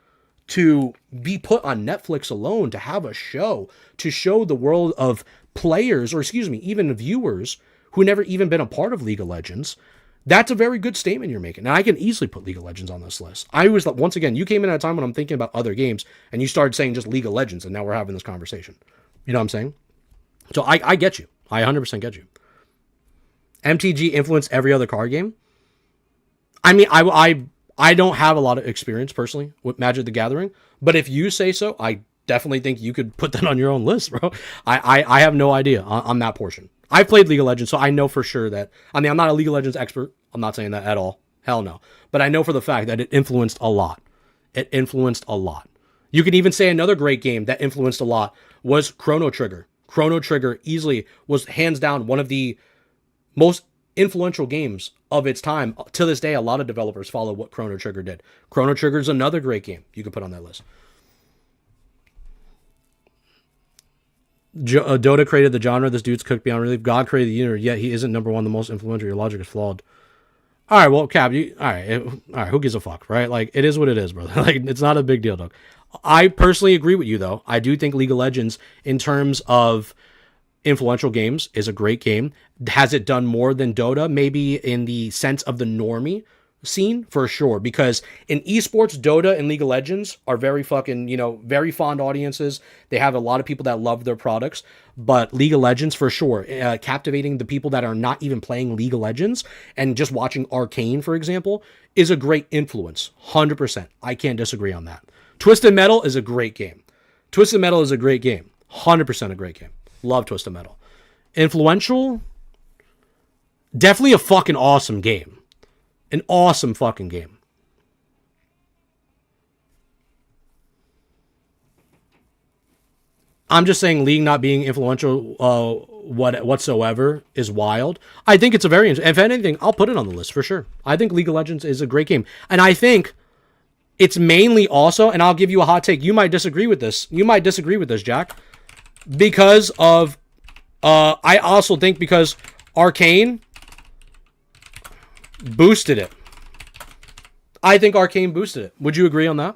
to be put on Netflix alone, to have a show, to show the world of players, or excuse me, even viewers who never even been a part of League of Legends, that's a very good statement you're making. And I can easily put League of Legends on this list. I was, once again, you came in at a time when I'm thinking about other games, and you started saying just League of Legends, and now we're having this conversation. You know what I'm saying? So I get you. I 100% get you. MTG influenced every other card game. I mean, I don't have a lot of experience personally with Magic the Gathering, but if you say so, I definitely think you could put that on your own list, bro. I have no idea on that portion. I've played League of Legends, so I know for sure that, I mean, I'm not a League of Legends expert. I'm not saying that at all. Hell no. But I know for the fact that it influenced a lot. It influenced a lot. You could even say another great game that influenced a lot was Chrono Trigger. Chrono Trigger easily was hands down one of the most influential games of its time. To this day, a lot of developers follow what Chrono Trigger did. Chrono Trigger is another great game you could put on that list. Dota created the genre. This dude's cooked beyond relief. God created the universe, yet he isn't number one, the most influential. Your logic is flawed. All right, well, Cap, all right. Who gives a fuck, right? Like, it is what it is, brother. Like, it's not a big deal, dog. I personally agree with you, though. I do think League of Legends, in terms of influential games, is a great game. Has it done more than Dota? Maybe in the sense of the normie scene, for sure. Because in esports, Dota and League of Legends are very fucking, very fond audiences. They have a lot of people that love their products. But League of Legends, for sure, captivating the people that are not even playing League of Legends and just watching Arcane, for example, is a great influence. 100%. I can't disagree on that. Twisted Metal is a great game. 100% a great game. Love Twisted Metal. Influential? Definitely a fucking awesome game. An awesome fucking game. I'm just saying League not being influential whatsoever is wild. I think it's a very... If anything, I'll put it on the list for sure. I think League of Legends is a great game. And I think it's mainly also... And I'll give you a hot take. You might disagree with this. Jack. Because of... I also think because Arcane boosted it. I think Arcane boosted it. Would you agree on that?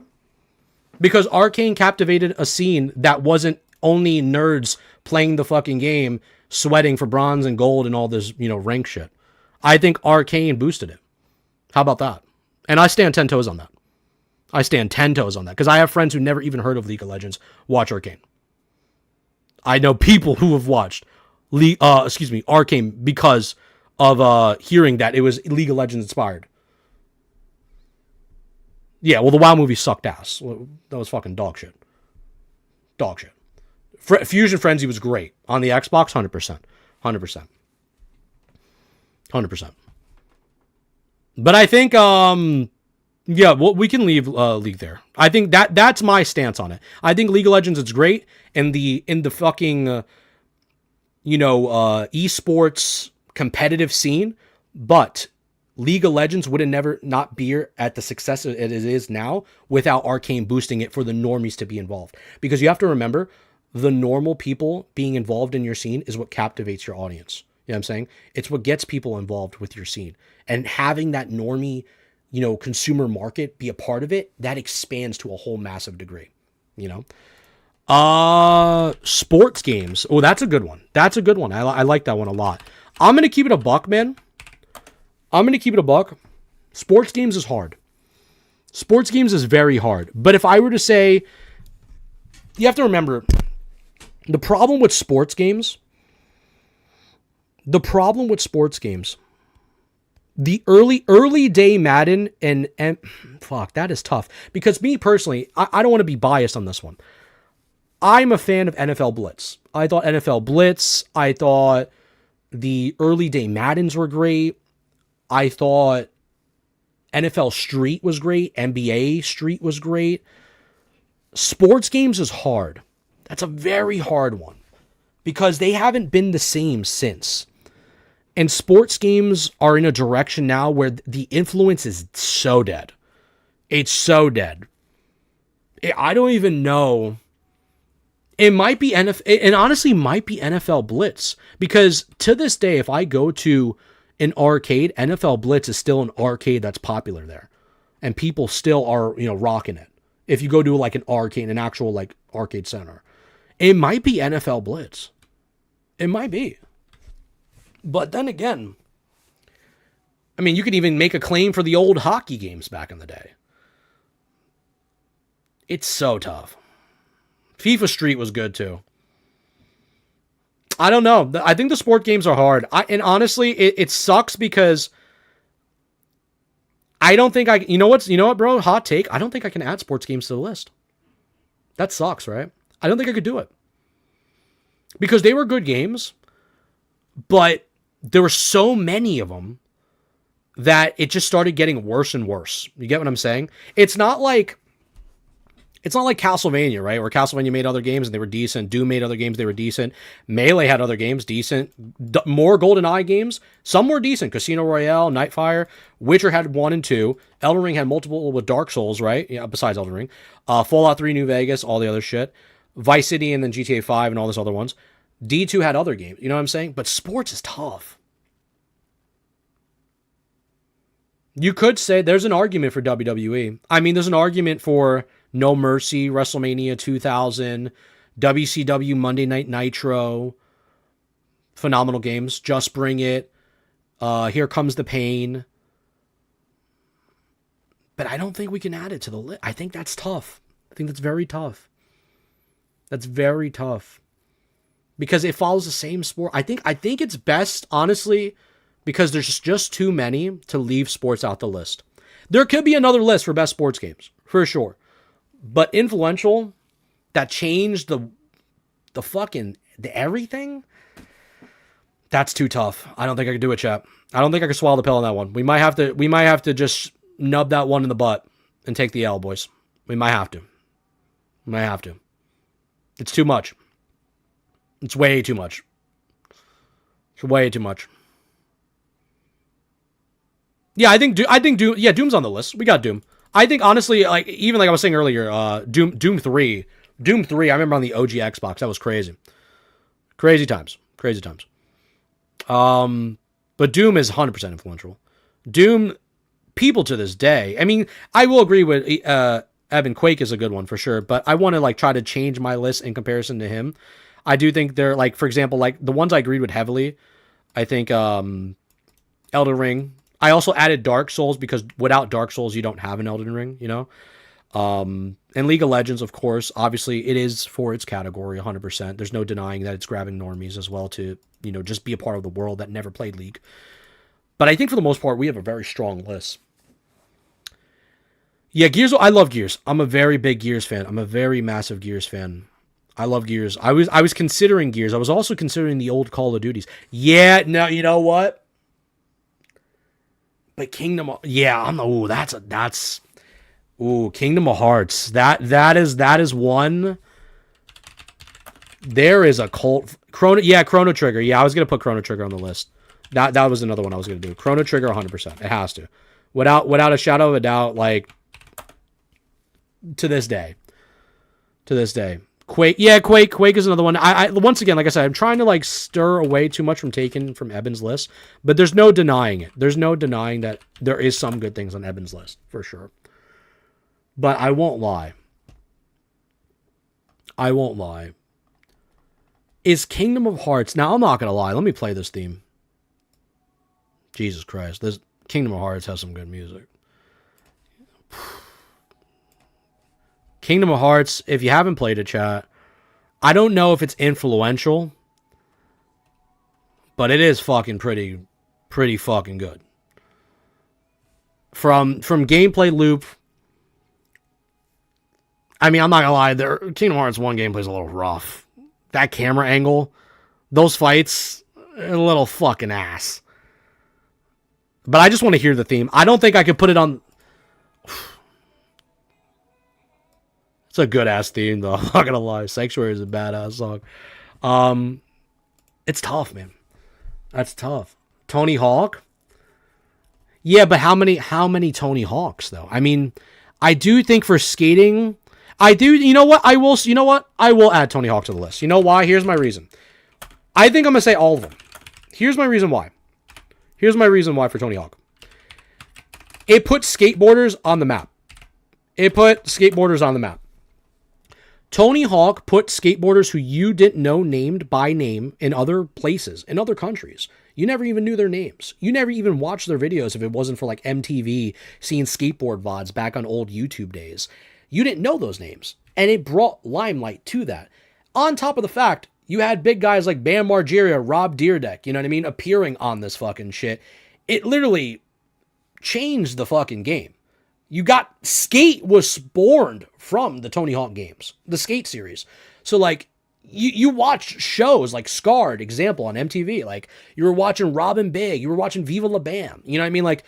Because Arcane captivated a scene that wasn't only nerds playing the fucking game, sweating for bronze and gold and all this, rank shit. I think Arcane boosted it. How about that? And I stand 10 toes on that. Because I have friends who never even heard of League of Legends watch Arcane. I know people who have watched Arcane because of hearing that it was League of Legends inspired. Yeah, well, the WoW movie sucked ass. That was fucking dog shit. Fusion Frenzy was great. On the Xbox, 100%. 100%. But I think, we can leave League there. I think that's my stance on it. I think League of Legends is great in the fucking, esports competitive scene, but League of Legends would have never not be at the success it is now without Arcane boosting it for the normies to be involved. Because you have to remember, the normal people being involved in your scene is what captivates your audience. You know what I'm saying? It's what gets people involved with your scene. And having that normie, consumer market be a part of it, that expands to a whole massive degree. Sports games. Oh, that's a good one. I like that one a lot. I'm going to keep it a buck, man. Sports games is hard. Sports games is very hard. But if I were to say, you have to remember, the problem with sports games, the early day Madden and fuck, that is tough. Because me personally, I don't want to be biased on this one. I'm a fan of NFL Blitz. I thought the early day Maddens were great. I thought NFL Street was great. NBA Street was great. Sports games is hard. That's a very hard one because they haven't been the same since. And sports games are in a direction now where the influence is so dead. It's so dead. I don't even know. It might be NFL, and honestly might be NFL Blitz. Because to this day, if I go to an arcade, NFL Blitz is still an arcade that's popular there. And people still are, rocking it. If you go to like an arcade, an actual like arcade center. It might be NFL Blitz. It might be. But then again, I mean, you could even make a claim for the old hockey games back in the day. It's so tough. FIFA Street was good too. I don't know. I think the sport games are hard. And honestly, it sucks because I don't think you know what, bro? Hot take. I don't think I can add sports games to the list. That sucks, right? I don't think I could do it. Because they were good games, but there were so many of them that it just started getting worse and worse. You get what I'm saying? It's not like Castlevania, right? Where Castlevania made other games and they were decent. Doom made other games, they were decent. Melee had other games, decent. More GoldenEye games, some were decent. Casino Royale, Nightfire, Witcher had 1 and 2. Elden Ring had multiple with Dark Souls, right? Yeah, besides Elden Ring. Fallout 3, New Vegas, all the other shit. Vice City and then GTA 5 and all those other ones. D2 had other games, you know what I'm saying? But sports is tough. You could say there's an argument for WWE. I mean, there's an argument for No Mercy, WrestleMania 2000, WCW Monday Night Nitro. Phenomenal games. Just Bring It. Here Comes the Pain. But I don't think we can add it to the list. I think that's tough. I think that's very tough. That's very tough. Because it follows the same sport. I think it's best, honestly, because there's just too many to leave sports out the list. There could be another list for best sports games, for sure. But influential, that changed the everything, that's too tough. I don't think I could do it, chat. I don't think I could swallow the pill on that one. We might have to just nub that one in the butt and take the L, boys. We might have to. It's too much. It's way too much. It's way too much. Yeah, I think Doom. Yeah, Doom's on the list. We got Doom. I think honestly, even like I was saying earlier, Doom 3. I remember on the OG Xbox. That was crazy. Crazy times. But Doom is 100% influential. Doom, people to this day. I mean, I will agree with Evan. Quake is a good one for sure. But I want to try to change my list in comparison to him. I do think they're for example, the ones I agreed with heavily. I think Elden Ring. I also added Dark Souls because without Dark Souls, you don't have an Elden Ring, And League of Legends, of course, obviously it is for its category 100%. There's no denying that it's grabbing normies as well to, just be a part of the world that never played League. But I think for the most part, we have a very strong list. Yeah, Gears. I love Gears. I'm a very big Gears fan. I'm a very massive Gears fan. I love Gears. I was considering Gears. I was also considering the old Call of Duties. Yeah, no, you know what? But Kingdom, yeah, Kingdom of Hearts. That is one. There is a cult. Chrono Trigger. Yeah, I was gonna put Chrono Trigger on the list. That was another one I was gonna do. Chrono Trigger, 100%. It has to, without a shadow of a doubt. To this day. Quake. Yeah, Quake is another one. I once again, like I said, I'm trying to stir away too much from taking from Eben's list, but there's no denying it. There's no denying that there is some good things on Eben's list for sure. But I won't lie. Is Kingdom of Hearts? Now I'm not gonna lie. Let me play this theme. Jesus Christ, this Kingdom of Hearts has some good music. Kingdom of Hearts, if you haven't played it, chat, I don't know if it's influential, but it is fucking pretty fucking good. From gameplay loop, I mean, I'm not gonna lie, Kingdom Hearts 1 gameplay's a little rough. That camera angle, those fights, a little fucking ass. But I just want to hear the theme. I don't think I could put it on... It's a good ass theme though. I'm not gonna lie. Sanctuary is a badass song. It's tough, man. That's tough. Tony Hawk. Yeah, but how many Tony Hawks though? I mean, I do think for skating, I do. You know what? I will. You know what? I will add Tony Hawk to the list. You know why? Here's my reason. I think I'm gonna say all of them. Here's my reason why. Here's my reason why for Tony Hawk. It put skateboarders on the map. It put skateboarders on the map. Tony Hawk put skateboarders who you didn't know named by name in other places, in other countries. You never even knew their names. You never even watched their videos if it wasn't for like MTV seeing skateboard VODs back on old YouTube days. You didn't know those names. And it brought limelight to that. On top of the fact, you had big guys like Bam Margera, Rob Dyrdek, you know what I mean, appearing on this fucking shit. It literally changed the fucking game. You got Skate was spawned from the Tony Hawk games, the Skate series. So like you watched shows like Scarred, example on MTV. Like you were watching Robin Big, you were watching Viva La Bam. You know what I mean? Like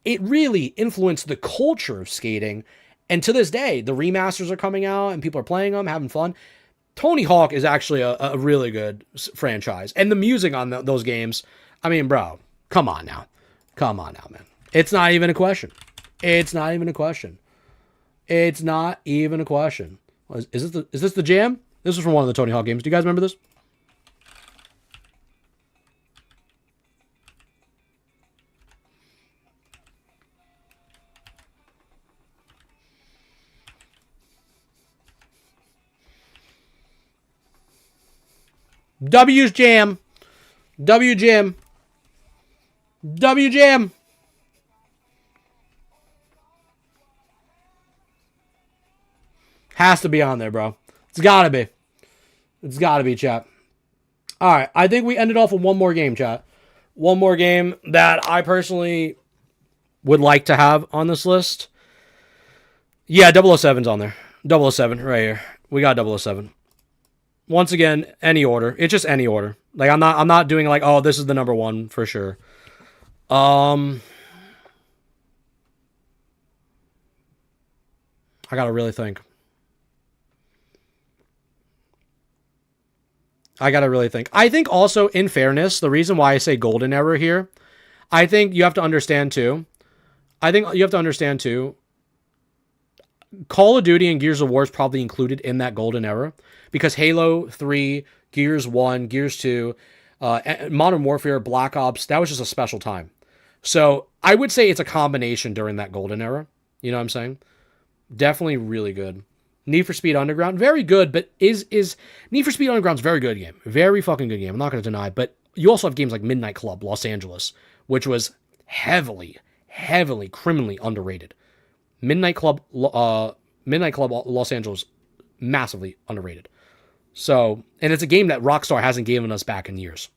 it really influenced the culture of skating. And to this day, the remasters are coming out and people are playing them, having fun. Tony Hawk is actually a really good franchise. And the music on those games, I mean, bro, come on now. Come on now, man. It's not even a question. It's not even a question. It's not even a question. Is this the jam? This is from one of the Tony Hawk games. Do you guys remember this? W's jam. W jam. W jam. Has to be on there, bro. It's gotta be. It's gotta be, chat. Alright, I think we ended off with one more game, chat. One more game that I personally would like to have on this list. Yeah, 007's on there. 007, right here. We got 007. Once again, any order. It's just any order. Like I'm not doing like, oh, this is the number one for sure. I gotta really think. I think also, in fairness, the reason why I say golden era here, I think you have to understand too. Call of Duty and Gears of War is probably included in that golden era because Halo 3, Gears 1, Gears 2, Modern Warfare, Black Ops, that was just a special time. So I would say it's a combination during that golden era. You know what I'm saying? Definitely really good. Need for Speed Underground, very good, but is Need for Speed Underground's very good game. Very fucking good game. I'm not going to deny, but you also have games like Midnight Club Los Angeles, which was heavily criminally underrated. Midnight Club Los Angeles, massively underrated. So, and it's a game that Rockstar hasn't given us back in years.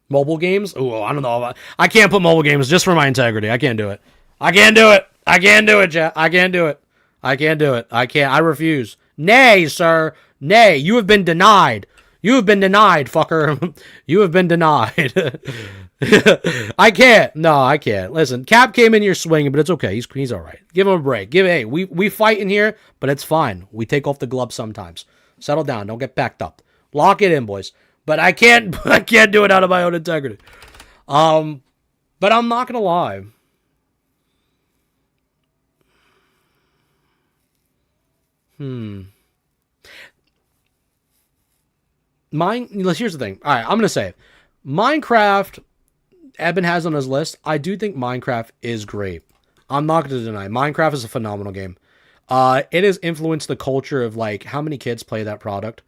Mobile games? Oh, I don't know. I can't put mobile games just for my integrity. I can't do it. Chat. I can't do it. I refuse. Nay, sir. Nay, you have been denied. You have been denied, fucker. You have been denied. I can't. No, I can't. Listen, Cap came in here swinging, but it's okay. He's all right. Give him a break. We fight in here, but it's fine. We take off the gloves sometimes. Settle down. Don't get backed up. Lock it in, boys. But I can't do it out of my own integrity. But I'm not gonna lie. Here's the thing. All right, I'm gonna say it. Minecraft, Eben has on his list. I do think Minecraft is great. I'm not gonna deny Minecraft is a phenomenal game. It has influenced the culture of like how many kids play that product,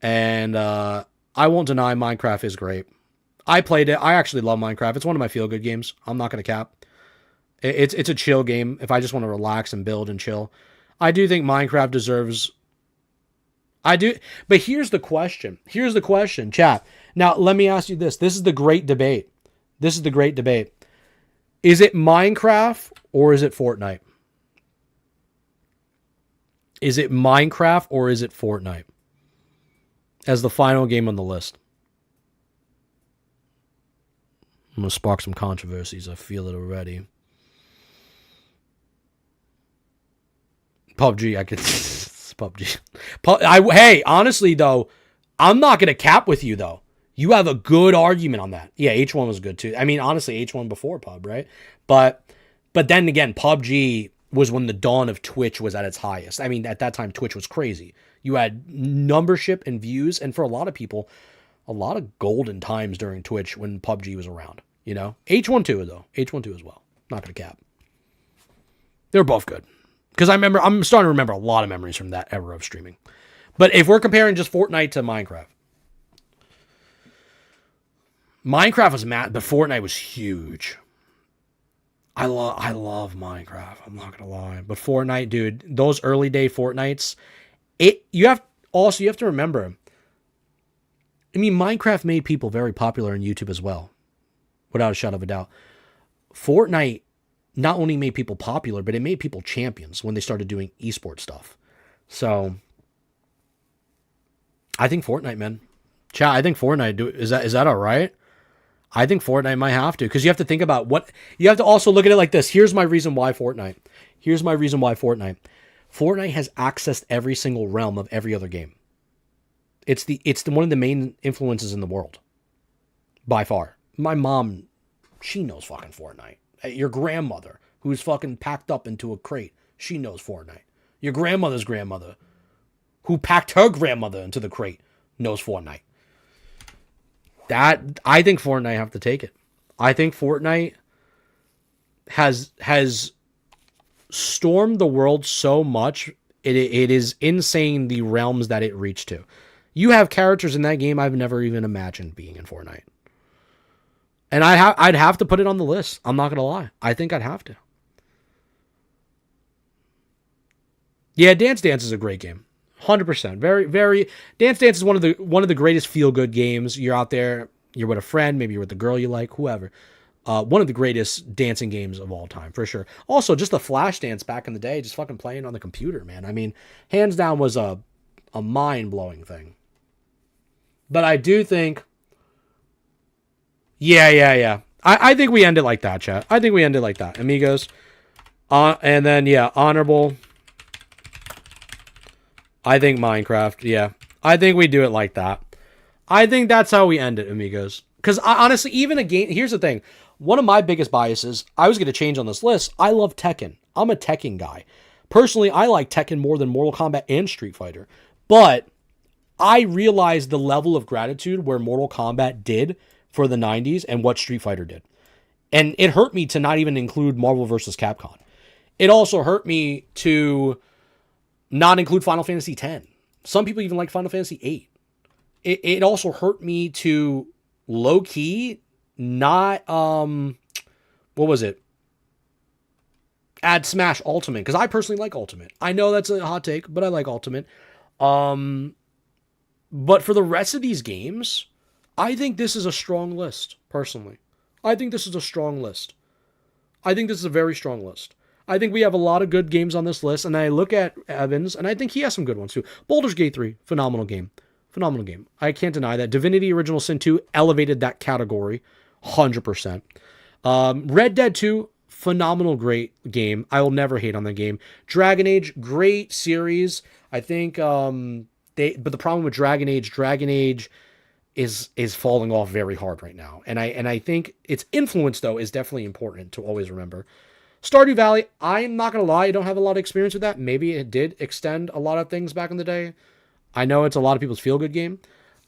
and I won't deny Minecraft is great. I played it. I actually love Minecraft. It's one of my feel good games. I'm not gonna cap. It's a chill game. If I just want to relax and build and chill, I do think Minecraft deserves. I do, but here's the question. Chat. Now, let me ask you this. This is the great debate. Is it Minecraft or is it Fortnite? Is it Minecraft or is it Fortnite? As the final game on the list. I'm going to spark some controversies. I feel it already. PUBG, I could. It's PUBG. Hey, honestly though, I'm not gonna cap with you though. You have a good argument on that. Yeah, H1 was good too. I mean, honestly, H1 before pub, right? But then again, PUBG was when the dawn of Twitch was at its highest. I mean, at that time, Twitch was crazy. You had numbership and views, and for a lot of people, a lot of golden times during Twitch when PUBG was around. You know, H1 too though. H1 too as well. Not gonna cap. They're both good. Because I'm starting to remember a lot of memories from that era of streaming. But if we're comparing just Fortnite to Minecraft, Minecraft was mad, but Fortnite was huge. I love Minecraft. I'm not gonna lie, but Fortnite, dude, those early day Fortnites, you have to remember. I mean, Minecraft made people very popular on YouTube as well, without a shadow of a doubt. Fortnite not only made people popular, but it made people champions when they started doing esports stuff. So I think Fortnite, man. Chat, I think Fortnite, is that all right? I think Fortnite might have to, because you have to think about what you have to also look at it like this. Here's my reason why Fortnite. Fortnite has accessed every single realm of every other game. It's one of the main influences in the world. By far. My mom, she knows fucking Fortnite. Your grandmother, who's fucking packed up into a crate, she knows Fortnite. Your grandmother's grandmother, who packed her grandmother into the crate, knows Fortnite. I think Fortnite have to take it. I think Fortnite has stormed the world so much. It is insane the realms that it reached to. You have characters in that game I've never even imagined being in Fortnite. And I'd have to put it on the list. I'm not gonna lie. I think I'd have to. Yeah, Dance Dance is a great game. 100%. Very, very. Dance Dance is one of the greatest feel good games. You're out there. You're with a friend. Maybe you're with the girl you like. Whoever. One of the greatest dancing games of all time, for sure. Also, just the flash dance back in the day, just fucking playing on the computer, man. I mean, hands down was a mind blowing thing. But I do think. Yeah. I think we end it like that, chat. I think we end it like that, amigos. And then, yeah, honorable. I think Minecraft, yeah. I think we do it like that. I think that's how we end it, amigos. Because honestly, even a game... Here's the thing. One of my biggest biases, I was going to change on this list, I love Tekken. I'm a Tekken guy. Personally, I like Tekken more than Mortal Kombat and Street Fighter. But I realized the level of gratitude where Mortal Kombat did for the 90s and what Street Fighter did. And it hurt me to not even include Marvel vs. Capcom. It also hurt me to not include Final Fantasy X. Some people even like Final Fantasy VIII. It also hurt me to low-key not, what was it? Add Smash Ultimate, because I personally like Ultimate. I know that's a hot take, but I like Ultimate. But for the rest of these games, I think this is a strong list, personally. I think this is a strong list. I think this is a very strong list. I think we have a lot of good games on this list, and I look at Evans, and I think he has some good ones too. Baldur's Gate 3, phenomenal game. Phenomenal game. I can't deny that. Divinity Original Sin 2 elevated that category 100%. Red Dead 2, phenomenal, great game. I will never hate on that game. Dragon Age, great series. I think but the problem with Dragon Age is falling off very hard right now. And I think its influence, though, is definitely important to always remember. Stardew Valley, I'm not going to lie, I don't have a lot of experience with that. Maybe it did extend a lot of things back in the day. I know it's a lot of people's feel-good game.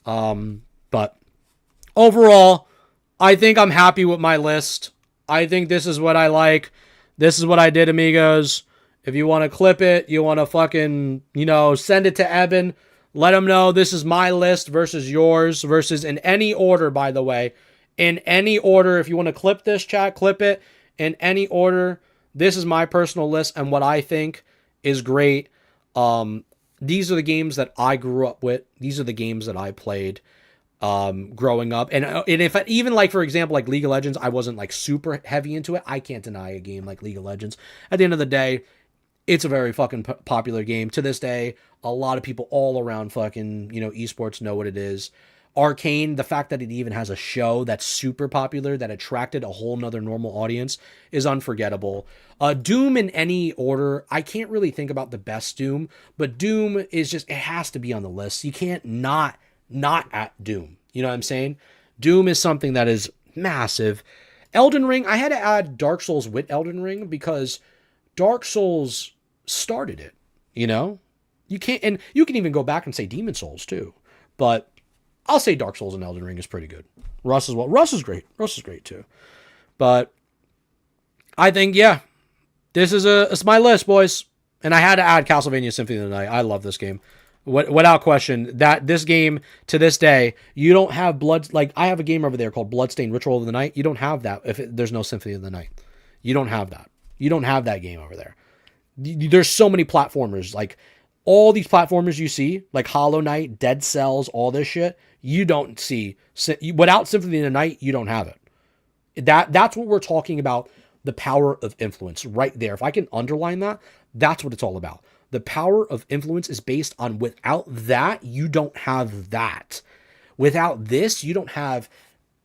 But overall, I think I'm happy with my list. I think this is what I like. This is what I did, amigos. If you want to clip it, you want to fucking, send it to Evan. Let him know this is my list versus yours, versus in any order, by the way. In any order, if you want to clip this, chat, clip it. In any order, this is my personal list and what I think is great. These are the games that I grew up with. These are the games that I played growing up. And if even like, for example, like League of Legends, I wasn't like super heavy into it. I can't deny a game like League of Legends. At the end of the day, it's a very fucking popular game. To this day, a lot of people all around fucking, esports know what it is. Arcane, the fact that it even has a show that's super popular that attracted a whole nother normal audience is unforgettable. Doom in any order, I can't really think about the best Doom, but Doom is just, it has to be on the list. You can't not at Doom. You know what I'm saying? Doom is something that is massive. Elden Ring, I had to add Dark Souls with Elden Ring because Dark Souls started it, you know? You can't, and you can even go back and say Demon Souls too. But I'll say Dark Souls and Elden Ring is pretty good. Russ as well. Russ is great. Russ is great too. But I think, yeah, it's my list, boys. And I had to add Castlevania Symphony of the Night. I love this game. Without question, that this game to this day, you don't have blood. Like I have a game over there called Bloodstained Ritual of the Night. You don't have that if there's no Symphony of the Night. You don't have that. You don't have that game over there. There's so many platformers. Like all these platformers you see, like Hollow Knight, Dead Cells, all this shit, you don't see. Without Symphony of the Night, you don't have it. That's what we're talking about. The power of influence right there. If I can underline that, that's what it's all about. The power of influence is based on without that, you don't have that. Without this, you don't have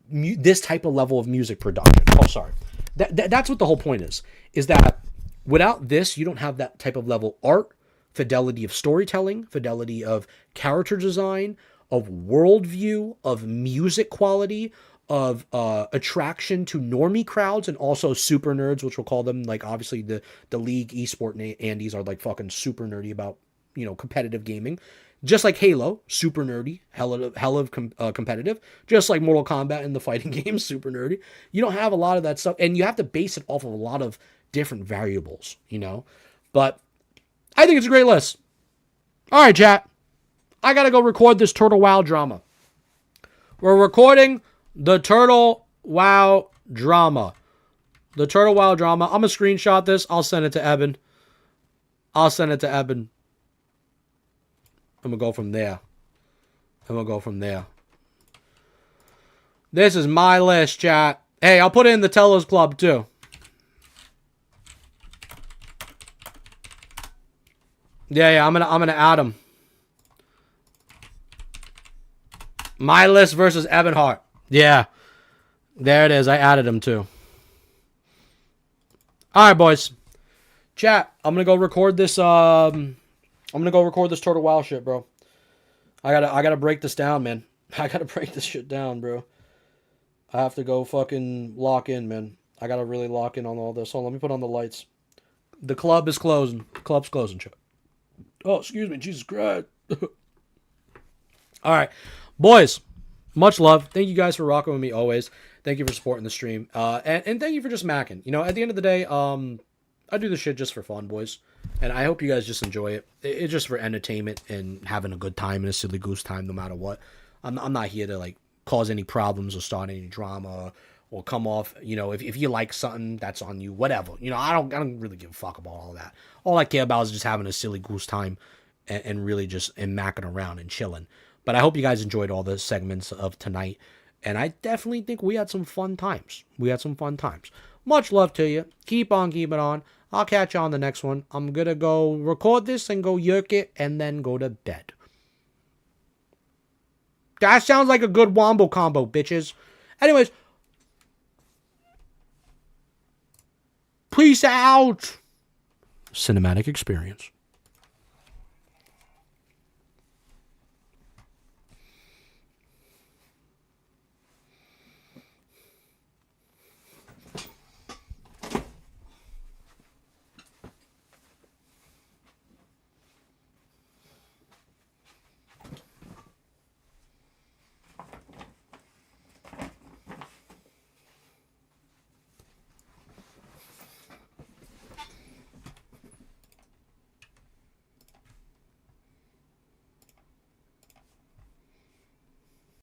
this type of level of music production. Oh, sorry. That's what the whole point is that without this, you don't have that type of level art, fidelity of storytelling, fidelity of character design, of worldview, of music quality, of attraction to normie crowds and also super nerds, which we'll call them. Like obviously the league esport Andes are like fucking super nerdy about, you know, competitive gaming, just like Halo, super nerdy, hell of competitive, just like Mortal Kombat in the fighting games, super nerdy. You don't have a lot of that stuff, and you have to base it off of a lot of different variables, you know. But I think it's a great list. All right, chat. I gotta go record this Turtle WoW drama. We're recording the Turtle WoW drama. The Turtle WoW drama. I'm going to screenshot this. I'll send it to Eben. I'm going to go from there. This is my list, chat. Hey, I'll put it in the Tellers Club, too. Yeah, I'm gonna add him. My list versus Evan Hart. Yeah. There it is. I added him too. All right, boys. Chat, I'm going to go record this Turtle WoW shit, bro. I got to break this down, man. I got to break this shit down, bro. I have to go fucking lock in, man. I got to really lock in on all this. Hold on, let me put on the lights. The club is closing. The club's closing, chat. Oh, excuse me. Jesus Christ. All right. Boys. Much love. Thank you guys for rocking with me always. Thank you for supporting the stream. And thank you for just macking. You know, at the end of the day, I do this shit just for fun, boys. And I hope you guys just enjoy it. It's just for entertainment and having a good time and a silly goose time no matter what. I'm not here to, like, cause any problems or start any drama or come off, you know, if you like something, that's on you, whatever. You know, I don't really give a fuck about all that. All I care about is just having a silly goose time and really just macking around and chilling. But I hope you guys enjoyed all the segments of tonight. And I definitely think we had some fun times. Much love to you. Keep on keeping on. I'll catch you on the next one. I'm going to go record this and go yerk it and then go to bed. That sounds like a good wombo combo, bitches. Anyways. Peace out. Cinematic experience.